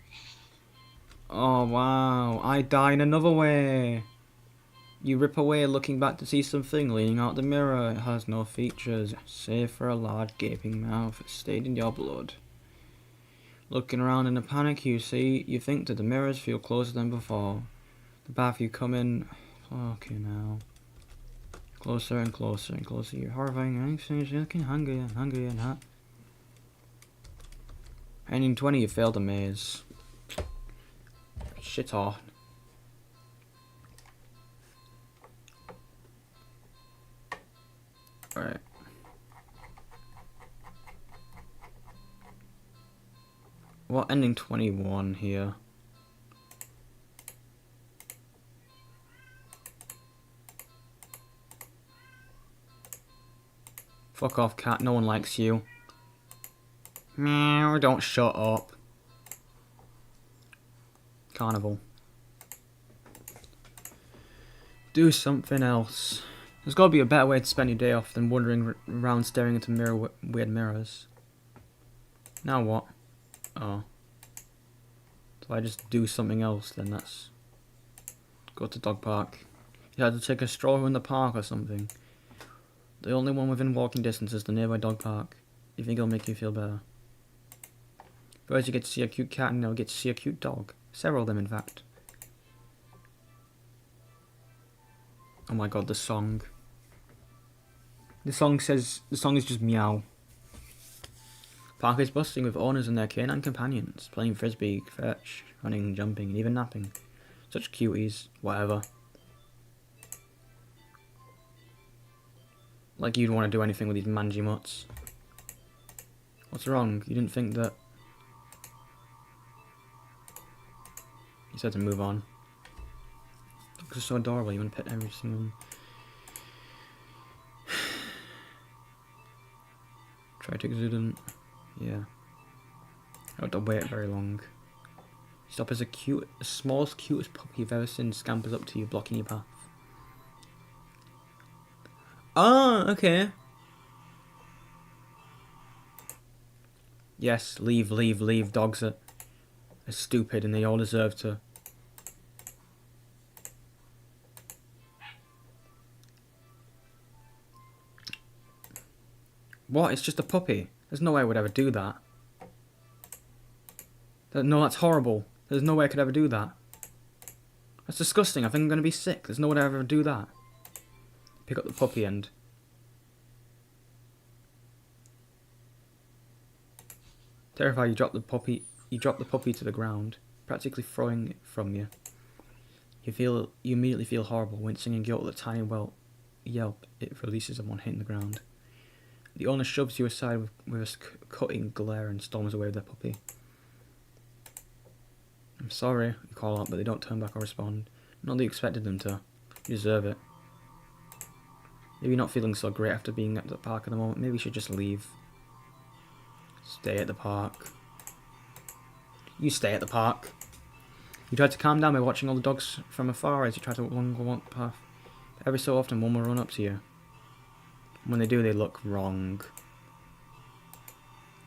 Oh wow, I die in another way. You rip away looking back to see something leaning out the mirror. It has no features, save for a large gaping mouth stained in your blood. Looking around in a panic, you think that the mirrors feel closer than before. The path you come in, fucking hell. Closer and closer and closer. You're horrifying. You're looking hungry and hot. Ending 20, you failed the maze. Shit off. Alright. What ending 21 here? Fuck off, cat. No one likes you. Meow, don't shut up. Carnival. Do something else. There's gotta be a better way to spend your day off than wandering around staring into weird mirrors. Now what? Oh. So I just do something else, then that's... Go to dog park. You had to take a stroll in the park or something. The only one within walking distance is the nearby dog park. You think it'll make you feel better? First you get to see a cute cat and now get to see a cute dog. Several of them, in fact. Oh my god, the song. The song is just meow. Park is bustling with owners and their canine companions, playing frisbee, fetch, running, jumping, and even napping. Such cuties, whatever. Like you'd want to do anything with these mangy mutts. What's wrong? You didn't think that... You said to move on. Dogs are so adorable, you want to pet every single one. Try to exudant. Yeah. I don't have to wait very long. Stop as the smallest, cutest puppy you've ever seen scampers up to you, blocking your path. Oh, okay. Yes, leave. Dogs are stupid and they all deserve to. What? It's just a puppy. There's no way I would ever do that. No, that's horrible. There's no way I could ever do that. That's disgusting. I think I'm going to be sick. There's no way I'd ever do that. Pick up the puppy and... Terrified, you drop the puppy to the ground, practically throwing it from you. You immediately feel horrible, wincing and guilt at the tiny yelp it releases upon hitting the ground. The owner shoves you aside with a cutting glare and storms away with their puppy. I'm sorry, you call out, but they don't turn back or respond. Not that you expected them to. You deserve it. Maybe you're not feeling so great after being at the park at the moment. Maybe you should just leave. Stay at the park. You stay at the park. You try to calm down by watching all the dogs from afar as you try to walk along the path. But every so often one will run up to you. When they do, they look wrong.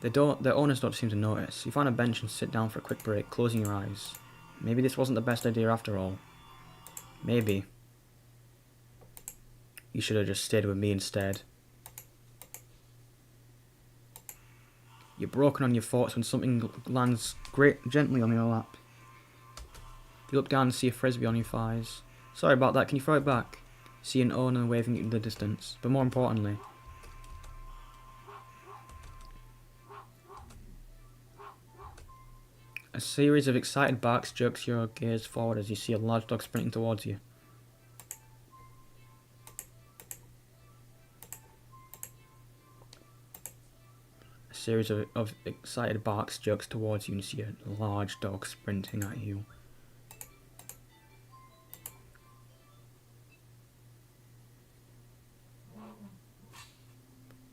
Their owners don't seem to notice. You find a bench and sit down for a quick break, closing your eyes. Maybe this wasn't the best idea after all. Maybe. You should have just stayed with me instead. You're broken on your thoughts when something lands gently on your lap. You look down and see a frisbee on your thighs. Sorry about that, can you throw it back? See an owner waving it in the distance. But more importantly, a series of excited barks jerks your gaze forward as you see a large dog sprinting towards you. A series of excited barks jerks towards you and you see a large dog sprinting at you.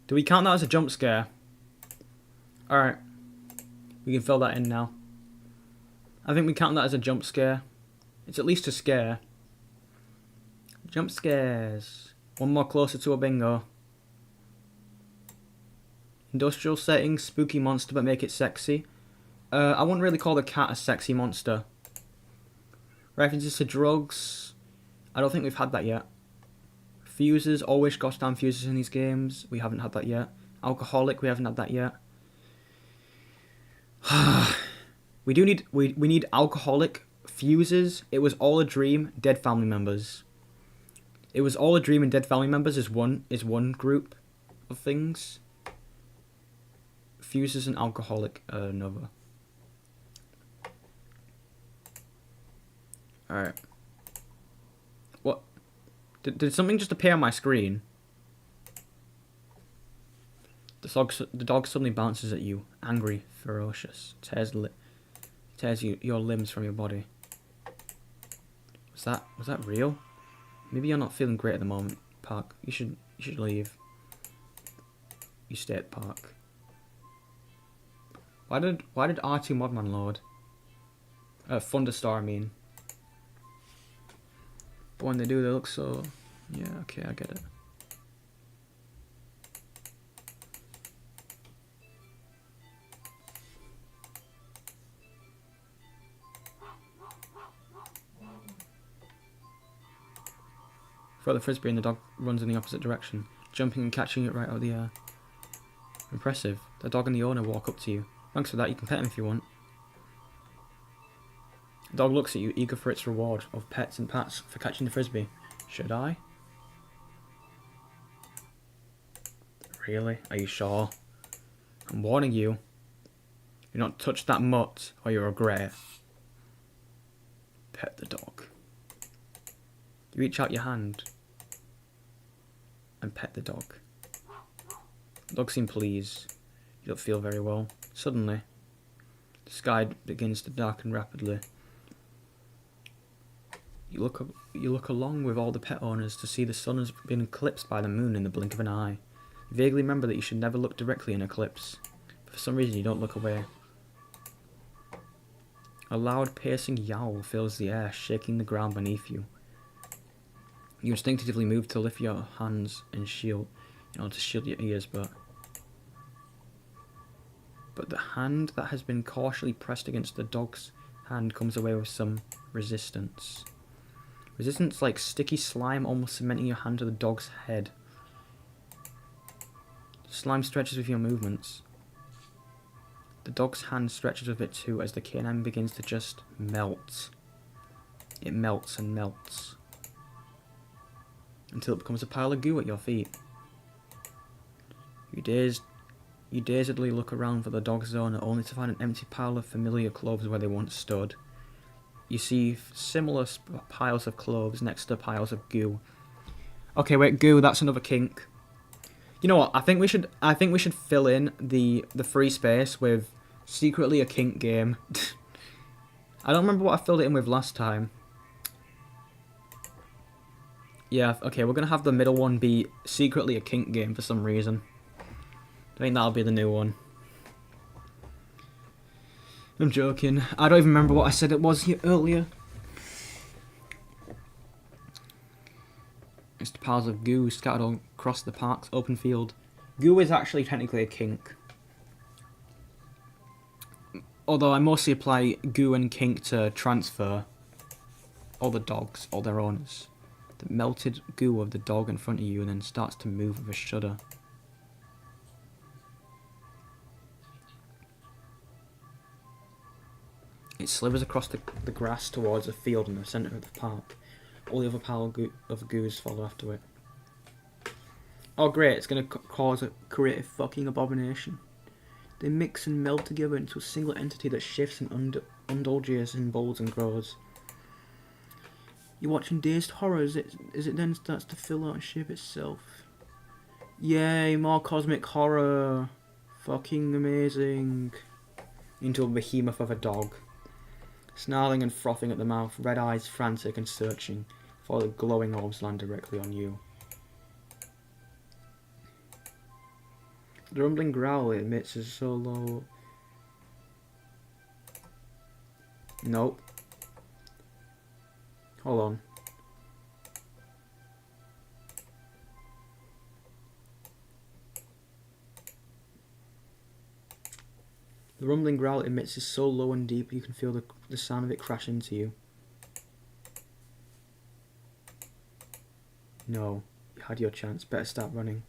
Do we count that as a jump scare? Alright. We can fill that in now. I think we count that as a jump scare. It's at least a scare. Jump scares. One more closer to a bingo. Industrial setting, spooky monster but make it sexy. I wouldn't really call the cat a sexy monster. References to drugs. I don't think we've had that yet. Fuses, always gosh damn fuses in these games. We haven't had that yet. Alcoholic, we haven't had that yet. we need alcoholic, fuses. It was all a dream, dead family members. It was all a dream and dead family members is one group of things. Fuses and alcoholic another. Alright. What? Did something just appear on my screen? The dog suddenly bounces at you, angry, ferocious, tears your limbs from your body. Was that real? Maybe you're not feeling great at the moment, Park. You should leave. You stay at the park. Why did R2 Modman load? Thunderstar, I mean. But when they do, they look so... Yeah, okay, I get it. Throw the frisbee and the dog runs in the opposite direction, jumping and catching it right out of the air. Impressive. The dog and the owner walk up to you. Thanks for that, you can pet him if you want. The dog looks at you, eager for its reward of pets and pats for catching the frisbee. Should I? Really? Are you sure? I'm warning you. Do not touch that mutt or you'll regret it. Pet the dog. You reach out your hand and pet the dog. The dog seems pleased. You don't feel very well. Suddenly, the sky begins to darken rapidly. You look along with all the pet owners to see the sun has been eclipsed by the moon in the blink of an eye. You vaguely remember that you should never look directly in eclipse, but for some reason you don't look away. A loud, piercing yowl fills the air, shaking the ground beneath you. You instinctively move to lift your hands and shield, in order to shield your ears, but the hand that has been cautiously pressed against the dog's hand comes away with some resistance. Resistance like sticky slime almost cementing your hand to the dog's head. Slime stretches with your movements. The dog's hand stretches with it too as the canine begins to just melt. It melts and melts. Until it becomes a pile of goo at your feet. You're dazed You dazedly look around for the dog's owner, only to find an empty pile of familiar clothes where they once stood. You see similar piles of clothes next to piles of goo. Okay, wait, goo. That's another kink. You know what? I think we should fill in the free space with secretly a kink game. I don't remember what I filled it in with last time. Yeah, okay, we're gonna have the middle one be secretly a kink game for some reason. I think that'll be the new one. I'm joking. I don't even remember what I said it was here earlier. Just piles of goo scattered all across the park's open field. Goo is actually technically a kink. Although I mostly apply goo and kink to transfer all the dogs, all their owners. The melted goo of the dog in front of you and then starts to move with a shudder. It slithers across the grass towards a field in the centre of the park. All the other pile of goos follow after it. Oh great, it's going to create a fucking abomination. They mix and meld together into a single entity that shifts and indulges in bolts and grows. You're watching dazed horror as it then starts to fill out and shape itself. Yay, more cosmic horror. Fucking amazing. Into a behemoth of a dog. Snarling and frothing at the mouth, red eyes frantic and searching, before the glowing orbs land directly on you. The rumbling growl it emits is so low. Nope. Hold on. The rumbling growl it emits is so low and deep you can feel the sound of it crash into you. No, you had your chance. Better start running.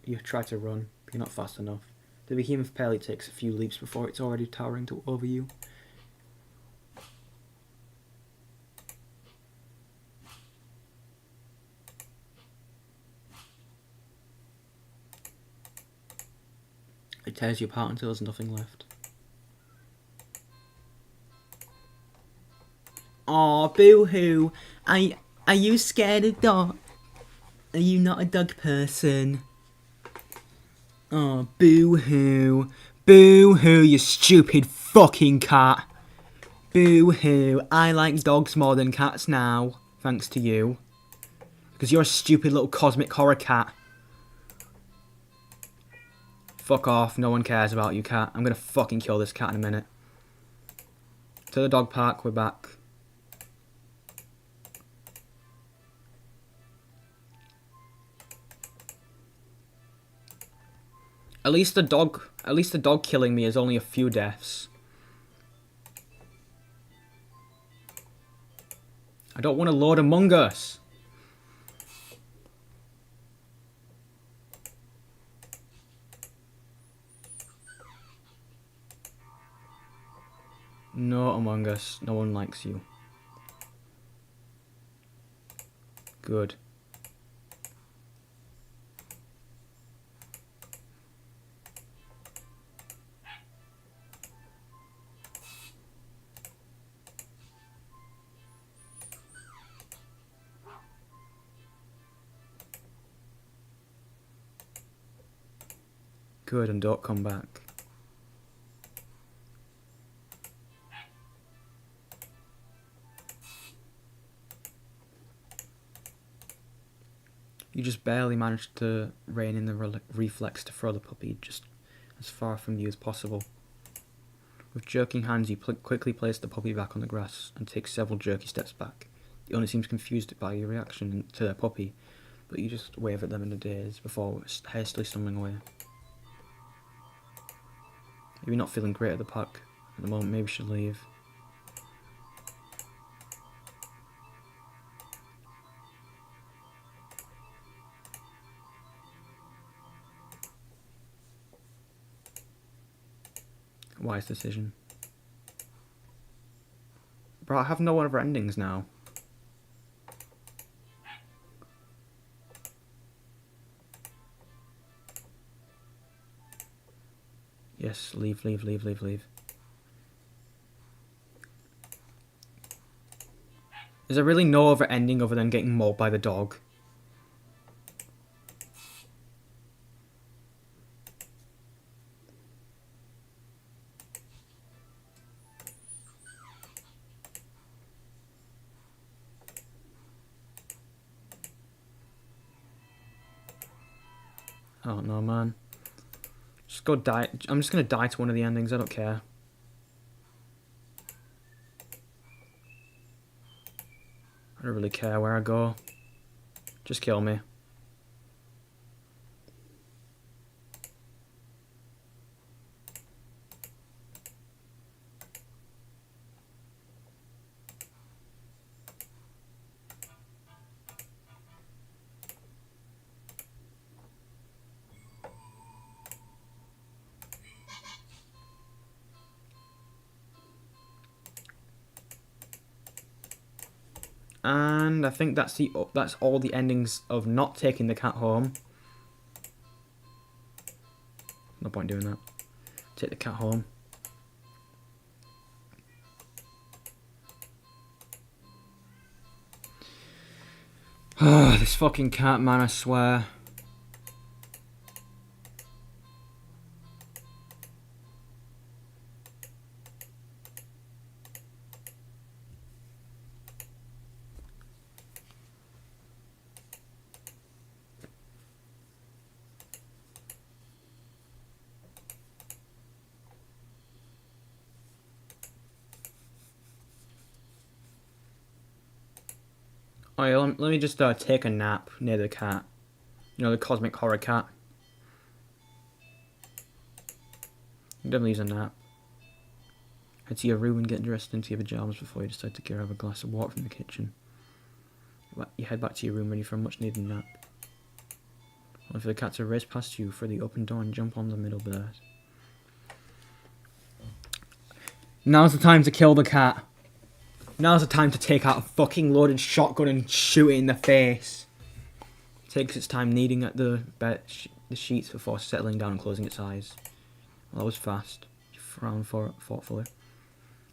You tried to run, but you're not fast enough. The behemoth barely takes a few leaps before it's already towering over you. It tears you apart until there's nothing left. Aw, boo-hoo. Are you scared of dog? Are you not a dog person? Oh, boo-hoo. Boo-hoo, you stupid fucking cat. Boo-hoo. I like dogs more than cats now, thanks to you. Because you're a stupid little cosmic horror cat. Fuck off, no one cares about you, cat. I'm gonna fucking kill this cat in a minute. To the dog park, we're back. At least the dog killing me is only a few deaths. I don't want to load Among Us. No Among Us. No one likes you. Good. Good, and don't come back. You just barely managed to rein in the reflex to throw the puppy just as far from you as possible. With jerking hands, you quickly place the puppy back on the grass and take several jerky steps back. The owner seems confused by your reaction to their puppy, but you just wave at them in a daze before hastily stumbling away. If you're not feeling great at the park at the moment, maybe you should leave. Wise decision. Bro, I have no other endings now. Just leave, leave, leave, leave, leave. Is there really no other ending other than getting mauled by the dog? Oh no, man. Just go die. I'm just gonna die to one of the endings. I don't care. I don't really care where I go. Just kill me. And I think that's all the endings of not taking the cat home. No point doing that. Take the cat home. This fucking cat, man, I swear. Oh yeah, let me just take a nap near the cat. You know, the cosmic horror cat. He definitely needs a nap. Head to your room and get dressed into your pajamas before you decide to grab a glass of water from the kitchen. You head back to your room ready for a much needed nap. Wait for the cat to race past you through the open door and jump on the middle bed. Now's the time to kill the cat. Now's the time to take out a fucking loaded shotgun and shoot it in the face. It takes its time kneading at the the sheets before settling down and closing its eyes. Well, that was fast. You frown thoughtfully.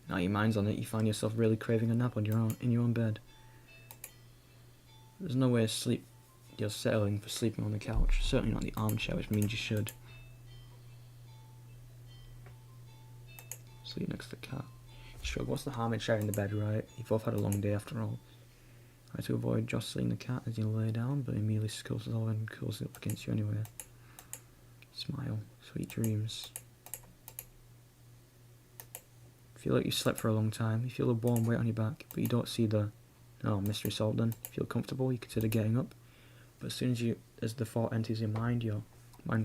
Now your mind's on it, you find yourself really craving a nap on in your own bed. There's no way you're settling for sleeping on the couch. Certainly not the armchair, which means you should. Sleep next to the cat. Shrug, what's the harm in sharing the bed, right? You've both had a long day after all. Try to avoid jostling the cat as you lay down, but Amelia scuffles over and curls it up against you anyway. Smile. Sweet dreams. Feel like you've slept for a long time. You feel a warm weight on your back, but you don't see the mystery solved then. You feel comfortable, you consider getting up. But as soon as the thought enters your mind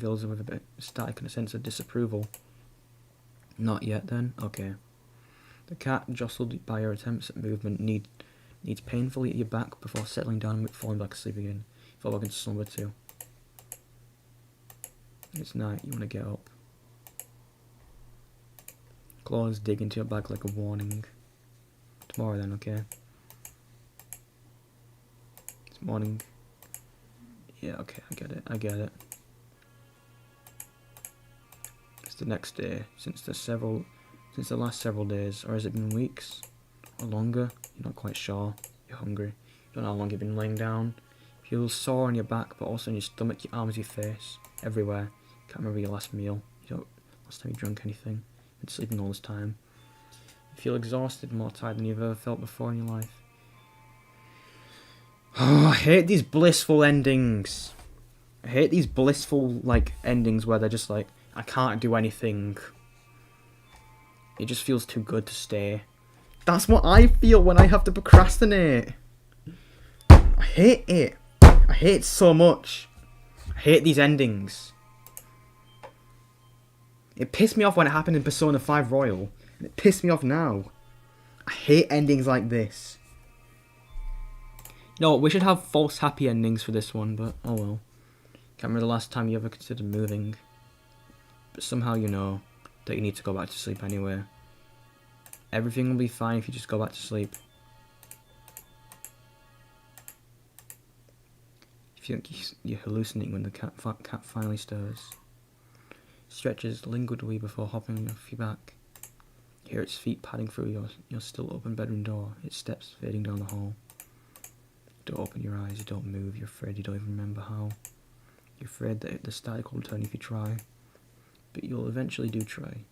fills it with a bit of static and a sense of disapproval. Not yet then? Okay. The cat, jostled by your attempts at movement, needs painfully at your back before settling down and falling back asleep again. Fall back into slumber too. It's night, you want to get up. Claws dig into your back like a warning. Tomorrow then, okay? It's morning. Yeah, okay, I get it. It's the next day, since the last several days, or has it been weeks? Or longer? You're not quite sure. You're hungry. You don't know how long you've been laying down. You feel sore on your back, but also in your stomach, your arms, your face. Everywhere. You can't remember your last meal. Last time you drank anything. You've been sleeping all this time. You feel exhausted, more tired than you've ever felt before in your life. Oh, I hate these blissful endings. I hate these blissful, endings where they're just like, I can't do anything. It just feels too good to stay. That's what I feel when I have to procrastinate. I hate it. I hate it so much. I hate these endings. It pissed me off when it happened in Persona 5 Royal. And it pissed me off now. I hate endings like this. You know what, we should have false happy endings for this one, but oh well. Can't remember the last time you ever considered moving. But somehow you know that you need to go back to sleep anyway. Everything will be fine if you just go back to sleep. You feel like you're hallucinating when the cat finally stirs. stretches languidly before hopping off your back. You hear its feet padding through your still open bedroom door, its steps fading down the hall. You don't open your eyes, you don't move, you're afraid you don't even remember how. You're afraid that the static will turn if you try, but you'll eventually do try.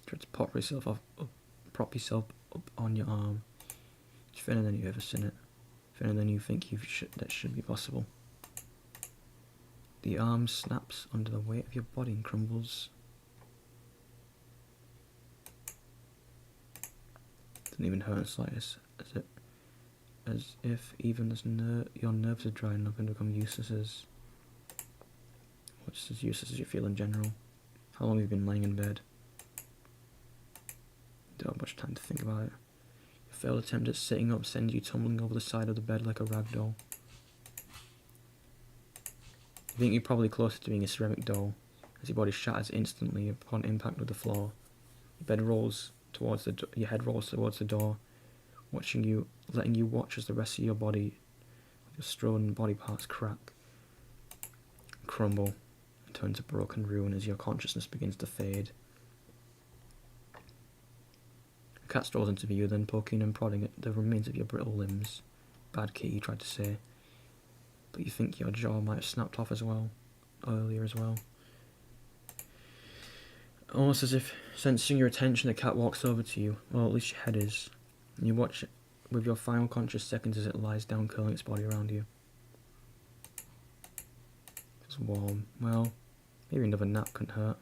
Try to prop yourself up on your arm. It's thinner than you've ever seen it, thinner than you think that should be possible. The arm snaps under the weight of your body and crumbles. Doesn't even hurt the slightest, as if even your nerves are drying up and become useless as useless as you feel in general. How long have you been laying in bed? You don't have much time to think about it. Your failed attempt at sitting up sends you tumbling over the side of the bed like a rag doll. You think you're probably closer to being a ceramic doll, as your body shatters instantly upon impact with the floor. Your head rolls towards the door, letting you watch as the rest of your strewn body parts crack, crumble, and turn to broken ruin as your consciousness begins to fade. A cat strolls into view, then poking and prodding at the remains of your brittle limbs. Bad kitty, you tried to say, but you think your jaw might have snapped off earlier as well. Almost as if sensing your attention, the cat walks over to you, well, at least your head is, and you watch it with your final conscious seconds as it lies down, curling its body around you. It's warm. Well, maybe another nap couldn't hurt.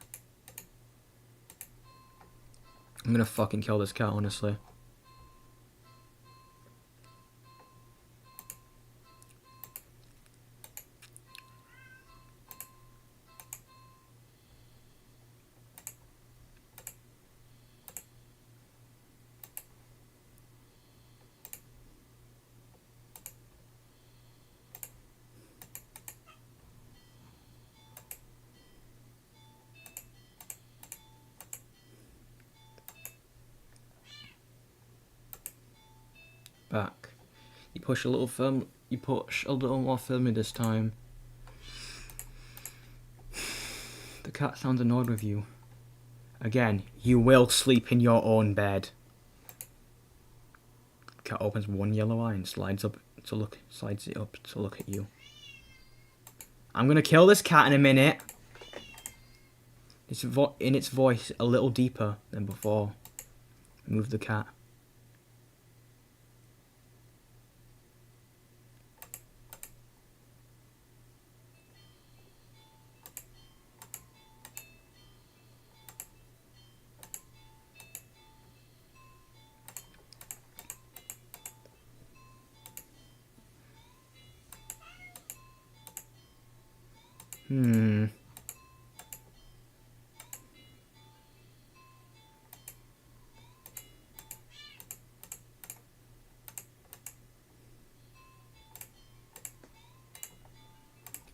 I'm gonna fucking kill this cat, honestly. Back. You push a little more firmly this time. The cat sounds annoyed with you. Again, you will sleep in your own bed. Cat opens one yellow eye and slides it up to look at you. I'm gonna kill this cat in a minute. In its voice, a little deeper than before. Move the cat.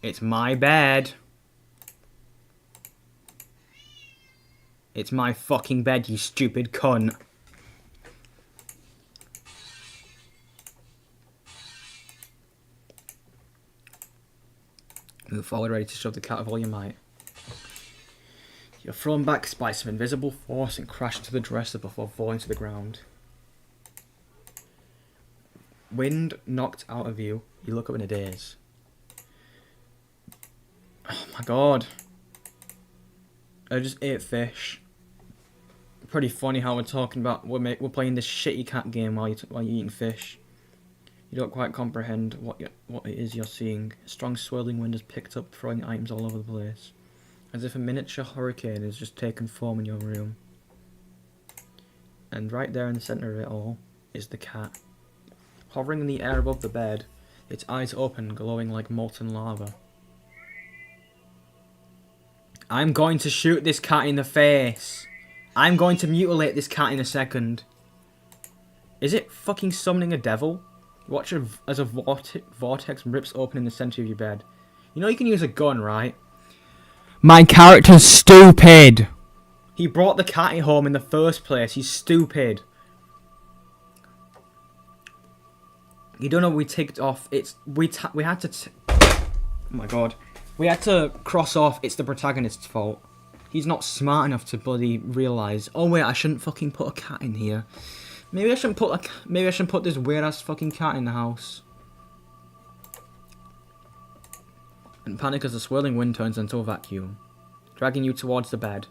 It's my bed. It's my fucking bed, you stupid cunt. Move forward, ready to shove the cat with all your might. You're thrown back by some invisible force and crash into the dresser before falling to the ground. Wind knocked out of you. You look up in a daze. Oh my god. I just ate fish. Pretty funny how we're talking about we're playing this shitty cat game while you're eating fish. You don't quite comprehend what it is you're seeing. A strong swirling wind has picked up, throwing items all over the place, as if a miniature hurricane has just taken form in your room. And right there in the centre of it all is the cat, hovering in the air above the bed, its eyes open, glowing like molten lava. I'm going to shoot this cat in the face. I'm going to mutilate this cat in a second. Is it fucking summoning a devil? Watch as a vortex rips open in the centre of your bed. You know you can use a gun, right? My character's stupid. He brought the cat home in the first place. He's stupid. You don't know we ticked off. We had to. Oh my god. We had to cross off it's the protagonist's fault. He's not smart enough to bloody realise, oh wait, I shouldn't fucking put a cat in here. Maybe I shouldn't put this weird ass fucking cat in the house. And panic as the swirling wind turns into a vacuum, dragging you towards the bed.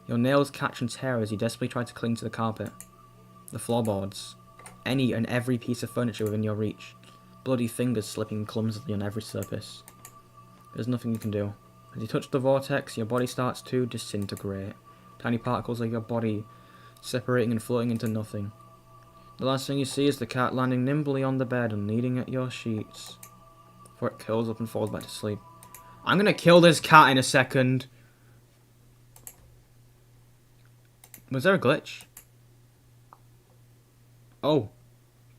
Your nails catch and tear as you desperately try to cling to the carpet, the floorboards, any and every piece of furniture within your reach, bloody fingers slipping clumsily on every surface. There's nothing you can do. As you touch the vortex, your body starts to disintegrate, tiny particles of your body separating and floating into nothing. The last thing you see is the cat landing nimbly on the bed and kneading at your sheets, before it curls up and falls back to sleep. I'm gonna kill this cat in a second. Was there a glitch? Oh.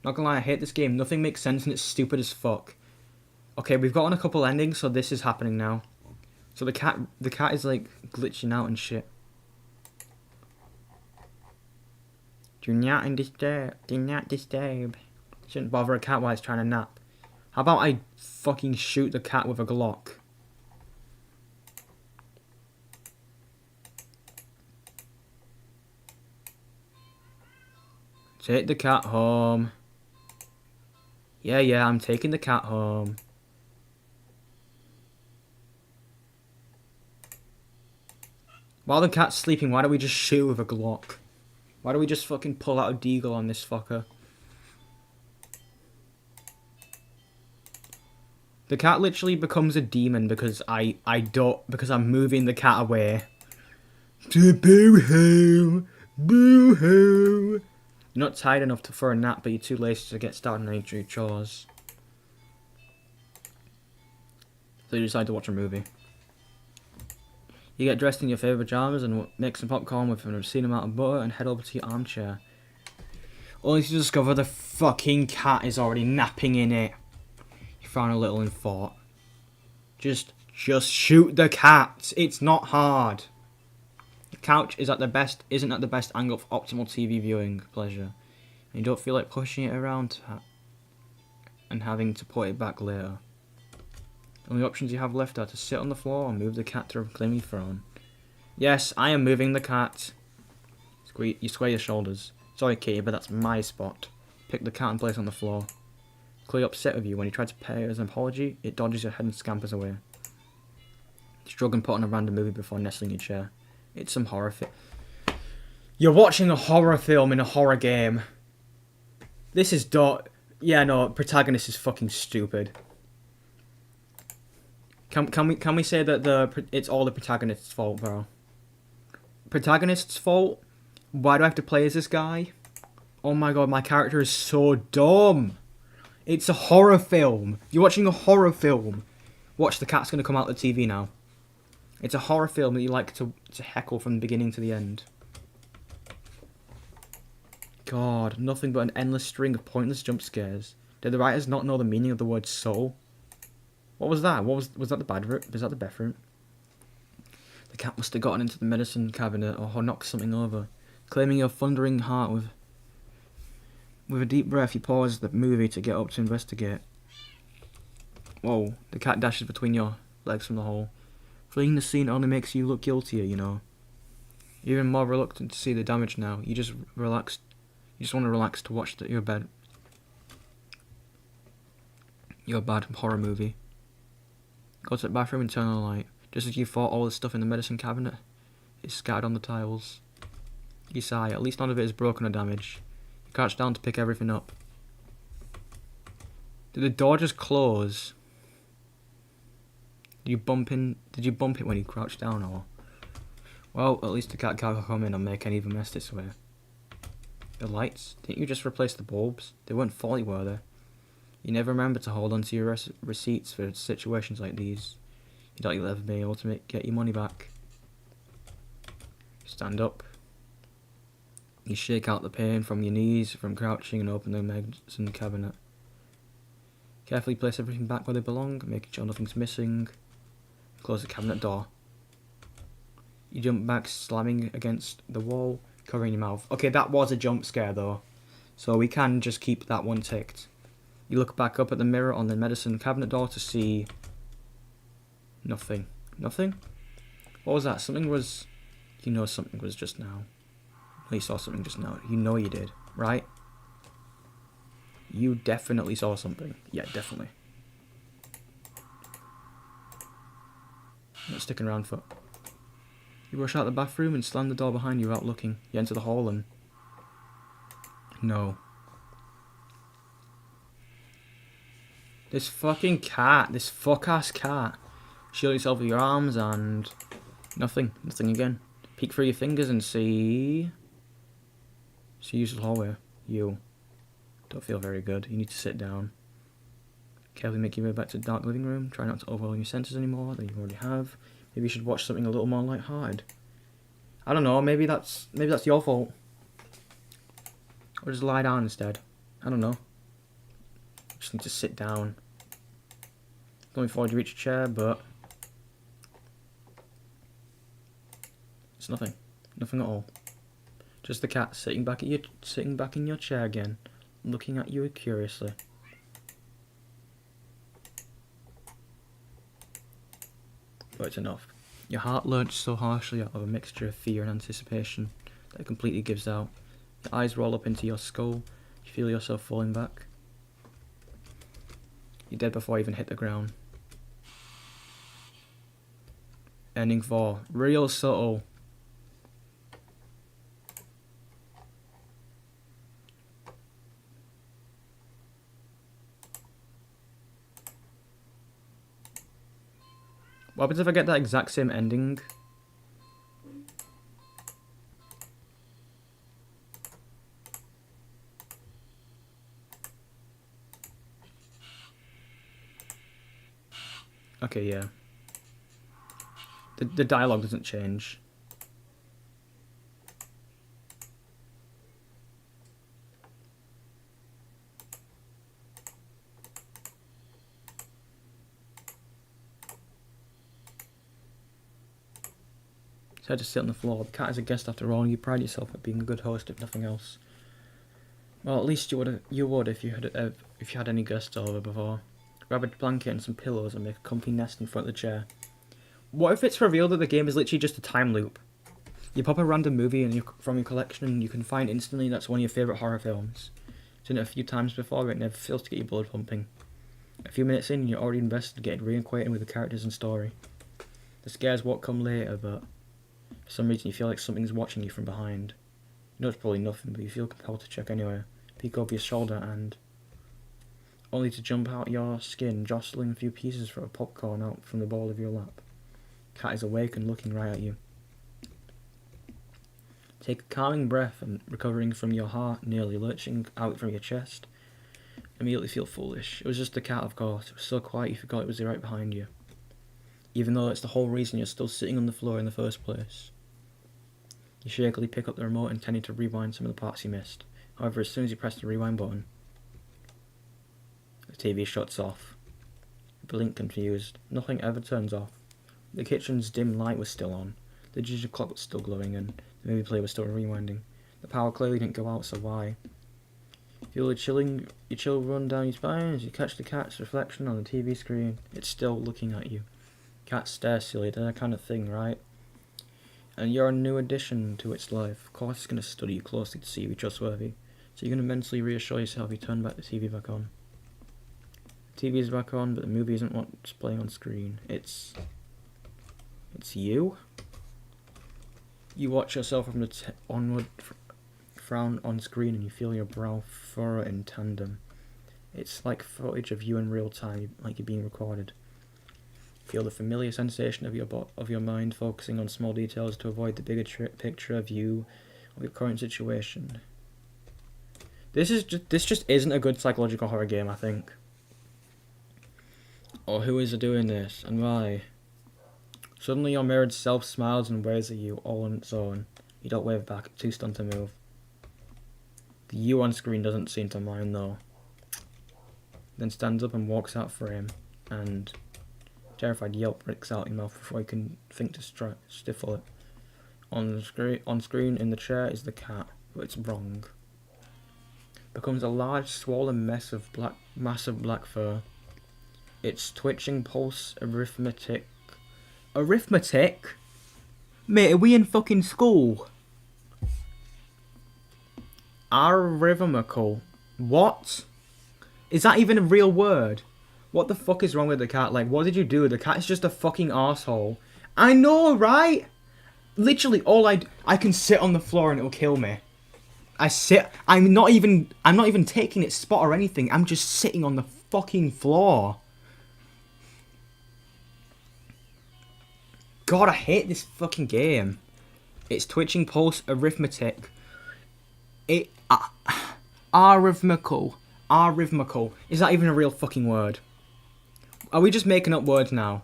Not gonna lie, I hate this game. Nothing makes sense and it's stupid as fuck. Okay, we've gotten a couple endings, so this is happening now. So the cat is like glitching out and shit. Do not disturb. Do not disturb. Shouldn't bother a cat while it's trying to nap. How about I fucking shoot the cat with a Glock? Take the cat home. Yeah, I'm taking the cat home. While the cat's sleeping, why don't we just shoot with a Glock? Why don't we just fucking pull out a deagle on this fucker? The cat literally becomes a demon because because I'm moving the cat away. Boo-hoo! Boo-hoo! You're not tired enough for a nap, but you're too lazy to get started on any chores. So you decide to watch a movie. You get dressed in your favourite pajamas and make some popcorn with an obscene amount of butter and head over to your armchair. Only to discover the fucking cat is already napping in it. You frown a little in thought. Just shoot the cat. It's not hard. The couch isn't at the best angle for optimal TV viewing pleasure. And you don't feel like pushing it around and having to put it back later. The only options you have left are to sit on the floor or move the cat to reclaim your throne. Yes, I am moving the cat. You square your shoulders. Sorry, Kitty, but that's my spot. Pick the cat and place it on the floor. Clearly upset with you. When you try to pay it as an apology, it dodges your head and scampers away. Shrug and put on a random movie before nestling in your chair. It's some horror film. You're watching a horror film in a horror game. This is yeah, no, protagonist is fucking stupid. Can we say that it's all the protagonist's fault, bro? Protagonist's fault? Why do I have to play as this guy? Oh my god, my character is so dumb. It's a horror film. You're watching a horror film. Watch, the cat's gonna come out the TV now. It's a horror film that you like to heckle from the beginning to the end. God, nothing but an endless string of pointless jump scares. Did the writers not know the meaning of the word soul? What was that? Was that the bad route? Was that the best route? The cat must have gotten into the medicine cabinet or knocked something over. Claiming your thundering heart with a deep breath, you pause the movie to get up to investigate. Whoa, the cat dashes between your legs from the hole. Fleeing the scene only makes you look guiltier, you know. You're even more reluctant to see the damage now. You just want to relax to watch your bad horror movie. Go to the bathroom and turn on the light. Just as you thought, all the stuff in the medicine cabinet is scattered on the tiles. You sigh. At least none of it is broken or damaged. You crouch down to pick everything up. Did the door just close? Did you bump it when you crouched down, or? Well, at least the cat can't come in and make any of a mess this way. The lights? Didn't you just replace the bulbs? They weren't faulty, were they? You never remember to hold on to your receipts for situations like these. You doubt you'll ever be able to get your money back. Stand up. You shake out the pain from your knees from crouching and open the medicine cabinet. Carefully place everything back where they belong, making sure nothing's missing. Close the cabinet door. You jump back, slamming against the wall, covering your mouth. Okay, that was a jump scare though, so we can just keep that one ticked. You look back up at the mirror on the medicine cabinet door to see nothing. Nothing? What was that? Something was... You know something was just now. You saw something just now. You know you did, right? You definitely saw something. Yeah, definitely. I'm not sticking around for... You rush out the bathroom and slam the door behind you without looking. You enter the hall and... No. This fucking cat. This fuck-ass cat. Shield yourself with your arms and... Nothing. Nothing again. Peek through your fingers and see... See useless hallway. You. Don't feel very good. You need to sit down. Carefully make your way back to the dark living room. Try not to overwhelm your senses anymore than you already have. Maybe you should watch something a little more lighthearted. I don't know. Maybe that's your fault. Or just lie down instead. I don't know. Just need to sit down. Going forward, you reach a chair, but it's nothing. Nothing at all. Just the cat sitting back in your chair again, looking at you curiously. But it's enough. Your heart lurches so harshly out of a mixture of fear and anticipation that it completely gives out. Your eyes roll up into your skull. You feel yourself falling back. You're dead before you even hit the ground. Ending 4. Real subtle. What happens if I get that exact same ending? Okay, yeah. The dialogue doesn't change. So I just sit on the floor. The cat is a guest after all, and you pride yourself at being a good host if nothing else. Well, at least you would if you had any guests over before. Grab a blanket and some pillows and make a comfy nest in front of the chair. What if it's revealed that the game is literally just a time loop? You pop a random movie from your collection and you can find instantly that's one of your favourite horror films. Seen it a few times before, but it never fails to get your blood pumping. A few minutes in, you're already invested, getting reacquainted with the characters and story. The scares won't come later, but for some reason you feel like something's watching you from behind. You know it's probably nothing, but you feel compelled to check anyway. Peek over your shoulder and... only to jump out your skin, jostling a few pieces for a popcorn out from the ball of your lap. Cat is awake and looking right at you. Take a calming breath and recovering from your heart nearly lurching out from your chest. Immediately feel foolish. It was just the cat, of course. It was so quiet you forgot it was right behind you. Even though it's the whole reason you're still sitting on the floor in the first place. You shakily pick up the remote intending to rewind some of the parts you missed. However, as soon as you press the rewind button, the TV shuts off. You blink confused. Nothing ever turns off. The kitchen's dim light was still on. The digital clock was still glowing and the movie player was still rewinding. The power clearly didn't go out, so why? Feel your chill run down your spine as you catch the cat's reflection on the TV screen. It's still looking at you. Cats stare silly, they're that kind of thing, right? And you're a new addition to its life. Of course it's going to study you closely to see if you're trustworthy. So you're going to mentally reassure yourself you turn back the TV back on. The TV is back on, but the movie isn't what's playing on screen. It's you? You watch yourself from the onward frown on screen and you feel your brow furrow in tandem. It's like footage of you in real time, like you're being recorded. Feel the familiar sensation of your mind focusing on small details to avoid the bigger picture of you, of your current situation. This just isn't a good psychological horror game, I think. Or who is doing this, and why? Suddenly your mirrored self smiles and waves at you all on its own. You don't wave back, too stunned to move. The you on screen doesn't seem to mind though. Then stands up and walks out frame, and terrified yelp breaks out in your mouth before you can think to stifle it. On screen in the chair is the cat, but it's wrong. becomes a large, swollen mass of black fur. Its twitching pulse arithmetic. Arithmetic? Mate, are we in fucking school? Arithmetical. What? Is that even a real word? What the fuck is wrong with the cat? Like, what did you do? The cat is just a fucking arsehole. I know, right? Literally, I can sit on the floor and it'll kill me. I'm not even taking its spot or anything. I'm just sitting on the fucking floor. God, I hate this fucking game. It's twitching pulse arithmetic. Arithmetical. Is that even a real fucking word? Are we just making up words now?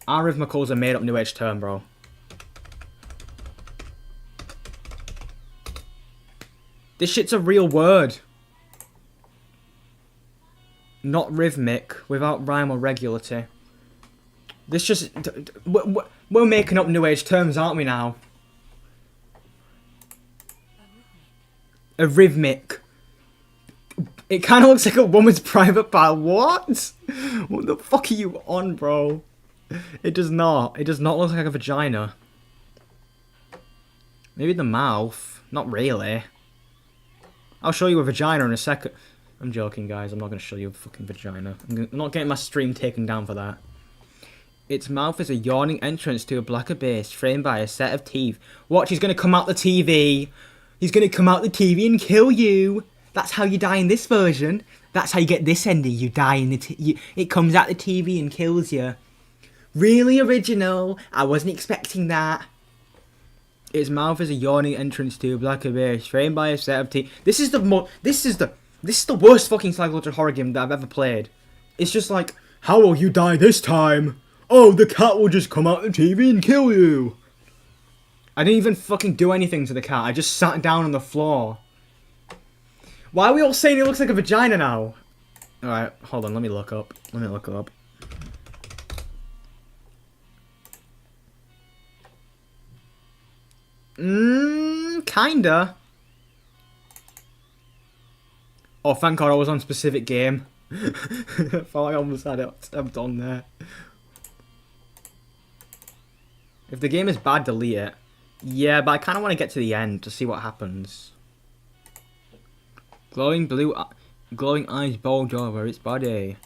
Arithmetical's a made up new age term, bro. This shit's a real word. Not rhythmic, without rhyme or regularity. This just... We're making up new age terms, aren't we now? Arrhythmic. It kind of looks like a woman's private part. What? What the fuck are you on, bro? It does not. It does not look like a vagina. Maybe the mouth. Not really. I'll show you a vagina in a second. I'm joking, guys. I'm not going to show you a fucking vagina. I'm not getting my stream taken down for that. Its mouth is a yawning entrance to a black abyss framed by a set of teeth. Watch, he's going to come out the TV. He's going to come out the TV and kill you. That's how you die in this version. That's how you get this ending. You die in the it comes out the TV and kills you. Really original. I wasn't expecting that. Its mouth is a yawning entrance to a black abyss framed by a set of teeth. This is the worst fucking psychological horror game that I've ever played. It's just like, how will you die this time? Oh, the cat will just come out the TV and kill you. I didn't even fucking do anything to the cat. I just sat down on the floor. Why are we all saying it looks like a vagina now? Alright, hold on. Let me look up. Kinda. Oh, thank God I was on specific game. I felt like I almost had it stabbed on there. If the game is bad, delete it. Yeah, but I kind of want to get to the end to see what happens. Glowing eyes bulge over its body.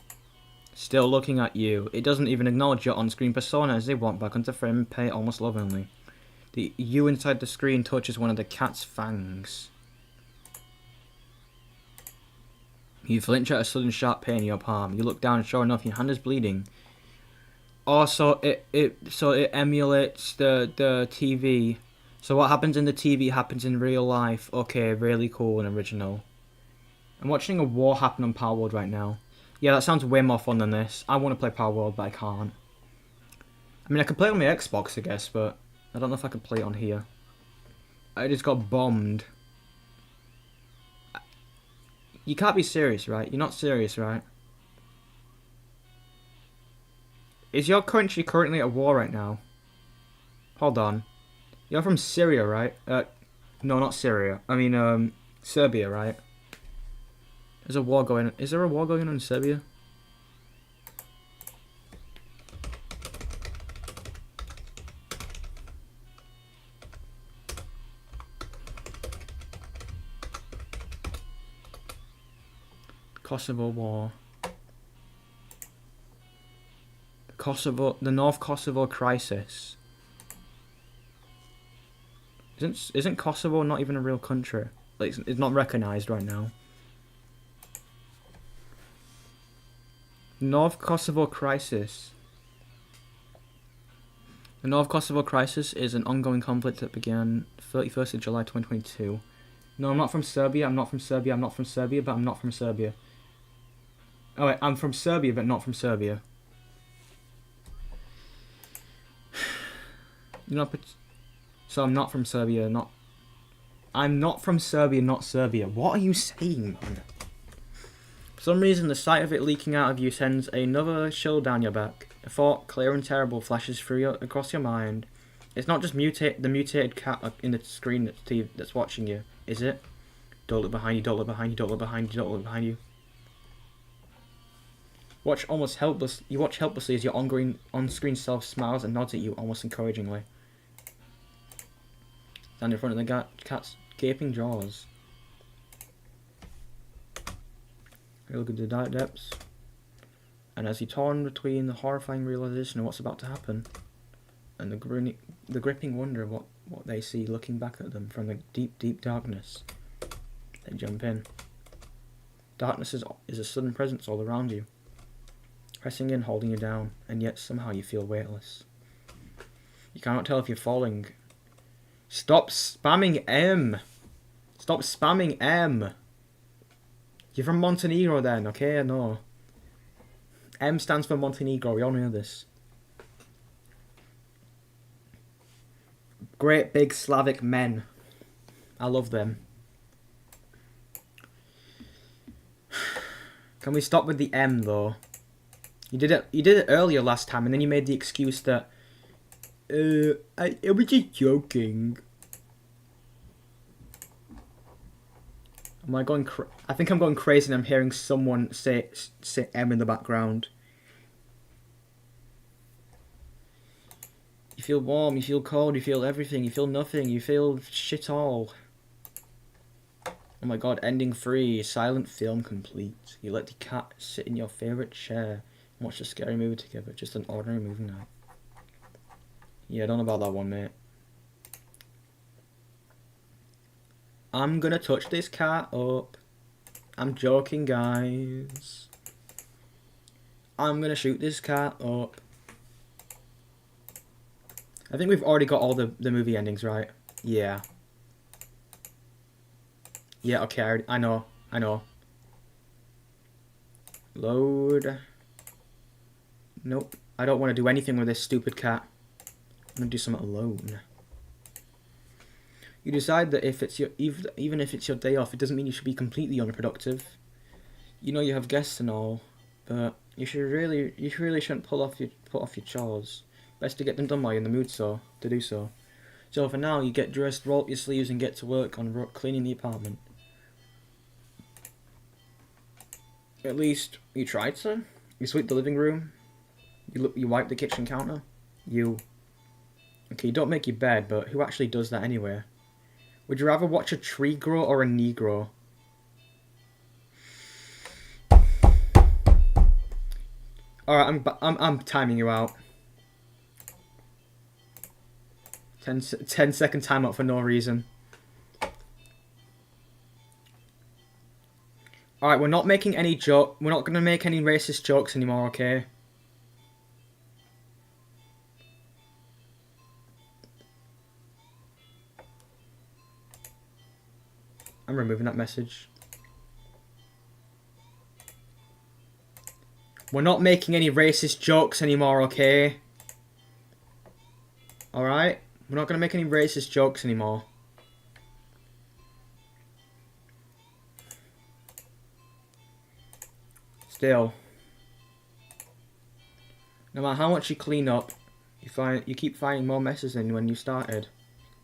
Still looking at you. It doesn't even acknowledge your on-screen persona as they walk back onto frame and pay almost lovingly. The you inside the screen touches one of the cat's fangs. You flinch at a sudden sharp pain in your palm. You look down and sure enough your hand is bleeding. Also, it emulates the TV. So what happens in the TV happens in real life. Okay, really cool and original. I'm watching a war happen on Power World right now. Yeah, that sounds way more fun than this. I want to play Power World, but I can't. I mean, I could play it on my Xbox, I guess, but I don't know if I could play it on here. I just got bombed. You can't be serious, right? You're not serious, right? Is your country currently at war right now? Hold on. You're from Syria, right? No, not Syria. I mean, Serbia, right? There's a war going on. Is there a war going on in Serbia? Kosovo war. The North Kosovo crisis. Isn't Kosovo not even a real country? Like, it's not recognized right now. North Kosovo crisis. The North Kosovo crisis is an ongoing conflict that began 31st of July 2022. No, I'm not from Serbia. I'm not from Serbia. I'm not from Serbia, but I'm not from Serbia. Oh wait, I'm from Serbia, but not from Serbia. So I'm not from Serbia, I'm not from Serbia, not Serbia. What are you saying, man? For some reason, the sight of it leaking out of you sends another chill down your back. A thought, clear and terrible, flashes across your mind. It's not just the mutated cat in the screen that's watching you, is it? Don't look behind you, don't look behind you, don't look behind you, don't look behind you. You watch helplessly as your on-screen self smiles and nods at you almost encouragingly. Stand in front of the cat's gaping jaws. You look at the dark depths. And as you torn between the horrifying realization of what's about to happen and the gripping wonder of what they see looking back at them from the deep, deep darkness, they jump in. Darkness is a sudden presence all around you, pressing in, holding you down, and yet somehow you feel weightless. You cannot tell if you're falling. Stop spamming M! Stop spamming M! You're from Montenegro then, okay? No. M stands for Montenegro, we all know this. Great big Slavic men. I love them. Can we stop with the M though? You did it earlier last time, and then you made the excuse that I was just joking. Am I going I think I'm going crazy and I'm hearing someone say M in the background. You feel warm, you feel cold, you feel everything, you feel nothing, you feel shit all. Oh my god, ending 3, silent film complete. You let the cat sit in your favourite chair and watch a scary movie together, just an ordinary movie night. Yeah, I don't know about that one, mate. I'm gonna touch this cat up. I'm joking, guys. I'm gonna shoot this cat up. I think we've already got all the movie endings, right? Yeah. Yeah, okay, I know. Load. Nope. I don't want to do anything with this stupid cat. I'm gonna do something alone. You decide that if it's even if it's your day off, it doesn't mean you should be completely unproductive. You know you have guests and all, but you really shouldn't put off your chores. Best to get them done while you're in the mood to do so. So for now, you get dressed, roll up your sleeves, and get to work on cleaning the apartment. At least you tried to. You sweep the living room. You wipe the kitchen counter. Okay, you don't make your bed, but who actually does that anyway? Would you rather watch a tree grow or a knee grow? Alright, I'm timing you out. 10-second timeout for no reason. Alright, we're not making any we're not gonna make any racist jokes anymore, okay? I'm removing that message. We're not making any racist jokes anymore, okay? Alright? We're not going to make any racist jokes anymore. Still. No matter how much you clean up, you keep finding more messes than when you started.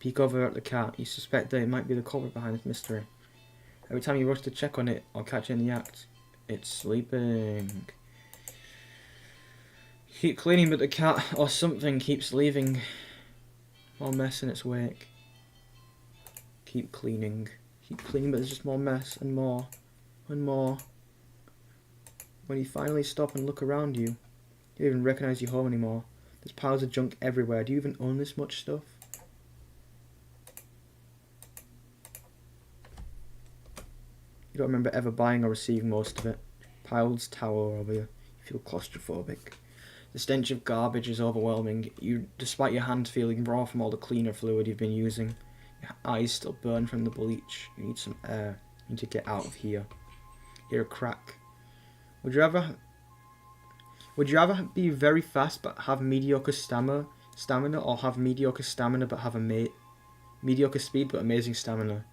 Peek over at the cat, you suspect that it might be the culprit behind this mystery. Every time you rush to check on it or catch it in the act, it's sleeping. Keep cleaning, but the cat or something keeps leaving more mess in its wake. Keep cleaning, but there's just more mess and more and more. When you finally stop and look around you, you don't even recognise your home anymore. There's piles of junk everywhere. Do you even own this much stuff? You don't remember ever buying or receiving most of it. Piles tower over you. You feel claustrophobic. The stench of garbage is overwhelming. Despite your hands feeling raw from all the cleaner fluid you've been using, your eyes still burn from the bleach. You need some air. You need to get out of here. Hear a crack. Would you rather be very fast but have mediocre stamina, or have mediocre stamina but have mediocre speed but amazing stamina?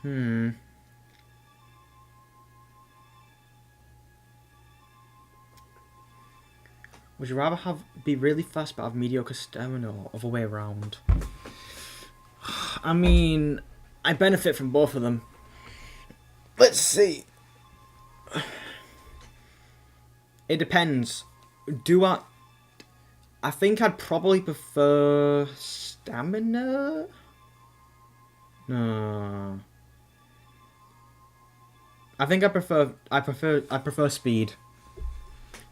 Would you rather be really fast but have mediocre stamina, or other way around? I mean, I benefit from both of them. Let's see. It depends. I think I'd probably prefer stamina. No. I think I prefer speed.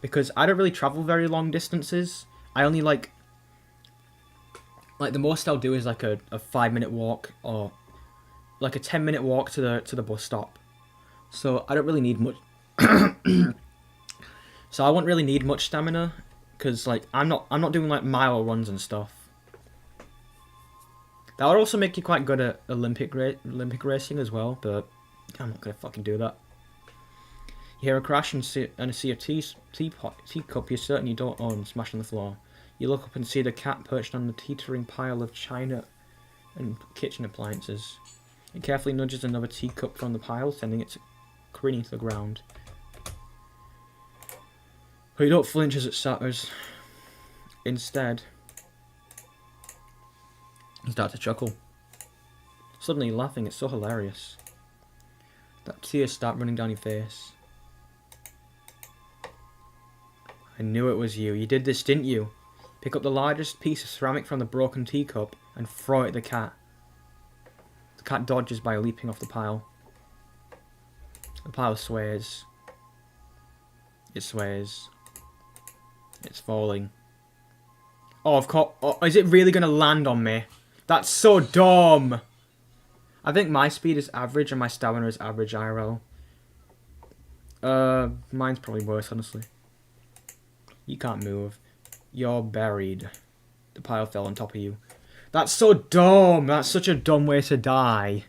Because I don't really travel very long distances. I only like the most I'll do is like a 5-minute walk or like a 10-minute walk to the bus stop. So I don't really need much. So I won't really need much stamina because like I'm not doing like mile runs and stuff. That would also make you quite good at Olympic racing as well, but I'm not gonna fucking do that. You hear a crash and see a teacup you certain you don't own smash on the floor. You look up and see the cat perched on the teetering pile of china and kitchen appliances. It carefully nudges another teacup from the pile, sending it careening to the ground. But you don't flinch as it shatters. Instead, you start to chuckle. Suddenly you're laughing, it's so hilarious. That tears start running down your face. I knew it was you. You did this, didn't you? Pick up the largest piece of ceramic from the broken teacup and throw it at the cat. The cat dodges by leaping off the pile. The pile sways. It sways. It's falling. Oh, of course. Oh, is it really going to land on me? That's so dumb. I think my speed is average and my stamina is average IRL. Mine's probably worse, honestly. You can't move. You're buried. The pile fell on top of you. That's so dumb. That's such a dumb way to die.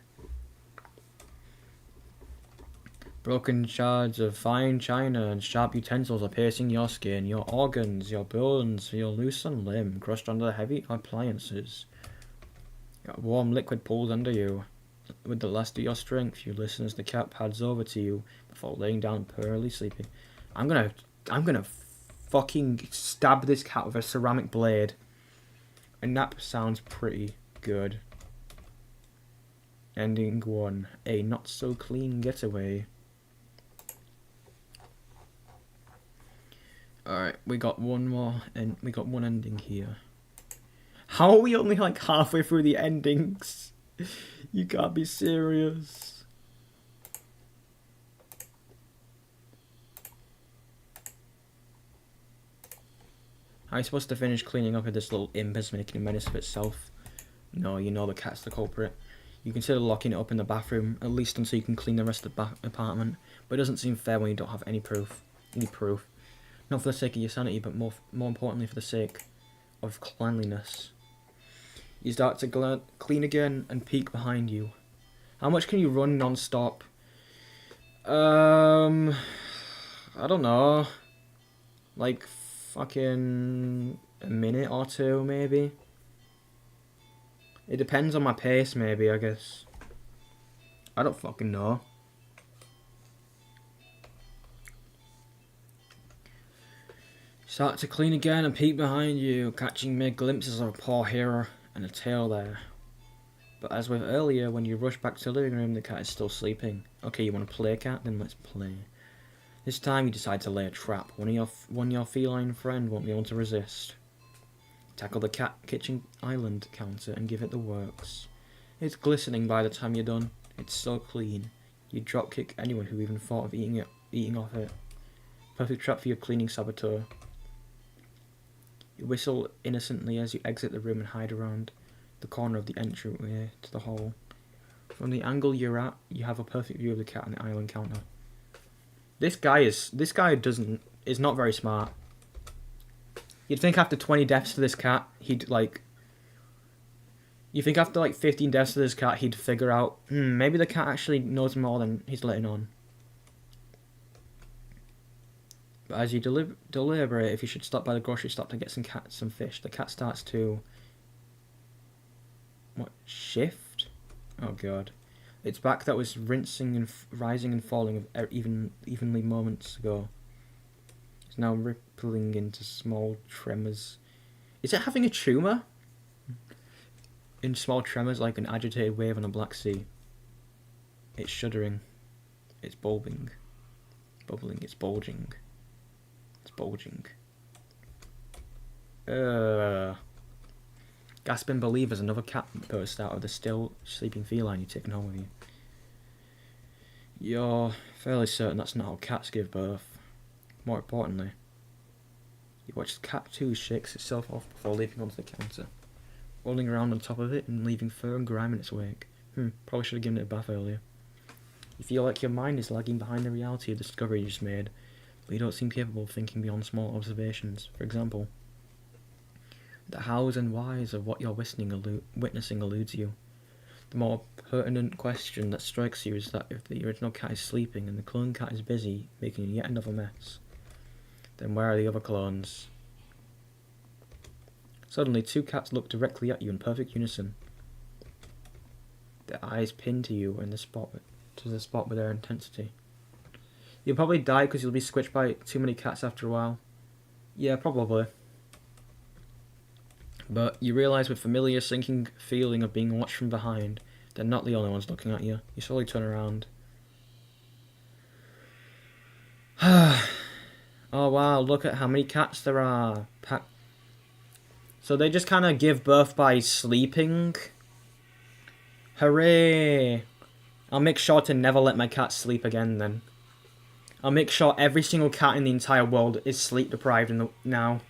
Broken shards of fine china and sharp utensils are piercing your skin, your organs, your bones, your loosened limb, crushed under the heavy appliances. Warm liquid pools under you. With the last of your strength, you listen as the cat pads over to you before laying down pearly sleeping. I'm gonna fucking stab this cat with a ceramic blade. And that sounds pretty good. Ending 1. A not so clean getaway. Alright, we got one more, and we got one ending here. How are we only like halfway through the endings? You can't be serious. How are you supposed to finish cleaning up if this little imp is making a menace of itself? No, you know the cat's the culprit. You consider locking it up in the bathroom, at least until you can clean the rest of the apartment, but it doesn't seem fair when you don't have any proof. Not for the sake of your sanity, but more importantly for the sake of cleanliness. You start to clean again and peek behind you. How much can you run non-stop? I don't know. Like fucking a minute or two, maybe. It depends on my pace, maybe, I guess. I don't fucking know. Start to clean again and peek behind you, catching mere glimpses of a poor hero and a tail there. But as with earlier, when you rush back to the living room, the cat is still sleeping. Okay, you want to play, cat? Then let's play. This time you decide to lay a trap. One your feline friend won't be able to resist. Tackle the cat kitchen island counter and give it the works. It's glistening by the time you're done. It's so clean. You'd dropkick anyone who even thought of eating off it. Perfect trap for your cleaning saboteur. You whistle innocently as you exit the room and hide around the corner of the entryway to the hall. From the angle you're at, you have a perfect view of the cat on the island counter. This guy is not very smart. You'd think after 20 deaths to this cat, he'd like... You think after like 15 deaths to this cat, he'd figure out, maybe the cat actually knows more than he's letting on. But as you deliberate if you should stop by the grocery store to get some fish, the cat starts to... shift? Oh god. Its back that was rinsing and rising and falling evenly moments ago is now rippling into small tremors. Is it having a tumour? In small tremors like an agitated wave on a black sea. It's shuddering. It's bulbing. Bubbling. It's bulging. It's bulging. Gasping believers, another cat burst out of the still sleeping feline you've taken home with you. You're fairly certain that's not how cats give birth. More importantly, you watch the cat too shakes itself off before leaping onto the counter, rolling around on top of it and leaving fur and grime in its wake. Probably should have given it a bath earlier. You feel like your mind is lagging behind the reality of the discovery you just made, but you don't seem capable of thinking beyond small observations. For example, the hows and whys of what you're witnessing eludes you. The more pertinent question that strikes you is that if the original cat is sleeping and the clone cat is busy making yet another mess, then where are the other clones? Suddenly, two cats look directly at you in perfect unison. Their eyes pinned to you in the spot with their intensity. You'll probably die because you'll be squished by too many cats after a while. Yeah, probably. But you realise with familiar sinking feeling of being watched from behind, they're not the only ones looking at you. You slowly turn around. Oh wow, look at how many cats there are. So they just kind of give birth by sleeping? Hooray! I'll make sure to never let my cat sleep again then. I'll make sure every single cat in the entire world is sleep deprived now.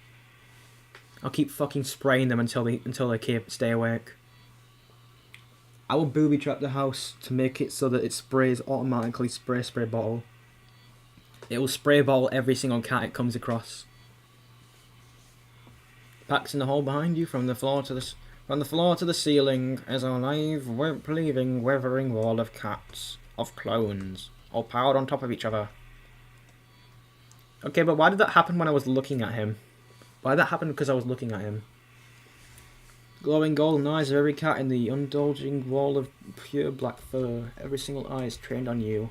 I'll keep fucking spraying them until they stay awake. I will booby trap the house to make it so that it sprays automatically spray bottle. It will spray bottle every single cat it comes across. Packs in the hole behind you from the floor to the ceiling is a live, living, withering wall of cats, of clones, all piled on top of each other. Okay, but why did that happen when I was looking at him? Why did that happen because I was looking at him? Glowing golden eyes of every cat in the indulging wall of pure black fur. Every single eye is trained on you.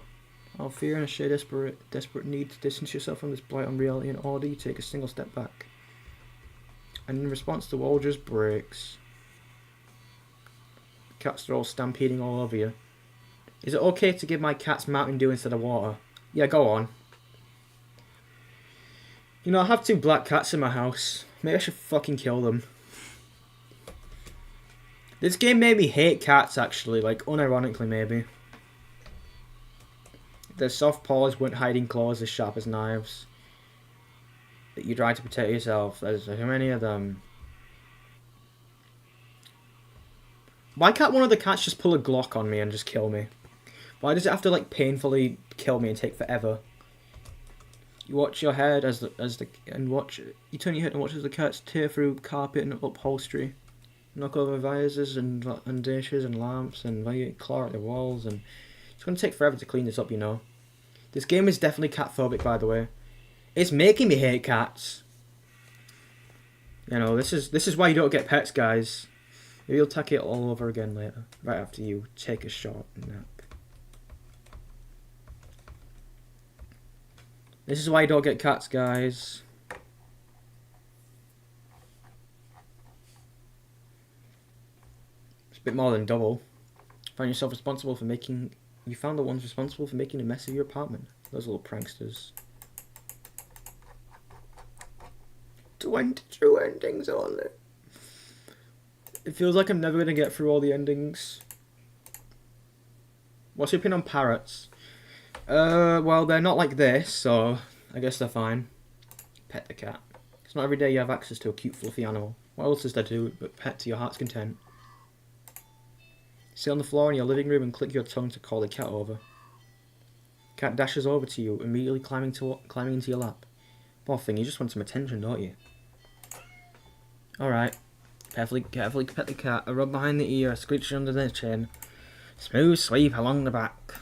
All fear and a sheer desperate need to distance yourself from this blight on reality and order, you take a single step back. And in response, the wall just breaks. Cats are all stampeding all over you. Is it okay to give my cats Mountain Dew instead of water? Yeah, go on. You know, I have two black cats in my house. Maybe I should fucking kill them. This game made me hate cats, actually. Like, unironically, maybe. Their soft paws weren't hiding claws as sharp as knives. That you try to protect yourself. There's so many of them. Why can't one of the cats just pull a Glock on me and just kill me? Why does it have to, like, painfully kill me and take forever? You watch your head you turn your head and watch as the cats tear through carpet and upholstery, knock over vases and dishes and lamps, and they claw at the walls, and it's going to take forever to clean this up, you know. This game is definitely cat-phobic, by the way. It's making me hate cats. You know, this is why you don't get pets, guys. Maybe you'll take it all over again later, right after you take a short nap. This is why you don't get cats, guys. It's a bit more than double. You found the ones responsible for making a mess of your apartment. Those little pranksters. 22 endings only. It feels like I'm never going to get through all the endings. What's your opinion on parrots? Well, they're not like this, so I guess they're fine. Pet the cat. It's not every day you have access to a cute, fluffy animal. What else is there to do but pet to your heart's content? Sit on the floor in your living room and click your tongue to call the cat over. Cat dashes over to you, immediately climbing into your lap. Poor thing, you just want some attention, don't you? Alright. Carefully pet the cat. A rub behind the ear, a screech under the chin. Smooth sweep along the back.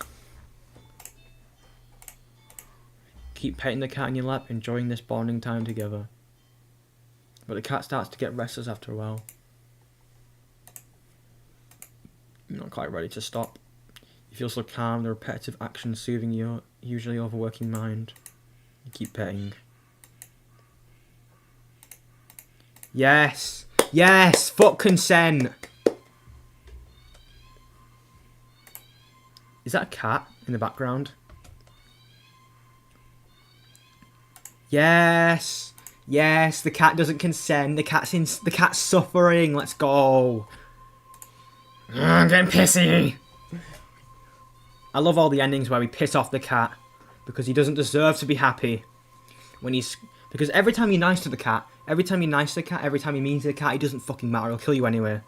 Keep petting the cat in your lap, enjoying this bonding time together. But the cat starts to get restless after a while. You're not quite ready to stop. You feel so calm, the repetitive action soothing your usually overworking mind. You keep petting. Yes! Yes! Fuck consent! Is that a cat in the background? Yes! Yes, the cat doesn't consent. The cat's suffering. Let's go. I'm getting pissy. I love all the endings where we piss off the cat because he doesn't deserve to be happy. Because every time you're nice to the cat, every time you're nice to the cat, every time you're mean to the cat, it doesn't fucking matter. It'll kill you anyway.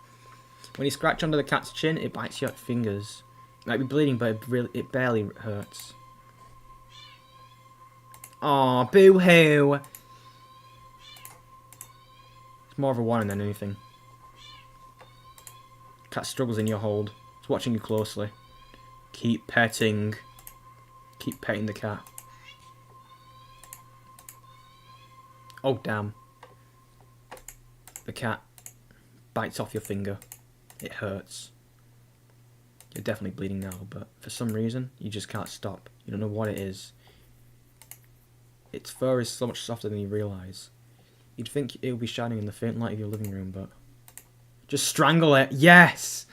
When you scratch under the cat's chin, it bites your fingers. It might be bleeding, but it barely hurts. Aw, boo-hoo. It's more of a warning than anything. Cat struggles in your hold. It's watching you closely. Keep petting. Keep petting the cat. Oh, damn. The cat bites off your finger. It hurts. You're definitely bleeding now, but for some reason, you just can't stop. You don't know what it is. Its fur is so much softer than you realise. You'd think it would be shining in the faint light of your living room, but... Just strangle it! Yes!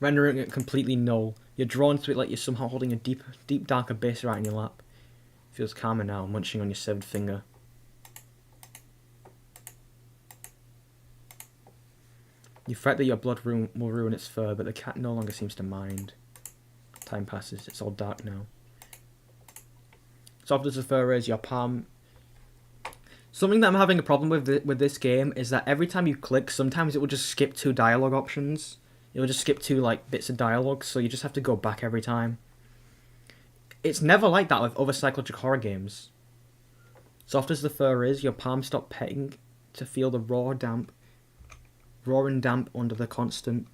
Rendering it completely null. You're drawn to it like you're somehow holding a deep, dark abyss right in your lap. It feels calmer now, munching on your severed finger. You fret that your blood will ruin its fur, but the cat no longer seems to mind. Time passes. It's all dark now. Soft as the fur is, your palm... Something that I'm having a problem with this game is that every time you click, sometimes it will just skip 2 dialogue options. It will just skip 2 like bits of dialogue, so you just have to go back every time. It's never like that with other psychological horror games. Soft as the fur is, your palm stop petting to feel the raw and damp under the constant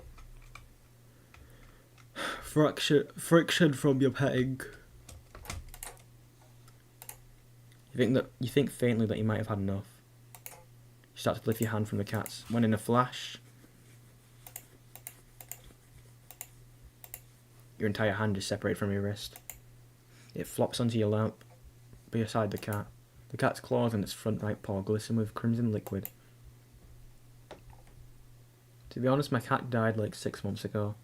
friction from your petting. You think faintly that you might have had enough. You start to lift your hand from the cat's, when in a flash, your entire hand is separated from your wrist. It flops onto your lap beside the cat. The cat's claws and its front right paw glisten with crimson liquid. To be honest, my cat died like 6 months ago.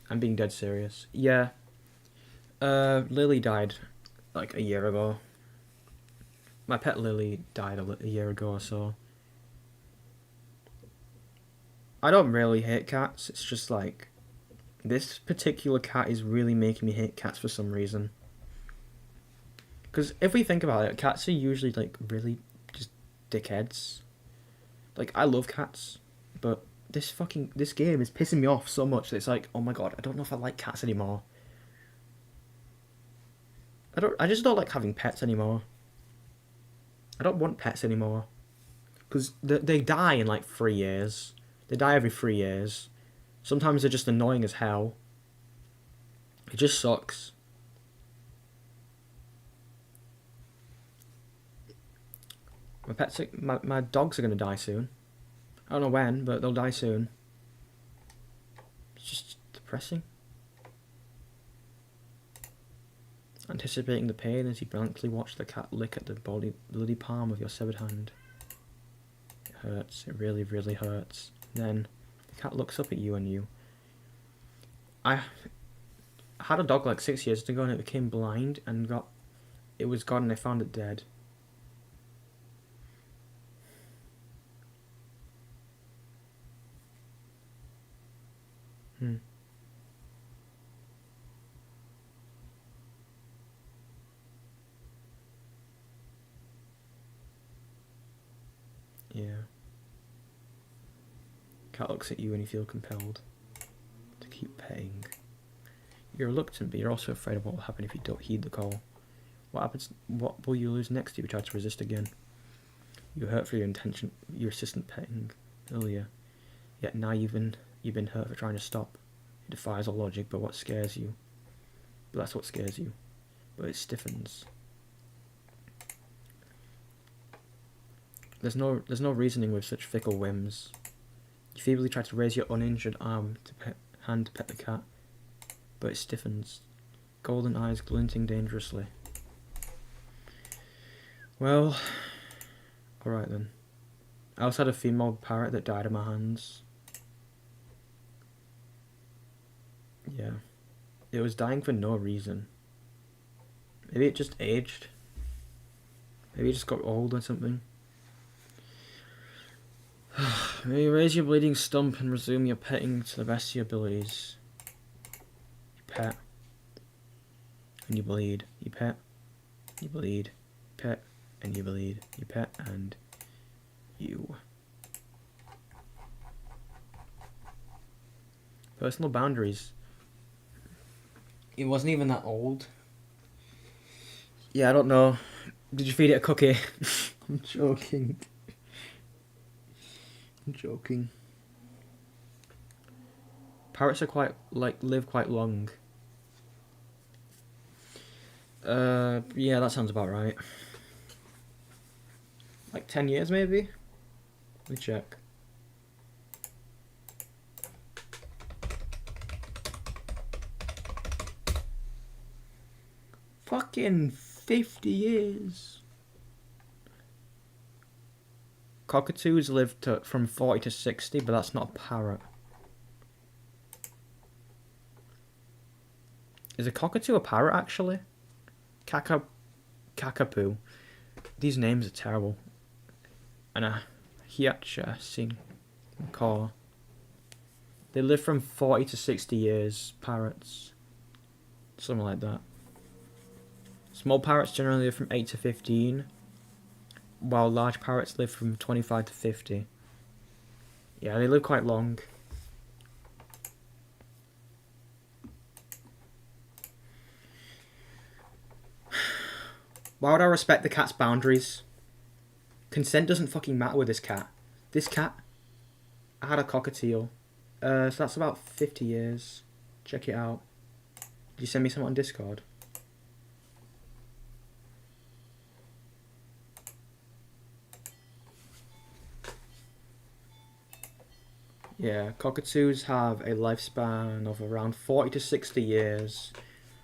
I'm being dead serious. Yeah. Lily died like a year ago. My pet Lily died a year ago or so. I don't really hate cats. It's just like... This particular cat is really making me hate cats for some reason. Because if we think about it, cats are usually like really just dickheads. Like, I love cats. But this game is pissing me off so much that it's like, oh my god, I don't know if I like cats anymore. I just don't like having pets anymore. I don't want pets anymore. Because they die in like 3 years. They die every 3 years. Sometimes they're just annoying as hell. It just sucks. My dogs are going to die soon. I don't know when, but they'll die soon. It's just depressing. Anticipating the pain as you blankly watch the cat lick at the bloody palm of your severed hand. It hurts. It really, really hurts. Then the cat looks up at you and you... I had a dog like 6 years ago and it became blind and it was gone and I found it dead. Yeah. Cat looks at you and you feel compelled to keep petting. You're reluctant, but you're also afraid of what will happen if you don't heed the call. What happens? What will you lose next if you try to resist again? You hurt for your insistent petting earlier, yet now you've been hurt for trying to stop. It defies all logic, but that's what scares you. But it stiffens. There's no reasoning with such fickle whims. You feebly try to raise your uninjured hand to pet the cat, but it stiffens, golden eyes glinting dangerously. Well, alright then. I also had a female parrot that died in my hands. Yeah. It was dying for no reason. Maybe it just aged. Maybe it just got old or something. Maybe raise your bleeding stump and resume your petting to the best of your abilities. You pet. And you bleed. You pet. You bleed. Pet. And you bleed. You pet. And you. Personal boundaries. It wasn't even that old. Yeah, I don't know. Did you feed it a cookie? I'm joking. I'm joking. Parrots are live quite long. Yeah, that sounds about right. Like 10 years maybe? Let me check. Fucking 50 years. Cockatoos live from 40 to 60, but that's not a parrot. Is a cockatoo a parrot, actually? Kakapoo. These names are terrible. And a hiacha sing macaw. They live from 40 to 60 years, parrots. Something like that. Small parrots generally live from 8 to 15, while large parrots live from 25 to 50. Yeah, they live quite long. Why would I respect the cat's boundaries? Consent doesn't fucking matter with this cat. This cat, I had a cockatiel. So that's about 50 years. Check it out. Did you send me something on Discord? Yeah, cockatoos have a lifespan of around 40 to 60 years.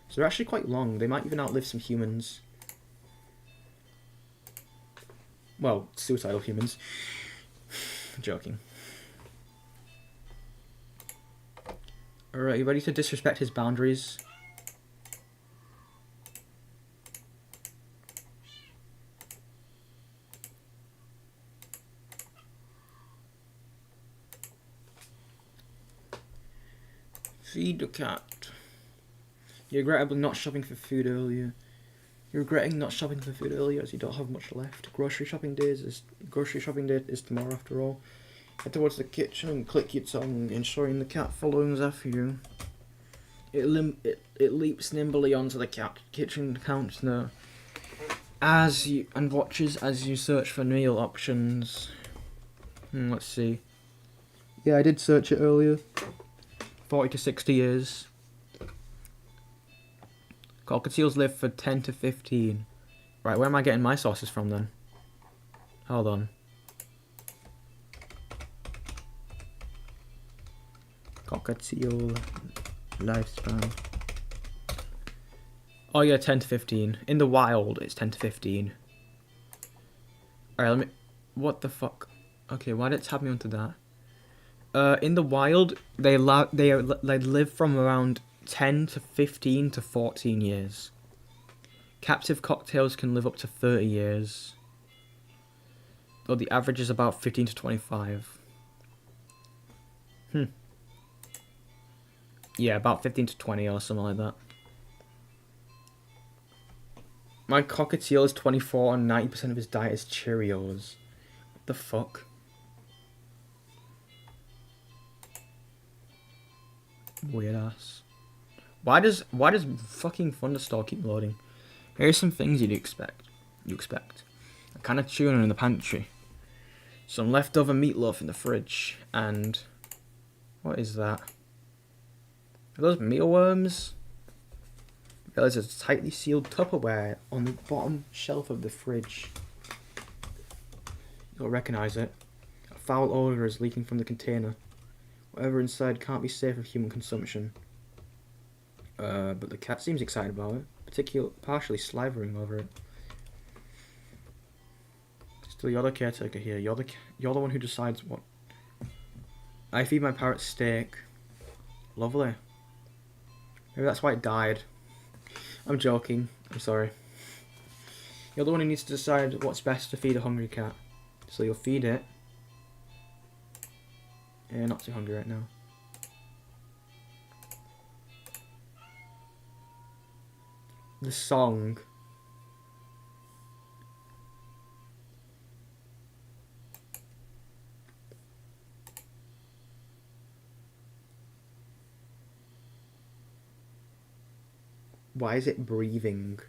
So they're actually quite long. They might even outlive some humans. Well, suicidal humans. I'm joking. Alright, you ready to disrespect his boundaries? Feed the cat. You're regrettably not shopping for food earlier. You're regretting not shopping for food earlier as you don't have much left. Grocery shopping day is tomorrow after all. Head towards the kitchen and click your tongue, ensuring the cat follows after you. It leaps nimbly onto the kitchen counter and watches as you search for meal options. Let's see. Yeah, I did search it earlier. 40 to 60 years. Cockatiels live for 10 to 15. Right, where am I getting my sources from then? Hold on. Cockatiel lifespan. Oh yeah, 10 to 15. In the wild, it's 10 to 15. Alright, what the fuck? Okay, why did it tab me onto that? In the wild, they live from around 10 to 15 to 14 years. Captive cocktails can live up to 30 years. Though the average is about 15 to 25. Yeah, about 15 to 20 or something like that. My cockatiel is 24 and 90% of his diet is Cheerios. What the fuck? Weird ass. Why does fucking Thunderstorm keep loading? Here's some things you'd expect. A can of tuna in the pantry. Some leftover meatloaf in the fridge. And what is that? Are those mealworms? There's a tightly sealed Tupperware on the bottom shelf of the fridge. You'll recognise it. A foul odour is leaking from the container. Whatever inside can't be safe of human consumption. But the cat seems excited about it, partially slavering over it. Still, you're the caretaker here. You're the one who decides what. I feed my parrot steak. Lovely. Maybe that's why it died. I'm joking. I'm sorry. You're the one who needs to decide what's best to feed a hungry cat. So you'll feed it. Yeah, not too hungry right now. The song. Why is it breathing?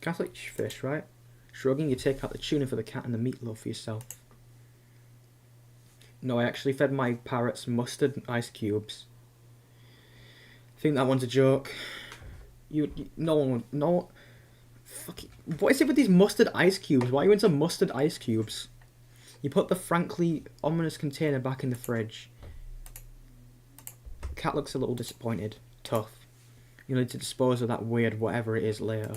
Catholic fish, right? Shrugging, you take out the tuna for the cat and the meatloaf for yourself. No, I actually fed my parrots mustard ice cubes. I think that one's a joke. No one, no. Fucking, what is it with these mustard ice cubes? Why are you into mustard ice cubes? You put the frankly ominous container back in the fridge. Cat looks a little disappointed. Tough. You'll need to dispose of that weird whatever it is later.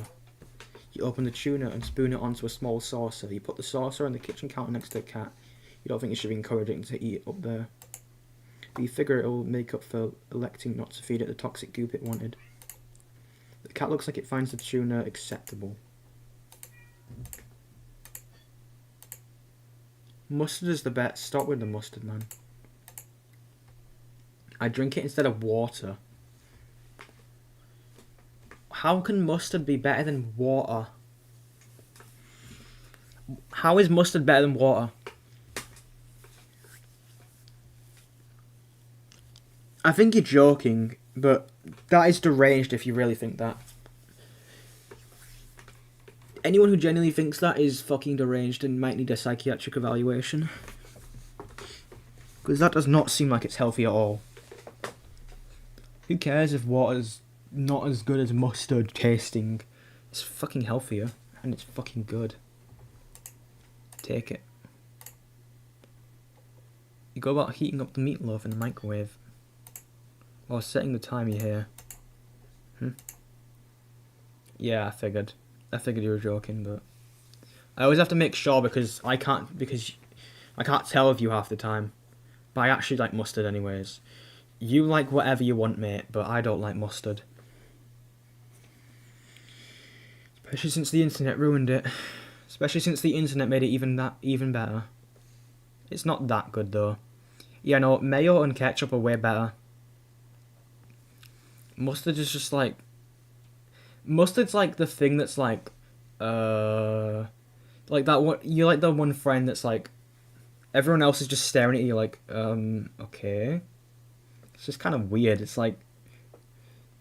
You open the tuna and spoon it onto a small saucer. You put the saucer on the kitchen counter next to the cat. You don't think you should be encouraging it to eat it up there. But you figure it'll make up for electing not to feed it the toxic goop it wanted. The cat looks like it finds the tuna acceptable. Mustard is the best. Stop with the mustard, man. I drink it instead of water. How can mustard be better than water? How is mustard better than water? I think you're joking, but that is deranged if you really think that. Anyone who genuinely thinks that is fucking deranged and might need a psychiatric evaluation. Because that does not seem like it's healthy at all. Who cares if water's not as good as mustard tasting? It's fucking healthier, and it's fucking good. Take it. You go about heating up the meatloaf in the microwave. While setting the timer here. Yeah, I figured you were joking, but I always have to make sure because I can't tell with you half the time. But I actually like mustard anyways. You like whatever you want, mate, but I don't like mustard. Especially since the internet ruined it. Especially since the internet made it even better. It's not that good though. Yeah, no, mayo and ketchup are way better. Mustard is just like... Mustard's like the thing that's like... Like that one... You're like the one friend that's like... Everyone else is just staring at you like, okay. It's just kind of weird. It's like...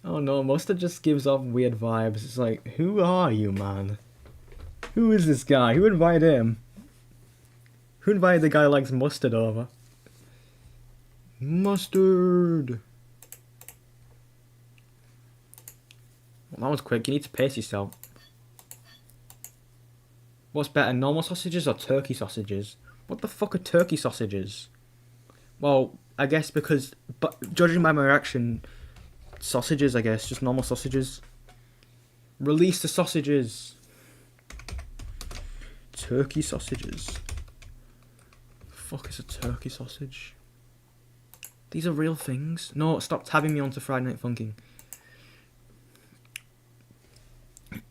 Oh no, mustard just gives off weird vibes. It's like, who are you, man? Who is this guy? Who invited him? Who invited the guy who likes mustard over? Mustard! Well, that was quick. You need to pace yourself. What's better, normal sausages or turkey sausages? What the fuck are turkey sausages? Well, I guess because... But judging by my reaction... Sausages, I guess. Just normal sausages. Release the sausages. Turkey sausages. Fuck is a turkey sausage? These are real things. No, stop tabbing me onto Friday Night Funkin'.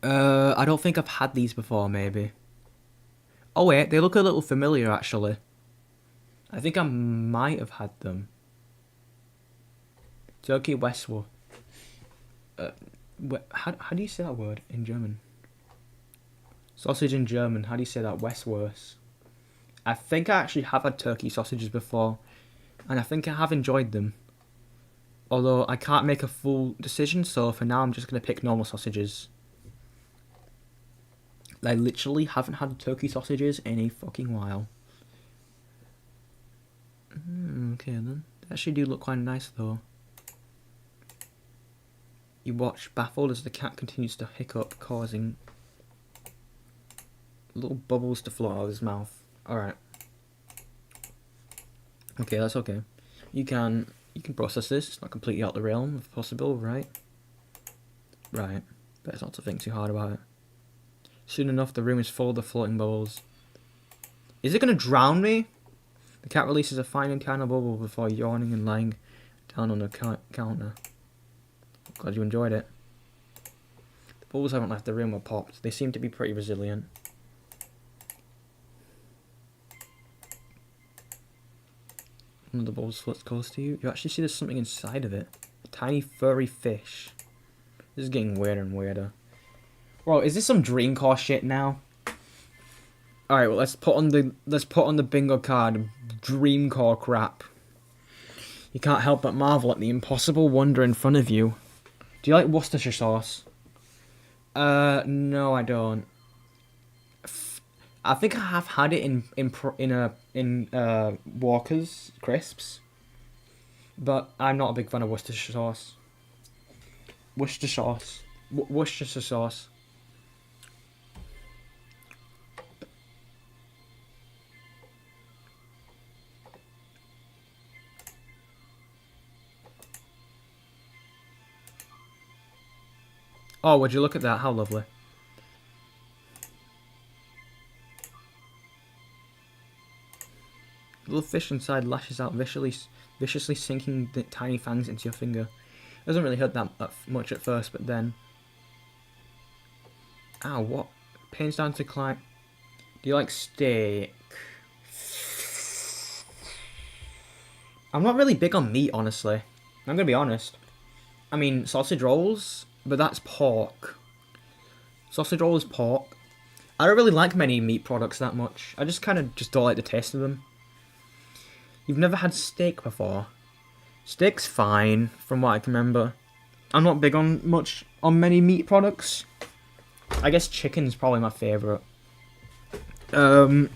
I don't think I've had these before, maybe. Oh wait, they look a little familiar, actually. I think I might have had them. Turkey Westwurst. How do you say that word in German? Sausage in German, how do you say that? Westwurst. I think I actually have had turkey sausages before, and I think I have enjoyed them. Although I can't make a full decision, so for now I'm just going to pick normal sausages. I literally haven't had turkey sausages in a fucking while. Okay then. They actually do look quite nice though. You watch, baffled as the cat continues to hiccup, causing little bubbles to float out of his mouth. Alright. Okay, that's okay. You can process this. It's not completely out the realm of possible, right? Right. Best not to think too hard about it. Soon enough, the room is full of the floating bubbles. Is it going to drown me? The cat releases a fine and kind of bubble before yawning and lying down on the counter. Glad you enjoyed it. The balls haven't left the rim or popped. They seem to be pretty resilient. One of the balls floats close to you. You actually see there's something inside of it. A tiny furry fish. This is getting weirder and weirder. Bro, is this some Dreamcore shit now? Alright, well let's put on the bingo card Dreamcore crap. You can't help but marvel at the impossible wonder in front of you. Do you like Worcestershire sauce? No, I don't. I think I have had it in Walker's crisps, but I'm not a big fan of Worcestershire sauce. Worcestershire sauce. Oh, would you look at that? How lovely. The little fish inside lashes out viciously sinking the tiny fangs into your finger. It doesn't really hurt that much at first, but then... Ow, what? Pains down to climb. Do you like steak? I'm not really big on meat, honestly. I'm gonna be honest. I mean, sausage rolls, but that's pork. Sausage roll is pork. I don't really like many meat products that much. I just kind of don't like the taste of them. You've never had steak before? Steak's fine, from what I can remember. I'm not big on many meat products. I guess chicken's probably my favourite. Like,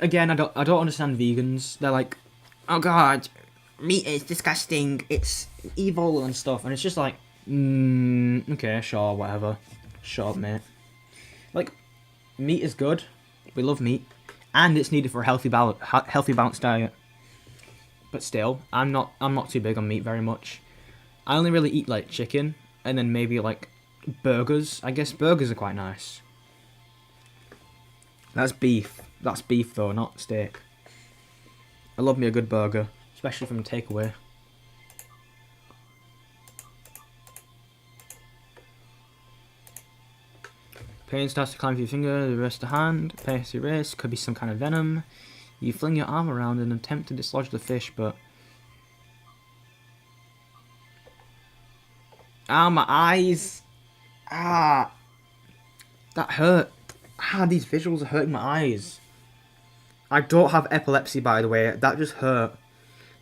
again, I don't understand vegans. They're like, oh god, meat is disgusting, it's evil and stuff. And it's just like, okay, sure, whatever. Shut up, mate. Like, meat is good. We love meat. And it's needed for a healthy balanced diet. But still, I'm not too big on meat very much. I only really eat like chicken, and then maybe like burgers. I guess burgers are quite nice. That's beef. That's beef though, not steak. I love me a good burger, especially from a takeaway. Pain starts to climb through your finger, the rest of the hand, past your wrist, could be some kind of venom. You fling your arm around and attempt to dislodge the fish, but... Ah, my eyes! Ah! That hurt. Ah, these visuals are hurting my eyes. I don't have epilepsy, by the way, that just hurt.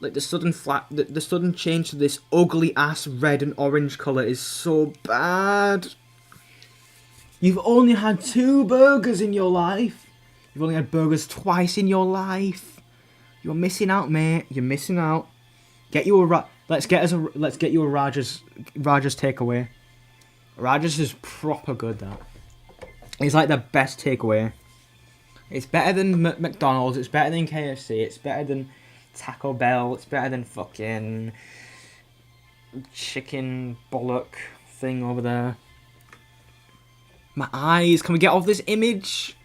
Like, the sudden change to this ugly-ass red and orange colour is so bad. You've only had 2 burgers in your life. You've only had burgers twice in your life. You're missing out, mate. You're missing out. Get you a let's get you a Rogers takeaway. Rogers is proper good. That it's like the best takeaway. It's better than McDonald's. It's better than KFC. It's better than Taco Bell. It's better than fucking chicken bollock thing over there. My eyes, can we get off this image?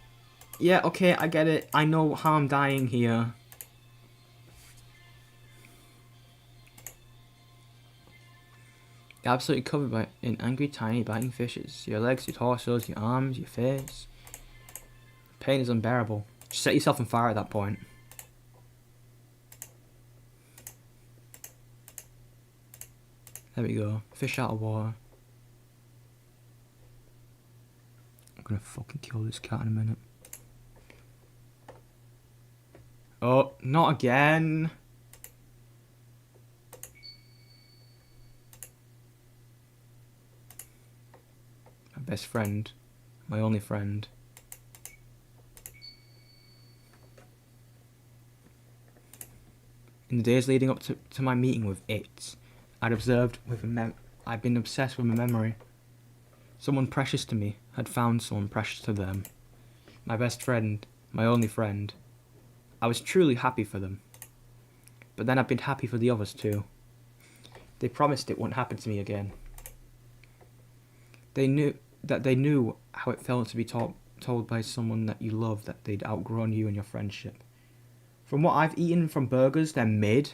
Yeah, okay, I get it. I know how I'm dying here. You're absolutely covered in angry, tiny, biting fishes. Your legs, your torsos, your arms, your face. Pain is unbearable. Just set yourself on fire at that point. There we go. Fish out of water. I'm gonna fucking kill this cat in a minute. Oh, not again. My best friend. My only friend. In the days leading up to my meeting with it, I'd been obsessed with a memory. Someone precious to me had found someone precious to them. My best friend, my only friend. I was truly happy for them. But then I'd been happy for the others too. They promised it wouldn't happen to me again. They knew how it felt to be told by someone that you love that they'd outgrown you and your friendship. From what I've eaten from burgers, they're mid.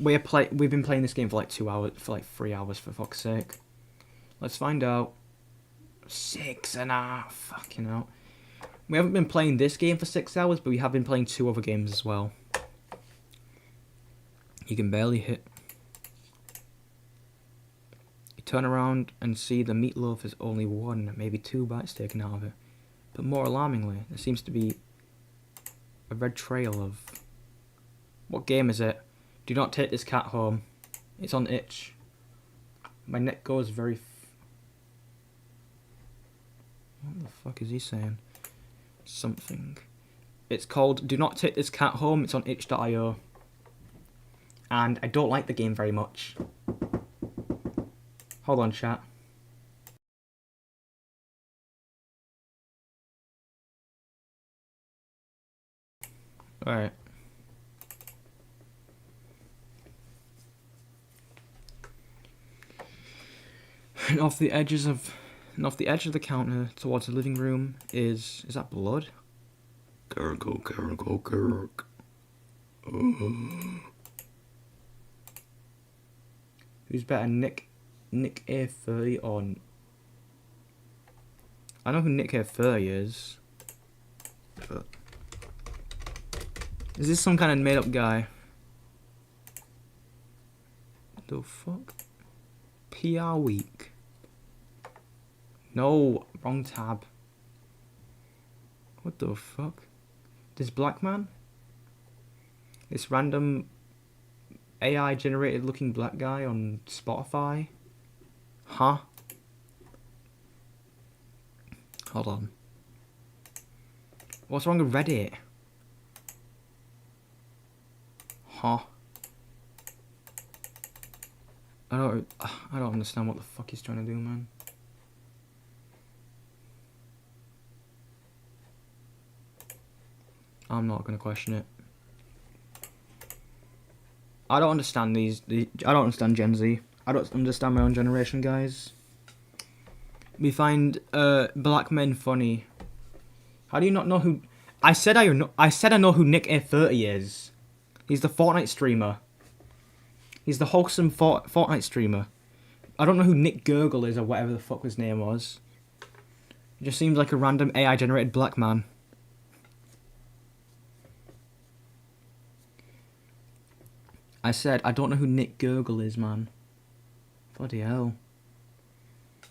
We've been playing this game for like 2 hours, for like 3 hours, for fuck's sake. Let's find out. 6.5. Fucking hell. We haven't been playing this game for 6 hours, but we have been playing 2 other games as well. You can barely hit. You turn around and see the meatloaf is only 1, maybe 2 bites taken out of it. But more alarmingly, there seems to be a red trail of... What game is it? Do not take this cat home. It's on itch. My neck goes very... What the fuck is he saying? Something. It's called Do Not Take This Cat Home. It's on itch.io. And I don't like the game very much. Hold on, chat. Alright. And off the edge of the counter towards the living room is that blood? Gurgle, gurgle, gurgle. Who's better, Nick A30 or... I know who Nick A30 is. But... Is this some kind of made-up guy? The fuck? PR Week. No, wrong tab. What the fuck? This black man? This random AI generated looking black guy on Spotify? Huh? Hold on. What's wrong with Reddit? Huh? I don't understand what the fuck he's trying to do, man. I'm not gonna question it. I don't understand I don't understand Gen Z. I don't understand my own generation, guys. We find black men funny. How do you not know who? I said I know who Nick A30 is. He's the Fortnite streamer. He's the wholesome Fortnite streamer. I don't know who Nick Gurgle is or whatever the fuck his name was. He just seems like a random AI generated black man. I said, I don't know who Nick Gurgle is, man. Bloody hell.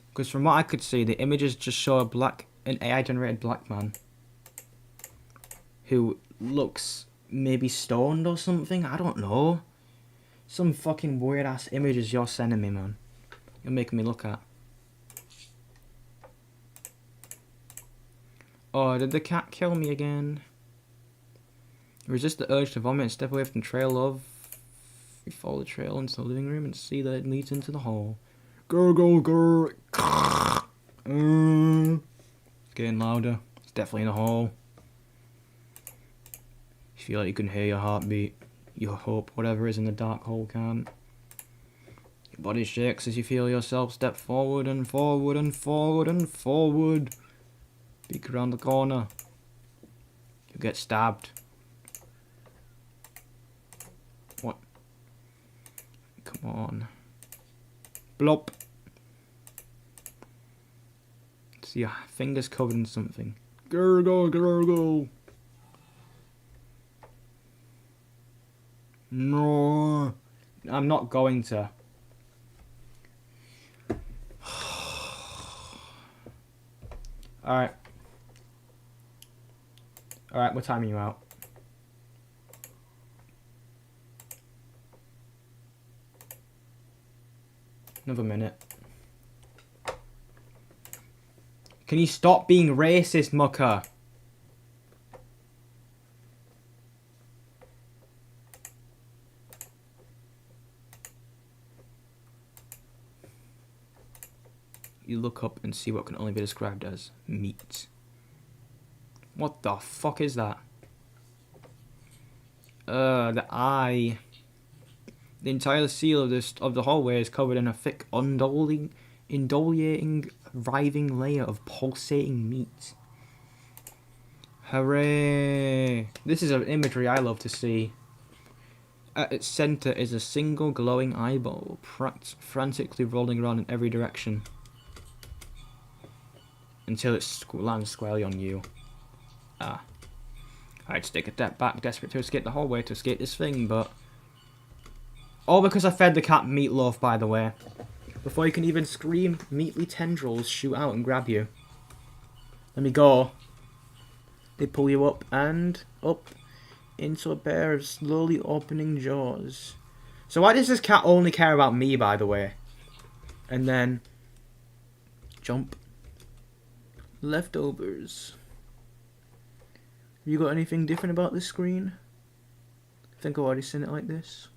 Because from what I could see, the images just show an AI-generated black man. Who looks maybe stoned or something, I don't know. Some fucking weird-ass images you're sending me, man. You're making me look at. Oh, did the cat kill me again? Resist the urge to vomit and step away from the trail of... We follow the trail into the living room and see that it leads into the hall. Gurgle, gurgle. It's getting louder. It's definitely in the hall. You feel like you can hear your heartbeat. You hope whatever is in the dark hole can. Your body shakes as you feel yourself step forward and forward and forward and forward. Peek around the corner. You get stabbed. What? Come on. Blop. See your fingers covered in something. Gurgle, gurgle. No. I'm not going to. Alright. Alright, what time are you out? Another minute. Can you stop being racist, mucker? You look up and see what can only be described as meat. What the fuck is that? The eye. The entire seal of the hallway is covered in a thick, indolating, writhing layer of pulsating meat. Hooray! This is an imagery I love to see. at its center is a single glowing eyeball, frantically rolling around in every direction until it lands squarely on you. Ah. I had to take a step back, desperate to escape the hallway, to escape this thing, but... All because I fed the cat meatloaf, by the way. Before you can even scream, meatly tendrils shoot out and grab you. Let me go. They pull you up and up into a pair of slowly opening jaws. So why does this cat only care about me, by the way? And then... Jump. Leftovers. Have you got anything different about this screen? I think I've already seen it like this.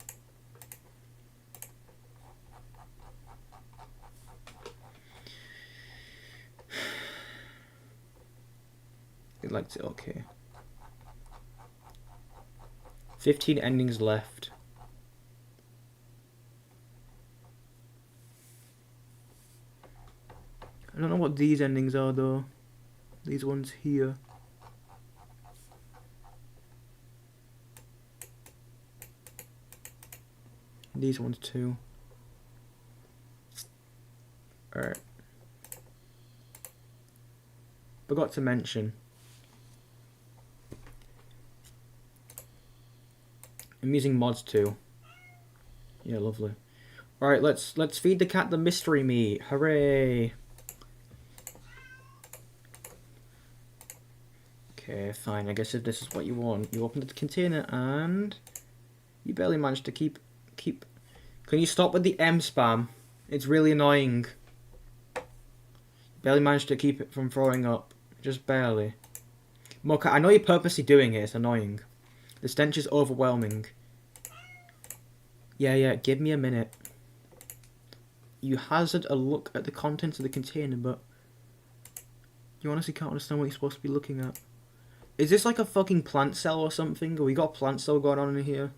It liked it okay. 15 endings left. I don't know what these endings are though. These ones here. These ones too. Alright. Forgot to mention. I'm using mods too. Yeah, lovely. Alright, let's feed the cat the mystery meat. Hooray! Okay, fine. I guess if this is what you want, you open the container and you barely managed to keep. Can you stop with the M spam? It's really annoying. Barely managed to keep it from throwing up. Just barely. Mocha, I know you're purposely doing it. It's annoying. The stench is overwhelming. Yeah, give me a minute. You hazard a look at the contents of the container, but you honestly can't understand what you're supposed to be looking at. Is this like a fucking plant cell or something? Or we got a plant cell going on in here?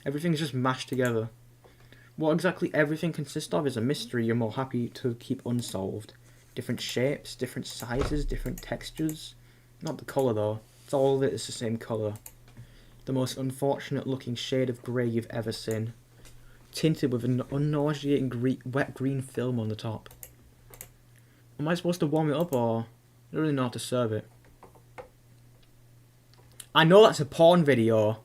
Everything's just mashed together. What exactly everything consists of is a mystery you're more happy to keep unsolved. Different shapes, different sizes, different textures. Not the colour though. It's all of it is the same colour. The most unfortunate looking shade of grey you've ever seen. Tinted with an unnauseating wet green film on the top. Am I supposed to warm it up or... I don't really know how to serve it. I know that's a porn video.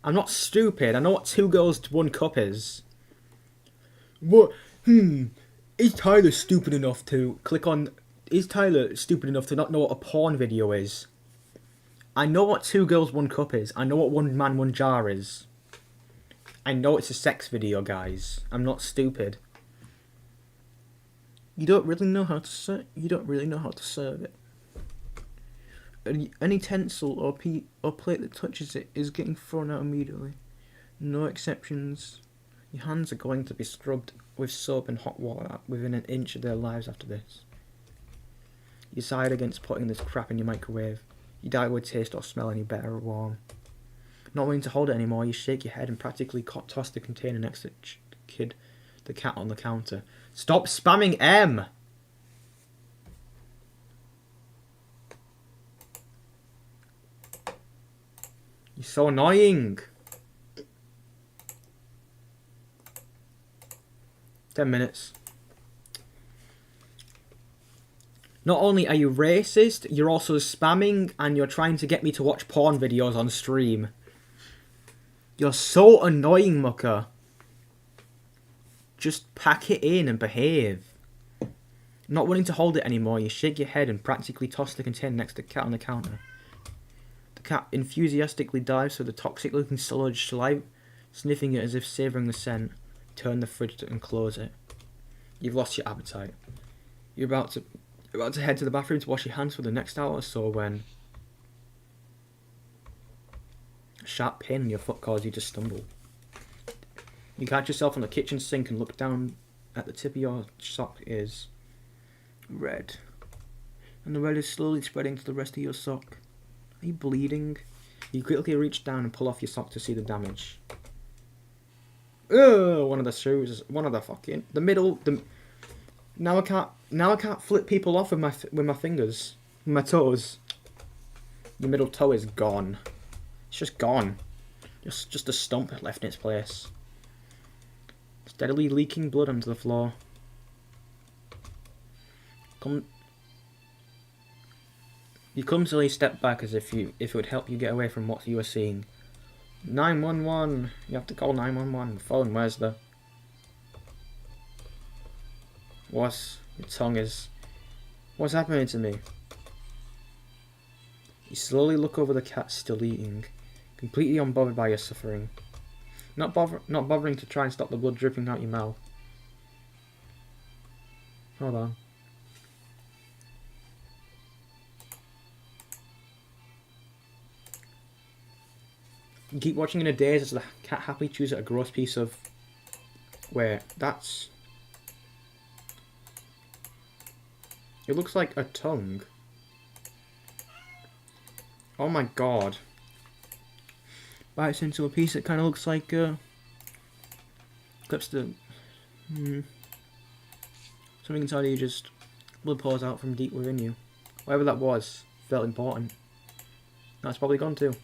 I'm not stupid. I know what 2 girls to 1 cup is. What? Is Tyler stupid enough to click on... Is Tyler stupid enough to not know what a porn video is? I know what 2 girls 1 cup is. I know what 1 man 1 jar is. I know it's a sex video, guys. I'm not stupid. You don't really know how to serve. You don't really know how to serve it. Any utensil or plate that touches it is getting thrown out immediately. No exceptions. Your hands are going to be scrubbed with soap and hot water within an inch of their lives after this. You decide against putting this crap in your microwave. You doubt it would taste or smell any better or warm. Not wanting to hold it anymore, you shake your head and practically toss the container next to the cat on the counter. Stop spamming M! You're so annoying. 10 minutes. Not only are you racist, you're also spamming and you're trying to get me to watch porn videos on stream. You're so annoying, mucker. Just pack it in and behave. Not wanting to hold it anymore, you shake your head and practically toss the container next to the cat on the counter. The cat enthusiastically dives for the toxic-looking sludge, sniffing it as if savouring the scent. Turn the fridge and close it. You've lost your appetite. You're about to head to the bathroom to wash your hands for the next hour or so when a sharp pain in your foot causes you to stumble. You catch yourself on the kitchen sink and look down at the tip of your sock is red. And the red is slowly spreading to the rest of your sock. Are you bleeding? You quickly reach down and pull off your sock to see the damage. Ugh, one of the shoes, the middle, now I can't flip people off with my fingers, with my toes. The middle toe is gone. It's just gone. Just a stump left in its place. Steadily leaking blood onto the floor. You clumsily step back as if it would help you get away from what you were seeing. 911! You have to call 911. The phone, where's the... What's... Your tongue is... What's happening to me? You slowly look over the cat still eating, completely unbothered by your suffering. Not bothering to try and stop the blood dripping out your mouth. Hold on. You keep watching in a daze as the cat happily chews at a gross piece of... Wait, that's... It looks like a tongue. Oh my god. Bites into a piece that kind of looks like, clips the... Something inside you just... Blood pours out from deep within you. Whatever that was, felt important. That's probably gone too.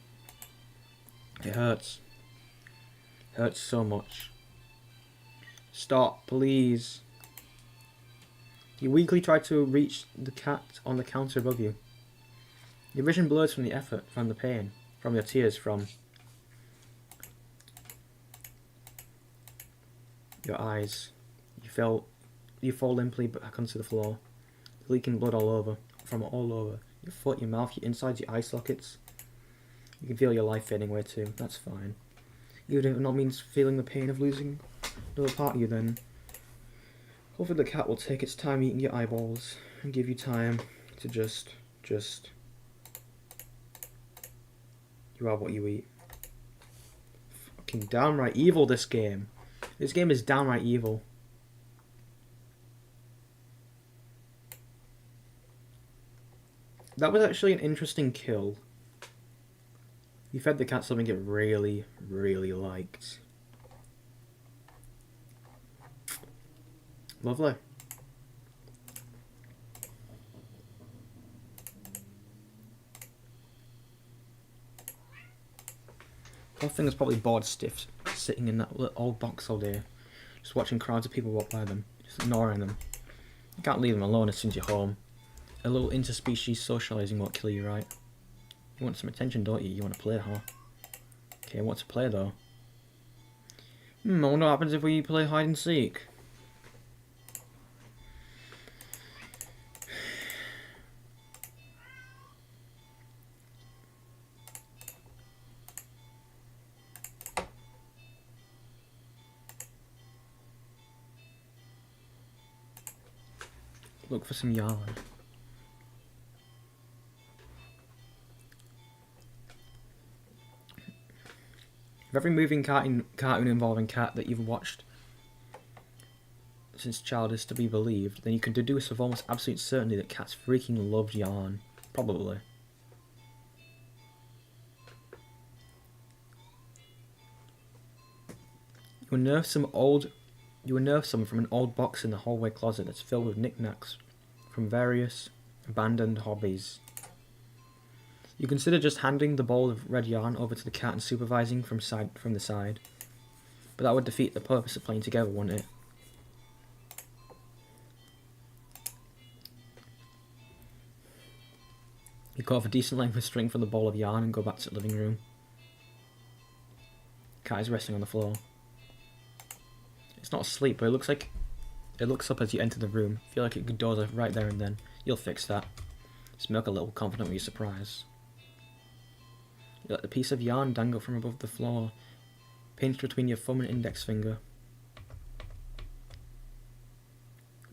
It hurts. It hurts so much. Stop, please. You weakly try to reach the cat on the counter above you. Your vision blurs from the effort, from the pain, from your tears, from your eyes. You fall limply back onto the floor, leaking blood all over, from all over. Your foot, your mouth, your insides, your eye sockets. You can feel your life fading away too. That's fine. Even if it not means feeling the pain of losing another part of you, then hopefully the cat will take its time eating your eyeballs and give you time to just you are what you eat. Fucking downright evil, this game. This game is downright evil. That was actually an interesting kill. You fed the cat something it really, really liked. Lovely. Whole thing is probably bored stiff, sitting in that little old box all day, just watching crowds of people walk by them, just ignoring them. You can't leave them alone as soon as you're home. A little interspecies socialising won't kill you, right? You want some attention, don't you? You want to play, huh? Okay, what to play though? I wonder what happens if we play hide and seek. Look for some yarn. If every moving cartoon involving cat that you've watched since child is to be believed, then you can deduce with almost absolute certainty that cats freaking love yarn. Probably. You unearth some from an old box in the hallway closet that's filled with knickknacks from various abandoned hobbies. You consider just handing the bowl of red yarn over to the cat and supervising from the side, but that would defeat the purpose of playing together, wouldn't it? You cut off a decent length of string from the ball of yarn and go back to the living room. Cat is resting on the floor. It's not asleep, but it looks up as you enter the room. Feel like it could doze right there and then. You'll fix that. Smirk a little, confident with your surprise. You let the piece of yarn dangle from above the floor, pinched between your thumb and index finger.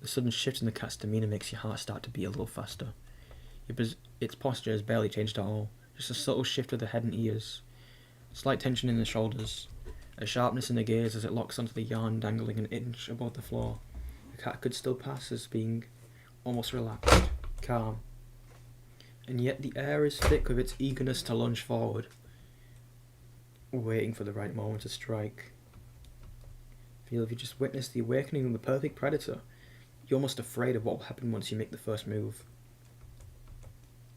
The sudden shift in the cat's demeanour makes your heart start to beat a little faster. Its posture has barely changed at all, just a subtle shift of the head and ears. Slight tension in the shoulders, a sharpness in the gaze as it locks onto the yarn dangling an inch above the floor. The cat could still pass as being almost relaxed, calm. And yet the air is thick with its eagerness to lunge forward, waiting for the right moment to strike. Feel if you just witnessed the awakening of the perfect predator. You're almost afraid of what will happen once you make the first move.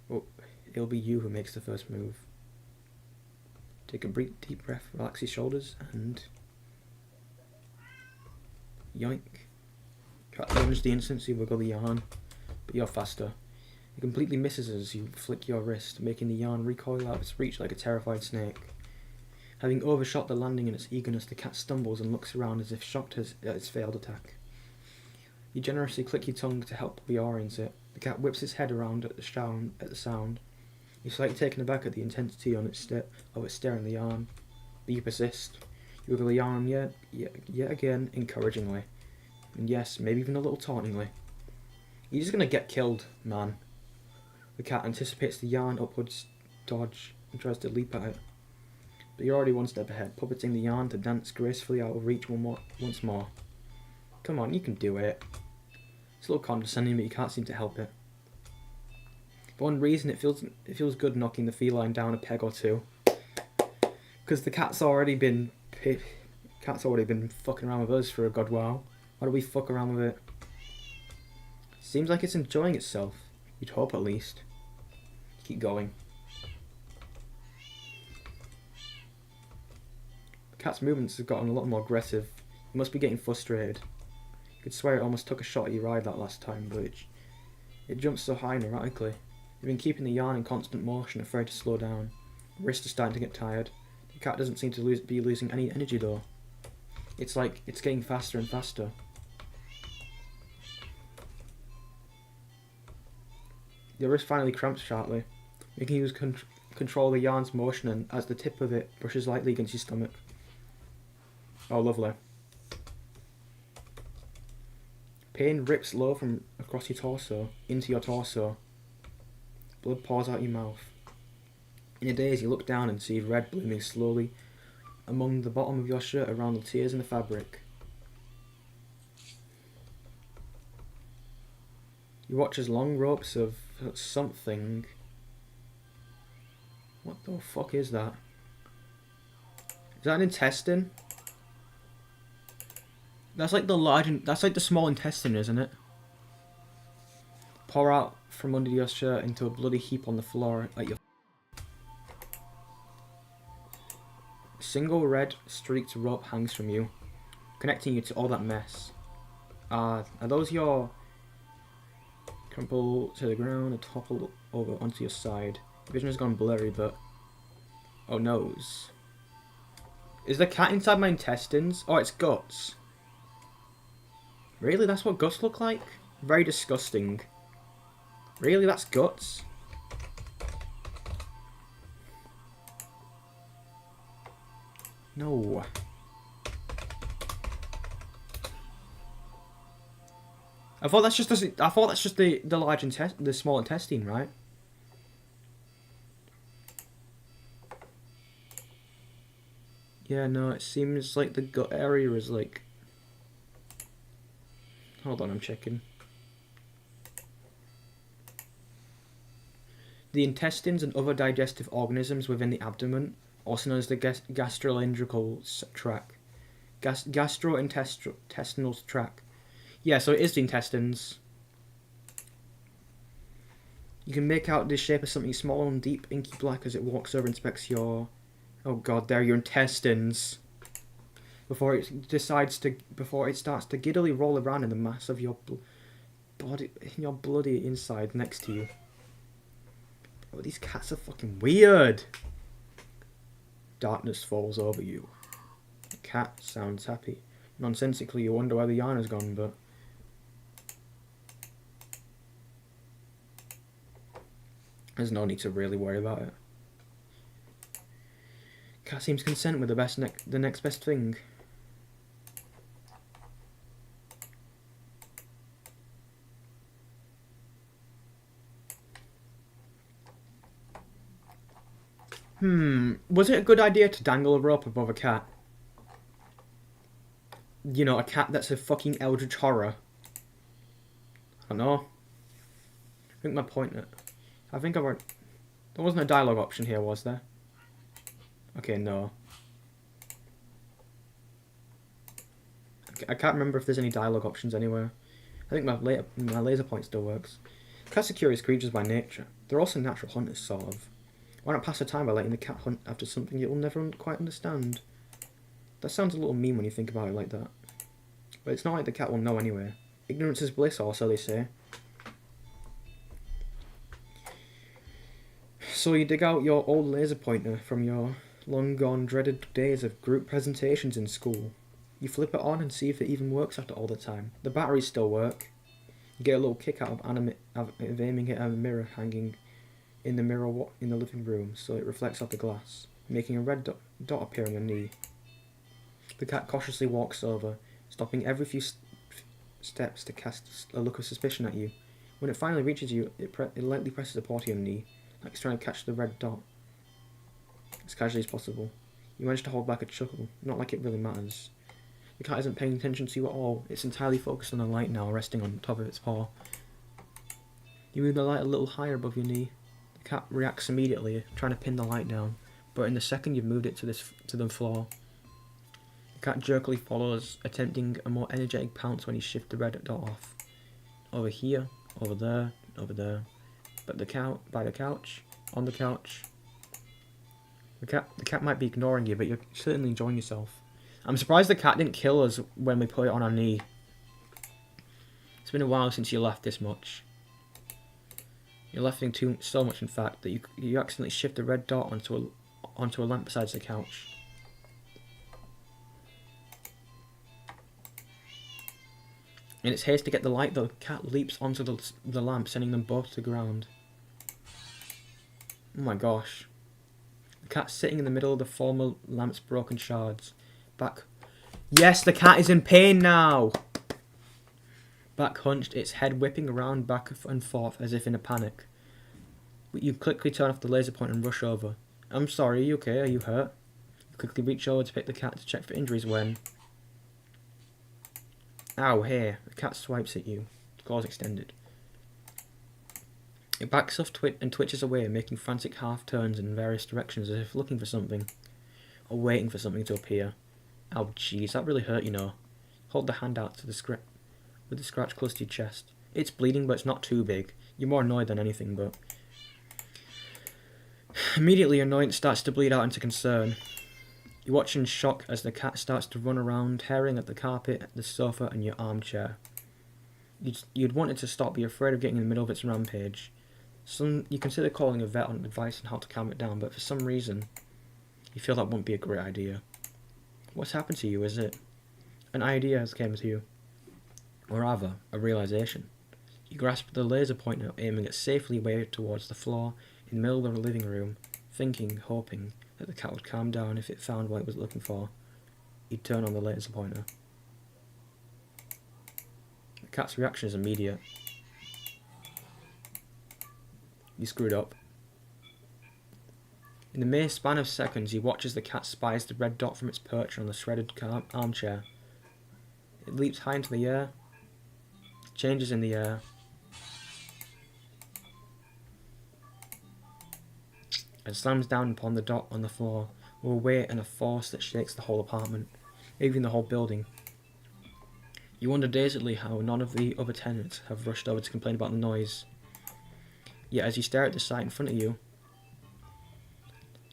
Well, it'll be you who makes the first move. Take a deep breath, relax your shoulders, and yoink. Try to lunge the instant you wiggle the yarn, but you're faster. It completely misses as you flick your wrist, making the yarn recoil out of its reach like a terrified snake. Having overshot the landing in its eagerness, the cat stumbles and looks around as if shocked at its failed attack. You generously click your tongue to help reorient it. The cat whips its head around at the sound. You're slightly taken aback at the intensity of its staring the yarn, but you persist. You wiggle the yarn yet again, encouragingly, and yes, maybe even a little tauntingly. You're just gonna get killed, man. The cat anticipates the yarn upwards dodge and tries to leap at it, but you're already one step ahead, puppeting the yarn to dance gracefully out of reach once more. Come on, you can do it. It's a little condescending, but you can't seem to help it. For one reason, it feels good knocking the feline down a peg or two, because the cat's already been fucking around with us for a good while. Why do we fuck around with it? Seems like it's enjoying itself. You'd hope, at least. Keep going. The cat's movements have gotten a lot more aggressive. It must be getting frustrated. You could swear it almost took a shot at your ride that last time, but it jumps so high and erratically. You've been keeping the yarn in constant motion, afraid to slow down. Your wrists are starting to get tired. The cat doesn't seem to be losing any energy though. It's like it's getting faster and faster. Your wrist finally cramps sharply, making you control the yarn's motion and as the tip of it brushes lightly against your stomach. Oh, lovely. Pain rips low from across your torso, into your torso. Blood pours out your mouth. In a daze, you look down and see red blooming slowly among the bottom of your shirt around the tears in the fabric. You watch as long ropes of something. What the fuck is that? Is that an intestine? That's like that's like the small intestine, isn't it? Pour out from under your shirt into a bloody heap on the floor at your. A single red streaked rope hangs from you, connecting you to all that mess. Are those your... Crumple to the ground and topple over onto your side. Vision has gone blurry, but... Oh, nose. Is the cat inside my intestines? Oh, it's guts. Really? That's what guts look like? Very disgusting. Really? That's guts? No. I thought that's just the large the small intestine, right? Yeah, no, it seems like the gut area is like... Hold on, I'm checking. The intestines and other digestive organisms within the abdomen, also known as the gastrointestinal tract. Gastrointestinal tract. Yeah, so it is the intestines. You can make out the shape of something small and deep, inky black as it walks over and inspects your... Oh god, they're your intestines. Before it starts to giddily roll around in the mass of your body, your bloody inside next to you. Oh, these cats are fucking weird. Darkness falls over you. The cat sounds happy. Nonsensically, you wonder where the yarn has gone, but... There's no need to really worry about it. Cat seems content with the next best thing. Was it a good idea to dangle a rope above a cat? You know, a cat that's a fucking eldritch horror. I don't know. I think my point... I think there wasn't a dialogue option here, was there? Okay, no. I can't remember if there's any dialogue options anywhere. I think my laser point still works. Cats are curious creatures by nature. They're also natural hunters, sort of. Why not pass the time by letting the cat hunt after something you'll never quite understand? That sounds a little mean when you think about it like that. But it's not like the cat will know anyway. Ignorance is bliss, or so they say. So you dig out your old laser pointer from your long-gone dreaded days of group presentations in school. You flip it on and see if it even works after all the time. The batteries still work. You get a little kick out of aiming it at a mirror hanging in the in the living room, so it reflects off the glass, making a red dot appear on your knee. The cat cautiously walks over, stopping every few steps to cast a look of suspicion at you. When it finally reaches you, it lightly presses a paw to your knee, like it's trying to catch the red dot as casually as possible. You manage to hold back a chuckle, not like it really matters. The cat isn't paying attention to you at all. It's entirely focused on the light now, resting on top of its paw. You move the light a little higher above your knee. The cat reacts immediately, trying to pin the light down, but in the second you've moved it to the floor, the cat jerkily follows, attempting a more energetic pounce when you shift the red dot off. Over here, over there, over there. But by the couch, on the couch. The cat might be ignoring you, but you're certainly enjoying yourself. I'm surprised the cat didn't kill us when we put it on our knee. It's been a while since you laughed this much. You're laughing so much, in fact, that you accidentally shift the red dot onto a lamp beside the couch. In its haste to get the light, the cat leaps onto the lamp, sending them both to the ground. Oh my gosh. The cat's sitting in the middle of the former lamp's broken shards. Yes, the cat is in pain now! Back hunched, its head whipping around back and forth as if in a panic. You quickly turn off the laser point and rush over. I'm sorry, are you okay? Are you hurt? You quickly reach over to pick the cat to check for injuries when... Ow, here. The cat swipes at you, claws extended. It backs off and twitches away, making frantic half-turns in various directions as if looking for something, or waiting for something to appear. Oh jeez, that really hurt, you know. Hold the hand out to with the scratch close to your chest. It's bleeding, but it's not too big. You're more annoyed than anything, but... Immediately, annoyance starts to bleed out into concern. You watch in shock as the cat starts to run around, tearing at the carpet, the sofa, and your armchair. You'd want it to stop, but you're afraid of getting in the middle of its rampage. You consider calling a vet on advice on how to calm it down, but for some reason, you feel that wouldn't be a great idea. What's happened to you, is it? An idea has come to you. Or rather, a realization. You grasp the laser pointer, aiming it safely away towards the floor in the middle of the living room, thinking, hoping, that the cat would calm down if it found what it was looking for. You'd turn on the laser pointer. The cat's reaction is immediate. You screwed up. In the mere span of seconds, you watch as the cat spies the red dot from its perch on the shredded armchair. It leaps high into the air, changes in the air, and slams down upon the dot on the floor with a weight and a force that shakes the whole apartment, even the whole building. You wonder dazedly how none of the other tenants have rushed over to complain about the noise. Yet as you stare at the sight in front of you,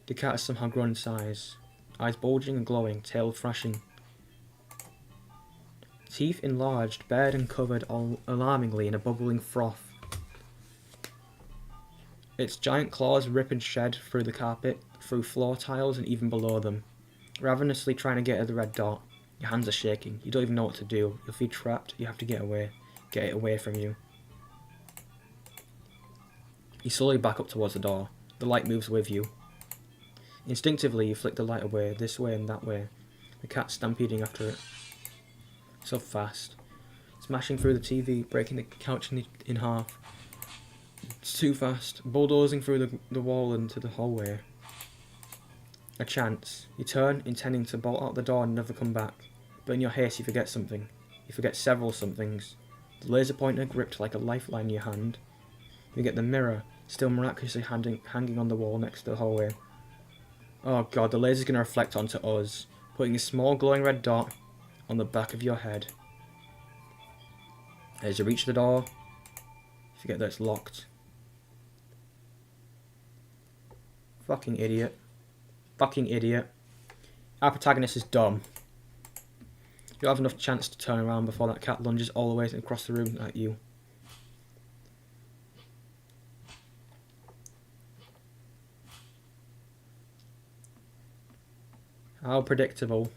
the cat has somehow grown in size, eyes bulging and glowing, tail thrashing. Teeth enlarged, bared and covered alarmingly in a bubbling froth. Its giant claws rip and shed through the carpet, through floor tiles and even below them, ravenously trying to get at the red dot. Your hands are shaking, you don't even know what to do. You'll feel trapped, you have to get it away from you. You slowly back up towards the door. The light moves with you. Instinctively, you flick the light away, this way and that way, the cat stampeding after it. So fast. Smashing through the TV, breaking the couch in half. It's too fast. Bulldozing through the wall into the hallway. A chance. You turn, intending to bolt out the door and never come back. But in your haste, you forget something. You forget several somethings. The laser pointer gripped like a lifeline in your hand. You get the mirror, still miraculously hanging on the wall next to the hallway. Oh god, the laser's going to reflect onto us, putting a small glowing red dot on the back of your head. As you reach the door, you forget that it's locked. Fucking idiot. Fucking idiot. Our protagonist is dumb. You'll have enough chance to turn around before that cat lunges all the way across the room at you. How predictable.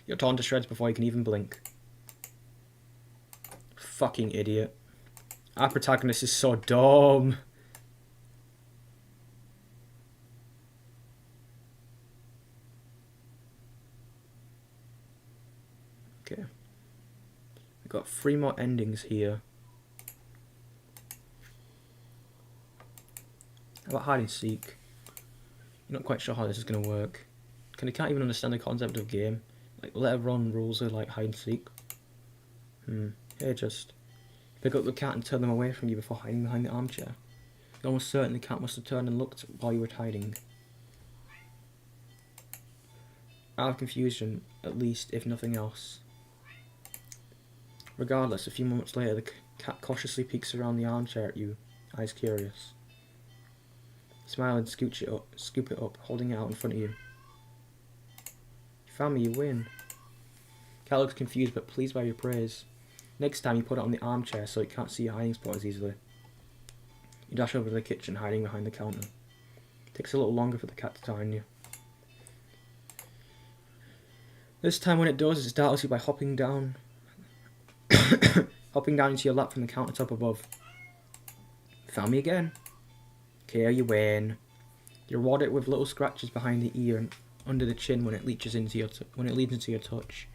You're torn to shreds before you can even blink. Fucking idiot. Our protagonist is so dumb. Okay. We've got 3 more endings here. How about hide and seek? You're not quite sure how this is going to work. You can't even understand the concept of game. Like, let everyone rules are like hide and seek. Hey, just pick up the cat and turn them away from you before hiding behind the armchair. You're almost certain the cat must have turned and looked while you were hiding. Out of confusion, at least, if nothing else. Regardless, a few moments later, the cat cautiously peeks around the armchair at you, eyes curious. Smile and scoop it up, holding it out in front of you. You found me, you win. Cat looks confused but pleased by your praise. Next time you put it on the armchair so it can't see your hiding spot as easily. You dash over to the kitchen, hiding behind the counter. It takes a little longer for the cat to find you. This time when it does, it startles you by hopping down into your lap from the countertop above. Found me again. Okay, you win. You reward it with little scratches behind the ear and under the chin when it leads into your touch.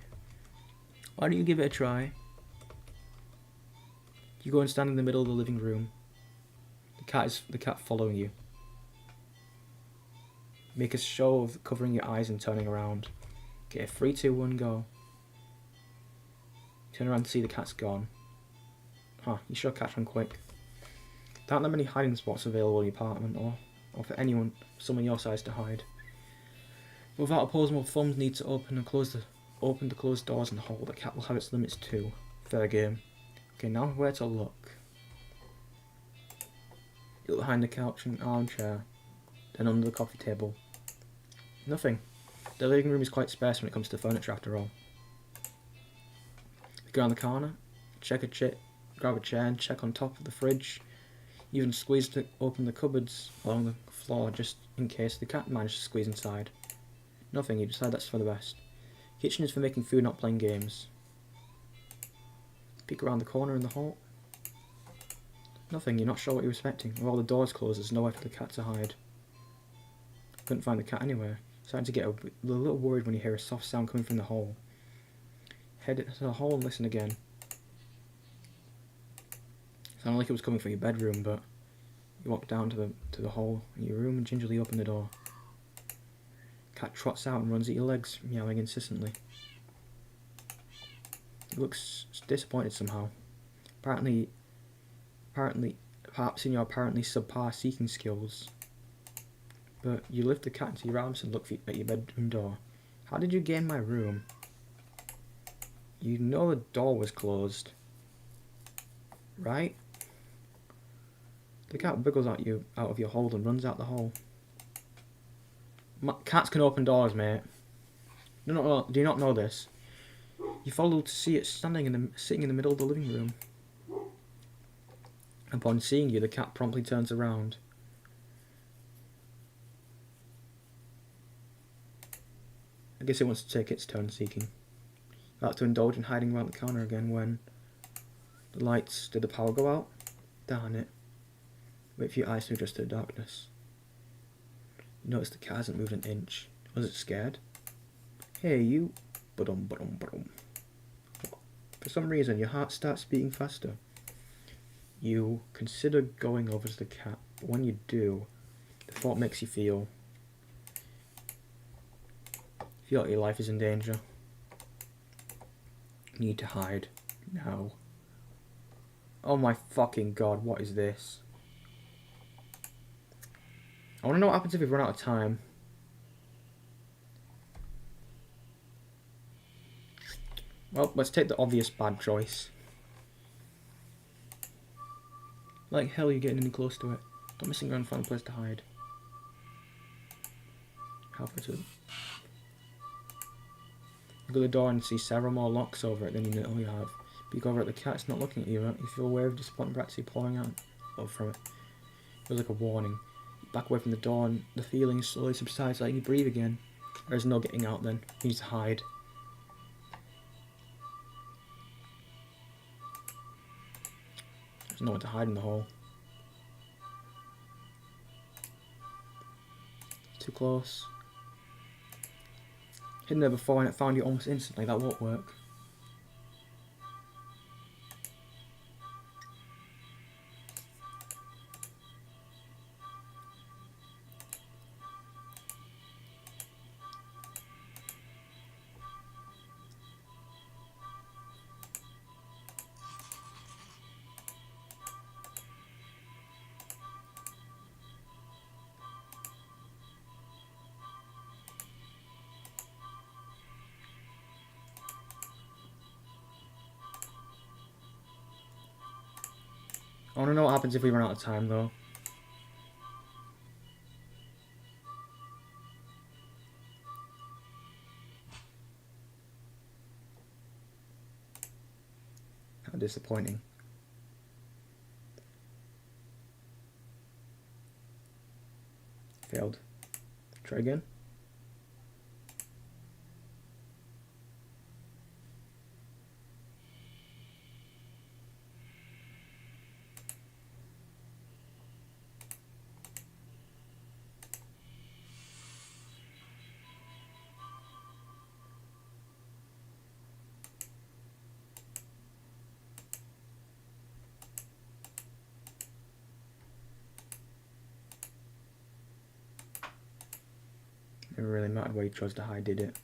Why don't you give it a try? You go and stand in the middle of the living room. The cat following you. Make a show of covering your eyes and turning around. Okay, 3, 2, 1, go. Turn around to see the cat's gone. Huh, you should catch on quick. There aren't that many hiding spots available in your apartment or for someone your size to hide. But without opposable thumbs need to open the closed doors in the hole, the cat will have its limits too. Fair game. Okay, now where to look? You look behind the couch and armchair, then under the coffee table. Nothing. The living room is quite sparse when it comes to furniture after all. You go around the corner, grab a chair and check on top of the fridge. You even squeeze to open the cupboards along the floor just in case the cat managed to squeeze inside. Nothing, you decide that's for the best. Kitchen is for making food, not playing games. Peek around the corner in the hall. Nothing, you're not sure what you're expecting. With all the doors closed, there's nowhere for the cat to hide. Couldn't find the cat anywhere. Starting to get a little worried when you hear a soft sound coming from the hall. Head to the hall and listen again. Sounded like it was coming from your bedroom, but you walk down to the hall in your room and gingerly open the door. Cat trots out and runs at your legs, meowing insistently. He looks disappointed somehow. Perhaps in your apparently subpar seeking skills. But you lift the cat into your arms and look at your bedroom door. How did you gain my room? You know the door was closed, right? The cat wiggles at you out of your hold and runs out the hole. Cats can open doors, mate. Do you not know this? You follow to see it sitting in the middle of the living room. Upon seeing you, the cat promptly turns around. I guess it wants to take its turn seeking. About to indulge in hiding around the corner again when the lights. Did the power go out? Darn it. Wait for your eyes to adjust to the darkness. You notice the cat hasn't moved an inch. Was it scared? Hey, you. Ba-dum, ba-dum, ba-dum. For some reason, your heart starts beating faster. You consider going over to the cat, but when you do, the thought makes you feel like your life is in danger. You need to hide now. Oh my fucking god, what is this? I want to know what happens if we run out of time. Well, let's take the obvious bad choice. Like hell, you're getting any close to it. Don't messing around and find a place to hide. halfway to. You go to the door and see several more locks over it than you know you have. But you go over at the cat, it's not looking at you. You feel aware of disappointment practically pouring out from it. It feels like a warning. You back away from the door and the feeling slowly subsides, letting you breathe again. There's no getting out then. You need to hide. There's nowhere to hide in the hole. Too close. Hidden there before and it found you almost instantly. That won't work. I want to know what happens if we run out of time, though. How disappointing. Failed. Try again. It really mattered where you chose to hide, did it?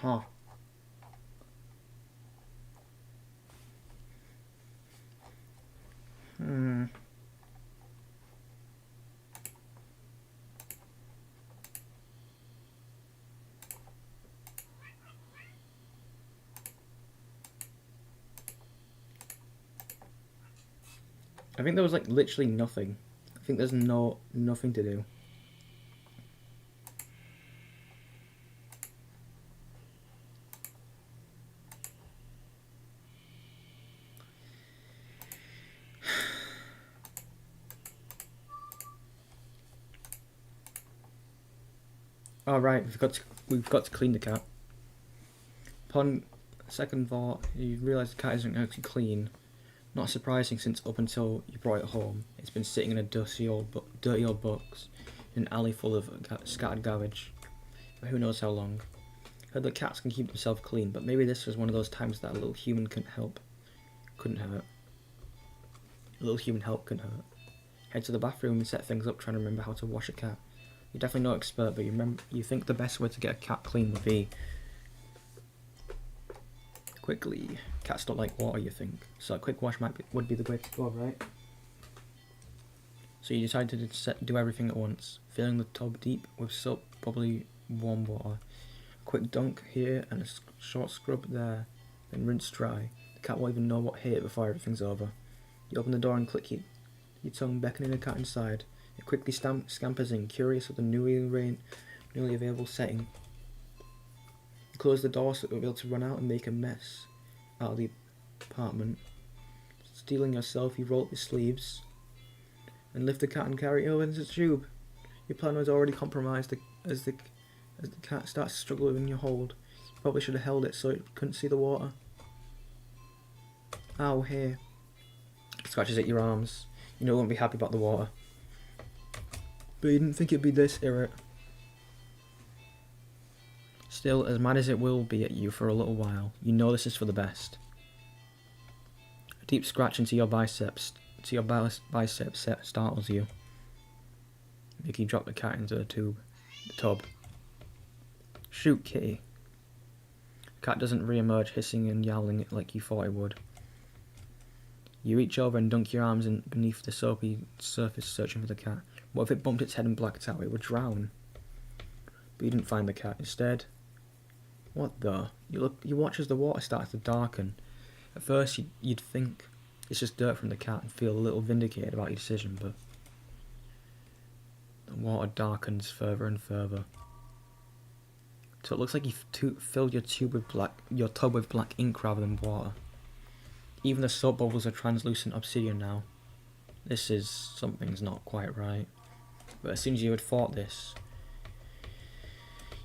Huh. I think there was like literally nothing. I think there's nothing to do. Oh right, we've got to clean the cat. Upon second thought, you realise the cat isn't actually clean. Not surprising, since up until you brought it home, it's been sitting in a dirty old box in an alley full of scattered garbage for who knows how long. Heard that cats can keep themselves clean, but maybe this was one of those times that a little human couldn't hurt. A little human help couldn't hurt. Head to the bathroom and set things up, trying to remember how to wash a cat. You're definitely no expert, but you think the best way to get a cat clean would be quickly. Cats don't like water, you think. So a quick wash would be the way to go, right? So you decide to do everything at once, filling the tub deep with soap, probably warm water. Quick dunk here and a short scrub there, then rinse dry. The cat won't even know what hit before everything's over. You open the door and click your tongue, beckoning the cat inside. It quickly scampers in, curious of the newly available setting. You close the door so it will be able to run out and make a mess out of the apartment. Stealing yourself, you roll up your sleeves and lift the cat and carry it over into the tube. Your plan was already compromised as the cat starts to struggle within your hold. You probably should have held it so it couldn't see the water. Ow, here. Scratches at your arms. You know it won't be happy about the water. But you didn't think it'd be this irrit. Still, as mad as it will be at you for a little while, you know this is for the best. A deep scratch into your biceps startles you. Make you drop the cat into the tub. Shoot, kitty. The cat doesn't re-emerge hissing and yowling like you thought it would. You reach over and dunk your arms in beneath the soapy surface searching for the cat. What if it bumped its head and blacked out? It would drown. But you didn't find the cat. Instead, what the? You watch as the water starts to darken. At first you'd think it's just dirt from the cat and feel a little vindicated about your decision, but the water darkens further and further. So it looks like you've filled your tub with black ink rather than water. Even the soap bubbles are translucent obsidian now. Something's not quite right. But as soon as you had thought this,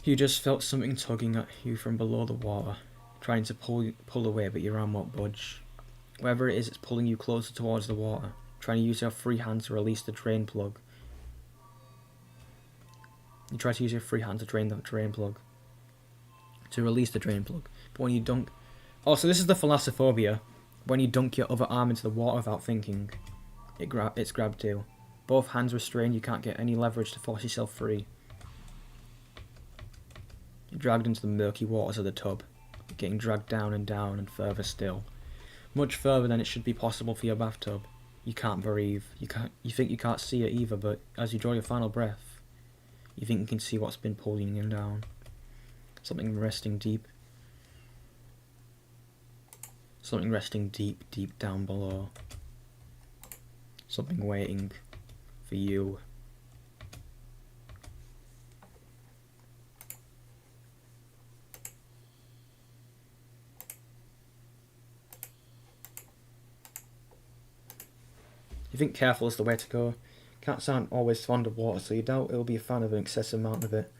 you just felt something tugging at you from below the water, trying to pull away, but your arm won't budge. Whatever it is, it's pulling you closer towards the water, trying to use your free hand to release the drain plug. You try to use your free hand to drain the drain plug. To release the drain plug. But when you dunk... Oh, so this is the thalassophobia. When you dunk your other arm into the water without thinking, it's grabbed too. Both hands restrained, you can't get any leverage to force yourself free. You're dragged into the murky waters of the tub, getting dragged down and further still. Much further than it should be possible for your bathtub. You can't breathe. You think you can't see it either, but as you draw your final breath, you think you can see what's been pulling you down. Something resting deep, deep down below. Something waiting for you. You think careful is the way to go. Cats aren't always fond of water, so you doubt it'll be a fan of an excessive amount of it.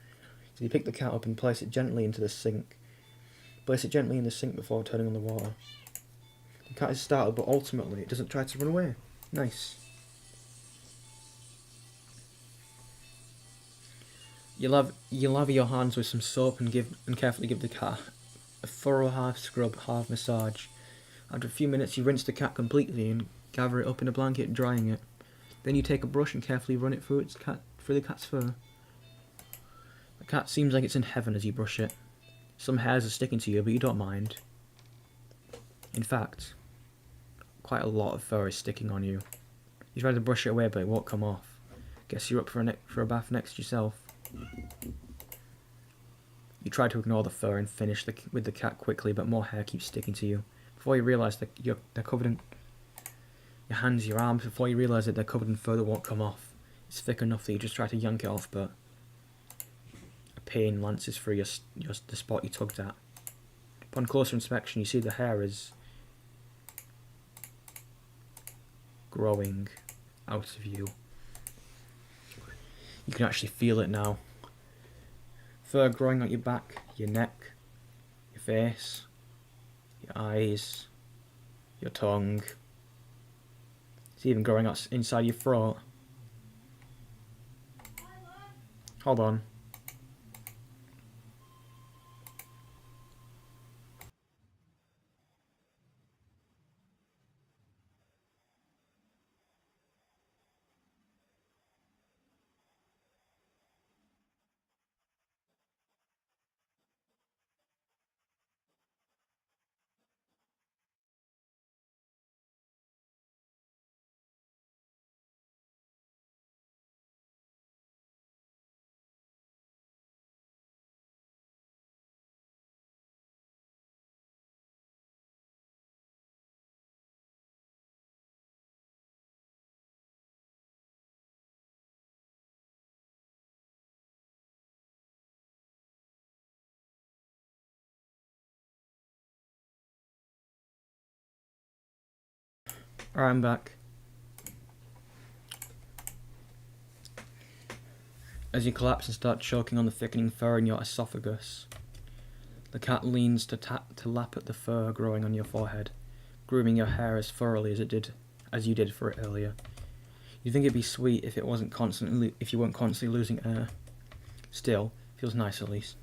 So you pick the cat up and place it gently into the sink. Place it gently in the sink before turning on the water. The cat is startled, but ultimately it doesn't try to run away. Nice. You lather your hands with some soap and carefully give the cat a thorough half scrub, half massage. After a few minutes, you rinse the cat completely and gather it up in a blanket, drying it. Then you take a brush and carefully run it through the cat's fur. The cat seems like it's in heaven as you brush it. Some hairs are sticking to you, but you don't mind. In fact, quite a lot of fur is sticking on you. You try to brush it away, but it won't come off. Guess you're up for a bath next yourself. You try to ignore the fur and finish with the cat quickly, but more hair keeps sticking to you. Before you realise that they're covered in... Your hands, your arms, before you realise that they're covered in fur that won't come off. It's thick enough that you just try to yank it off, but a pain lances through the spot you tugged at. Upon closer inspection, you see the hair is growing out of you. You can actually feel it now. Fur growing out your back, your neck, your face, your eyes, your tongue. It's even growing out inside your throat. Hold on. Alright, I'm back. As you collapse and start choking on the thickening fur in your esophagus, the cat leans to lap at the fur growing on your forehead, grooming your hair as thoroughly as you did for it earlier. You'd think it'd be sweet if you weren't constantly losing air. Still, feels nice at least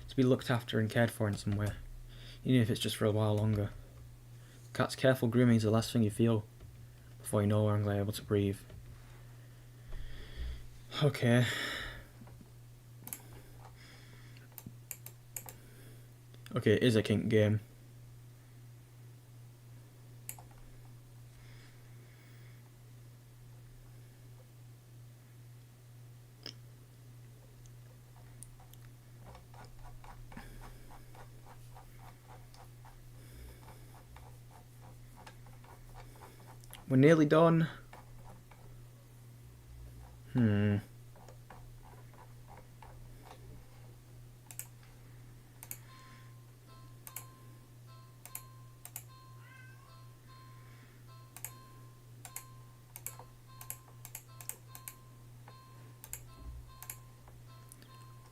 to be looked after and cared for in some way, even if it's just for a while longer. The cat's careful grooming is the last thing you feel before you're no longer able to breathe. Okay. Okay, it is a kink game. We're nearly done.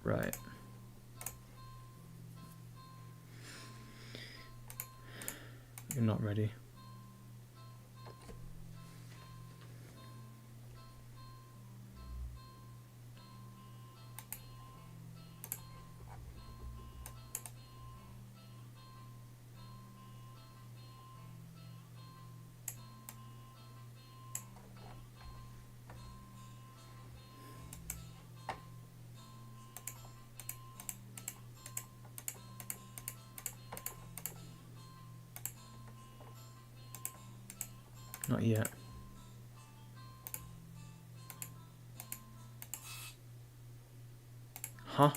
Right. You're not ready. Not yet. Huh?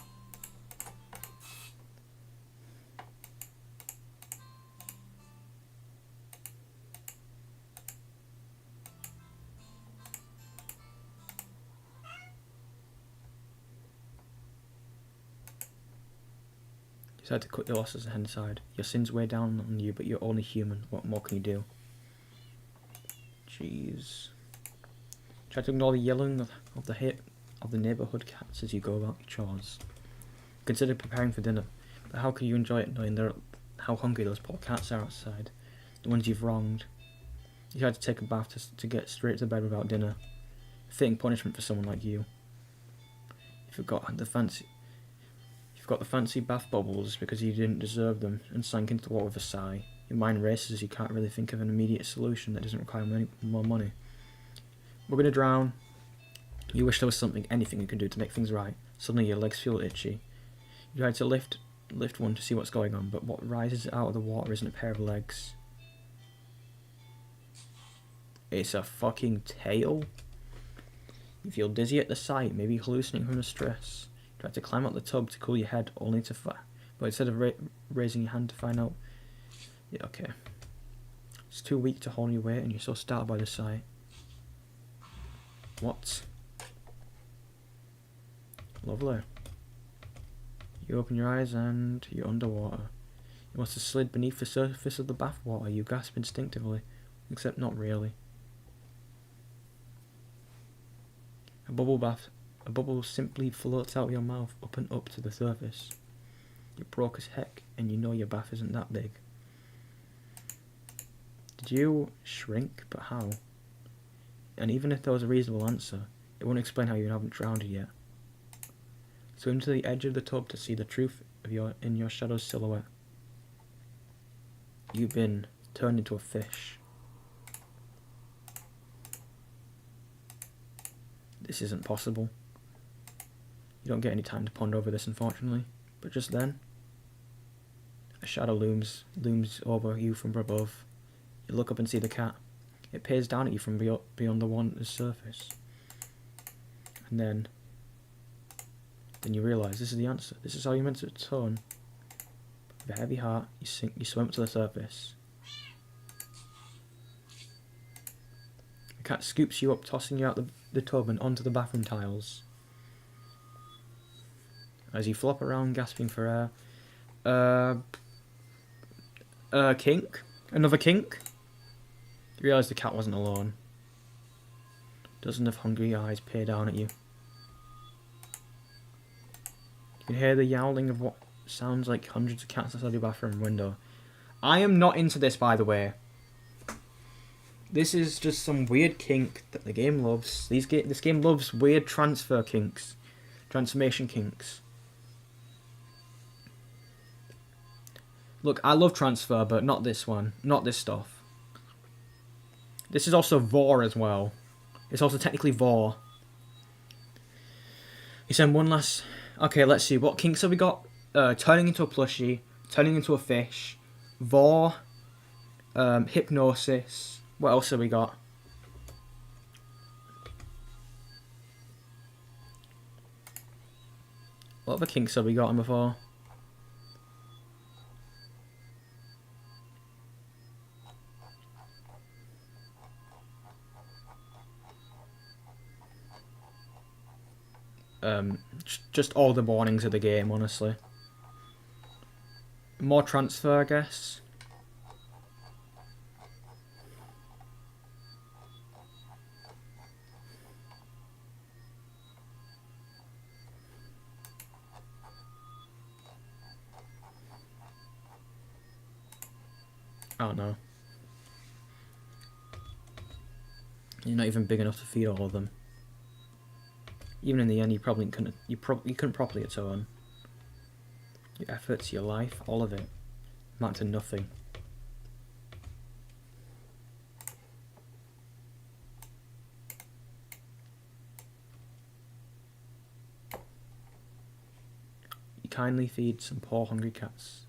Decide to cut your losses and aside. Your sins weigh down on you, but you're only human. What more can you do? Jeez. Try to ignore the yelling of the neighbourhood cats as you go about your chores. Consider preparing for dinner, but how can you enjoy it knowing how hungry those poor cats are outside, the ones you've wronged? You try to take a bath to get straight to bed without dinner. Fitting punishment for someone like you. You've got the fancy bath bubbles because you didn't deserve them and sank into the water with a sigh. Your mind races as you can't really think of an immediate solution that doesn't require more money. We're gonna drown. You wish there was anything you can do to make things right. Suddenly your legs feel itchy. You try to lift one to see what's going on, but what rises out of the water isn't a pair of legs. It's a fucking tail. You feel dizzy at the sight, maybe hallucinating from the stress. You try to climb out the tub to cool your head, only to but instead of raising your hand to find out, yeah, okay. It's too weak to hold your weight, and you're so startled by the sight. What? Lovely. You open your eyes and you're underwater. You must have slid beneath the surface of the bathwater. You gasp instinctively, except not really. A bubble simply floats out of your mouth, up and up to the surface. You're broke as heck, and you know your bath isn't that big. Did you shrink? But how? And even if there was a reasonable answer, it wouldn't explain how you haven't drowned yet. Swim to the edge of the tub to see the truth in your shadow's silhouette. You've been turned into a fish. This isn't possible. You don't get any time to ponder over this, unfortunately. But just then, a shadow looms over you from above. You look up and see the cat. It peers down at you from beyond the water's surface. And then you realise this is the answer. This is how you're meant to turn. With a heavy heart, you swim up to the surface. The cat scoops you up, tossing you out the tub and onto the bathroom tiles. As you flop around, gasping for air. Kink? Another kink? You realise the cat wasn't alone. Dozens of hungry eyes peer down at you. You can hear the yowling of what sounds like hundreds of cats outside your bathroom window. I am not into this, by the way. This is just some weird kink that the game loves. This game loves weird transfer kinks. Transformation kinks. Look, I love transfer, but not this one. Not this stuff. This is also Vor as well. It's also technically Vor. You send one last... Okay, let's see. What kinks have we got? Turning into a plushie. Turning into a fish. Vor. Hypnosis. What else have we got? What other kinks have we gotten before? Just all the warnings of the game, honestly. More transfer, I guess. I don't know. You're not even big enough to feed all of them. Even in the end, you probably couldn't. You couldn't properly atone. Your efforts, your life, all of it, amount to nothing. You kindly feed some poor hungry cats.